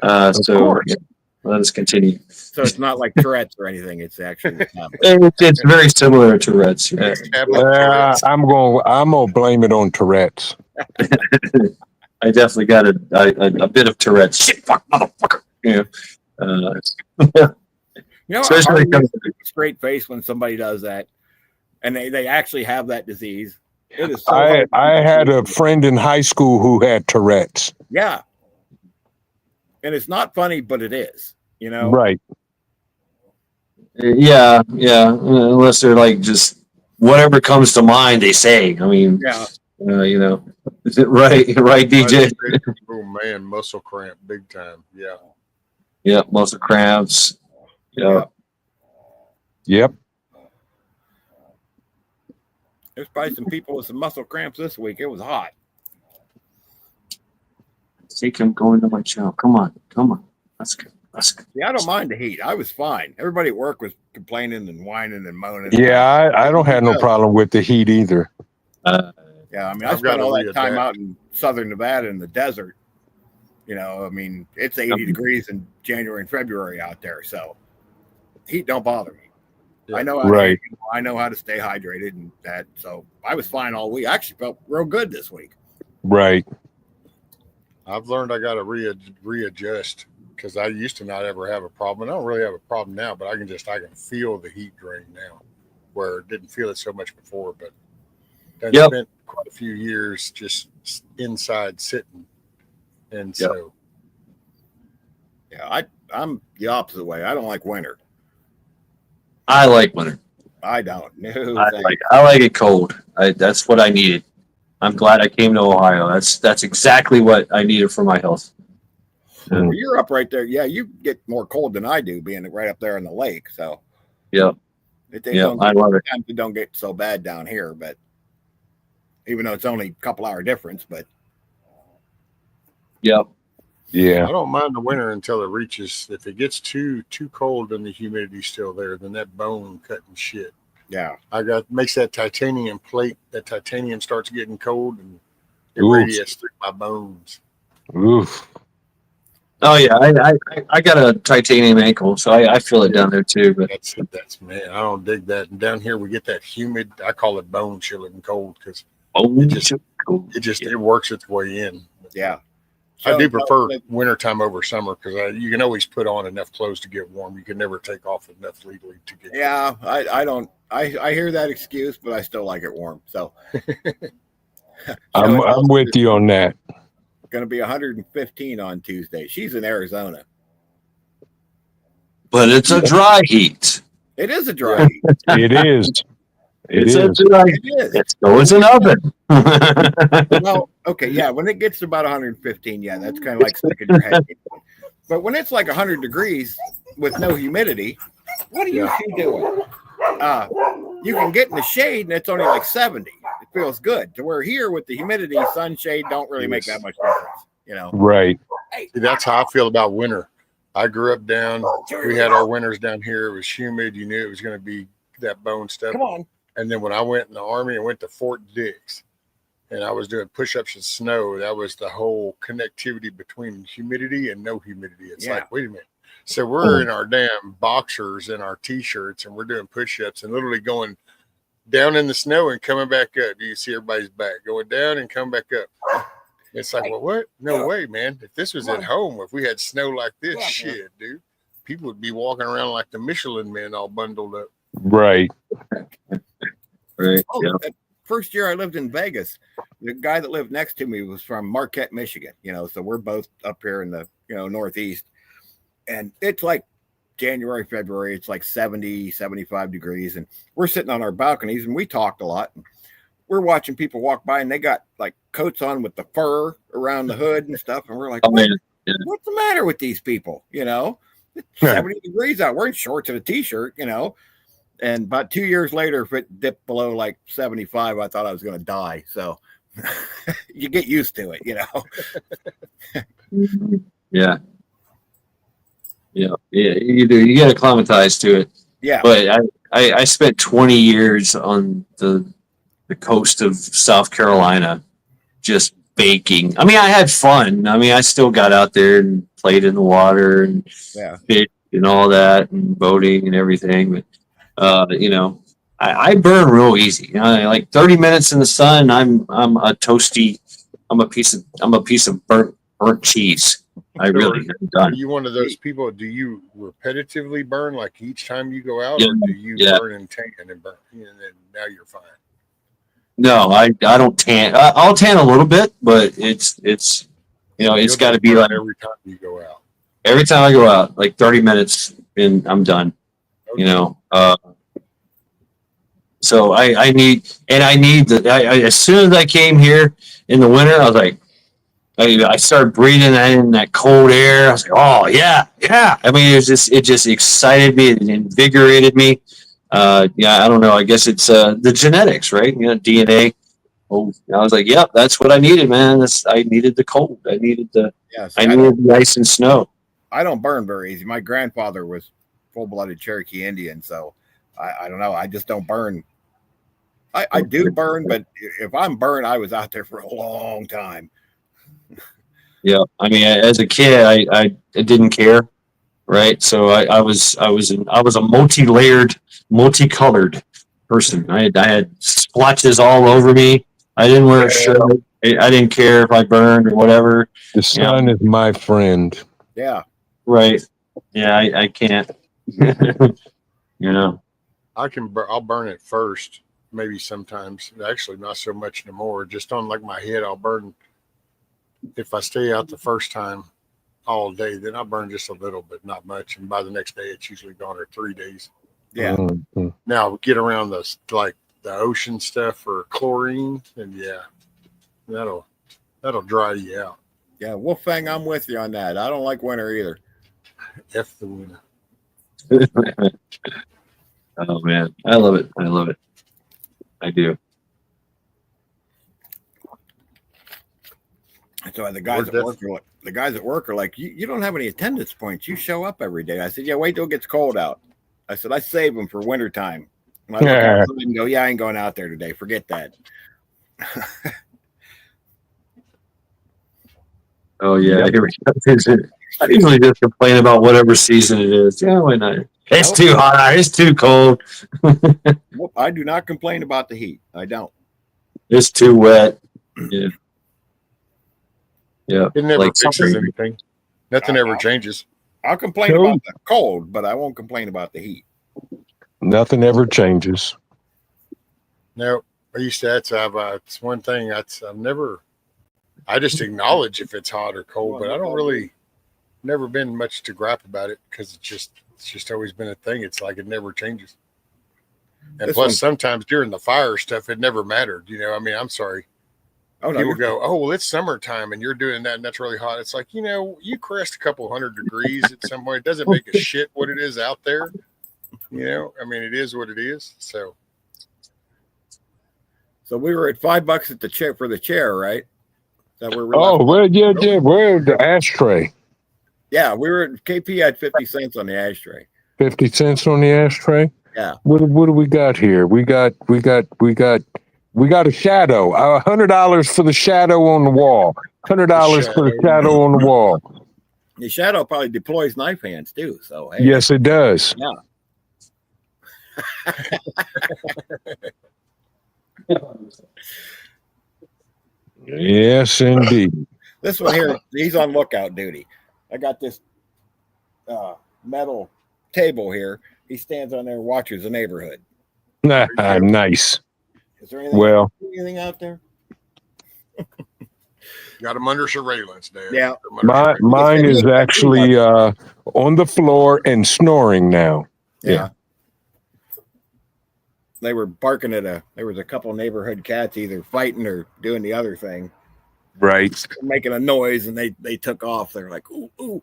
So yeah, let us continue. So it's not like Tourette's or anything. It's actually It's very similar to Tourette's. Yeah. I'm gonna blame it on Tourette's. I definitely got a bit of Tourette's. Shit, fuck, motherfucker. Yeah. You know, Especially I keep a straight face when somebody does that, and they actually have that disease. It is so hard. I had a friend in high school who had Tourette's. Yeah, and it's not funny, but it is. You know, Right. Yeah. Unless they're like just whatever comes to mind, they say. I mean, yeah. you know, is it right, DJ? Oh man, muscle cramp, big time. Yeah. Yeah, muscle cramps. Yeah. Yep. There's probably some people with some muscle cramps this week. It was hot. Take him going to my channel. Come on. That's good. Yeah, I don't mind the heat. I was fine. Everybody at work was complaining and whining and moaning. Yeah, I don't have no problem with the heat either. Yeah, I mean, I spent all that time out in southern Nevada in the desert. You know, I mean, it's 80 degrees in January and February out there, so heat don't bother me. Yeah. I know how Right. I know how to stay hydrated and that, so I was fine all week. I actually felt real good this week. Right. I've learned I got to readjust because I used to not ever have a problem. I don't really have a problem now, but I can feel the heat drain now, where it didn't feel it so much before. But I spent quite a few years just inside sitting, and so yeah, I'm the opposite way. I don't like winter. I like winter. I don't. No, I like it cold. That's what I needed. I'm glad I came to Ohio. That's exactly what I needed for my health. Well, you're up right there. Yeah, you get more cold than I do, being right up there in the lake. So yeah, I love it. Sometimes it don't get so bad down here, but even though it's only a couple hour difference, but yeah. I don't mind the winter until it reaches. If it gets too cold and the humidity's still there, then that bone cutting shit. Yeah, makes that titanium plate. That titanium starts getting cold and it radiates through my bones. Oof. Oh yeah, I got a titanium ankle, so I feel it down there too. But that's man, I don't dig that. And down here we get that humid. I call it bone chilling cold because it works its way in. Yeah. I do prefer wintertime over summer because you can always put on enough clothes to get warm. You can never take off enough legally to get warm. I don't. I hear that excuse, but I still like it warm. So I'm with you on that. Going to be 115 on Tuesday. She's in Arizona, but it's a dry heat. It is a dry heat. It is. It's an oven. Well, okay, yeah. When it gets to about 115, yeah, that's kind of like sticking your head. But when it's like 100 degrees with no humidity, what are you doing? You can get in the shade and it's only like 70. It feels good. To where here with the humidity, sunshade don't really make that much difference. You know, right? See, that's how I feel about winter. I grew up down. We had our winters down here. It was humid. You knew it was going to be that bone stuff. Come on. And then when I went in the Army and went to Fort Dix and I was doing push-ups in snow, that was the whole connectivity between humidity and no humidity. It's like, wait a minute. So we're in our damn boxers and our T-shirts and we're doing push-ups and literally going down in the snow and coming back up. You see everybody's back going down and come back up. It's like, well, what? No way, man. If this was at home, if we had snow like this, shit, dude, people would be walking around like the Michelin men all bundled up. Right. Right. That first year I lived in Vegas, the guy that lived next to me was from Marquette, Michigan. You know, so we're both up here in the Northeast, and it's like January, February. It's like 70, 75 degrees, and we're sitting on our balconies and we talked a lot. And we're watching people walk by and they got like coats on with the fur around the hood and stuff, and we're like, what's the matter with these people? You know, it's 70 degrees out. We're in shorts and a t-shirt. You know. And about 2 years later, if it dipped below like 75, I thought I was going to die. So you get used to it, you know? Yeah, you do. You get acclimatized to it. Yeah. But I spent 20 years on the the coast of South Carolina, just baking. I mean, I had fun. I mean, I still got out there and played in the water and Yeah. fished and all that and boating and everything. But you know, I burn real easy. You know, like 30 minutes in the sun, I'm a toasty. I'm a piece of burnt cheese. I really am Are done. you one of those people? Do you repetitively burn like each time you go out, Yeah, or do you yeah. burn and tan and burn, and then now you're fine? No, I don't tan. I'll tan a little bit, but it's you know, it's You'll got to just be burn like every time you go out. every time I go out, like 30 minutes and I'm done. You know, so I need as soon as I came here in the winter, I was like, I started breathing in that cold air. I was like, oh yeah, yeah. I mean, it just excited me, it invigorated me. Yeah, I don't know. I guess it's the genetics, right? You know, DNA. Oh, I was like, yep, that's what I needed, man. I needed the cold. I needed the See, I needed the ice and snow. I don't burn very easy. My grandfather was full-blooded Cherokee Indian, so I don't know. I just don't burn. I do burn, but if I'm burned, I was out there for a long time. Yeah, I mean, as a kid, I didn't care, right? So I was a multi-layered, multicolored person. I had splotches all over me. I didn't wear a shirt. I didn't care if I burned or whatever. The sun is my friend. Yeah. Right. Yeah, I can't. You know. I'll burn it first, maybe sometimes. Actually, not so much anymore. Just on like my head, I'll burn. If I stay out the first time all day, then I burn just a little, but not much. And by the next day, it's usually gone, or 3 days. Yeah. Mhm. Now get around the ocean stuff or chlorine, and yeah, that'll dry you out. Yeah, Wolfgang, I'm with you on that. I don't like winter either. F the winter. Oh man, I love it. I love it. I do. So the guys at work are like, you don't have any attendance points. You show up every day. I said, yeah, wait till it gets cold out. I said, I save them for wintertime. And I look out and go, yeah, I ain't going out there today. Forget that. Oh yeah, here we go. I usually just complain about whatever season it is. Yeah, why not? It's too hot. It's too cold. Well, I do not complain about the heat. I don't. It's too wet. Yeah. Yeah. It never Like fixes something. anything. Nothing ever changes. I'll complain about the cold, but I won't complain about the heat. Nothing ever changes. No, I used to. It's one thing. I just acknowledge if it's hot or cold, but I don't really. Never been much to gripe about it because it's just always been a thing. It's like it never changes. And plus, sometimes during the fire stuff, it never mattered. You know, I mean, I'm sorry. Oh, no, people go, oh, well, it's summertime and you're doing that and that's really hot. It's like, you know, you crest a couple 100 degrees at some point. It doesn't make a shit what it is out there. You know, I mean, it is what it is. So we were at $5 at the chair for the chair, right? That we're where's the ashtray? Yeah, we were at KP had 50 cents on the ashtray. 50 cents on the ashtray? Yeah. What do we got here? We got a shadow. $100 for the shadow on the wall. $100 for the shadow on the wall. The shadow probably deploys knife hands too. So hey. Yes, it does. Yeah. Yes, indeed. This one here, he's on lookout duty. I got this metal table here. He stands on there and watches the neighborhood. Nice. Is there anything out there? got them under surveillance, Dad. Yeah. Mine is actually on the floor and snoring now. Yeah. They were barking at there was a couple of neighborhood cats either fighting or doing the other thing. Right. Making a noise and they took off. They're like, ooh, ooh.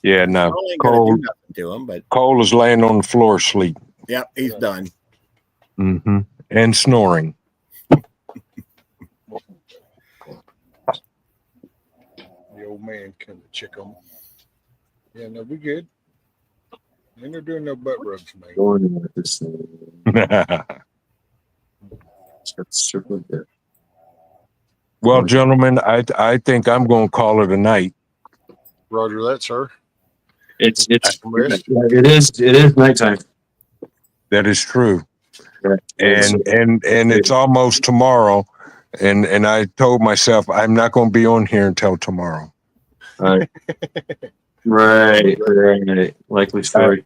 Yeah, no. Cole, do nothing to him, but Cole is laying on the floor asleep. Yeah, he's done. Mm-hmm. And snoring. The old man kind of check on. Yeah, no, we good. Ain't no doing no butt rubs, man. Going with this thing. That's super good. Well, gentlemen, I think I'm going to call it a night. Roger that, sir. It's Rest. it is nighttime. That is true. Right. And it's almost tomorrow. And I told myself I'm not going to be on here until tomorrow. Right. Right. Likely story.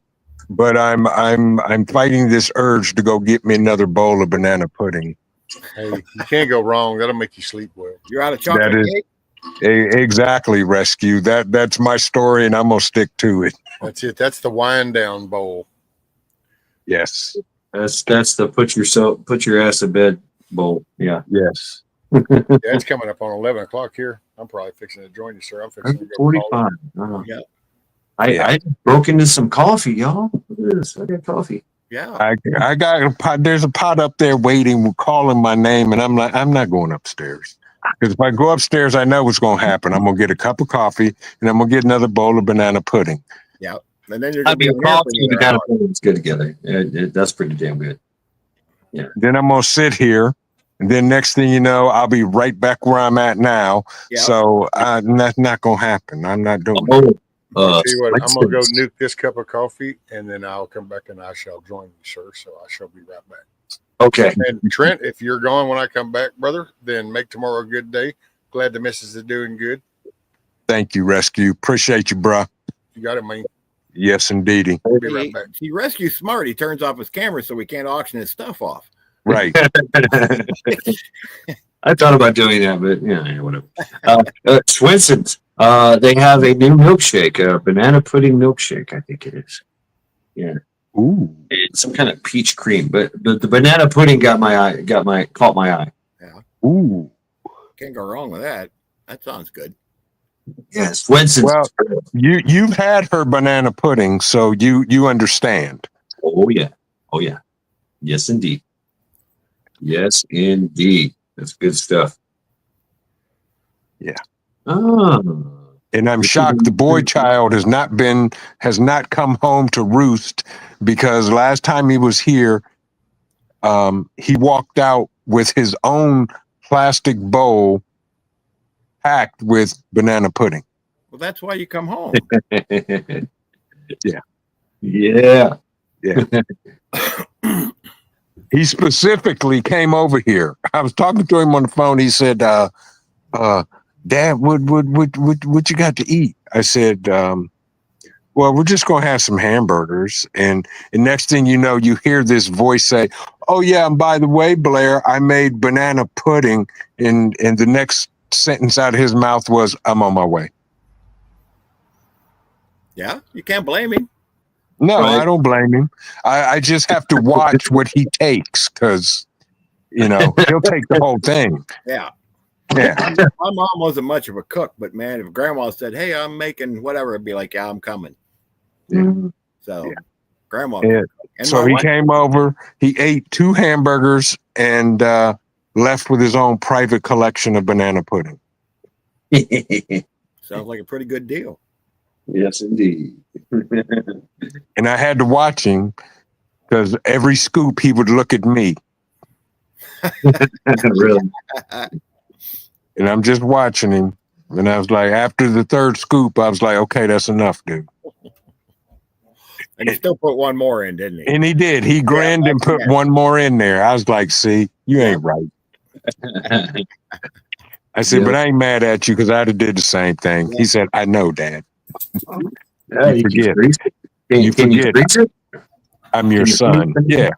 But I'm fighting this urge to go get me another bowl of banana pudding. Hey, you can't go wrong. That'll make you sleep well. You're out of chocolate That is- cake? Exactly, Rescue. That's my story, and I'm gonna stick to it. That's it. That's the wind down bowl. Yes. That's the put your ass to bed bowl. Yeah. Yes. Yeah, it's coming up on 11 o'clock here. I'm probably fixing to join you, sir. I'm fixing to go 45. Yeah. I broke into some coffee, y'all. Look at this. I got coffee. Yeah. I got a pot. There's a pot up there waiting, calling my name, and I'm like, I'm not going upstairs. Because if I go upstairs, I know what's going to happen. I'm going to get a cup of coffee, and I'm going to get another bowl of banana pudding. Yeah. And then you're I going to mean, be on coffee and here for banana another hour. pudding's good together. That's pretty damn good. Then I'm going to sit here, and then next thing you know, I'll be right back where I'm at now. Yeah. So that's not going to happen. I'm not doing it. I'll tell you what, I'm going to go Biscuits. nuke this cup of coffee, and then I'll come back and I shall join you, sir. So I shall be right back. Okay. And Trent, if you're gone when I come back, brother, then make tomorrow a good day. Glad the missus is doing good. Thank you, Rescue. Appreciate you, bruh. You got it, man. Yes, indeedy. Be right back. He rescues smart. He turns off his camera so we can't auction his stuff off. Right. I thought about doing that, but yeah, whatever. Swenson's. They have a new milkshake, a banana pudding milkshake. I think it is. Yeah. Ooh. It's some kind of peach cream, but the banana pudding caught my eye. Ooh. Can't go wrong with that. That sounds good. Yes, Swenson's. Well, you've had her banana pudding, so you understand. Oh yeah. Yes, indeed. Yes, indeed. That's good stuff. Yeah. Oh. And I'm shocked the boy child has not come home to roost, because last time he was here, he walked out with his own plastic bowl packed with banana pudding. Well, that's why you come home. Yeah. Yeah. He specifically came over here. I was talking to him on the phone. He said, Dad, what you got to eat? I said, well, we're just going to have some hamburgers. And next thing you know, you hear this voice say, oh, yeah, and by the way, Blair, I made banana pudding. And the next sentence out of his mouth was, I'm on my way. Yeah, you can't blame him. No, Right. I don't blame him. I just have to watch what he takes, because, he'll take the whole thing. Yeah. Yeah. My mom wasn't much of a cook, but man, if grandma said, hey, I'm making whatever, it'd be like, yeah, I'm coming. Mhm. So Yeah. grandma. Yeah. And So my he wife- came over, he ate 2 hamburgers, and left with his own private collection of banana pudding. sounds like a pretty good deal. Yes, indeed. And I had to watch him, because every scoop he would look at me, Really. and I'm just watching him. And I was like, after the 3rd scoop, I was like, okay, that's enough, dude. And he still put one more in, didn't he? And he did. He grinned and put one more in there. I was like, see, you ain't right. I said, Yeah. but I ain't mad at you, because I'd have did the same thing. He said, I know, Dad. Yeah, You forget. Can You can you forget. freeze it? I'm your Can you son. please- Yeah.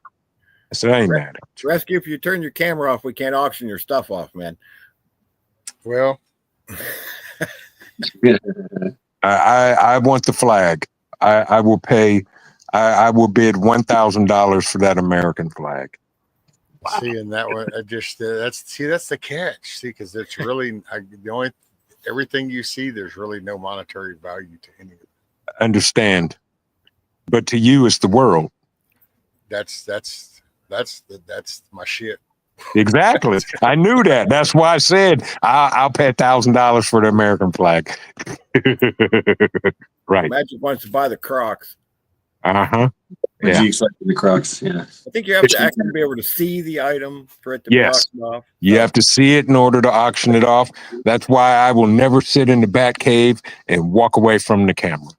I said, I ain't mad at Rescue, if you turn your camera off, we can't auction your stuff off, man. Well, you. I want the flag. I will pay. I will bid $1,000 for that American flag. seeing that one, I just that's the catch. See, because it's really everything you see, there's really no monetary value to any of it. Understand. But to you, it's the world. That's my shit. Exactly. I knew that. That's why I said I'll pay $1,000 for the American flag. Right. Magic wants to buy the Crocs. Uh-huh. Or Yeah. Jeeks like the Crocs. Yeah. I think you have to actually be able to see the item for it to be Yes. auctioned off. You have to see it in order to auction it off. That's why I will never sit in the bat cave and walk away from the camera.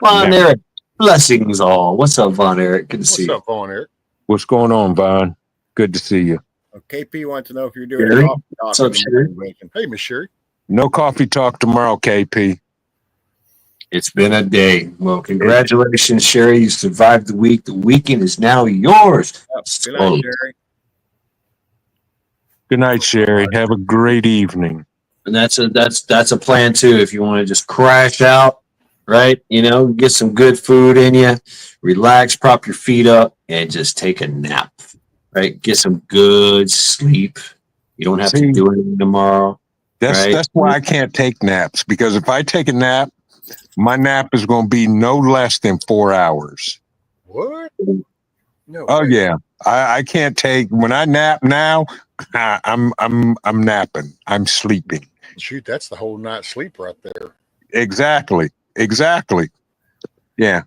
Von Never. Eric, blessings all. What's up, Von Eric? Good to see What's you. up, on Eric? What's going on, Vaughn? Good to see you. KP wants to know if you're doing Sherry? a coffee talk What's up, in the Sherry? morning vision. Hey, Miss Sherry. No coffee talk tomorrow, KP. It's been a day. Well, congratulations, Sherry. You survived the week. The weekend is now yours. Yep. Good night, Sherry. Good night, Sherry. Have a great evening. And that's a plan too. If you want to just crash out, right? You know, get some good food in you, relax, prop your feet up, and just take a nap. Right? Get some good sleep. You don't have See, to do anything tomorrow. Right? That's why I can't take naps, because if I take a nap, my nap is going to be no less than 4 hours. What? No. Oh way. yeah, I can't take when I nap now. I'm napping. I'm sleeping. Shoot, that's the whole night's sleep right there. Exactly. Yeah.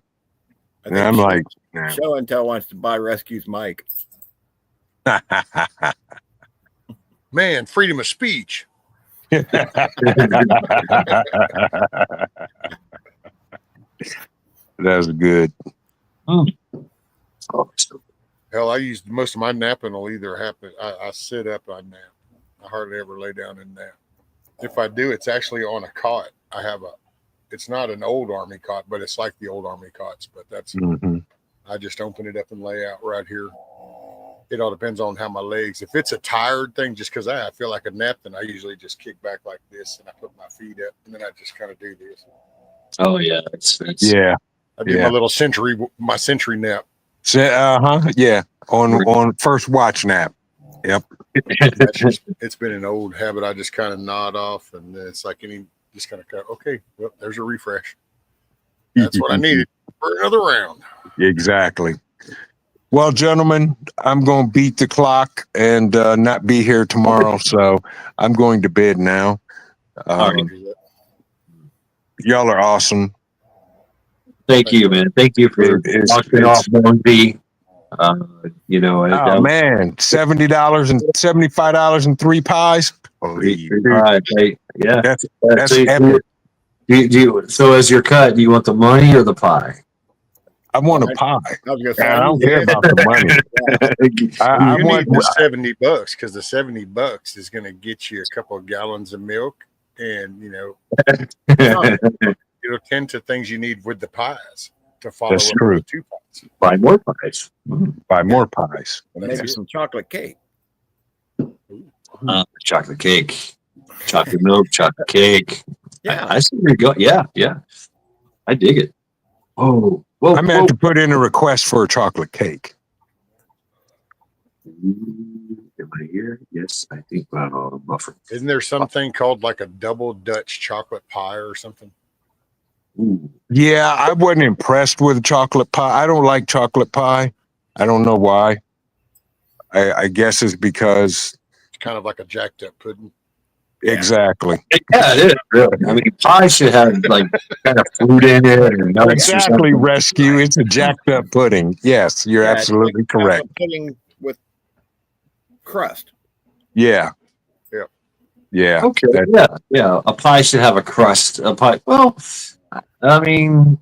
I And I'm think like, Show and Tell wants to buy Rescue's mic. Man, freedom of speech. That's good. Hell, I used most of my napping will either happen. I sit up, I nap. I hardly ever lay down and nap. If I do, it's actually on a cot. It's not an old army cot, but it's like the old army cots. But that's, Mhm. I just open it up and lay out right here. It all depends on how my legs. If it's a tired thing, just because I feel like a nap, then I usually just kick back like this and I put my feet up and then I just kind of do this. Oh yeah, it's Yeah. I do my little century nap. Yeah. On first watch nap. Yep. It's been an old habit. I just kind of nod off, and then it's like just kind of go, okay, well, there's a refresh. That's what I needed for another round. Exactly. Well, gentlemen, I'm going to beat the clock and not be here tomorrow, so I'm going to bed now. Y'all are awesome. Thank you, man. Thank you for knocking off one B. You know, Oh man, $70 and $75 and 3 pies. right, yeah. That's So epic. so as your cut, do you want the money or the pie? I want a pie. I was gonna say, I don't care about the money. I You want need the $70 because the $70 is going to get you a couple of gallons of milk, and it'll tend to things you need with the pies to follow That's up true. with 2 pies. Buy more pies. buy more pies. maybe some chocolate cake. Chocolate cake, chocolate milk, chocolate cake. Yeah. I see where you go. Yeah. I dig it. Oh, whoa. I meant to put in a request for a chocolate cake. Am I here? Yes, I think I'm buffering. Isn't there something called like a double Dutch chocolate pie or something? Ooh. Yeah, I wasn't impressed with chocolate pie. I don't like chocolate pie. I don't know why. I guess it's because It's kind of like a jacked up pudding. exactly. Yeah, it is really. I mean, pie should have like kind of fruit in it or nuts. Exactly, Rescue. It's a jacked up pudding. Yes, you're Yeah, it's absolutely like correct. chocolate pudding with crust. Yeah. Yep. Yeah. Okay. That- Yeah. A pie should have a crust. A pie. Well, I mean,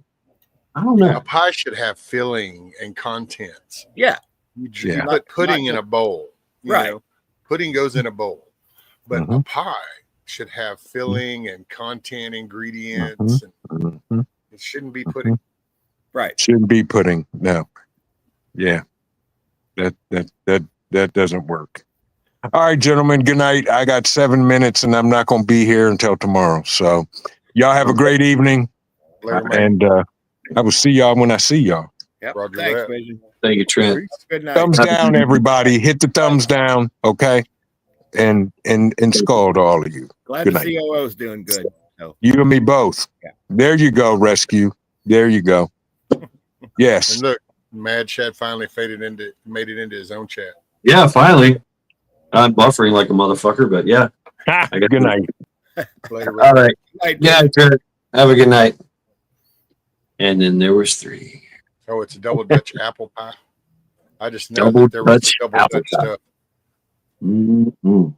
I don't know. A pie should have filling and contents. Yeah. You Yeah. put pudding in a bowl. You Right. know, pudding goes in a bowl, but a Mhm. pie should have filling and content ingredients. And Mhm. it shouldn't be pudding. Right. Shouldn't be pudding. No. Yeah. That doesn't work. All right, gentlemen. Good night. I got 7 minutes and I'm not going to be here until tomorrow. So y'all have a great evening. Later, man. And I will see y'all when I see y'all. Yep. Roger Thanks, that. Vision. Thank you, Trent. Good night. Thumbs down, everybody. Hit the thumbs down. Okay. And skull to all of you. Glad Good the night. COO's doing good. So, You and me both. Yeah. There you go, Rescue. There you go. Yes. And look, Mad Chad finally made it into his own chat. Yeah, finally. I'm buffering like a motherfucker, but yeah. Good night. Later, All right. night, Yeah, Trent. Have a good night. And then there was 3. Oh, it's a double Dutch apple pie. I just know Double that there was Dutch some double apple Dutch pie. stuff. Mhm.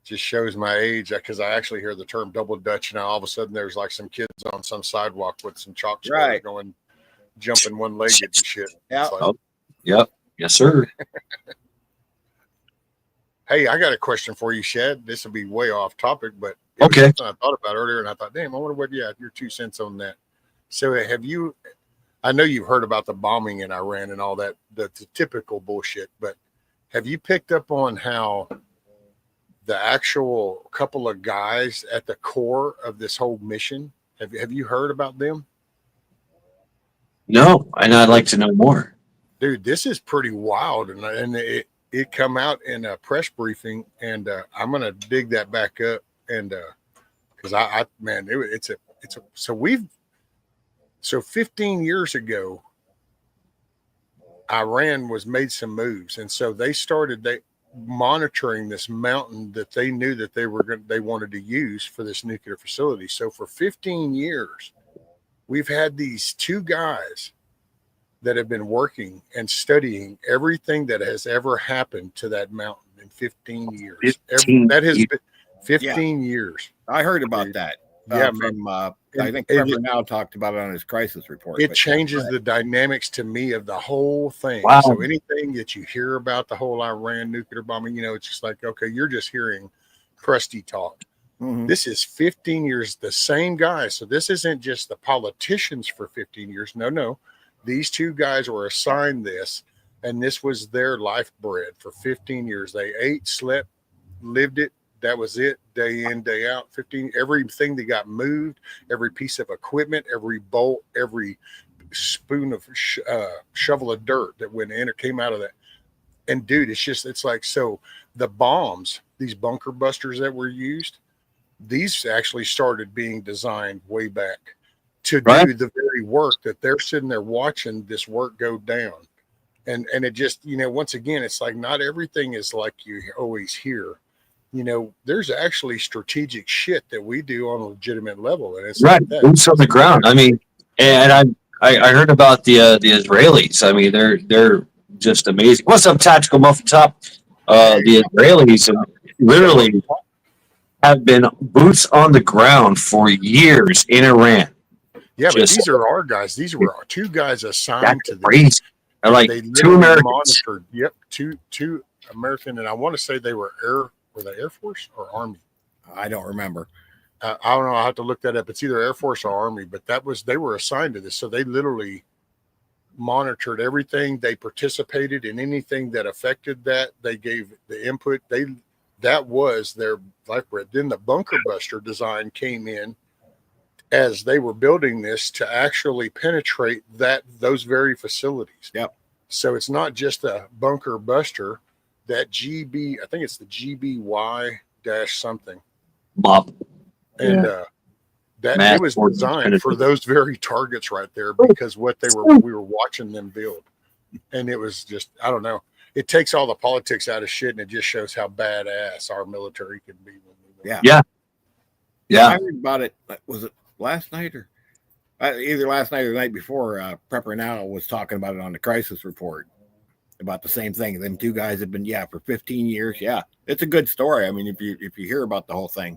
Just shows my age because I actually hear the term double Dutch, and all of a sudden there's like some kids on some sidewalk with some chalk squares Right. going, jumping one-legged and shit. Yeah. It's like, Oh, yep. Yes, sir. hey, I got a question for you, Shad. This will be way off topic, but it was Okay. something I thought about earlier, and I thought, damn, I wonder what your 2 cents on that. So have you? I know you've heard about the bombing in Iran and all that, the typical bullshit, but have you picked up on how the actual couple of guys at the core of this whole mission? Have you heard about them? No, and I'd like to know more. Dude, this is pretty wild, and it come out in a press briefing, and I'm gonna dig that back up, and because I man, it's a so 15 years ago, Iran was made some moves, and so they started monitoring this mountain that they knew that they wanted to use for this nuclear facility. So for 15 years, we've had these 2 guys that have been working and studying everything that has ever happened to that mountain in 15 years. 15 that has years. been 15 years. I heard about that. Yeah, From I think and Trevor now talked about it on his crisis report. It but changes the dynamics to me of the whole thing. Wow. So anything that you hear about the whole Iran nuclear bombing, it's just like, okay, you're just hearing crusty talk. Mhm. This is 15 years, the same guy. So this isn't just the politicians for 15 years. No. These 2 guys were assigned this, and this was their life bread for 15 years. They ate, slept, lived it. That was it, day in, day out. 15. Everything that got moved, every piece of equipment, every bolt, every spoon of shovel of dirt that went in or came out of that. And dude, it's like, so the bombs, these bunker busters that were used, these actually started being designed way back to do the very work that they're sitting there watching this work go down. And it just, once again, it's like not everything is like you always hear. There's actually strategic shit that we do on a legitimate level, and it's Right. like that. Boots on the ground. I mean, and I heard about the Israelis. I mean, they're just amazing. What's up, Tactical Muffin Top? The Israelis literally have been boots on the ground for years in Iran. Yeah, but Just- these are our guys. These were 2 guys assigned That's to this. crazy. They're like They 2 literally Americans. monitored. Yep, two American, and I want to say they were Air Force or Army. I don't remember. I don't know. I have to look that up. It's either Air Force or Army, but they were assigned to this, so they literally monitored everything. They participated in anything that affected that. They gave the input. That was their life bread. Then the bunker buster design came in as they were building this to actually penetrate those very facilities. Yep. So it's not just a bunker buster. That GB, I think it's the GBY dash something. Bob. And that Mass it was ordnance designed for penetrating. those very targets right there, because we were watching them build. And it was just, I don't know. It takes all the politics out of shit, and it just shows how badass our military can be. Yeah. Yeah. I heard about it. Was it last night or either last night or the night before? Prepper Now was talking about it on the crisis report about the same thing. Them 2 guys have been for 15 years. Yeah, it's a good story. I mean, if you hear about the whole thing,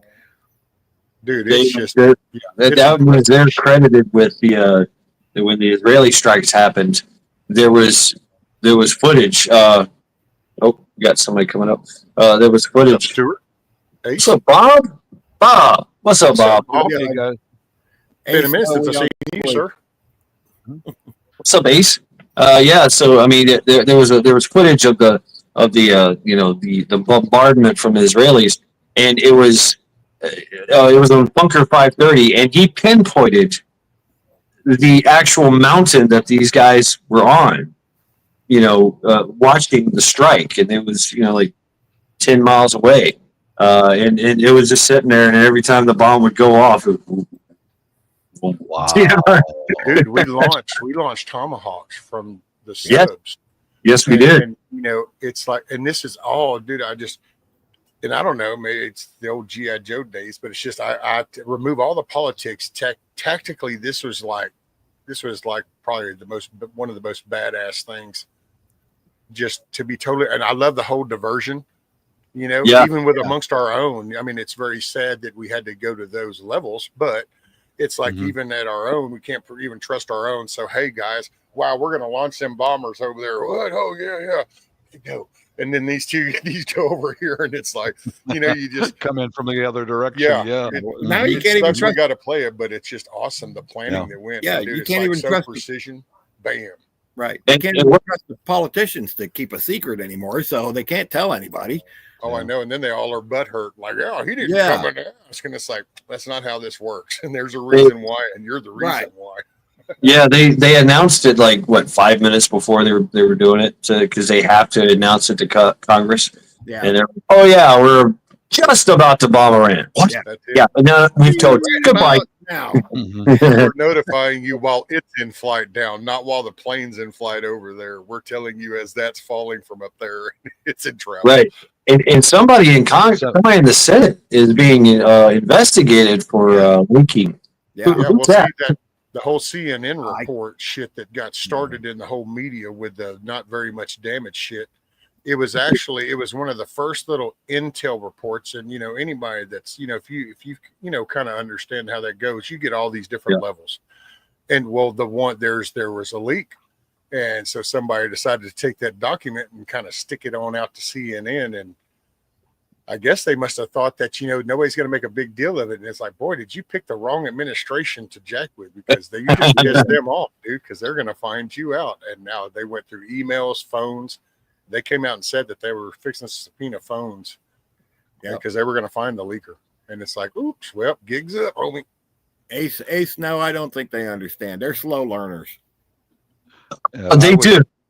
Dude, They- it's just that it's was they're credited with the when the Israeli strikes happened. There was footage. Oh, we got somebody coming up. There was What's up, footage. Stuart. What's up, Bob? Bob, what's up, Bob? Yeah. guys. Been a minute since I Ace, seen you, sir. What's up, Ace? Yeah. So I mean, there was footage of the the bombardment from the Israelis, and it was on Bunker 530, and he pinpointed the actual mountain that these guys were on. Watching the strike, and it was like 10 miles away, and it was just sitting there, and every time the bomb would go off, it would, Wow. Dude, we launched Tomahawks from the Yes. subs. yes, we did. And it's like, and this is all, dude. I don't know, maybe it's the old G.I. Joe days, but it's just I remove all the politics. Tactically, this was like this was like probably one of the most badass things. Just to be totally, and I love the whole diversion. You know, even with amongst our own. I mean, it's very sad that we had to go to those levels, but it's like even at our own, we can't even trust our own. So hey, guys, wow, we're gonna launch them bombers over there. What? Oh yeah. Go. And then these go over here, and it's like, you know, you just come in from the other direction. Yeah. Now you can't even trust. We got to play it, but it's just awesome the planning that went. Yeah, dude, you can't even trust precision. Bam. Right. You can't even trust the politicians to keep a secret anymore, so they can't tell anybody. Oh, I know. And then they all are butthurt, like, oh, he didn't come in. It's gonna say that's not how this works, and there's a reason why, and you're the reason why. Yeah, they announced it like what 5 minutes before they were doing it because they have to announce it to Congress. Yeah. And they're, oh yeah, we're just about to bomb Iran. What? Yeah. And now we've told goodbye. Now we're notifying you while it's in flight down, not while the plane's in flight over there. We're telling you as that's falling from up there, it's in trouble. Right. And somebody in Congress, somebody in the Senate is being investigated for leaking. Yeah, we'll see that. The whole CNN report shit that got started in the whole media with the not very much damage shit. It was one of the first little intel reports. And, you know, anybody that's, you know, if you, you know, kind of understand how that goes, you get all these different levels. And well, there was a leak. And so somebody decided to take that document and kind of stick it on out to CNN. And I guess they must have thought that, you know, nobody's going to make a big deal of it. And it's like, boy, did you pick the wrong administration to jack with? Because you just pissed them off, dude, because they're going to find you out. And now they went through emails, phones. They came out and said that they were fixing to subpoena phones because they were going to find the leaker. And it's like, oops, well, gigs up, homie. Ace, no, I don't think they understand. They're slow learners.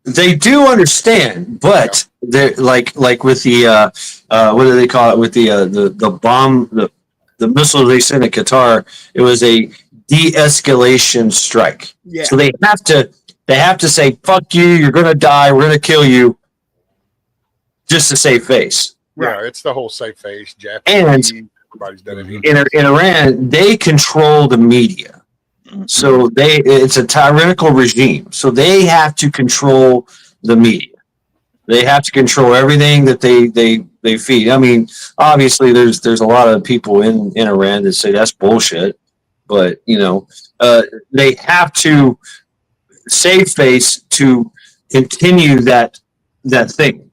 They do understand, but they're like with the what do they call it, with the bomb, the missile they sent at Qatar. It was a de-escalation strike. Yeah. So they have to say, fuck you, you're gonna die, we're gonna kill you, just to save face. Yeah, it's the whole safe face. Japanese, everybody's done it. In Iran, they control the media. So it's a tyrannical regime. So they have to control the media. They have to control everything that they feed. I mean, obviously there's a lot of people in Iran that say that's bullshit, but you know, they have to save face to continue that thing.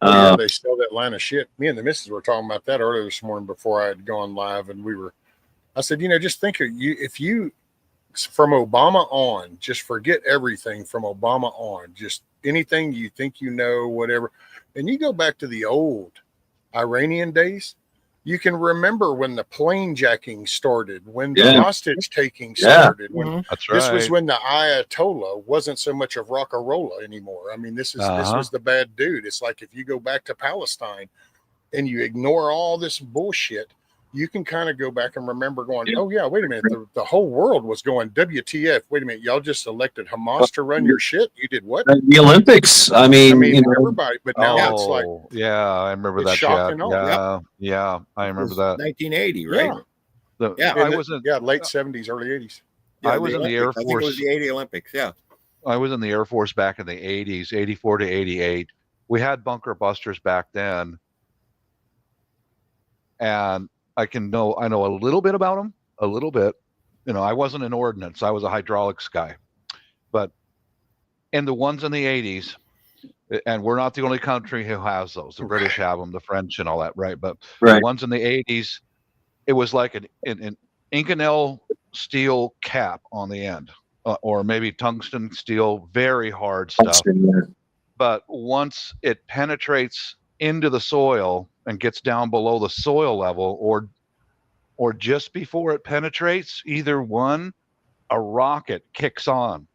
They sell that line of shit. Me and the missus were talking about that earlier this morning before I had gone live, and I said, you know, just think if you from Obama on, just forget everything from Obama on, just anything you think you know, whatever. And you go back to the old Iranian days, you can remember when the plane jacking started, when the hostage taking started. That's right. This was when the Ayatollah wasn't so much of Rockarola anymore. I mean, this was the bad dude. It's like if you go back to Palestine and you ignore all this bullshit, you can kind of go back and remember going, oh, yeah, wait a minute. The whole world was going, WTF. Wait a minute. Y'all just elected Hamas to run your shit. You did what? The Olympics. I mean you know, everybody. But now it's like. Yeah, I remember that. Yeah, I remember that. 1980, right? I was in late 70s, early 80s. I was in the Air Force. I think it was the 80 Olympics. Yeah. I was in the Air Force back in the 80s, 84 to 88. We had bunker busters back then. And I know a little bit about them, a little bit. You know, I wasn't an ordnance. I was a hydraulics guy. But in the ones in the 80s, and we're not the only country who has those. The British have them, the French and all that, right? But the ones in the 80s, it was like an Inconel steel cap on the end, or maybe tungsten steel, very hard stuff. But once it penetrates into the soil and gets down below the soil level, or just before it penetrates, either one, a rocket kicks on,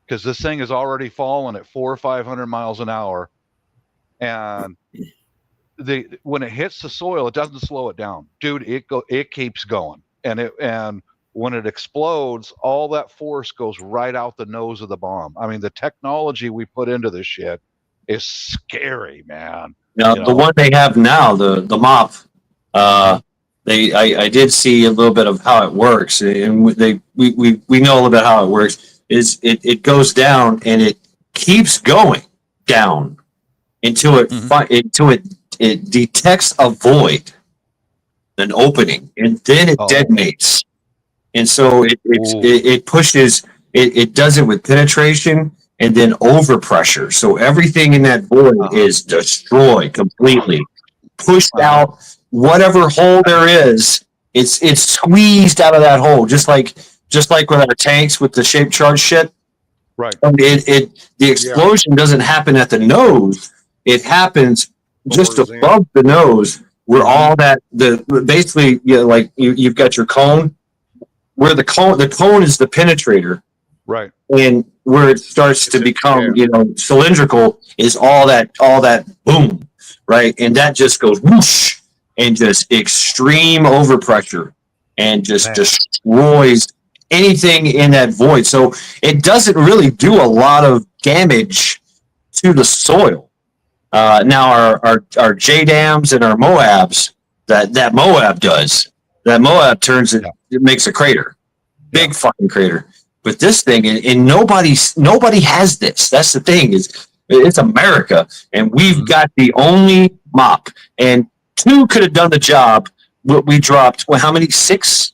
because this thing is already fallen at 400 or 500 miles an hour, and when it hits the soil, it doesn't slow it down, dude. It keeps going, and when it explodes, all that force goes right out the nose of the bomb. I mean, the technology we put into this shit is scary, man. Now, the one they have now, the mop, I did see a little bit of how it works, and we know a little bit how it works. is it goes down and it keeps going down until it detects a void, an opening, and then it detonates. And so it pushes. It does it with penetration and then overpressure. So everything in that void is destroyed completely, pushed out. Whatever hole there is, it's squeezed out of that hole, just like with our tanks with the shape charge shit. Right. The explosion doesn't happen at the nose; it happens just above the nose, where all that basically you've got your cone, where the cone is the penetrator, right, and where it starts to become cylindrical is all that boom, right, and that just goes whoosh and just extreme overpressure and just destroys anything in that void. So it doesn't really do a lot of damage to the soil. Now our J dams and our Moabs, that Moab does. That Moab turns it makes a crater. Big fucking crater. But this thing, and nobody has this. That's the thing, is it's America, and we've got the only mop. And 2 could have done the job. We dropped how many? 6?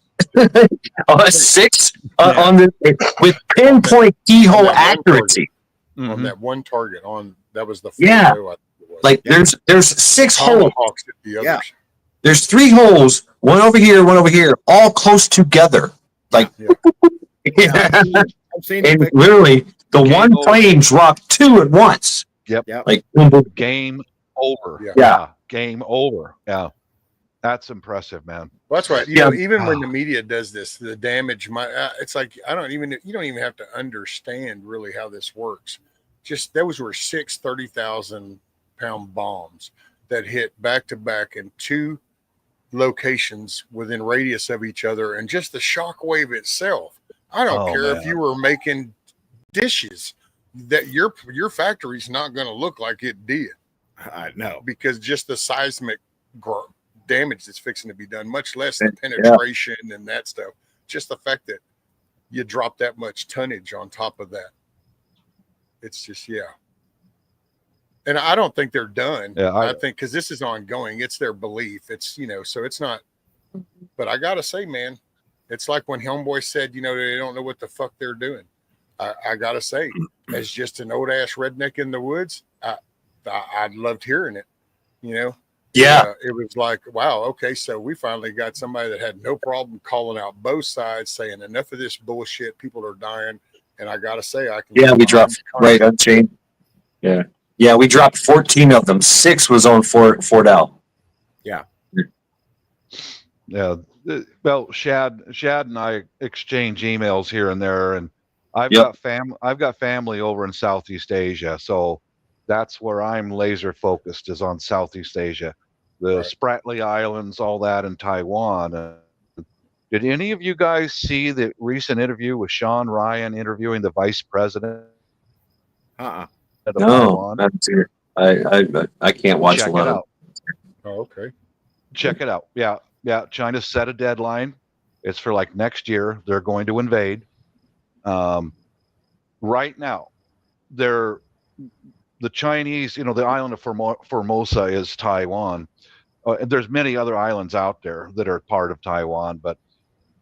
6 on this with pinpoint keyhole accuracy. On that one target, that was the like there's 6 holes. Yeah. There's 3 holes, one over here, all close together. Like I've seen and literally the one plane dropped 2 at once. Yep. Like game over. Yeah. Game over. Yeah. That's impressive, man. Well, that's right. You know, even when the media does this, the damage, it's like, you don't even have to understand really how this works. Just those were 6 30,000-pound bombs that hit back to back in 2 locations within radius of each other. And just the shock wave itself, I don't care if you were making dishes, that your factory's not going to look like it did. I know, because just the seismic damage that's fixing to be done, much less the penetration and that stuff. Just the fact that you drop that much tonnage on top of that, it's just And I don't think they're done. I think because this is ongoing, it's their belief. It's so it's not. But I gotta say, man, it's like when Homeboy said, they don't know what the fuck they're doing. I gotta say, as just an old ass redneck in the woods, I loved hearing it. It was like, wow, okay, so we finally got somebody that had no problem calling out both sides, saying enough of this bullshit. People are dying, and I gotta say, I can. Yeah, we dropped right Unchained. Yeah, we dropped 14 of them. 6 was on Fort Al. Yeah. Yeah. Well, Shad and I exchange emails here and there, and I've got family over in Southeast Asia, so that's where I'm laser focused, is on Southeast Asia, the Spratly Islands, all that in Taiwan. Did any of you guys see the recent interview with Sean Ryan interviewing the vice president? No, I haven't seen it. I can't watch a lot of it. Oh, okay. Check it out. Yeah. China set a deadline. It's for like next year. They're going to invade. Right now, the Chinese, the island of Formosa is Taiwan. There's many other islands out there that are part of Taiwan, but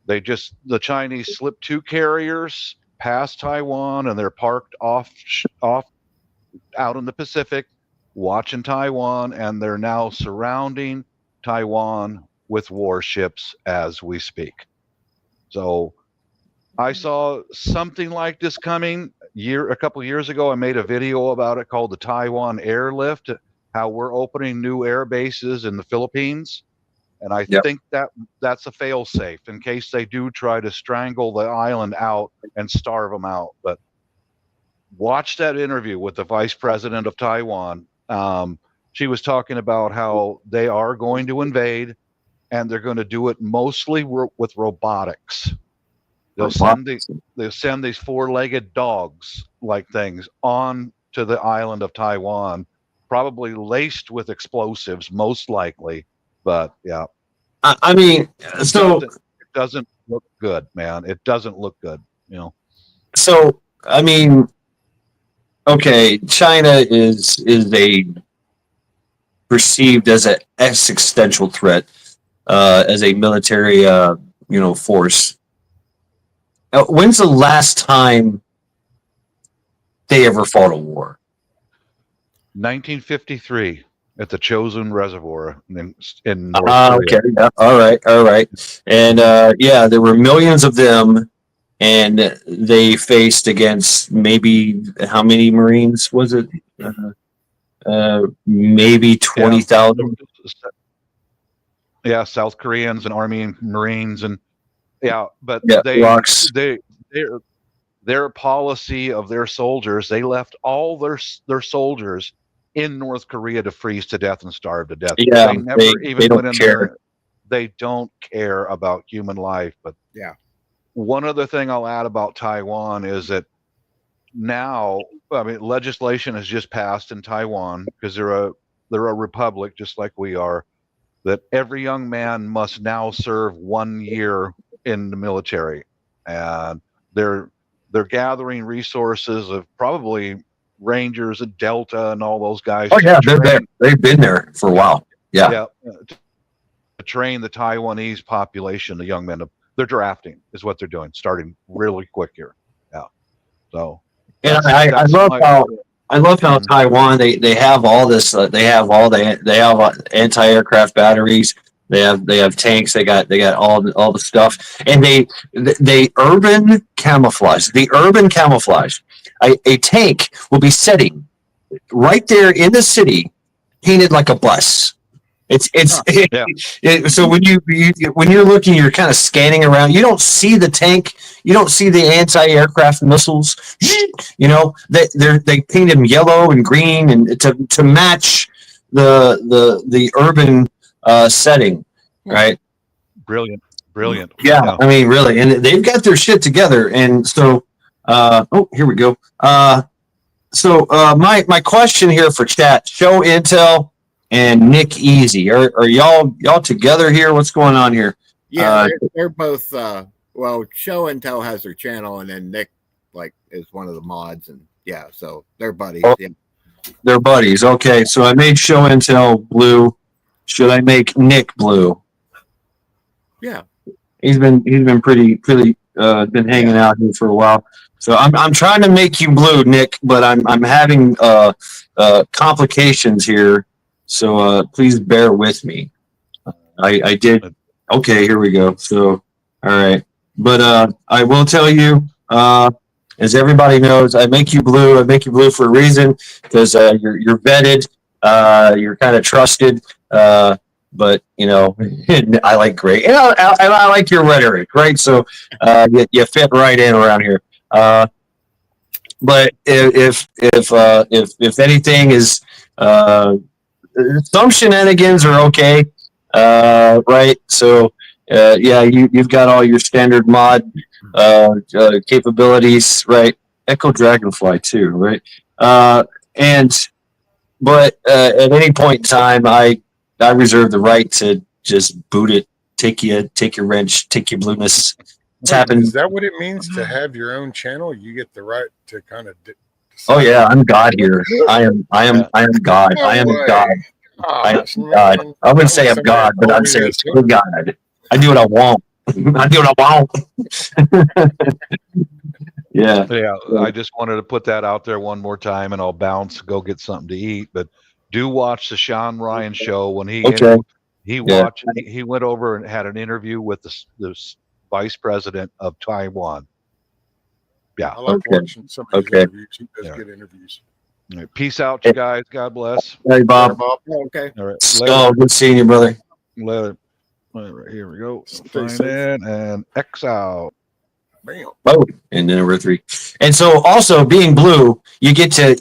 the Chinese slipped 2 carriers past Taiwan, and they're parked off out in the Pacific, watching Taiwan, and they're now surrounding Taiwan with warships as we speak. So I saw something like this coming a couple of years ago. I made a video about it called the Taiwan Airlift, how we're opening new air bases in the Philippines. And I think that's a fail-safe in case they do try to strangle the island out and starve them out. But watch that interview with the vice president of Taiwan. She was talking about how they are going to invade, and they're going to do it mostly with robotics. They'll send these 4-legged dogs like things on to the island of Taiwan, probably laced with explosives, most likely. But yeah, I mean, so it doesn't look good, man. It doesn't look good, So I mean, okay, China is a perceived as an existential threat, as a military, force. When's the last time they ever fought a war? 1953 at the Chosin Reservoir in North Korea. Okay, yeah, all right, and there were millions of them, and they faced against maybe how many Marines was it? Maybe 20,000. Yeah, South Koreans and Army and Marines and but rocks. their policy of their soldiers, they left all their soldiers in North Korea to freeze to death and starve to death. Yeah, they never even they don't went in care. there. They don't care about human life. But Yeah. One other thing I'll add about Taiwan is that now, I mean, legislation has just passed in Taiwan because they're a republic just like we are, that every young man must now serve 1 year in the military, and they're gathering resources of probably Rangers and Delta and all those guys. Oh yeah, they're there. They've been there for a while. Yeah. To train the Taiwanese population, the young men, they're drafting is what they're doing, starting really quick here. Yeah. So. And I love how Taiwan they have all this. They have anti-aircraft batteries. They have tanks. They got all the stuff, and they urban camouflage. The urban camouflage. A tank will be sitting right there in the city, painted like a bus. So when you're looking, you're kind of scanning around. You don't see the tank. You don't see the anti-aircraft missiles. They paint them yellow and green and to match the urban setting, right? Brilliant. Yeah, I mean, really, and they've got their shit together. And so, here we go. My question here for chat: Show Intel and Nick Easy. Are y'all together here? What's going on here? Yeah, they're both. Show Intel has their channel, and then Nick is one of the mods, and so they're buddies. Yeah. They're buddies. Okay, so I made Show Intel blue. Should I make Nick blue? Yeah, he's been pretty been hanging out here for a while. So I'm trying to make you blue, Nick, but I'm having complications here. So please bear with me. I did. Okay, here we go. So all right, but I will tell you, as everybody knows, I make you blue. I make you blue for a reason, because you're vetted, you're kind of trusted. But I like gray, and I like your rhetoric, right? So you fit right in around here. But if anything is, some shenanigans are okay, right? So you've got all your standard mod capabilities, right? Echo Dragonfly too, right? But at any point in time, I reserve the right to just boot it, take your wrench, take your blueness. It's happened. Is that what it means to have your own channel? You get the right to kind of. Oh yeah, I'm God here. I am God. No I am way. God. I am God. I wouldn't say I'm God, but I'd say I'm God. I do what I want. I do what I want. Yeah. I just wanted to put that out there one more time, and I'll bounce, go get something to eat. But do watch the Sean Ryan show when he went over and had an interview with the vice president of Taiwan. Yeah. I like watching some of his interviews. He does good interviews. All right, peace out, you guys. God bless. Hey, Bob. Okay. All right. So good seeing you, brother. Later. All right, here we go. Sign in and X out. Bam. Oh, and then number 3. And so also being blue, you get to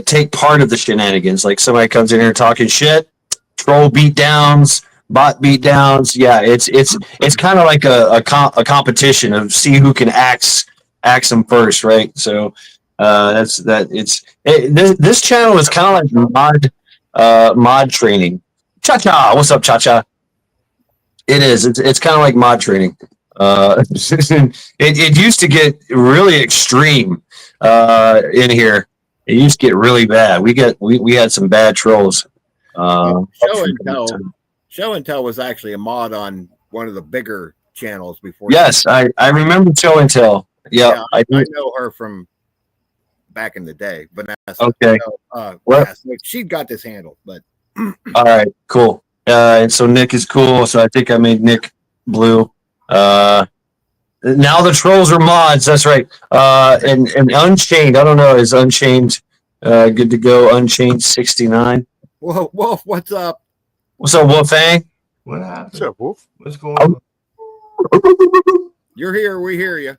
take part of the shenanigans. Like somebody comes in here talking shit, troll beatdowns, bot beatdowns. Yeah, it's kind of like a competition of see who can axe them first, right? So this channel is kind of like mod training. Cha-cha, what's up, Cha-cha? It is. It's kind of like mod training. It used to get really extreme in here. It used to get really bad. We had some bad trolls. Show and Tell was actually a mod on one of the bigger channels before. Yes, I remember Show and Tell. Yeah, I know her from back in the day. Vanessa. Okay. So, so she got this handled, but all right, cool. And so Nick is cool. So I think I made Nick blue. Now the trolls are mods. That's right. And Unchained. I don't know. Is Unchained good to go? Unchained 69. Whoa, Wolf, what's up? What's up, Wolfang? What happened? What's up, Wolf? What's going on? You're here. We hear you.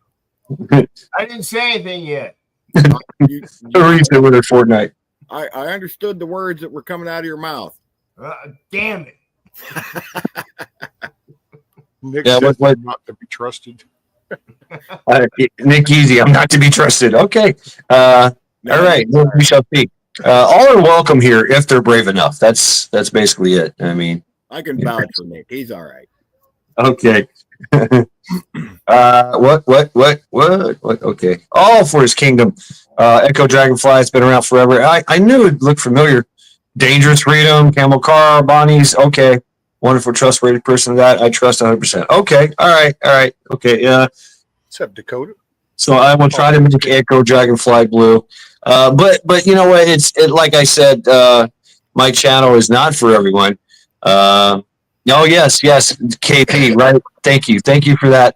I didn't say anything yet. Teresa with her Fortnite. I understood the words that were coming out of your mouth. Damn it. Nick Yeah, says what- not to be trusted. Nick Easy, I'm not to be trusted. Okay. All right. Well, we shall see. All are welcome here if they're brave enough. That's basically it. I mean, I can vouch for Nick. He's all right. okay. What? Okay. All for his kingdom. Echo Dragonfly has been around forever. I knew it looked familiar. Dangerous Freedom, Camel Car, Bonnie's. Okay. Wonderful, trustworthy person that I trust 100%. Okay. All right. Okay. What's up, Dakota? So I will try to make Echo Dragonfly blue. But you know what? Like I said, my channel is not for everyone. Oh yes, KP, right? Thank you for that.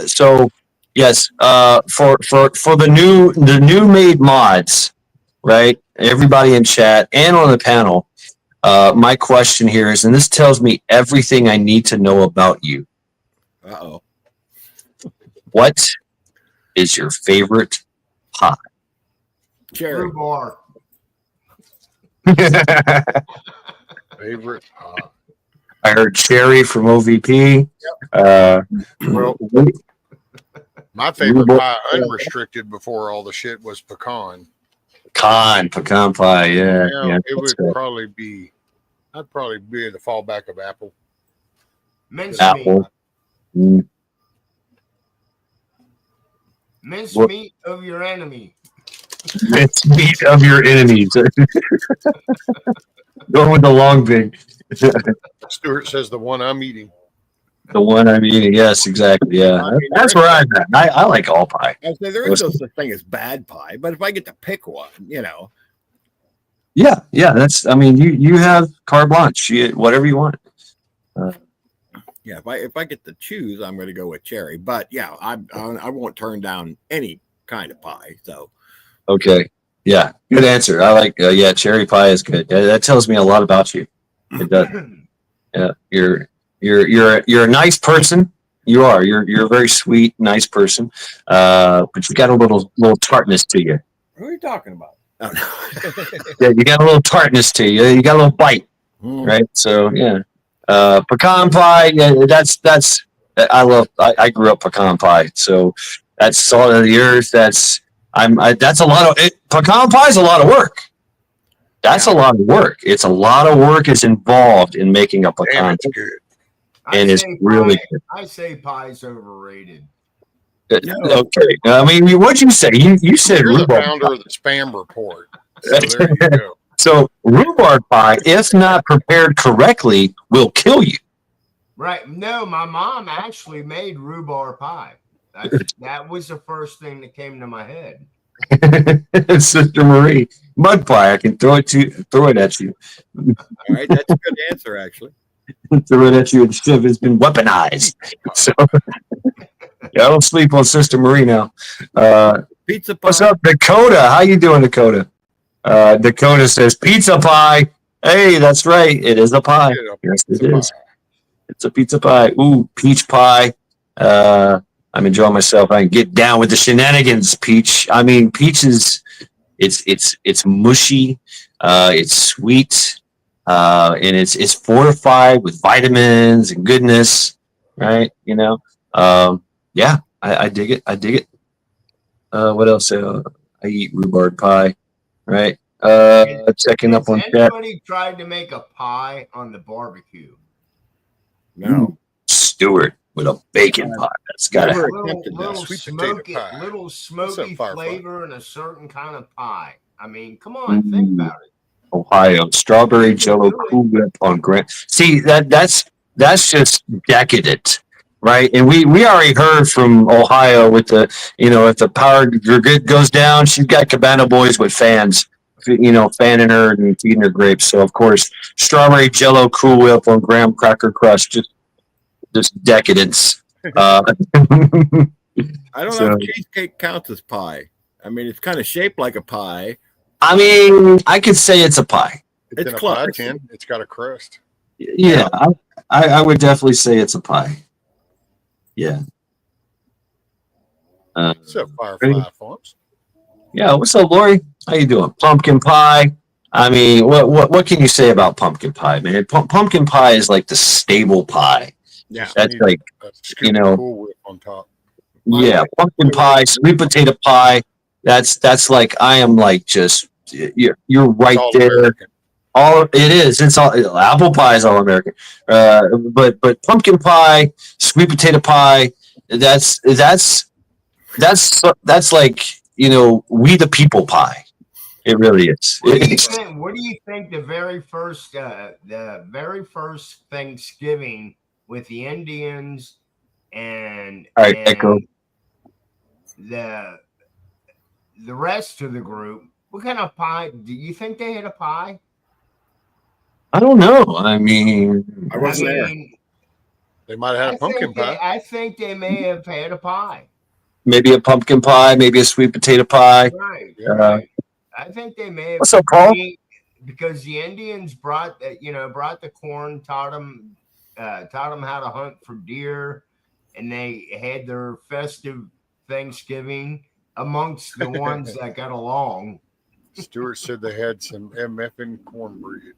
So yes, for the new made mods, right? Everybody in chat and on the panel. My question here is, and this tells me everything I need to know about you. Uh-oh. What is your favorite pie? Cherry. Rhubarb. Favorite? I heard cherry from OVP. Well, my favorite Rhubarb. pie, unrestricted before all the shit, was pecan. Pecan pie. Yeah. It would probably be. I'd probably be the fallback of apple. Mincemeat. Apple. Mm. Mincemeat of your enemy. It's meat of your enemies. Going with the long pig. Stuart says the one I'm eating. The one I'm eating. Yes, exactly. Yeah. That's where I'm at. I like all pie. I say there is no such thing as bad pie, but if I get to pick one, Yeah. That's. I mean, you have carte blanche. Whatever you want. yeah, if I get to choose, I'm going to go with cherry. But yeah, I won't turn down any kind of pie. So Okay. Yeah. Good answer. I like. Yeah, cherry pie is good. That tells me a lot about you. It does. Yeah. You're a nice person. You are. You're a very sweet, nice person. But you got a little tartness to you. what are you talking about? Oh, no. Yeah, you got a little tartness to you. You got a little bite, right? So yeah, pecan pie. Yeah, that's. I grew up pecan pie, so that's salt of the earth. That's a lot of it. Pecan pie is a lot of work. That's a lot of work. It's a lot of work is involved in making a pecan. Damn, it's good. And it's really good. I say pie's overrated. Okay. I mean, what'd you say? You said You're the rhubarb founder pie. of the spam report. So there you go. So rhubarb pie, if not prepared correctly, will kill you. Right. No, my mom actually made rhubarb pie. That was the first thing that came to my head. Sister Marie, mud pie. I can throw it at you. All right, that's a good answer, actually. Throw it at you and stuff. It's been weaponized. So yeah, I don't sleep on Sister Marie now. Pizza pie. What's up, Dakota? How you doing, Dakota? Dakota says pizza pie. Hey, that's right. It is a pie. Yes, it is. It's a pizza pie. Ooh, peach pie. I'm enjoying myself. I can get down with the shenanigans, Peach. I mean, Peach is it's mushy, it's sweet, and it's fortified with vitamins and goodness, right? Yeah, I dig it. I dig it. What else? I eat rhubarb pie, right? Checking up on that. Anybody tried to make a pie on the barbecue? No. Stuart with a bacon pie. It's got Never to. attempted that. Sweet potato smoky, pie. little What's smoky up, Firefly? flavor and a certain kind of pie. I mean, come on, think about it. Ohio strawberry jello Cool Whip on Grant. See that's just decadent, right? And we already heard from Ohio with the if the power grid goes down, she's got Cabana boys with fans, fanning her and feeding her grapes. So of course, strawberry jello Cool Whip on graham cracker crust, just decadence. I don't know So- if cheesecake counts as pie. I mean, it's kind of shaped like a pie. I mean, I could say it's a pie. It's It's in a close. pie tin. It's got a crust. Yeah, I would definitely say it's a pie. Yeah. What's up, Firefly Farms? Yeah, what's up, Lori? How you doing? Pumpkin pie. I mean, what can you say about pumpkin pie, man? Pumpkin pie is like the stable pie. Yeah. That's Need like, a scoop of Cool Whip on top. yeah, pumpkin pie, sweet potato pie. That's like I am like just you're right All there. American. All it is, it's all apple pie is all American. But pumpkin pie, sweet potato pie. That's like we the people pie. It really is. What do you think the very first Thanksgiving with the Indians and All right, Echo. the rest of the group? What kind of pie? Do you think they had a pie? I don't know. I mean, I wasn't there. They might have had a pumpkin pie. I think they may have had a pie. maybe a pumpkin pie, maybe a sweet potato pie. Right. Yeah. Right. I think they may have. What's up, Paul? Because the Indians brought the corn, taught them how to hunt for deer, and they had their festive Thanksgiving amongst the ones that got along. Stuart said they had some MFing cornbread.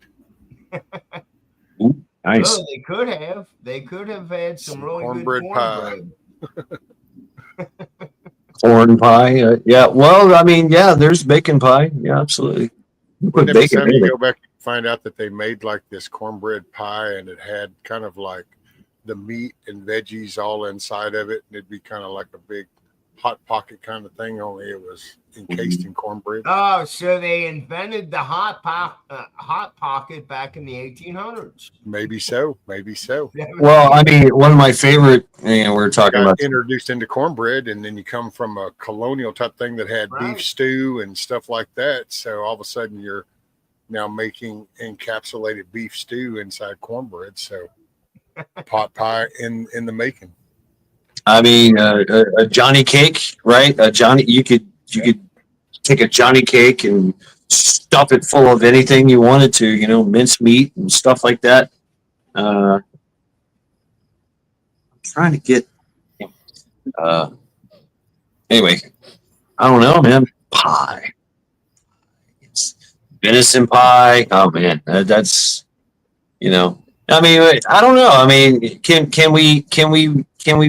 Nice. Well, they could have. They could have had some really cornbread good pie. cornbread. Corn pie. Yeah. Well, I mean, yeah, there's bacon pie. Yeah, absolutely. You put Wouldn't it be bacon something in to it. go back and find out that they made like this cornbread pie and it had kind of like the meat and veggies all inside of it, and it'd be kind of like a big hot pocket kind of thing, only it was encased in cornbread. Oh, so they invented the hot pocket back in the 1800s. Maybe so. Maybe so. Well, I mean, one of my favorite, we were talking Got about. introduced into cornbread, and then you come from a colonial type thing that had Right. beef stew and stuff like that. So all of a sudden, you're now making encapsulated beef stew inside cornbread. So pot pie in the making. I mean, a Johnny cake, right? You could take a Johnny cake and stuff it full of anything you wanted to, mince meat and stuff like that. I'm trying to get. Anyway, I don't know, man. Pie. It's venison pie. Oh man, that's. I mean, I don't know. I mean, can we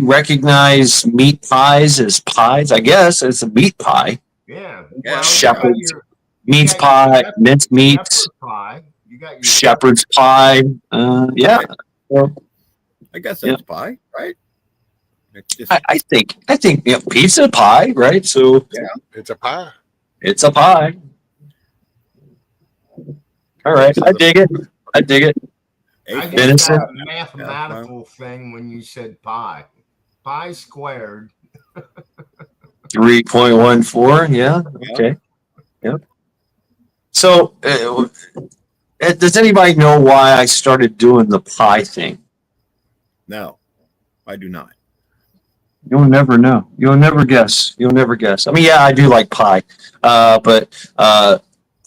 recognize meat pies as pies? I guess it's a meat pie. Yeah. Yeah. Shepherd's you meats got pie, your minced meats, shepherd pie. You got your shepherd's pie. Yeah. Well, I guess that's pie, right? It's just, I think pizza pie, right? So It's a pie. it's a pie. All right, I dig it. I Hey, guess venison. that mathematical thing when you said pi. Pi squared. 3.14. Yeah. Okay. Yep. So, does anybody know why I started doing the pie thing? no, I do not. You'll never know. You'll never guess. You'll never guess. I mean, yeah, I do like pie, but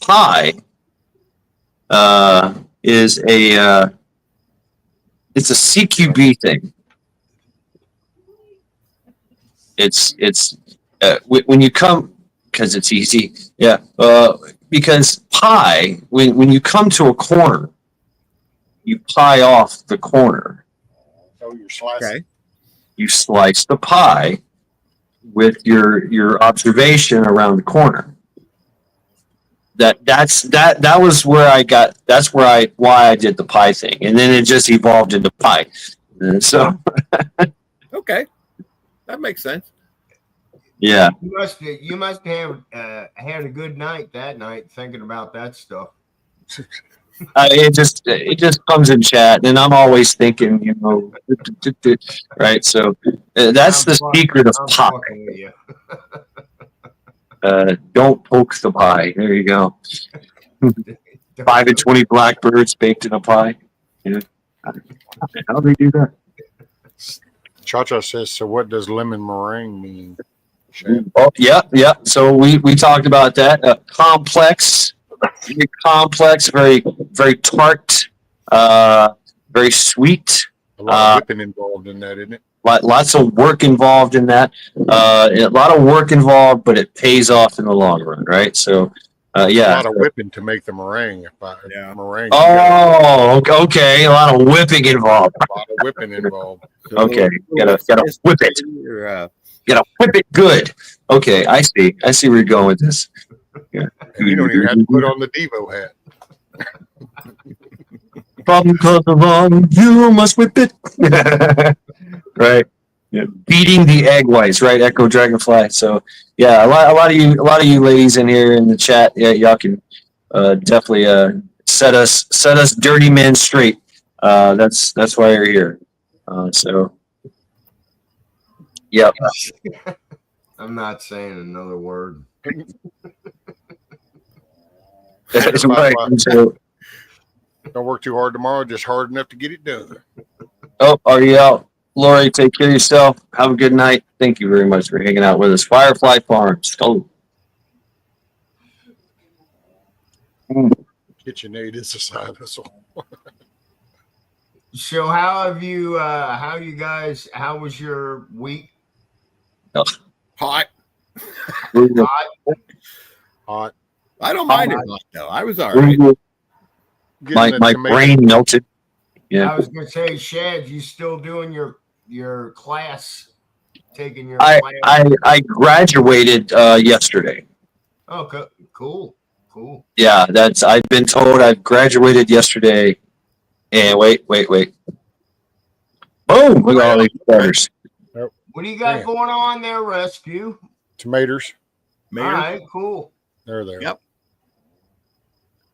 pie is it's a CQB thing. It's when you come, because it's easy. Yeah, because pie, when you come to a corner, you pie off the corner. Oh, you're slicing. Okay. You slice the pie with your observation around the corner. That was where I got. That's why I did the pie thing, and then it just evolved into pie. And so Okay. That makes sense. Yeah. You must have had a good night that night thinking about that stuff. It just comes in chat, and I'm always thinking, you know, right? So that's the secret of I'm pie. fucking with you. Don't poke the pie. There you go. 5 and 20 blackbirds baked in a pie. Yeah. How do they do that? Cha-Cha says, so what does lemon meringue mean? Shane? Oh, yeah. So we talked about that. Complex, very, very tart, very sweet. A lot of whipping involved in that, isn't it? Lots of work involved in that. A lot of work involved, but it pays off in the long run, right? So, yeah. A lot of whipping to make the meringue. Meringue. Oh, okay. A lot of whipping involved. A lot of whipping involved. Okay, gotta whip it. Gotta whip it good. Okay, I see where you're going with this. Yeah. And you don't even have to put on the Devo hat. Problem comes along, you must whip it. Right. Yeah. Beating the egg whites, right? Echo Dragonfly. So yeah, a lot of you ladies in here in the chat, yeah, y'all can definitely set us dirty men straight. That's why you're here. So yeah. I'm not saying another word. That's right. So, don't work too hard tomorrow, just hard enough to get it done. oh, are you out? Lori, take care of yourself. Have a good night. Thank you very much for hanging out with us. Firefly Farms. Oh. KitchenAid is a side hustle. So how was your week? Hot. Hot. I don't mind it hot though. I was all right. My brain melted. Yeah. I was gonna say, Shad, you still doing your class? Taking your I class? I graduated yesterday. Oh, cool. Yeah, I've been told I've graduated yesterday. And wait. Boom! Look at all these letters. What do you got going on there, Rescue? Tomatoes. All right, cool. They're there. Yep.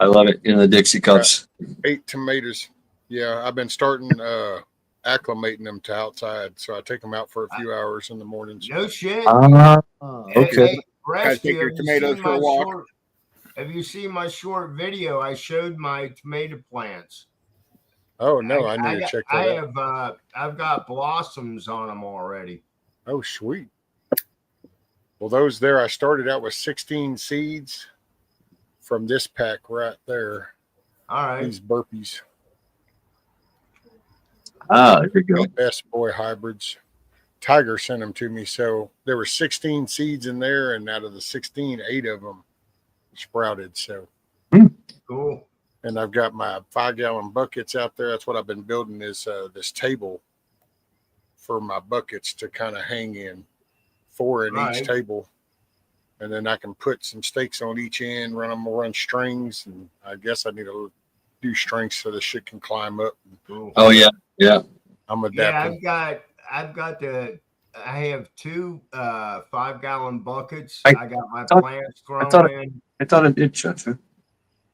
I love it in the Dixie cups. 8 tomatoes. Yeah, I've been starting acclimating them to outside, so I take them out for a few hours in the mornings. No shit. Okay. Hey, Rescue, take your tomatoes for a walk. Have you seen my short video? I showed my tomato plants. Oh no, I need to check that out. I've got blossoms on them already. Oh, sweet. Well, those there, I started out with 16 seeds from this pack right there. All right. These burpees. There you go. Best boy hybrids. Tiger sent them to me. So there were 16 seeds in there, and out of the 16, 8 of them sprouted. So cool. And I've got my 5-gallon buckets out there. That's what I've been building is this table for my buckets to kind of hang in, 4 in each table. And then I can put some stakes on each end, run strings. And I guess I need to do strings so the shit can climb up. Oh, yeah. I'm adapting. Yeah, I have 2 5-gallon buckets. I got my thought- plants growing. I thought it did, Chacha.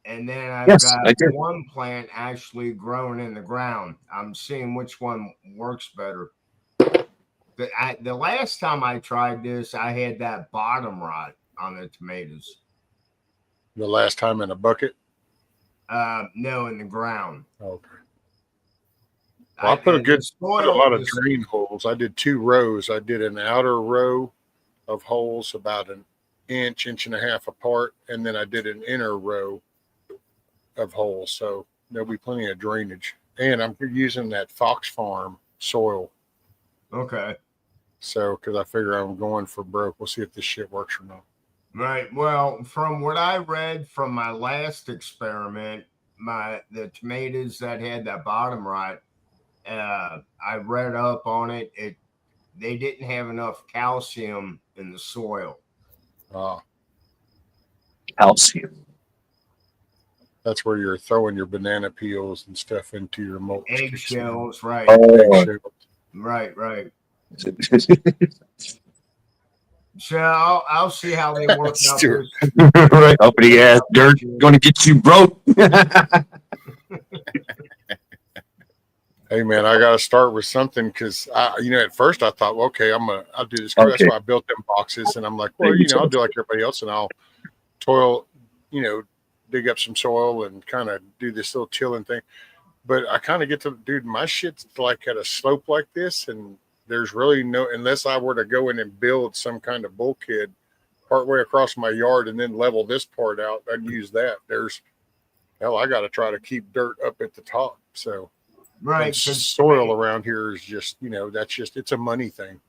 And then I've Yes, got I did. one plant actually growing in the ground. I'm seeing which one works better. The last time I tried this, I had that bottom rot on the tomatoes. The last time in a bucket? No, in the ground. Okay. Well, I put a lot of drain holes. I did 2 rows. I did an outer row of holes about an inch and a half apart, and then I did an inner row of holes. So there'll be plenty of drainage. And I'm using that Fox Farm soil. Okay. So, because I figure I'm going for broke. We'll see if this shit works or not. Right. Well, from what I read from my last experiment, the tomatoes that had that bottom rot, I read up on it. They didn't have enough calcium in the soil. Calcium. That's where you're throwing your banana peels and stuff into your mulch. Eggshells, right. Oh. Right. So I'll see how they work out. Stuart. Right. Uppity ass dirt going to get you broke. Hey man, I got to start with something because at first I thought, well, okay, I'll do this. That's Okay. why I built them boxes, and I'm like, well, I'll do like everybody else, and I'll toil, dig up some soil and kind of do this little tilling thing. But I kind of get to, dude, my shit's like at a slope like this, and there's really unless I were to go in and build some kind of bulkhead partway across my yard and then level this part out, I'd use that. I got to try to keep dirt up at the top. So, Right. Soil around here is just, it's a money thing.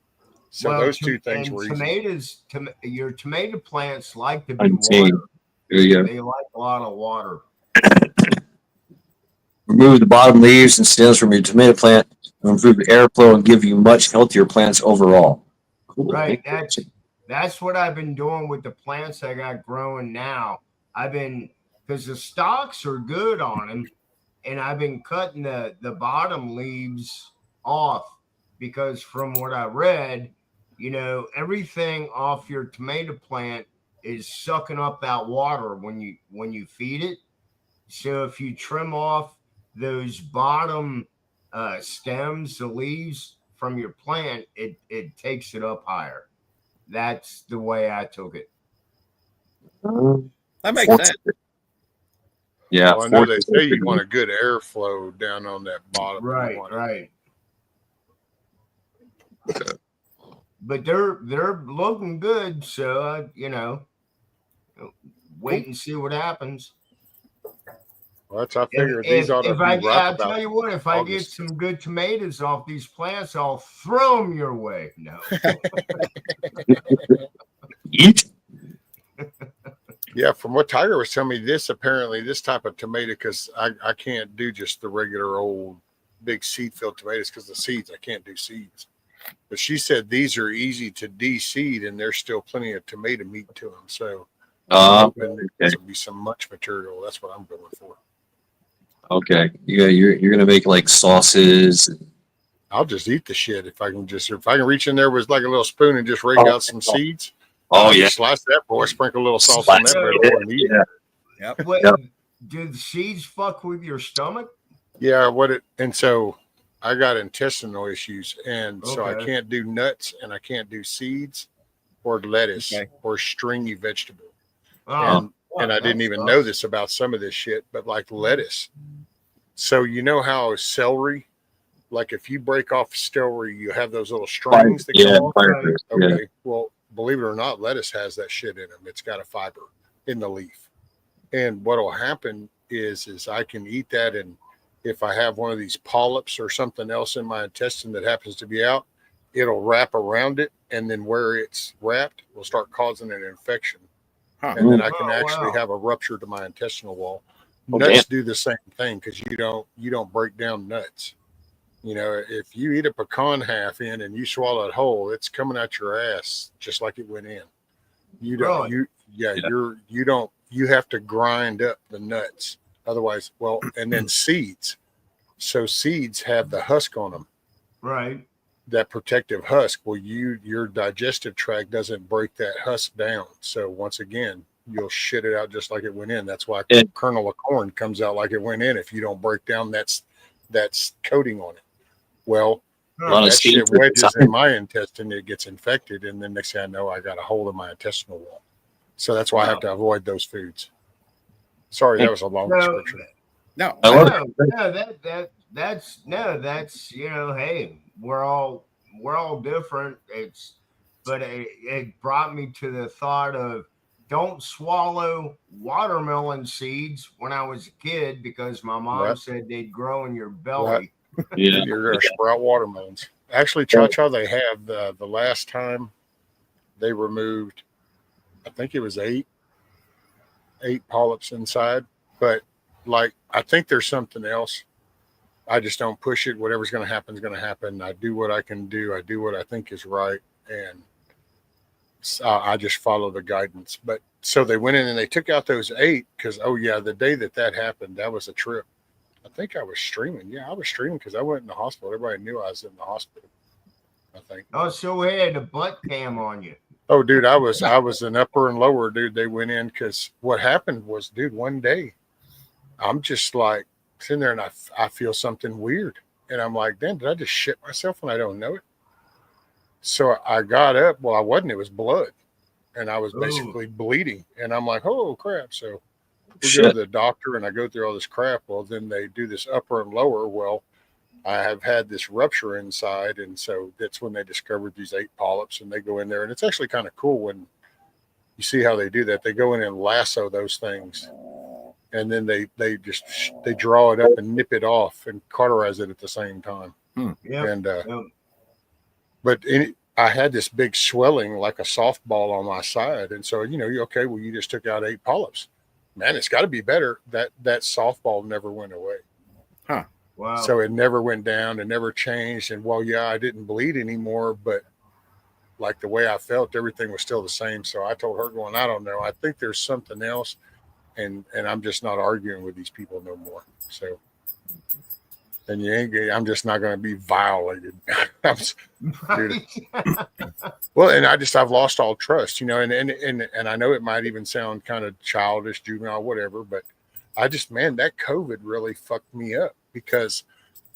So those two things were tomatoes, your tomato plants like to be Unseen. water. There you go. They like a lot of water. Remove the bottom leaves and stems from your tomato plant to improve the airflow and give you much healthier plants overall. Cool. Right. That's what I've been doing with the plants I got growing now. Because the stalks are good on them, and I've been cutting the bottom leaves off because from what I read, everything off your tomato plant is sucking up that water when you feed it. So if you trim off those bottom stems, the leaves from your plant, it takes it up higher. That's the way I took it. That makes sense. Yeah. Well, I know they say you want a good airflow down on that bottom. Right. But they're looking good, so wait and see what happens. Well, I figured these ought to be right. I'll tell you what, if I get some good tomatoes off these plants, I'll throw them your way. No. Eat. Yeah, from what Tiger was telling me, this type of tomato, because I can't do just the regular old big seed filled tomatoes because the seeds, I can't do seeds. But she said these are easy to de-seed and there's still plenty of tomato meat to them. So I'm hoping this will be some much material. That's what I'm going for. Okay. You're gonna make like sauces. I'll just eat the shit if I can reach in there with like a little spoon and just rake out some seeds. Oh yeah. Slice that boy, sprinkle a little sauce on that bread and eat it. Yep. Wait, do the seeds fuck with your stomach? Yeah, and so I got intestinal issues, and so I can't do nuts and I can't do seeds or lettuce or stringy vegetable. And I didn't even know this about some of this shit, but like lettuce. So you know how celery, like if you break off celery, you have those little strings that come off. Okay. Well, believe it or not, lettuce has that shit in them. It's got a fiber in the leaf. And what will happen is I can eat that, and if I have one of these polyps or something else in my intestine that happens to be out, it'll wrap around it, and then where it's wrapped will start causing an infection. And then I can actually have a rupture to my intestinal wall. Nuts do the same thing because you don't break down nuts. If you eat a pecan half in and you swallow it whole, it's coming out your ass just like it went in. You have to grind up the nuts. Otherwise, and then seeds. So seeds have the husk on them. Right. That protective husk. Well, your digestive tract doesn't break that husk down. So once again, you'll shit it out just like it went in. That's why a kernel of corn comes out like it went in. If you don't break down that's coating on it. Well, that shit wedges in my intestine, it gets infected, and then next thing I know, I got a hole in my intestinal wall. So that's why I have to avoid those foods. Sorry, that was a long description. No, I love it. That's hey, we're all different. But it brought me to the thought of don't swallow watermelon seeds when I was a kid because my mom said they'd grow in your belly. Yeah, you're gonna sprout watermelons. Actually, Cha-Cha, they have the last time they removed, I think it was eight polyps inside, but like I think there's something else. I just don't push it. Whatever's going to happen is going to happen. I do what I can do. I do what I think is right, and I just follow the guidance. But so they went in and they took out those 8 because the day that happened, that was a trip. I think I was streaming. Yeah, I was streaming because I went in the hospital. Everybody knew I was in the hospital. I think. Oh, so he had a butt cam on you. Oh, dude, I was an upper and lower, dude. They went in because what happened was, dude, one day I'm just like sitting there and I feel something weird. And I'm like, damn, did I just shit myself and I don't know it? So I got up. Well, I wasn't. It was blood. And I was basically bleeding. And I'm like, oh, crap. So we go to the doctor and I go through all this crap. Well, then they do this upper and lower. Well, I have had this rupture inside. And so that's when they discovered these 8 polyps. And they go in there. And it's actually kind of cool when you see how they do that. They go in and lasso those things. And then they draw it up and nip it off and cauterize it at the same time. Yep. And but I had this big swelling like a softball on my side, and so you okay. Well, you just took out 8 polyps. Man, it's got to be better. That softball never went away. Huh? Wow. So it never went down. It never changed. And well, yeah, I didn't bleed anymore, but like the way I felt, everything was still the same. So I told her, going, I don't know. I think there's something else. And I'm just not arguing with these people no more. So, and I'm just not going to be violated. Well, and I've lost all trust, and I know it might even sound kind of childish, juvenile, whatever, but man, that COVID really fucked me up because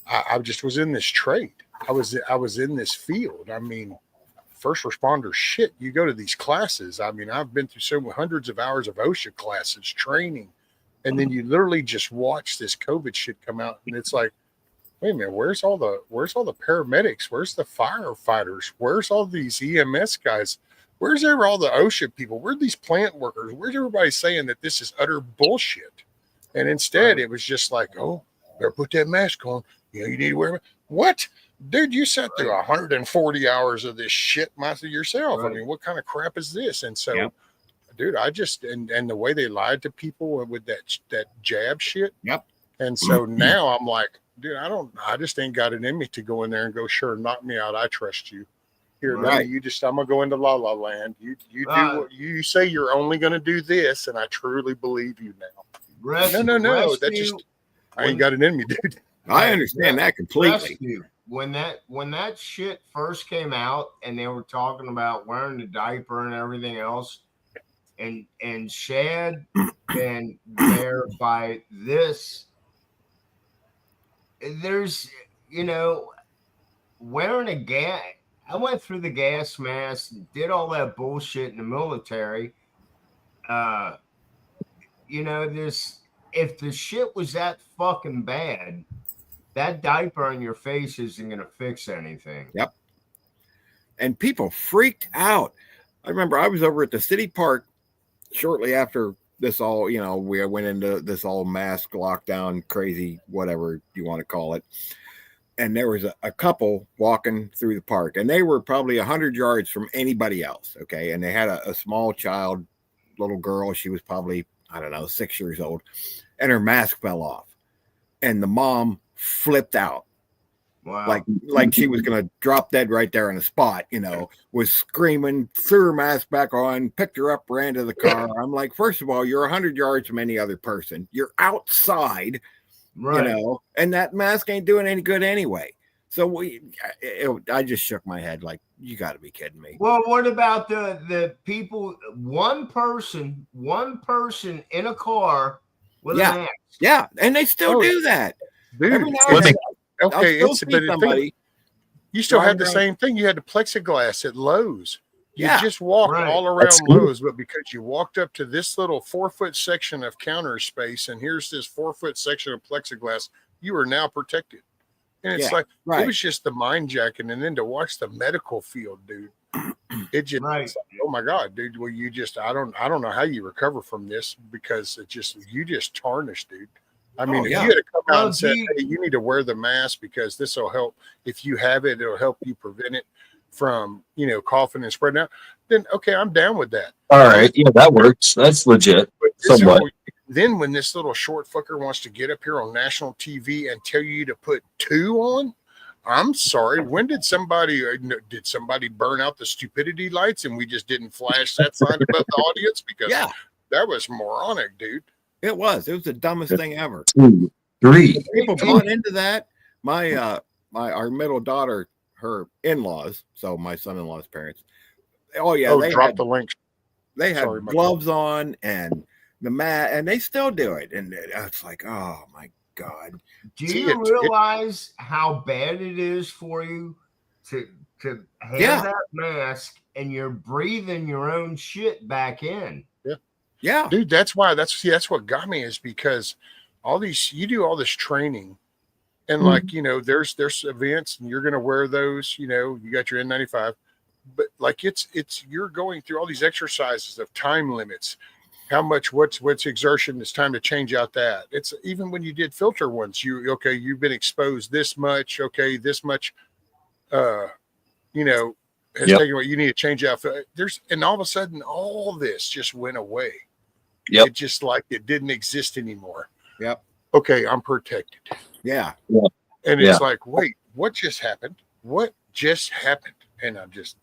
I just was in this trade. I was in this field. I mean, first responder shit, you go to these classes. I mean, I've been through hundreds of hours of OSHA classes, training, and then you literally just watch this COVID shit come out, and it's like, wait a minute, where's all the paramedics? Where's the firefighters? Where's all these EMS guys? Where's all the OSHA people? Where are these plant workers? Where's everybody saying that this is utter bullshit? And instead, it was just like, oh, better put that mask on. You need to wear it. What? Dude, you sat through 140 hours of this shit yourself. Right. I mean, what kind of crap is this? And so, dude, I just and the way they lied to people with that jab shit. Yep. And so now I'm like, dude, I just ain't got it in me to go in there and go, sure, knock me out. I trust you. Here, right. I'm gonna go into La La Land. You do what you say. You're only gonna do this, and I truly believe you now. No. That just I ain't got it in me, dude. I understand that completely. When that shit first came out and they were talking about wearing the diaper and everything else, and Shad can verify this, there's wearing a gas. I went through the gas mask, did all that bullshit in the military. There's if the shit was that fucking bad, that diaper on your face isn't going to fix anything. Yep. And people freaked out. I remember I was over at the city park shortly after this all, we went into this all mask lockdown, crazy, whatever you want to call it. And there was a couple walking through the park, and they were probably 100 yards from anybody else. Okay. And they had a small child, little girl. She was probably, 6 years old, and her mask fell off. And the mom flipped out. Wow. Like she was going to drop dead right there on the spot, was screaming, threw her mask back on, picked her up, ran to the car. I'm like, first of all, you're 100 yards from any other person. You're outside, right. And that mask ain't doing any good anyway. So I just shook my head like, you got to be kidding me. Well, what about the people, one person in a car with a mask? Yeah, and they still do that. Dude, every now and then, okay, you still had the same thing. You had the plexiglass at Lowe's. You just walked all around Lowe's, but because you walked up to this little 4-foot section of counter space, and here's this 4-foot section of plexiglass, you are now protected. And it's it was just the mind jacking, and then to watch the medical field, dude. It just like, oh my God, dude. Well, I don't know how you recover from this because you just tarnished, dude. I mean, if you had to come out and say, hey, you need to wear the mask because this will help. If you have it, it'll help you prevent it from, coughing and spreading out. Then, okay, I'm down with that. All right. Yeah, that works. That's legit. Somewhat. Then when this little short fucker wants to get up here on national TV and tell you to put 2 on, I'm sorry. When did somebody burn out the stupidity lights and we just didn't flash that sign above the audience? Because that was moronic, dude. It was the dumbest thing ever. 2, 3. People bought into that. Our middle daughter, her in-laws, so my son-in-law's parents. Oh yeah, Oh, they drop had, the link. they had Sorry, my gloves on and the mat, and they still do it. And it's like, oh my God. Do See, you realize how bad it is for you to have Yeah. that mask and you're breathing your own shit back in? Yeah. Dude, that's why that's what got me, is because you do all this training, and like, you know, there's events and you're going to wear those, you know, you got your N95, but like it's you're going through all these exercises of time limits, how much, what's exertion, it's time to change out that. It's even when you did filter ones, you've been exposed this much, this much, you know, has taken what you need to change out. And all of a sudden all this just went away. Yep. It just like it didn't exist anymore. Yep. Okay, I'm protected. Yeah. And it's like, wait, what just happened? What just happened? And I'm just,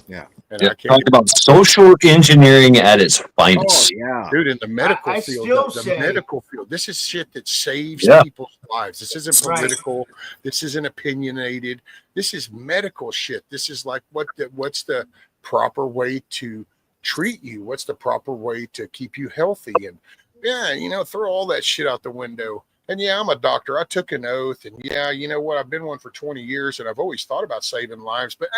and I can't Talk about social engineering at its finest. Oh, yeah. dude, in the medical I field, still the say- medical field, this is shit that saves Yeah. people's lives. This isn't Right. political. This isn't opinionated. This is medical shit. This is like what's the proper way to treat you? What's the proper way to keep you healthy? And yeah, you know, throw all that shit out the window. And yeah, I'm a doctor. I took an oath, and yeah, you know what? I've been one for 20 years, and I've always thought about saving lives, but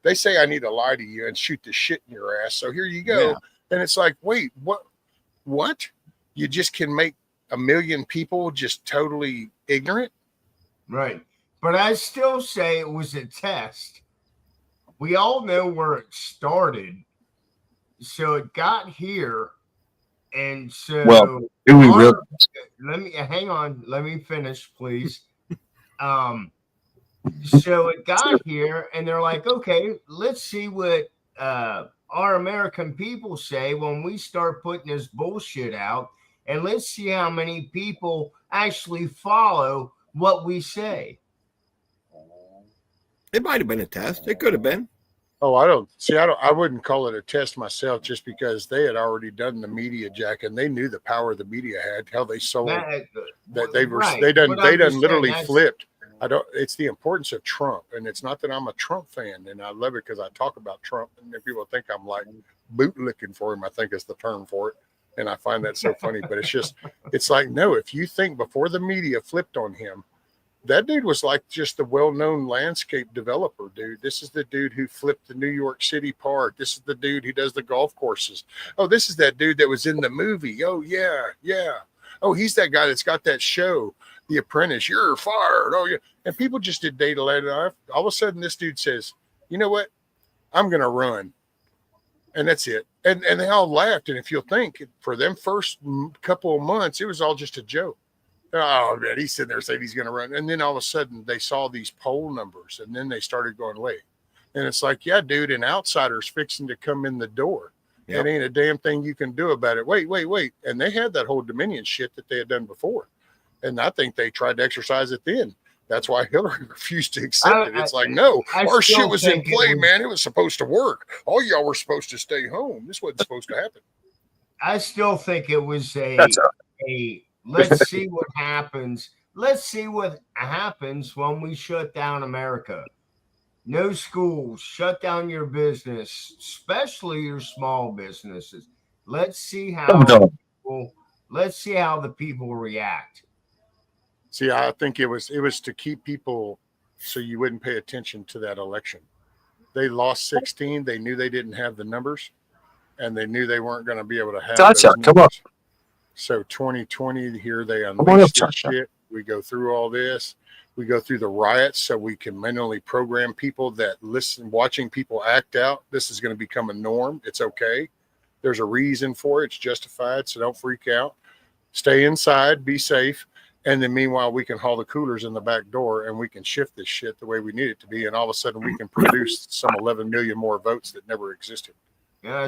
they say I need to lie to you and shoot the shit in your ass. So here you go. Yeah. And it's like, wait, what? You just can make 1 million people just totally ignorant? Right. But I still say it was a test. We all know where it started. So it got here. And so Well, do we really? let me hang on. Let me finish, please. So it got here, and they're like, okay, let's see what our American people say when we start putting this bullshit out, and let's see how many people actually follow what we say. It might have been a test. It could have been. Oh, I wouldn't call it a test myself, just because they had already done the media jack, and they knew the power the media had, how they sold that they were, Right. they done But I'm just literally saying flipped. It's the importance of Trump. And it's not that I'm a Trump fan, and I love it because I talk about Trump, and if people think I'm like bootlicking for him, I think is the term for it. And I find that so funny, but it's like, no, if you think before the media flipped on him, that dude was like just the well-known landscape developer, dude. This is the dude who flipped the New York City park. This is the dude who does the golf courses. Oh, this is that dude that was in the movie. Oh, yeah. Oh, he's that guy that's got that show, The Apprentice. You're fired. Oh, yeah. And people just did data later. All of a sudden, this dude says, you know what? I'm going to run. And that's it. And they all laughed. And if you'll think, for them first couple of months, it was all just a joke. Oh, man, he's sitting there saying he's going to run. And then all of a sudden, they saw these poll numbers, and then they started going, wait. And it's like, yeah, dude, an outsider's fixing to come in the door. Yep. It ain't a damn thing you can do about it. Wait. And they had that whole Dominion shit that they had done before. And I think they tried to exercise it then. That's why Hillary refused to accept it. It's like, no, our shit was in play, man. It was supposed to work. All y'all were supposed to stay home. This wasn't supposed to happen. I still think it was a let's see what happens. Let's see what happens when we shut down America. No schools, shut down your business, especially your small businesses. Let's see how the people react. See, I think it was to keep people so you wouldn't pay attention to that election. They lost 16. They knew they didn't have the numbers, and they knew they weren't going to be able to have those numbers. So 2020 here, they unleashed this shit. We go through all this. We go through the riots so we can mentally program people that watching people act out. This is going to become a norm. It's okay. There's a reason for it. It's justified. So don't freak out. Stay inside, be safe. And then meanwhile, we can haul the coolers in the back door, and we can shift this shit the way we need it to be. And all of a sudden we can produce some 11 million more votes that never existed.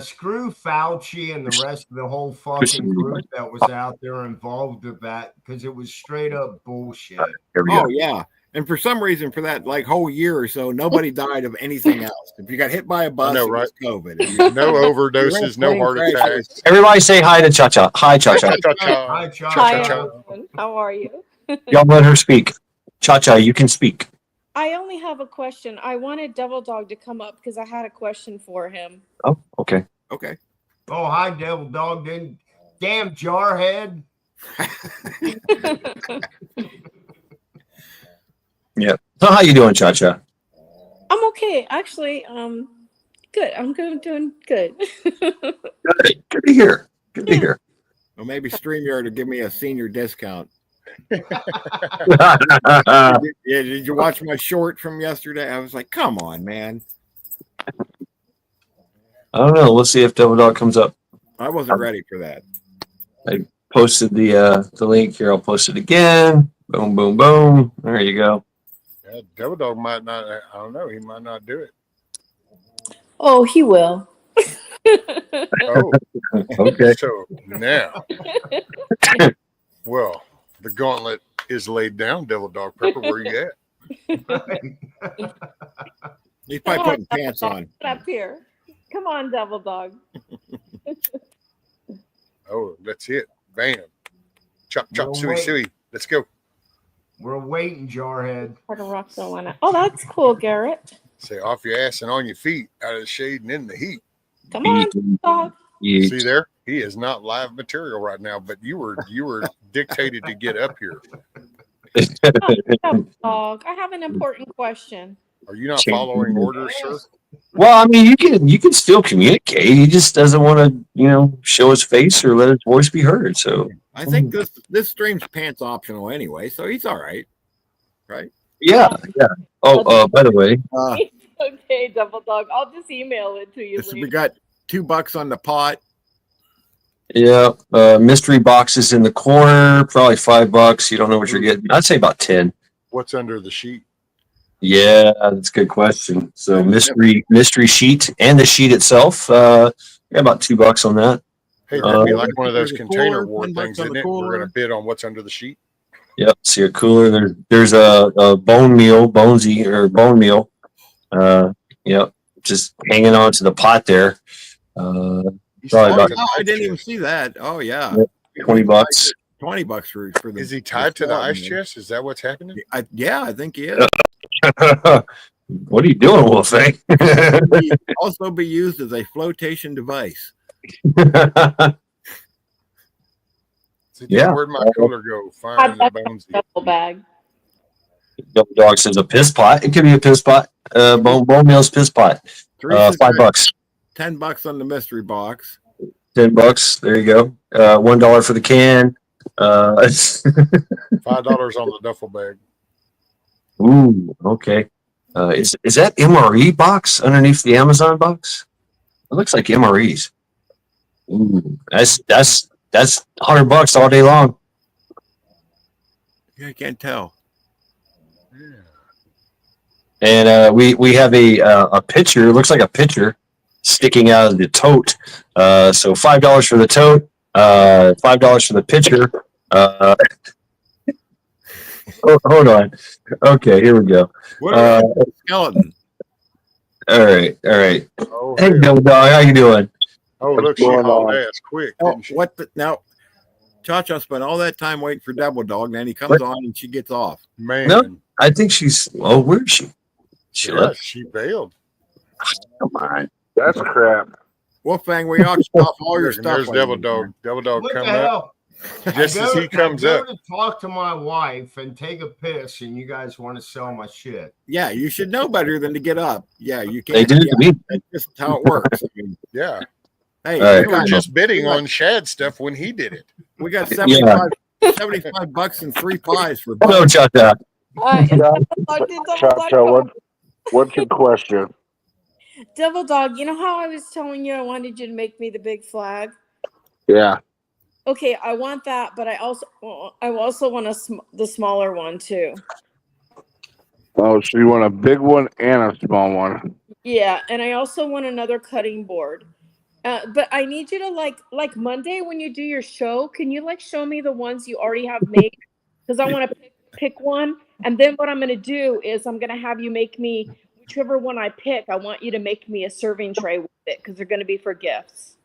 Screw Fauci and the rest of the whole fucking group that was out there involved with that, because it was straight up bullshit. Oh, yeah. And for some reason, for that like whole year or so, nobody died of anything else. If you got hit by a bus, it was COVID. No overdoses, no heart attacks. Everybody say hi to Cha-Cha. Hi, Cha-Cha. Hi, Cha-Cha. Hi, everyone. How are you? Y'all let her speak. Cha-Cha, you can speak. I only have a question. I wanted Devil Dog to come up because I had a question for him. Oh, okay. Okay. Oh, hi, Devil Dog. Damn jarhead. Yeah. So how you doing, Cha-Cha? I'm okay. Actually, good. I'm doing good. Good. Good to hear. Good to hear. Well, maybe StreamYard will give me a senior discount. I Yeah, did you watch my short from yesterday? I was like, come on, man. don't know. We'll see if Devil Dog comes up. I wasn't ready for that. I posted the link here. I'll post it again. Boom, boom, boom. There you go. Yeah, Devil Dog might not. I don't know. He might not do it. Oh, he will. Oh, Okay. so now, well, the gauntlet is laid down. Devil Dog Pepper, where you at? He's probably putting pants on. Get up here. Come on, Devil Dog. Oh, that's it. Bam. Chop, chop, No suey, way. suey. Let's go. We're waiting, jarhead. Part of rock don't want to. Oh, that's cool, Garrett. Say off your ass and on your feet, out of the shade and in the heat. Come on, Dog. See there? He is not live material right now, but you were dictated to get up here. Devil Dog. I have an important question. Are you not following orders, sir? Well, I mean, you can still communicate. He just doesn't want to, show his face or let his voice be heard. So I think this stream's pants optional anyway, so he's all right. Right? yeah. Oh, by the way, Okay, Devil Dog. I'll just email it to you. So we got $2 on the pot. yeah, mystery boxes in the corner, probably $5. You don't know what you're getting. I'd say about 10. What's under the sheet? Yeah, that's a good question. So mystery sheet and the sheet itself, about $2 on that. Hey, that'd be like one of those There's a container cooler, war $10 things, on isn't the it? We're cooler. going to bid on what's under the sheet. Yep. See a cooler. There's a bone meal, bone meal. Yep. Just hanging on to the pot there. Probably about I didn't even see that. Oh yeah, $20. $20 for the. Is he tied to the ice chest? Is that what's happening? I think he is. What are you doing, Wolfgang? Also be used as a flotation device. Yeah. Where'd my cooler go? Find the bones. Double bag. Devil Dog says a piss pot. It could be a piss pot. Bone meal's piss pot. $5. $10 on the mystery box. $10. There you go. $1 for the can. $5 on the duffel bag. Ooh, okay. Is that MRE box underneath the Amazon box? It looks like MREs. Ooh, that's $100 all day long. Yeah, I can't tell. And we have a pitcher. It looks like a pitcher sticking out of the tote. So $5 for the tote. $5 for the pitcher. Hold on. Okay, here we go. What about the skeleton? All right. Oh, Hey, Devil Dog, how you doing? oh look, she hauled ass quick. Oh, Didn't she? what the now? Cha-Cha spent all that time waiting for Devil Dog, and then he comes on and she gets off. Man, No. I think she's. Oh, where is she? She yeah, left. she bailed. Come on. That's crap. Wolfgang, we auctioned off all your And stuff. there's while Devil you were Dog. Devil Dog What the coming up. hell? Just as he comes I up. go to talk to my wife and take a piss, and you guys want to sell my shit. Yeah, you should know better than to get up. Yeah, you can't. They did it to me. That's just how it works. I mean, Yeah. hey, All right. We were just bidding on Shad stuff when he did it. we got Yeah. $75 and 3 pies for Hello, both. Cha-Cha. Cha-Cha, what's your question? Devil Dog, you know how I was telling you I wanted you to make me the big flag? Yeah. Okay, I want that, but I also want the smaller one too. Oh, so you want a big one and a small one? Yeah, and I also want another cutting board. But I need you to like Monday when you do your show, can you show me the ones you already have made? Because I want to pick one, and then what I'm going to do is I'm going to have you make me whichever one I pick. I want you to make me a serving tray with it because they're going to be for gifts.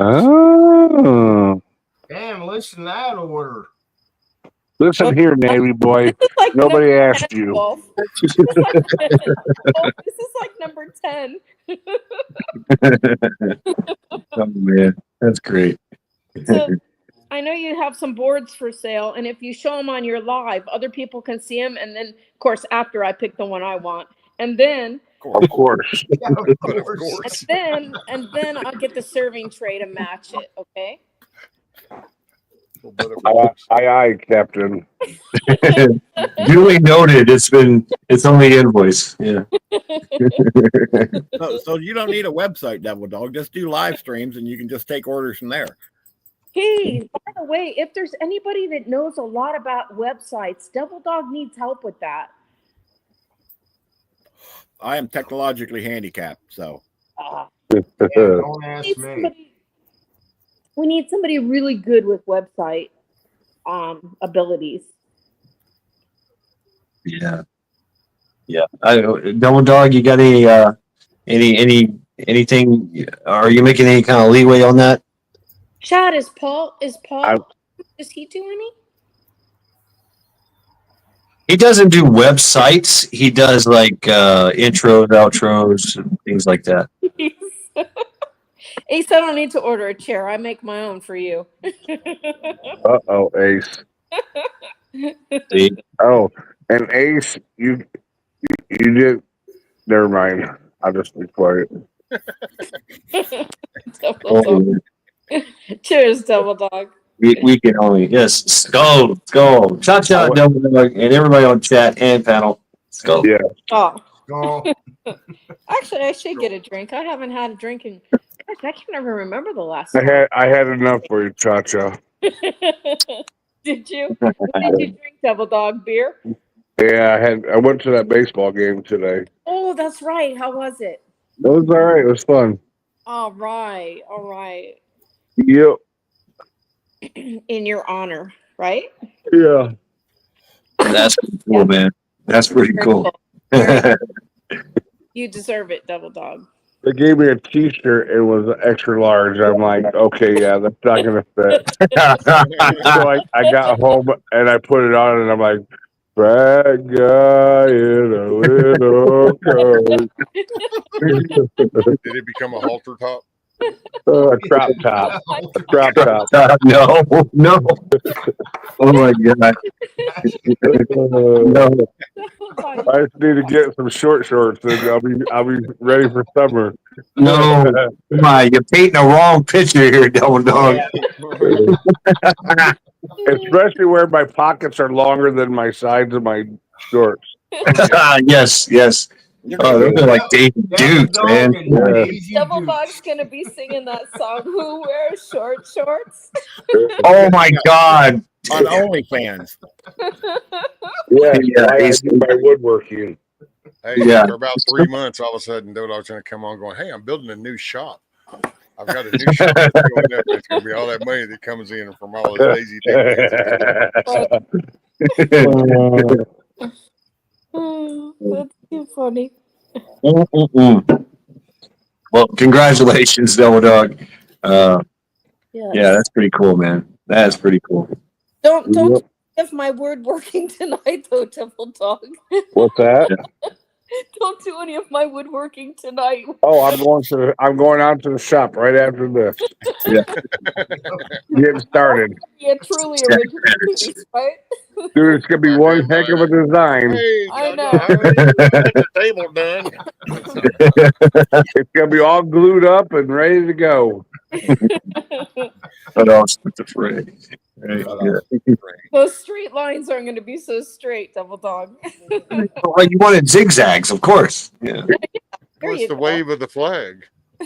Oh. Damn, listen to that order. Listen here, Navy boy. This is like Nobody number asked 10, you. Wolf. This is like, Wolf, this is like number 10. Oh man, that's great. So I know you have some boards for sale, and if you show them on your live, other people can see them. And then, of course, after I pick the one I want, and then, Of course. Yeah, of But of course. course. and then I'll get the serving tray to match it. Okay. But of Aye, course. aye, Captain. Duly noted. It's only invoice. Yeah. So you don't need a website, Devil Dog. Just do live streams, and you can just take orders from there. Hey, by the way, if there's anybody that knows a lot about websites, Devil Dog needs help with that. I am technologically handicapped, so Yeah, don't ask Need me. somebody- we need somebody really good with website abilities. Yeah. Yeah. Double Dog, you got anything? Are you making any kind of leeway on that? Chad, is Paul? I- Does he do any? He doesn't do websites. He does like intros, outros, and things like that. Ace, I don't need to order a chair. I make my own for you. Uh-oh, Ace. See? Oh, and Ace, you did. Never mind. I'll just be quiet. Double Oh, Dog. Cheers, Double Dog. we can only skull. Cha cha, Double Dog, and everybody on chat and panel. Skull. Yeah. Oh, Go. actually, I should get a drink. I haven't had a drink in. Gosh, I can't even remember the last I time. had enough for you, Cha-Cha. Did you? What did you drink, Double Dog? Beer? Yeah, I went to that baseball game today. Oh, that's right. How was it? It was all right. It was fun. All right. All right. Yep. In your honor, right? Yeah. That's pretty cool, man. That's pretty Very cool. Very You deserve it, Double Dog. They gave me a T-shirt. It was extra large. I'm like, okay, yeah, that's not gonna fit. So I got home and I put it on, and I'm like, fat guy in a little coat. Did it become a halter top? A crop top. A crop top. No. Oh my god. No. I just need to get some short shorts, and I'll be ready for summer. No. Come on, you're painting the wrong picture here, Double Dog. Especially where my pockets are longer than my sides of my shorts. Yes. Oh, those are like David Dukes, man. Double Dog's gonna be singing that song. Who wears short shorts? Oh my god. on OnlyFans. Yeah, I he's- do my woodworking. Hey, Yeah. for about 3 months, all of a sudden, Dodog's going to come on going, hey, I'm building a new shop. I've got a new shop that's going up. It's going to be all that money that comes in from all this lazy Oh, that's too funny. Well, congratulations, Double Dog. Yes. Yeah, that's pretty cool, man. That's pretty cool. Don't give my word working tonight, though, Double Dog. What's that? Don't do any of my woodworking tonight. Oh, I'm going out to the shop right after this. Yeah. Getting started. Yeah, truly original piece, right? Dude, it's gonna be one heck of a design. Hey, I know. I already got the table done. It's gonna be all glued up and ready to go. But else with the fray. Right, yeah. Those straight lines aren't going to be so straight, Double Dog. Well, you wanted zigzags, of course. Yeah, There What's you the go. wave of the flag?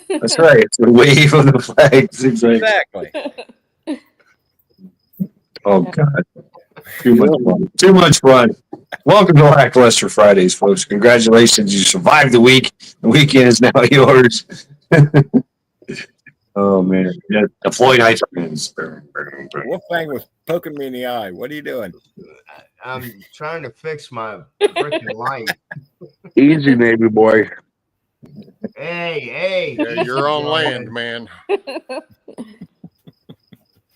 that's right. It's the wave of the flag. Zigzag. Exactly. Oh God, too much fun. Too much fun. Welcome to Lackluster Fridays, folks. Congratulations, you survived the week. The weekend is now yours. Oh man, yeah, the Floyd Heights fans. Wolfgang was poking me in the eye. What are you doing? I'm trying to fix my freaking light. Easy, Navy boy. Hey. Yeah, you're on land, man.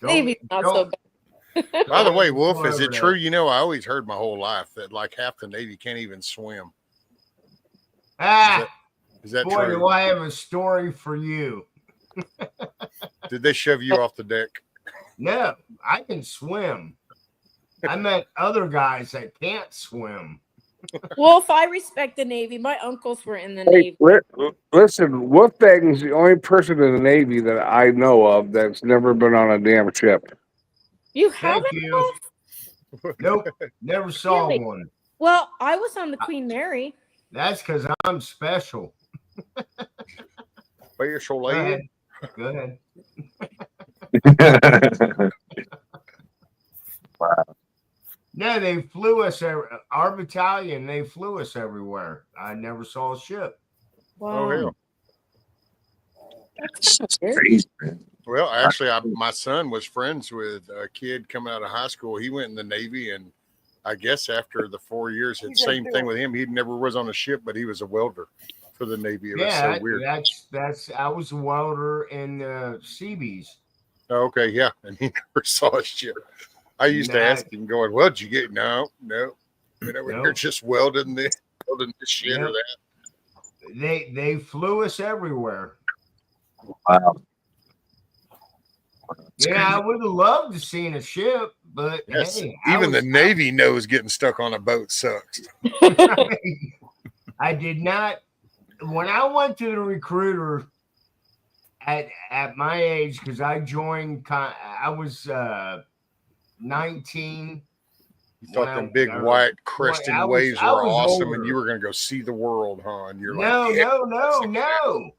Maybe not so bad. By the way, Wolf, Go is over it there. true? You know, I always heard my whole life that like half the Navy can't even swim. Ah, Is that boy, true? do I have a story for you. Did they shove you off the deck? No, I can swim. I met other guys that can't swim. Wolf, I respect the Navy. My uncles were in the Hey, Navy. listen, Wolfbang's the only person in the Navy that I know of that's never been on a damn ship. You Thank haven't? you. Wolf? Nope, never saw Really? one. Well, I was on the Queen Mary. That's because I'm special. Special Go ahead. lady. Go ahead. No, they flew us. Our battalion, they flew us everywhere. I never saw a ship. Wow. Oh hell. That's Crazy, man. Well, actually, my son was friends with a kid coming out of high school. He went in the Navy, and I guess after the 4 years, it's same thing with him. He never was on a ship, but he was a welder for the Navy. It was Yeah, so weird. that's. I was a welder in Seabees. Oh, okay, yeah, and he never saw a ship. I used to ask him, going, "Well, did you get?" No. You know, we're just welding this shit or that. They flew us everywhere. Wow. Yeah, I would have loved to seen a ship, but Yes, hey, even the Navy knows getting stuck on a boat sucks. I did not. When I went to the recruiter at my age, because I joined, I was 19. You thought them big white cresting waves were awesome, and you were going to go see the world, huh? And you're like, no.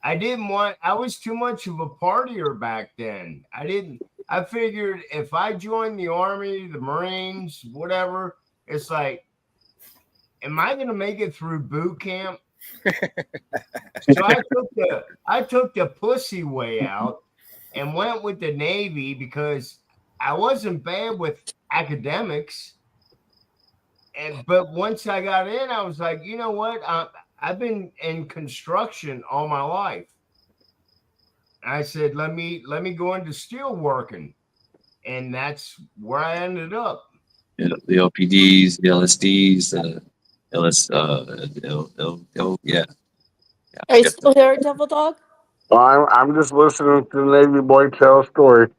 I didn't want. I was too much of a partier back then. I figured if I joined the Army, the Marines, whatever, it's like, am I going to make it through boot camp? So I took the pussy way out and went with the Navy because I wasn't bad with academics. But once I got in, I was like, you know what? I've been in construction all my life. I said, let me go into steel working, and that's where I ended up. Yeah, the LPDs, the LSDs, the yeah. Are you still there, Devil Dog? Well, I'm just listening to the Navy boy tell a story.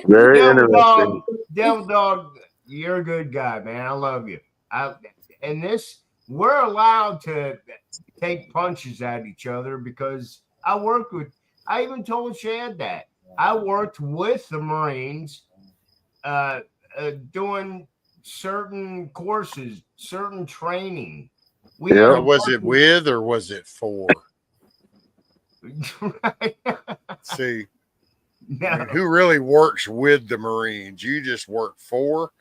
Very interesting. Devil Dog, you're a good guy, man. I love you. We're allowed to take punches at each other because I even told Shad that. I worked with the Marines doing certain courses, certain training. Was it with or was it for? See, I mean, who really works with the Marines? You just work for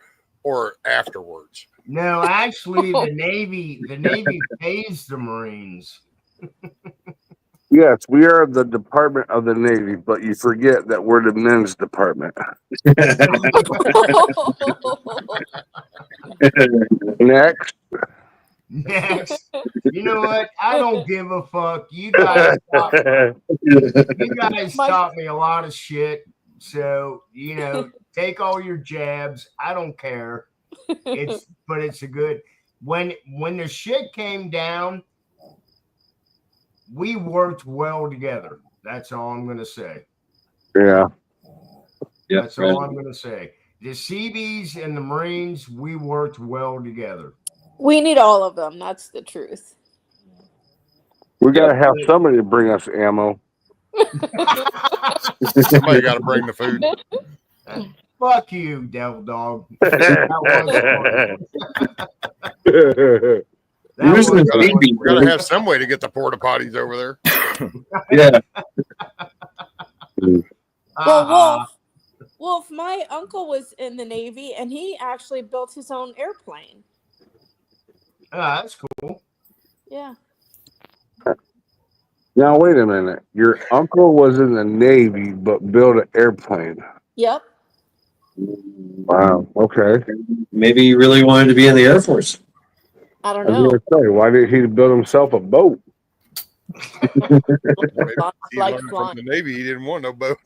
or afterwards? No, actually, the Navy pays the Marines. Yes, we are the Department of the Navy, but you forget that we're the men's department. Next. You know what? I don't give a fuck. You guys taught me a lot of shit. So, take all your jabs. I don't care. But it's a good. When the shit came down, we worked well together. That's all I'm gonna say. Yeah. That's all I'm gonna say. The Seabees and the Marines, we worked well together. We need all of them. That's the truth. We gotta have somebody to bring us ammo. Somebody got to bring the food. Fuck you, Devil Dog. We gotta have some way to get the porta potties over there. Yeah. Well, Wolf, my uncle was in the Navy, and he actually built his own airplane. That's cool. Yeah. Now wait a minute. Your uncle was in the Navy, but built an airplane. Yep. Wow. Okay. Maybe he really wanted to be in the Air Force. I don't I was know. gonna say, why did he build himself a boat? He learned from the Navy. He didn't want no boat.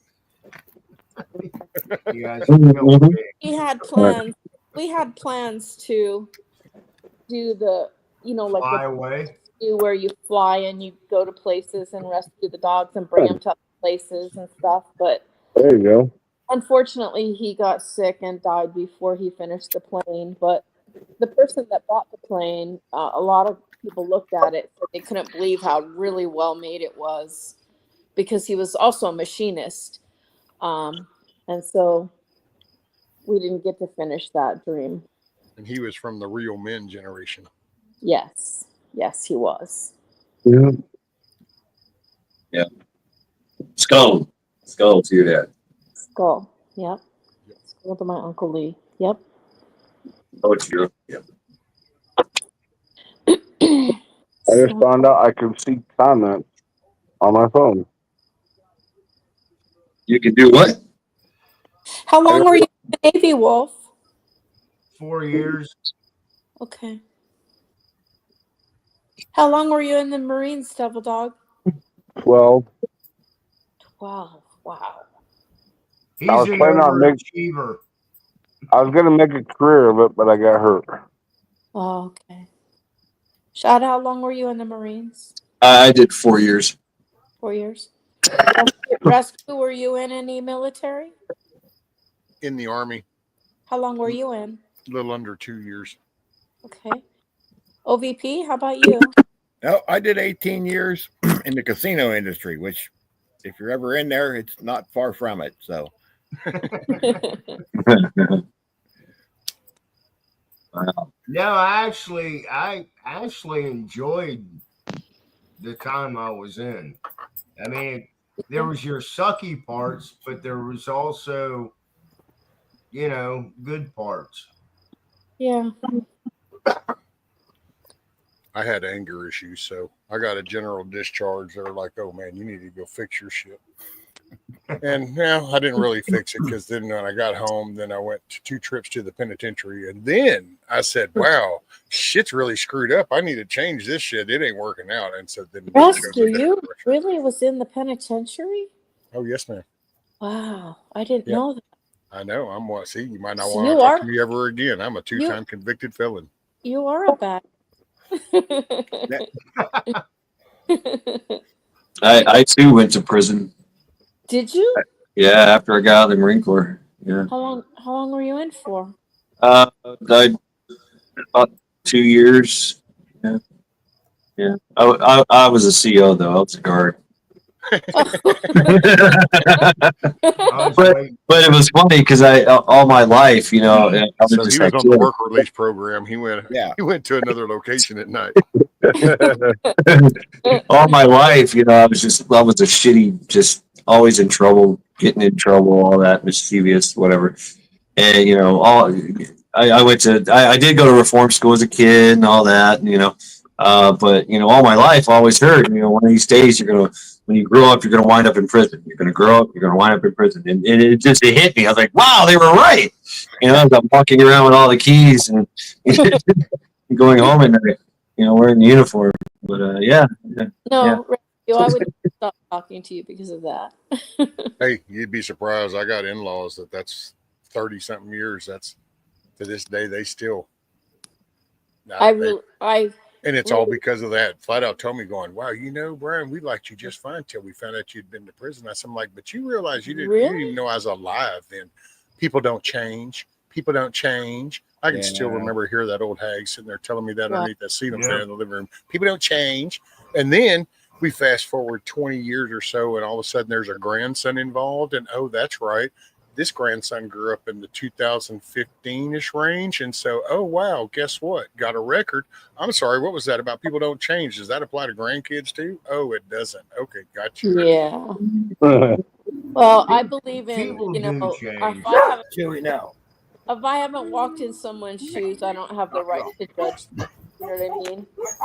You guys are killing me. We had plans. We had plans to do the, like Fly the away. do where you fly and you go to places and rescue the dogs and bring them to other places and stuff. But There you go. unfortunately, he got sick and died before he finished the plane. But the person that bought the plane, a lot of people looked at it, but they couldn't believe how really well made it was, because he was also a machinist. And so we didn't get to finish that dream. And he was from the real men generation. Yes. Yes, he was. Yeah. Yeah. Skull to your dad. Skull. Yep. Skull to my Uncle Lee. Yep. Oh, it's your. Yep. I just found out I can see comments on my phone. You can do what? How long were you in the Navy, Wolf? 4 years. Okay. How long were you in the Marines, Devil Dog? 12. 12. Wow. He's I was an planning on overachiever. I was gonna make a career of it, but I got hurt. Oh, okay. Shad, how long were you in the Marines? I did 4 years. 4 years. Rescue, were you in any military? In the Army, How long were you in? a little under 2 years. Okay. OVP, how about you? No, I did 18 years in the casino industry, which, if you're ever in there, it's not far from it. So, Wow. No, I actually enjoyed the time I was in. I mean, there was your sucky parts, but there was also, good parts. Yeah. I had anger issues, so I got a general discharge. They were like, "Oh man, you need to go fix your shit." And now I didn't really fix it, because then when I got home, then I went 2 trips to the penitentiary, and then I said, "Wow, shit's really screwed up. I need to change this shit. It ain't working out." And so then Rescue, you really was in the penitentiary? Oh yes, ma'am. Wow. I didn't Yeah. know that. I know. I'm what? See, you might not So want you to talk are- to me ever again. I'm a 2-time convicted felon. You are a bad. I too went to prison. Did you? Yeah, after I got out of the Marine Corps. Yeah. How long were you in for? I about 2 years. Yeah. Yeah. I was a CO though. I was a guard. but it was funny because I all my life, I was So just he was like, on the work release program. He went to another location at night. all my life, I was a shitty, just always in trouble, getting in trouble, all that mischievous, whatever. And I did go to reform school as a kid and all that, but all my life I always heard, one of these days when you grow up, you're gonna wind up in prison. You're gonna grow up, you're gonna wind up in prison. And it hit me. I was like, wow, they were right. I'm walking around with all the keys and going home at night, wearing the uniform. But yeah. No, Rescue, I would stop talking to you because of that. Hey, you'd be surprised. I got in-laws that's 30-something years. That's to this day they still. And it's all because of that. Flat out told me, going, "Wow, Brian, we liked you just fine till we found out you'd been to prison." I said, "I'm like, but you realize you didn't even know I was alive then. People don't change. People don't change." I can still remember hear that old hag sitting there telling me that underneath that ceiling fan in the living room. People don't change. And then we fast forward 20 years or so, and all of a sudden there's a grandson involved. And oh, that's right. This grandson grew up in the 2015-ish range. And so, oh, wow, guess what? Got a record. I'm sorry, what was that about people don't change? Does that apply to grandkids too? Oh, it doesn't. Okay, gotcha. Yeah. Well, I believe in, People do change. if I haven't walked in someone's shoes, I don't have the right to judge them. You know what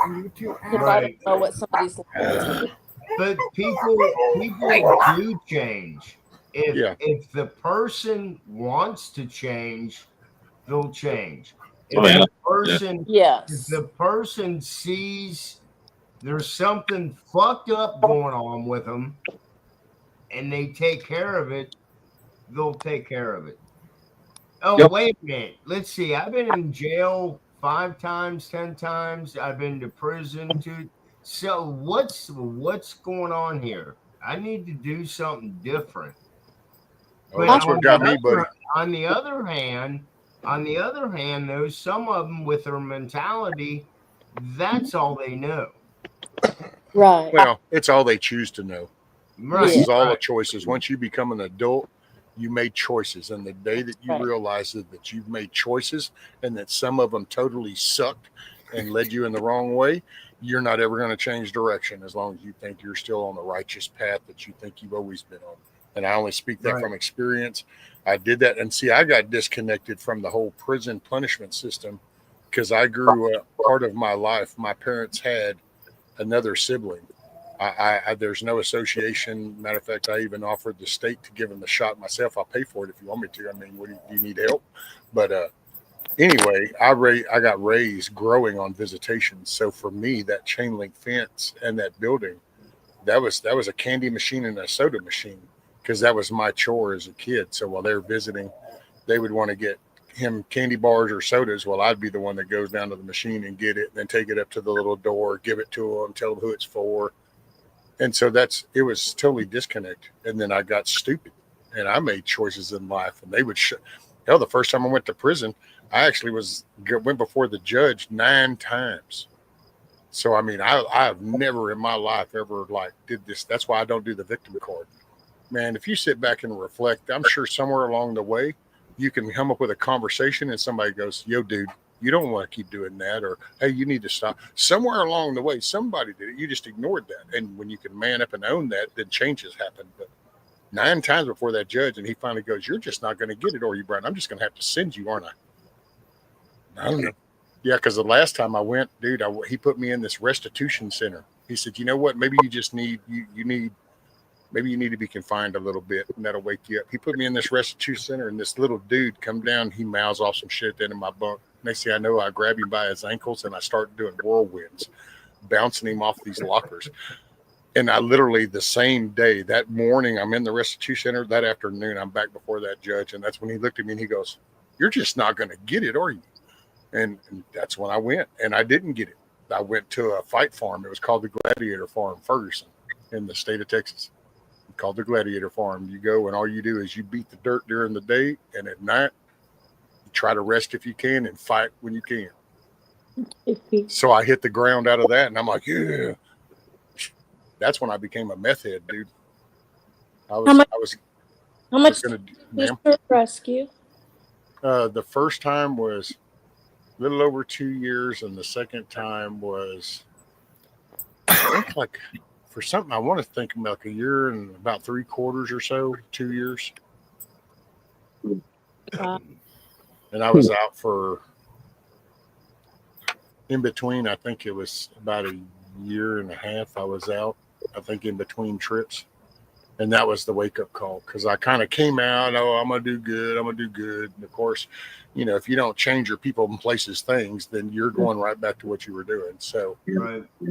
I mean? Because I don't know what somebody's like. But people do change. If the person wants to change, they'll change. If if the person sees there's something fucked up going on with them and they take care of it, they'll take care of it. Oh, Yep. wait a minute. Let's see. I've been in jail 5 times, 10 times. I've been to prison too. So what's going on here? I need to do something different. Oh, that's what got me, buddy. On the other hand, though, some of them with their mentality, that's all they know. Right. Well, it's all they choose to know. Right. This is all the choices. Once you become an adult, you made choices. And the day that you Right. realize that you've made choices and that some of them totally sucked and led you in the wrong way, you're not ever going to change direction as long as you think you're still on the righteous path that you think you've always been on. And I only speak that from experience. I did that. And see, I got disconnected from the whole prison punishment system because I grew up, part of my life, my parents had another sibling. I there's no association. Matter of fact, I even offered the state to give him the shot myself. I'll pay for it if you want me to. I mean, what do you need help? But anyway, I got raised growing on visitation. So for me, that chain link fence and that building, that was a candy machine and a soda machine because that was my chore as a kid. So while they're visiting, they would want to get him candy bars or sodas. Well, I'd be the one that goes down to the machine and get it, and then take it up to the little door, give it to them, tell them who it's for. And so it was totally disconnect. And then I got stupid and I made choices in life, and they would hell, the first time I went to prison, I actually went before the judge 9 times. So, I mean, I've never in my life ever did this. That's why I don't do the victim card, man. If you sit back and reflect, I'm sure somewhere along the way, you can come up with a conversation and somebody goes, yo, dude, you don't want to keep doing that, or hey, you need to stop. Somewhere along the way, somebody did it. You just ignored that. And when you can man up and own that, then changes happen. But 9 times before that judge, and he finally goes, you're just not going to get it, or you, Brian, I'm just going to have to send you, aren't I? I don't know. Yeah, because the last time I went, dude, he put me in this restitution center. He said, you know what? Maybe you just need, maybe you need to be confined a little bit, and that'll wake you up. He put me in this restitution center, and this little dude come down. He mouths off some shit then in my bunk. Next thing I know, I grab him by his ankles, and I start doing whirlwinds, bouncing him off these lockers. And I literally, the same day, that morning, I'm in the restitution center. That afternoon, I'm back before that judge. And that's when he looked at me and he goes, you're just not going to get it, are you? And that's when I went, and I didn't get it. I went to a fight farm. It was called the Gladiator Farm, Ferguson, in the state of Texas. Called the Gladiator Farm. You go, and all you do is you beat the dirt during the day, and at night, you try to rest if you can and fight when you can. So I hit the ground out of that, and I'm like, yeah. That's when I became a meth head, dude. How much did you rescue? The first time was a little over 2 years, and the second time was, I think, for something I want to think about, a year and about 3/4 or so, 2 years. And I was out for, in between, I think it was about a year and a half I was out, I think, in between trips. And that was the wake-up call, because I kind of came out, I'm going to do good, And, of course, you know, if you don't change your people and places things, then you're going right back to what you were doing. So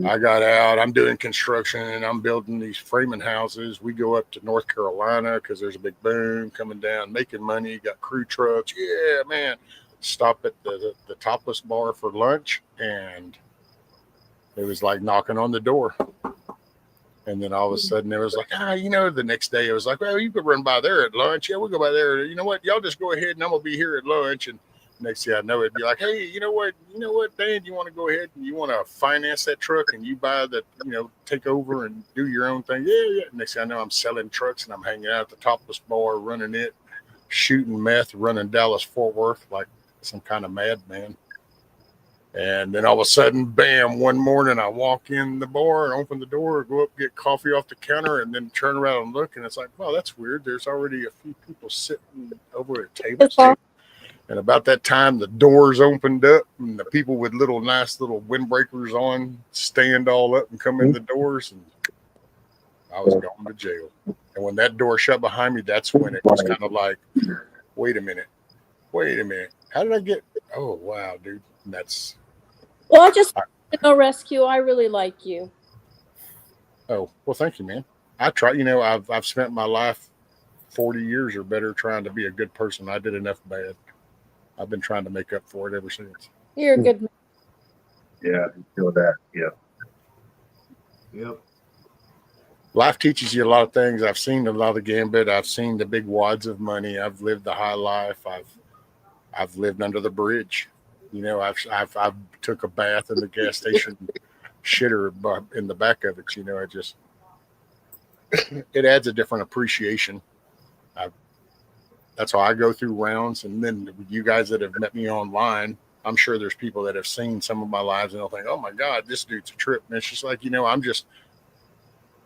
I got out, I'm doing construction, and I'm building these framing houses. We go up to North Carolina because there's a big boom coming down, making money, got crew trucks. Yeah, man. Stop at the Topless Bar for lunch, and it was like knocking on the door. And then all of a sudden, it was like, the next day it was like, well, you could run by there at lunch. Yeah, we'll go by there. You know what? Y'all just go ahead, and I'm going to be here at lunch. And next thing I know, it'd be like, hey, you know what, Dan, you want to go ahead and you want to finance that truck and you buy that, take over and do your own thing. Yeah. Next thing I know, I'm selling trucks, and I'm hanging out at the Topless Bar, running it, shooting meth, running Dallas-Fort Worth like some kind of madman. And then all of a sudden, bam, one morning I walk in the bar and open the door, go up, get coffee off the counter, and then turn around and look. And it's like, wow, that's weird. There's already a few people sitting over at tables. And about that time, the doors opened up, and the people with nice little windbreakers on stand all up and come in the doors. And I was going to jail. And when that door shut behind me, that's when it was kind of like, wait a minute. How did I get? Oh, wow, dude. And that's. Well, I just no rescue. I really like you. Oh, well, thank you, man. I try, I've spent my life 40 years or better trying to be a good person. I did enough bad. I've been trying to make up for it ever since. You're a good man. Yeah, I feel that. Yeah. Yep. Life teaches you a lot of things. I've seen a lot of gambit. I've seen the big wads of money. I've lived the high life. I've lived under the bridge. You know, I've took a bath in the gas station shitter in the back of it. You know, it adds a different appreciation. That's how I go through rounds. And then you guys that have met me online, I'm sure there's people that have seen some of my lives and they'll think, oh my God, this dude's a trip. And it's just like, you know,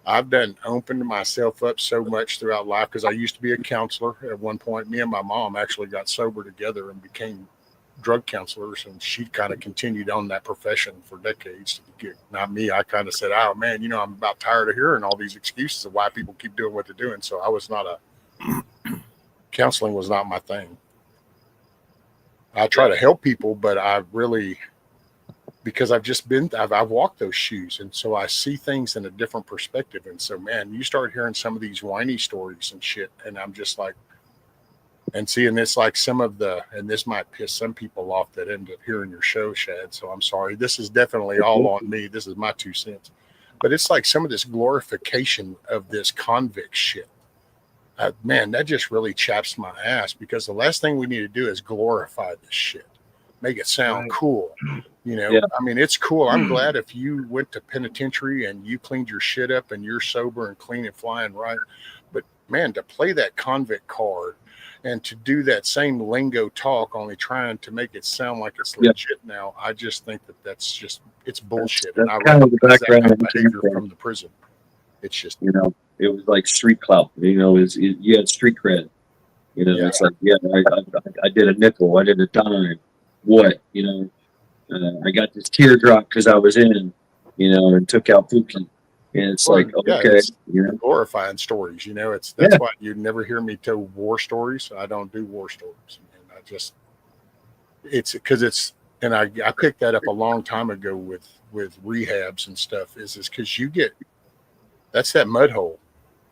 I've done opened myself up so much throughout life because I used to be a counselor at one point. Me and my mom actually got sober together and became drug counselors, and she kind of continued on that profession for decades. Not me. I kind of said, oh man, you know, I'm about tired of hearing all these excuses of why people keep doing what they're doing. So I was not counseling was not my thing. I try to help people, but I really, because I've walked those shoes. And so I see things in a different perspective. And so, man, you start hearing some of these whiny stories and shit. And I'm just like, and seeing this, like and this might piss some people off that end up hearing your show, Shad. So I'm sorry. This is definitely all on me. This is my 2 cents. But it's like some of this glorification of this convict shit. Man, that just really chaps my ass, because the last thing we need to do is glorify this shit. Make it sound cool. You know, I mean, it's cool. I'm glad if you went to penitentiary and you cleaned your shit up and you're sober and clean and flying right. But man, to play that convict card and to do that same lingo talk, only trying to make it sound like it's legit now, I just think it's bullshit. That's and I kind of the background that behavior from the prison. It's just, you know, it was like street clout. You know, you had street cred. You know, it's like, I did a nickel, I did a dime. What, you know, I got this teardrop because I was in, you know, and took out Pookie. And it's like, okay, you know, glorifying stories. You know, that's why you'd never hear me tell war stories. I don't do war stories. And it's because and I picked that up a long time ago with rehabs and stuff. Is because that's that mud hole.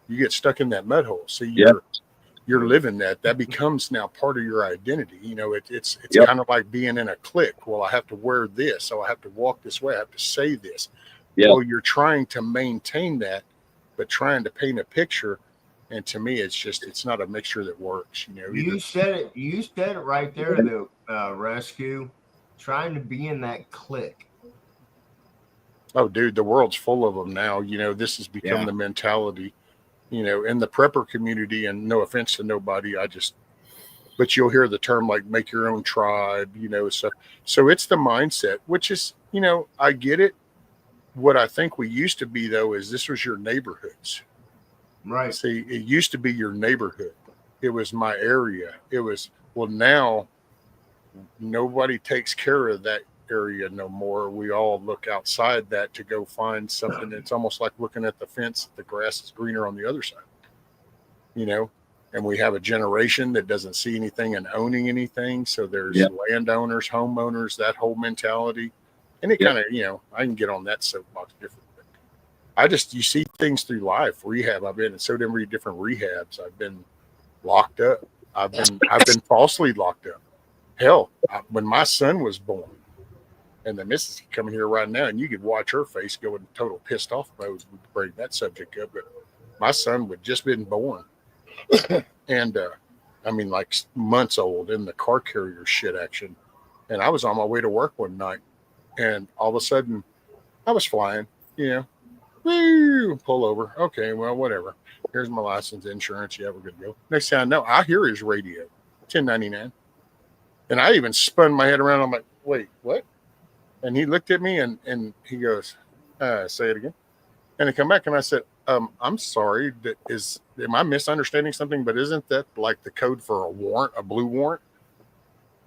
You get stuck in that mud hole. So you're living that becomes now part of your identity. You know, it's kind of like being in a clique. Well, I have to wear this, so I have to walk this way, I have to say this. Well, you're trying to maintain that, but trying to paint a picture. And to me, it's not a mixture that works. You know, you said it right there, though, Rescue. Trying to be in that clique. Oh, dude, the world's full of them now. You know, this has become the mentality, you know, in the prepper community. And no offense to nobody, but you'll hear the term like make your own tribe, you know, so it's the mindset, which is, you know, I get it. What I think we used to be, though, is this was your neighborhoods. Right. See, it used to be your neighborhood. It was my area. It was, well, now nobody takes care of that area no more. We all look outside that to go find something. It's almost like looking at the fence. The grass is greener on the other side, you know, and we have a generation that doesn't see anything and owning anything. So there's landowners, homeowners, that whole mentality. And it kind of, you know, I can get on that soapbox different. But you see things through life. Rehab. I've been in so many different rehabs. I've been locked up. I've been falsely locked up. Hell, when my son was born, and the missus coming here right now, and you could watch her face go in total pissed off mode. We bring that subject up, but my son would just been born, and I mean, like months old in the car carrier shit action, and I was on my way to work one night. And all of a sudden, I was flying, you know, woo, pull over. Okay, well, whatever. Here's my license, insurance. Yeah, we're good to go. Next thing I know, I hear his radio, 1099. And I even spun my head around. I'm like, wait, what? And he looked at me and he goes, say it again. And I come back and I said, I'm sorry. Am I misunderstanding something? But isn't that like the code for a warrant, a blue warrant?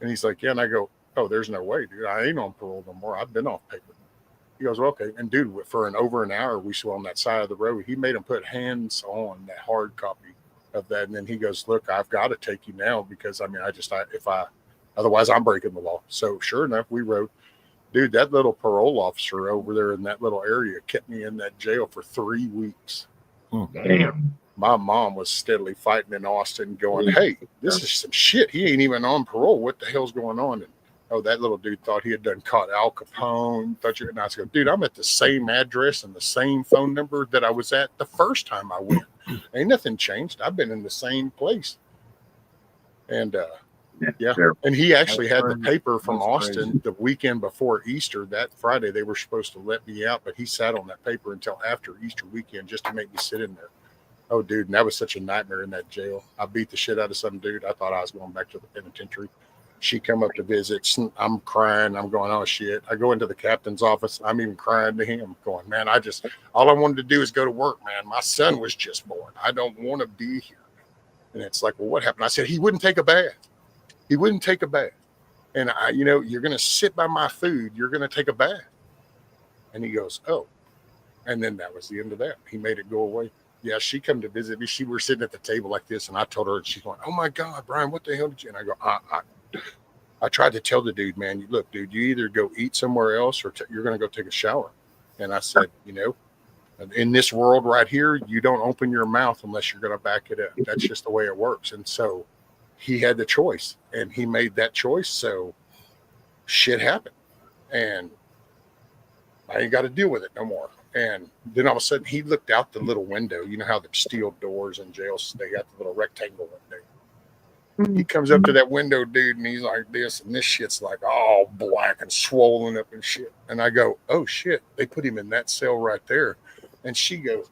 And he's like, yeah. And I go, oh, there's no way, dude. I ain't on parole no more. I've been off paper. He goes, well, okay. And dude, for over an hour, we saw on that side of the road. He made him put hands on that hard copy of that. And then he goes, look, I've got to take you now because I mean, otherwise I'm breaking the law. So sure enough, we rode. Dude, that little parole officer over there in that little area kept me in that jail for 3 weeks. Damn. my mom was steadily fighting in Austin, going, "Hey, this is some shit. He ain't even on parole. What the hell's going on?" And oh, that little dude thought he had done caught Al Capone. And I was going, dude, I'm at the same address and the same phone number that I was at the first time I went. Ain't nothing changed. I've been in the same place. And yeah, and he actually had the paper from Austin the weekend before Easter. That Friday, they were supposed to let me out, but he sat on that paper until after Easter weekend just to make me sit in there. Oh, dude, and that was such a nightmare in that jail. I beat the shit out of some dude. I thought I was going back to the penitentiary. She come up to visit. I'm crying. I'm going, oh, shit. I go into the captain's office. I'm even crying to him, going, man, all I wanted to do is go to work, man. My son was just born. I don't want to be here. And it's like, well, what happened? I said, he wouldn't take a bath. He wouldn't take a bath. And you're going to sit by my food. You're going to take a bath. And he goes, oh. And then that was the end of that. He made it go away. Yeah, she come to visit me. We're sitting at the table like this, and I told her, and she's going, oh my God, Brian, what the hell did you? And I go, I tried to tell the dude, man, look, dude, you either go eat somewhere else or you're going to go take a shower. And I said, in this world right here, you don't open your mouth unless you're going to back it up. That's just the way it works. And so he had the choice, and he made that choice. So shit happened, and I ain't got to deal with it no more. And then all of a sudden, he looked out the little window. You know how the steel doors in jails, they got the little rectangle window. He comes up to that window, dude, and he's like this, and this shit's like all black and swollen up and shit. And I go, oh, shit, they put him in that cell right there. And she goes,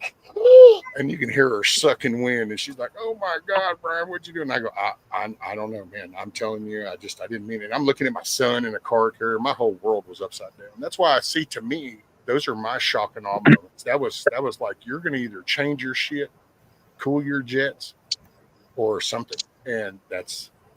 and you can hear her sucking wind. And she's like, oh, my God, Brian, what'd you do? And I go, I don't know, man. I'm telling you, I didn't mean it. I'm looking at my son in a car carrier. My whole world was upside down. That's why I see, to me, those are my shock and awe moments. That was like, you're going to either change your shit, cool your jets, or something. And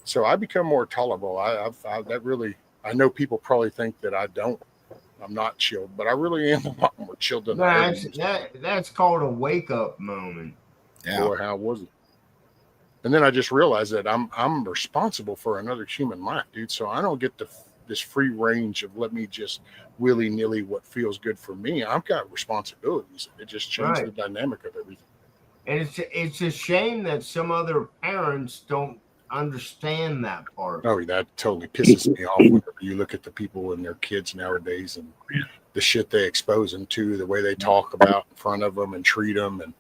so I become more tolerable. I know people probably think that I'm not chilled, but I really am a lot more chilled than that's called a wake up moment. Yeah. Boy, how was it? And then I just realized that I'm responsible for another human life, dude. So I don't get this free range of let me just willy-nilly what feels good for me. I've got responsibilities. It just changed the dynamic of everything. And it's a shame that some other parents don't understand that part. Oh, that totally pisses me off whenever you look at the people and their kids nowadays and the shit they expose them to, the way they talk about in front of them and treat them. And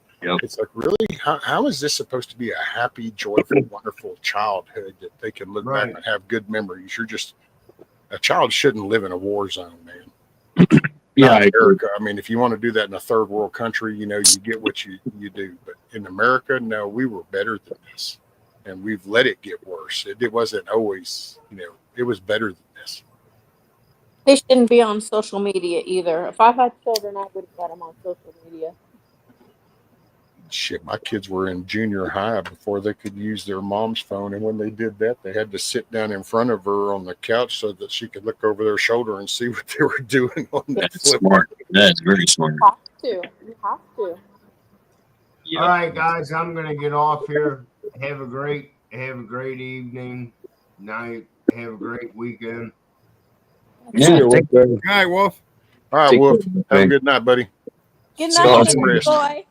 it's like, really, how is this supposed to be a happy, joyful, wonderful childhood that they can look back and have good memories? A child shouldn't live in a war zone, man. Yeah, America. I mean, if you want to do that in a third world country, you get what you do. But in America, no, we were better than this, and we've let it get worse. It wasn't always, it was better than this. They shouldn't be on social media either. If I had children, I would have got them on social media. Shit, my kids were in junior high before they could use their mom's phone, and when they did that, they had to sit down in front of her on the couch so that she could look over their shoulder and see what they were doing on that flip. Smart. That's very smart. You have to. Yep. All right, guys, I'm gonna get off here. Have a great evening, night. Have a great weekend. Yeah. Good night, Wolf. All right, Wolf. Have a good night, buddy. Good night, Navy boy.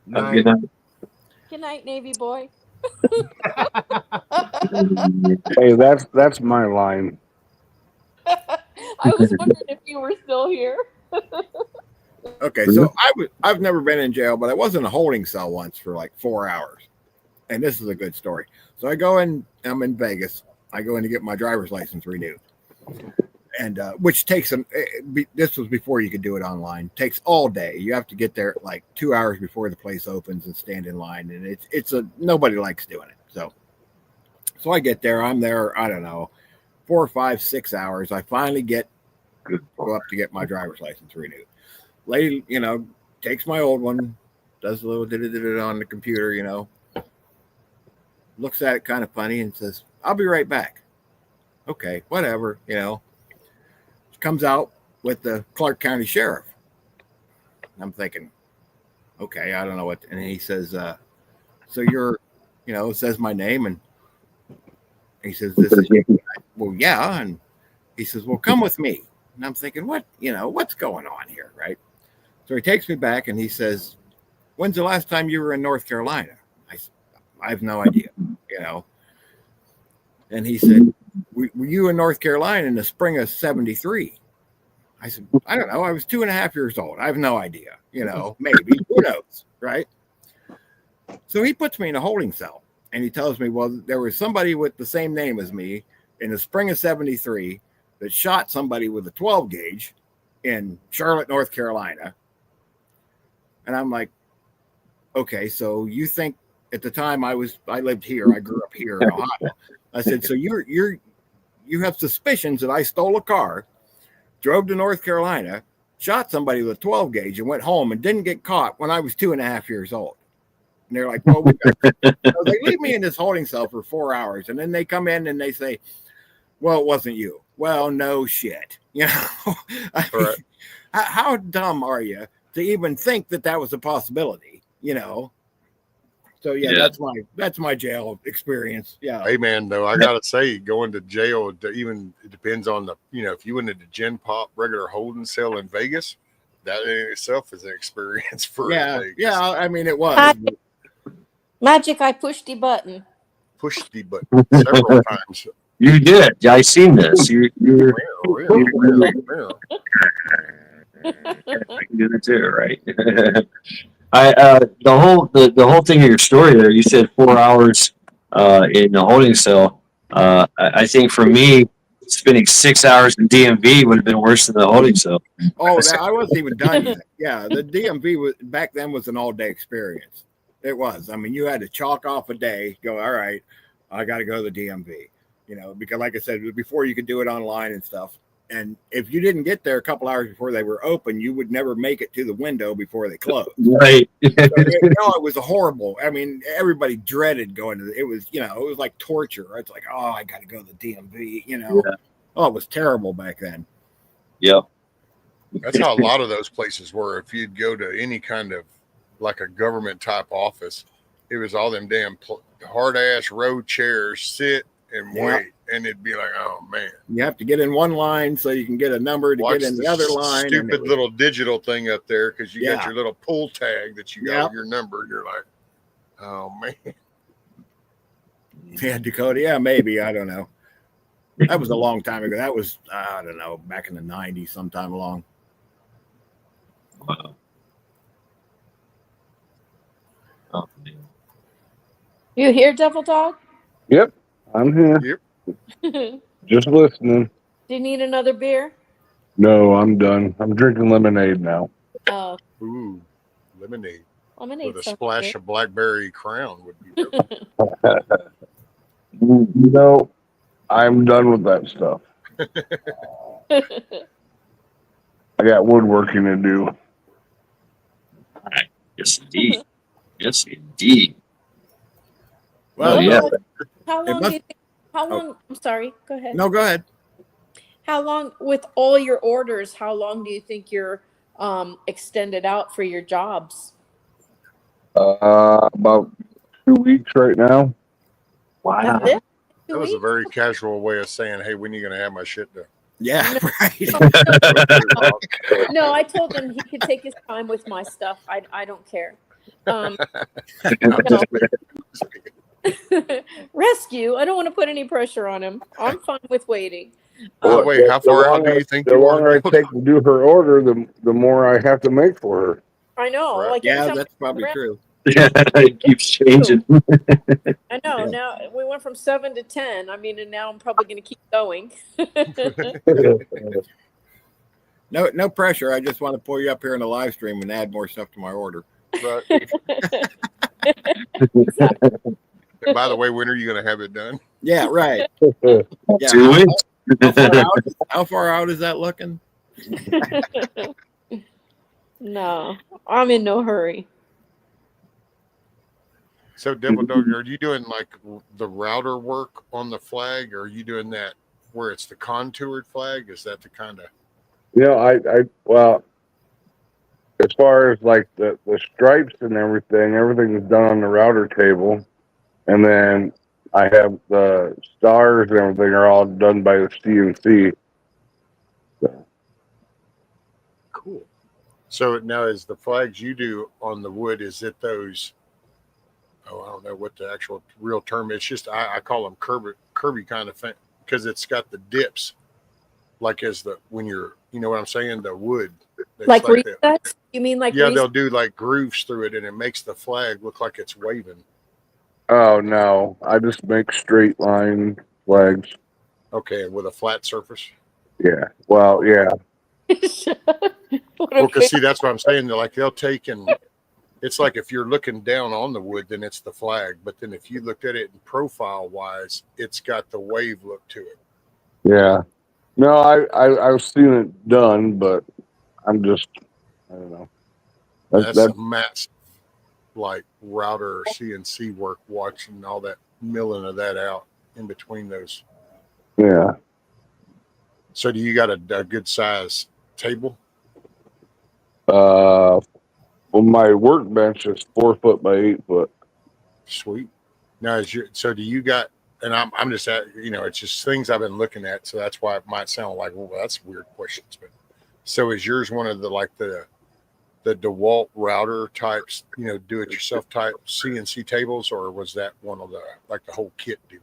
Good night. Good night, Navy boy. Hey, that's my line. I was wondering if you were still here. Okay, so I've never been in jail, but I was in a holding cell once for like 4 hours, and this is a good story. So I go in. I'm in Vegas. I go in to get my driver's license renewed, and which takes this was before you could do it online. Takes all day. You have to get there like 2 hours before the place opens and stand in line, and nobody likes doing it. So I get there. I'm there. I don't know, 4 or 5, 6 hours. I finally go up to get my driver's license renewed. Lady, takes my old one, does a little did on the computer, looks at it kind of funny and says, I'll be right back. Okay, whatever, She comes out with the Clark County Sheriff. I'm thinking, okay, I don't know what, and he says, so you're, says my name, and he says, this is you. Well, yeah, and he says, well, come with me. And I'm thinking, what's going on here, right? So he takes me back and he says, when's the last time you were in North Carolina? I said, I have no idea, you know. And he said, were you in North Carolina in the spring of 73? I said, I don't know. I was 2.5 years old. I have no idea, you know, maybe, who knows, right? So he puts me in a holding cell and he tells me, well, there was somebody with the same name as me in the spring of 73 that shot somebody with a 12 gauge in Charlotte, North Carolina. And I'm like, okay, so you think at the time I lived here, I grew up here in Ohio. I said, so you have suspicions that I stole a car, drove to North Carolina, shot somebody with a 12 gauge and went home and didn't get caught when I was 2.5 years old. And they're like, well, so they leave me in this holding cell for 4 hours. And then they come in and they say, well, it wasn't you. Well, no shit. You know, Right. How dumb are you to even think that that was a possibility, you know? So yeah, that's my jail experience. Yeah. Hey man, though, I gotta say, going to jail, it depends on the, you know, if you went into Gen Pop regular holding cell in Vegas, that in itself is an experience for Yeah, Vegas. yeah. I mean, it was. Magic, I pushed the button. Pushed the button several times. You did. Yeah, I seen this. You're Well. I can do that too, right? The whole thing of your story there. You said 4 hours in the holding cell. I think for me, spending 6 hours in DMV would have been worse than the holding cell. Oh, I wasn't even done yet. Yeah, the DMV was back then was an all-day experience. It was. I mean, you had to chalk off a day. Go, all right, I got to go to the DMV. You know, because like I said, before you could do it online and stuff. And if you didn't get there a couple hours before they were open, you would never make it to the window before they closed. Right. It was a horrible. I mean, everybody dreaded going to it was, you know, it was like torture. It's like, oh, I got to go to the DMV, you know. Yeah. Oh, it was terrible back then. Yep. That's how a lot of those places were. If you'd go to any kind of like a government type office, it was all them damn hard ass road chairs, sit and wait. And it'd be like, oh man, you have to get in one line so you can get a number to get in the other line. Stupid little digital thing up there because you got your little pull tag that you got your number. You're like, oh man. Yeah, Dakota. Yeah, maybe. I don't know. That was a long time ago. That was, I don't know, back in the 90s, sometime along. Wow. Oh, you here, Devil Dog? Yep, I'm here. Yep. Just listening. Do you need another beer? No, I'm done. I'm drinking lemonade now. Oh. Ooh, lemonade. Lemonade with a splash good. of blackberry crown would be No, I'm done with that stuff. I got woodworking to do. Yes, indeed. Yes, indeed. Well, yeah. How long do you think? How long? I'm sorry. Go ahead. No, go ahead. How long, with all your orders, how long do you think you're extended out for your jobs? About 2 weeks right now. Wow. That's it? That was a very casual way of saying, hey, when are you going to have my shit done? Yeah, right. No, I told him he could take his time with my stuff. I don't care. Rescue. I don't want to put any pressure on him. I'm fine with waiting. Wait, how far out do you think the longer I take to do her order, the more I have to make for her. I know. Right. Like Yeah, that's probably true. It keeps changing. I know. Now we went from 7 to 10. I mean, and now I'm probably going to keep going. No pressure. I just want to pull you up here in the live stream and add more stuff to my order. Right. By the way, when are you going to have it done? Yeah, right. Yeah. 2 weeks. How far out is that looking? No, I'm in no hurry. So, Devil Dog, are you doing like the router work on the flag, or are you doing that where it's the contoured flag? Is that the kind of? Well, as far as like the stripes and everything is done on the router table, and then I have the stars and everything are all done by the CNC. Cool. So now, is the flags you do on the wood? Is it those? Oh, I don't know what the actual real term is. It's just I call them Kirby kind of thing because it's got the dips, like as the when you're, you know what I'm saying, the wood. It's Like the, resets? You mean like yeah, they'll do like grooves through it, and it makes the flag look like it's waving. Oh no, I just make straight line flags. Okay, with a flat surface. Yeah. Well, yeah. What a Well, because big- see, that's what I'm saying. They're like they'll take and it's like if you're looking down on the wood, then it's the flag. But then if you looked at it in profile wise, it's got the wave look to it. Yeah. No, I've seen it done, but I'm just I don't know. That's That's a massive like router or CNC work watching all that milling of that out in between those. yeah. So do you got a good size table? Well, my workbench is 4 foot by 8 foot. Sweet. Now is your so do you got and I'm just at it's just things I've been looking at, so that's why it might sound like, well, that's weird questions. But so is yours one of the like the DeWalt router types, do it yourself type CNC tables, or was that one of the like the whole kit deal?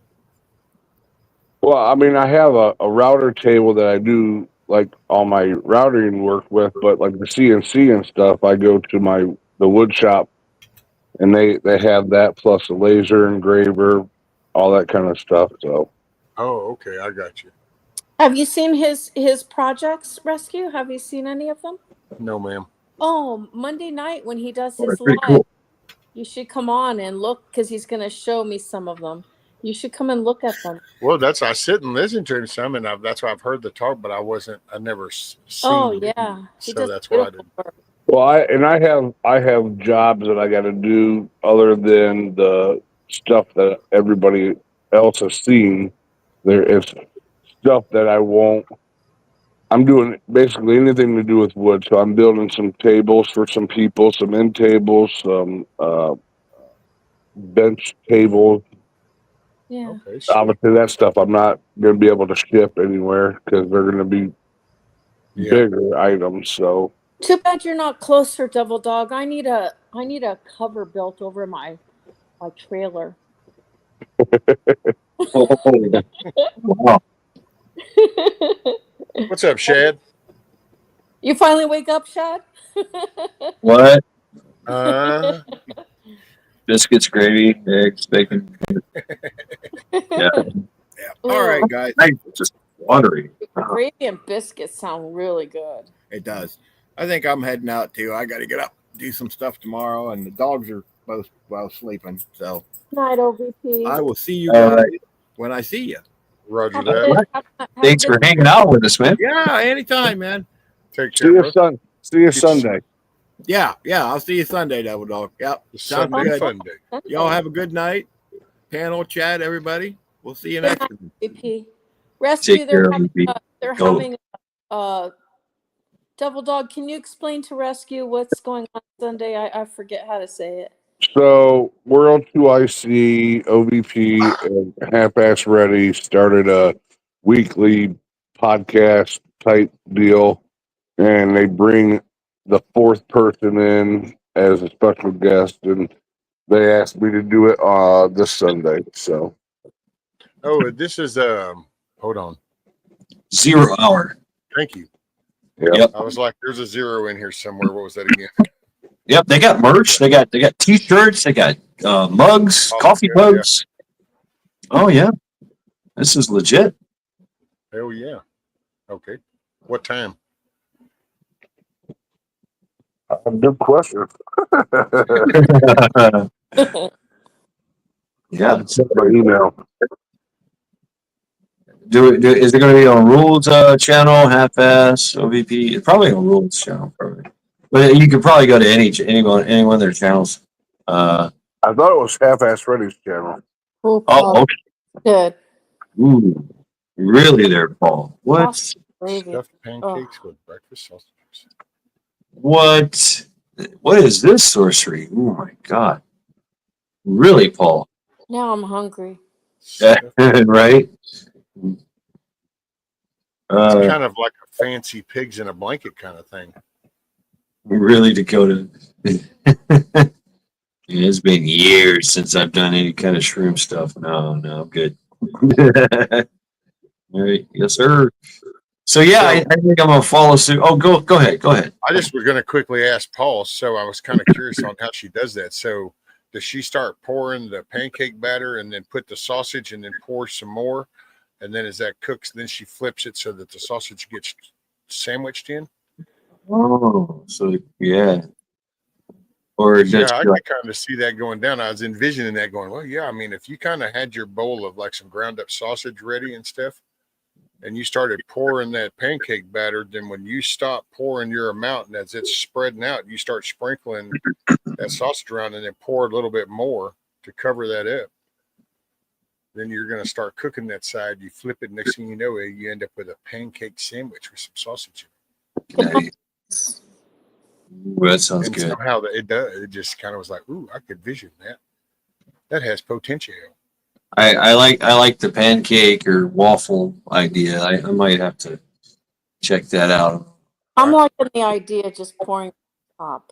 Well, I mean, I have a router table that I do like all my routing work with, but like the CNC and stuff, I go to the wood shop, and they have that plus a laser engraver, all that kind of stuff. So Oh, okay, I got you. Have you seen his projects, Rescue? Have you seen any of them? No, ma'am. Oh, Monday night when he does Oh, his that's pretty live, cool. you should come on and look because he's going to show me some of them. You should come and look at them. Well, I sit and listen to him some, and that's why I've heard the talk, but I never seen. Oh yeah, he So does that's why I beautiful didn't. work. well, I have jobs that I got to do other than the stuff that everybody else has seen. There is stuff that I won't. I'm doing basically anything to do with wood. So I'm building some tables for some people, some end tables, some bench tables. Yeah. Okay, sweet. Obviously, that stuff I'm not going to be able to ship anywhere because they're going to be Yeah. bigger items. So Too bad you're not closer, Devil Dog. I need a cover built over my trailer. Wow. What's up, Shad? You finally wake up, Shad? What? Biscuits, gravy, eggs, bacon. Yeah. All right, guys. I'm just watery. Gravy and biscuits sound really good. It does. I think I'm heading out too. I got to get up, do some stuff tomorrow, and the dogs are both sleeping. So Night, OVP. I will see you All guys right. when I see you. Roger Have that. a Thanks good for hanging out with us, man. Yeah, anytime, man. Take see care, you bro. Sunday. Yeah, I'll see you Sunday, Devil Dog. Yep. Sounds Sunday good. fun day. Y'all have a good night. Panel chat, everybody. We'll see you Good next night, time. OVP. Rescue, Take care, they're Go. having Devil Dog, can you explain to Rescue what's going on Sunday? I forget how to say it. So World 2IC, OVP, and Half Ass Ready started a weekly podcast type deal, and they bring the fourth person in as a special guest, and they asked me to do it this Sunday. So Oh, this is hold on. 0 hour. Thank you. Yep. I was like, there's a 0 in here somewhere. What was that again? Yep. They got merch. They got t-shirts. They got mugs, coffee yeah, yeah. mugs. Oh yeah. This is legit. Hell yeah. Okay. What time? good question. Yeah. My email. Is it going to be on Rules channel, half-ass, OVP? It's probably on Rules channel, probably. But you could probably go to any one of their channels. I thought it was Half Ass Ready's channel. Oh, Oh, okay. good. Ooh, really there, Paul? What? Gravy. Stuffed pancakes with breakfast sausages. What? What is this sorcery? Oh my God! Really, Paul? Now I'm hungry. Right? It's kind of like a fancy pigs in a blanket kind of thing. Really, Dakota. It's been years since I've done any kind of shroom stuff. No, I'm good. All right, yes, sir. So yeah, I think I'm gonna follow suit. Oh, go ahead. I just was going to quickly ask Paul. So I was kind of curious on how she does that. So does she start pouring the pancake batter and then put the sausage and then pour some more? And then as that cooks, then she flips it so that the sausage gets sandwiched in? Oh, so yeah. Or Yeah, just I could kind of see that going down. I was envisioning that going, well, yeah, I mean, if you kind of had your bowl of like some ground up sausage ready and stuff, and you started pouring that pancake batter, then when you stop pouring your amount and as it's spreading out, you start sprinkling that sausage around and then pour a little bit more to cover that up. Then you're going to start cooking that side. You flip it. Next thing you know, you end up with a pancake sandwich with some sausage in it. nice. Ooh, that sounds And good. somehow it does. It just kind of was like, ooh, I could vision that. That has potential. I like the pancake or waffle idea. I might have to check that out. I'm liking the idea of just pouring on top.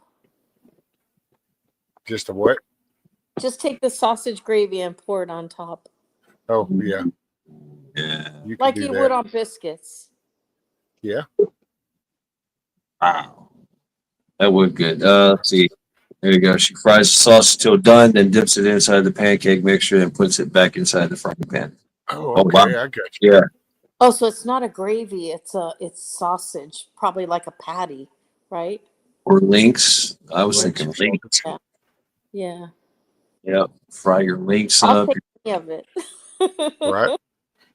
Just a what? Just take the sausage gravy and pour it on top. Oh, yeah. Yeah. You can Like do you that. would on biscuits. Yeah. Wow. That would good. Let's see. There you go. She fries the sausage till done, then dips it inside the pancake mixture and puts it back inside the frying pan. Oh, Oh, okay. wow. I got you. Yeah. Oh, so it's not a gravy, it's sausage, probably like a patty, right? Or links. I was Links thinking or something. links. Yeah. Yep. Fry your links I'll up. take any of it. Right.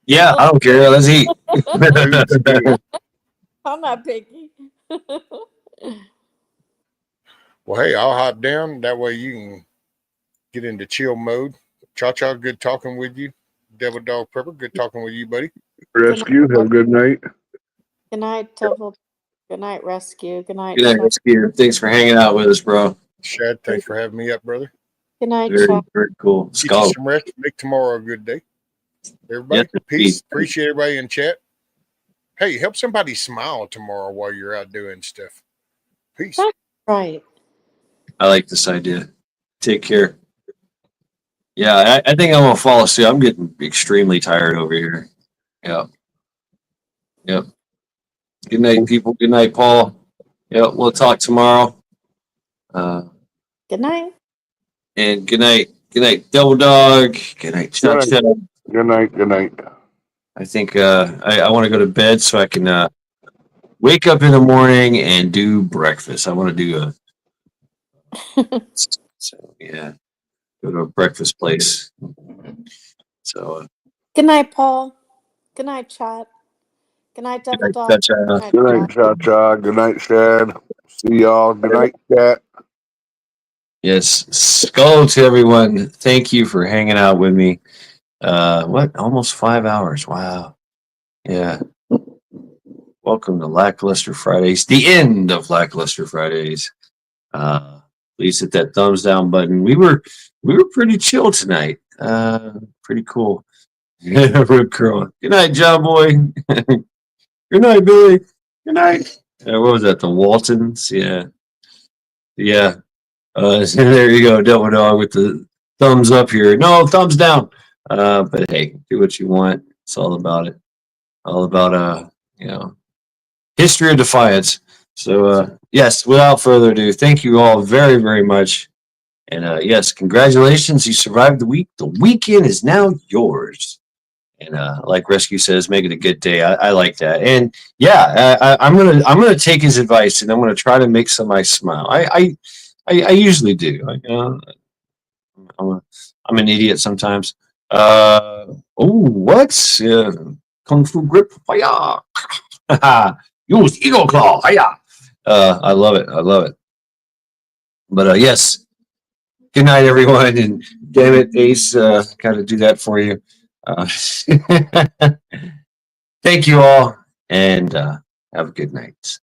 Yeah, I don't care. Let's eat. Food's good. I'm not picky. Well, hey, I'll hop down. That way you can get into chill mode. Cha-Cha, good talking with you. Devil Dog Pepper, good talking with you, buddy. Rescue. Have a good night. Good night, Devil. Good night, Rescue. Good night, Good night, Chuck. Rescue. Thanks for hanging out with us, bro. Shad, thanks for having me up, brother. Good night, Very, Chuck. very cool. Get you Skull. some rest. Make tomorrow a good day. Everybody, Yes, peace. indeed. Appreciate everybody in chat. Hey, help somebody smile tomorrow while you're out doing stuff. Peace. That's right. I like this idea. Take care. Yeah, I think I'm gonna fall asleep. I'm getting extremely tired over here. Yep. Yep. Good night, people. Good night, Paul. Yep. We'll talk tomorrow. Good night. And good night. Good night, Double Dog. Good night, Chuck. Good night. Good night. Good night. I think I want to go to bed so I can wake up in the morning and do breakfast. I want to do so yeah, go to a breakfast place. So Good night, Paul. Good night, Chat. Good night, Devil Dog. Cha-cha. Good night, Cha-Cha. Good night, Shad. See y'all. Good night, chat. Yes, skull to everyone. Thank you for hanging out with me. What? Almost 5 hours. Wow. Yeah. Welcome to Lackluster Fridays, the end of Lackluster Fridays. Please hit that thumbs down button. We were pretty chill tonight. Pretty cool. Rip curl. Good night, John Boy. Good night, Billy. Good night. What was that? The Waltons? Yeah. Yeah. So there you go, Devil Dog with the thumbs up here. No, thumbs down. But hey, do what you want. It's all about it. All about history of defiance. So yes, without further ado, thank you all very, very much. And yes, congratulations, you survived the week. The weekend is now yours. And like Rescue says, make it a good day. I like that. And yeah, I'm gonna take his advice and I'm gonna try to make somebody smile. I usually do. I'm an idiot sometimes. What? Kung Fu grip, fire! Use Eagle Claw, fire! I love it. I love it. But yes, good night, everyone. And damn it, Ace, got to do that for you. Thank you all, and have a good night.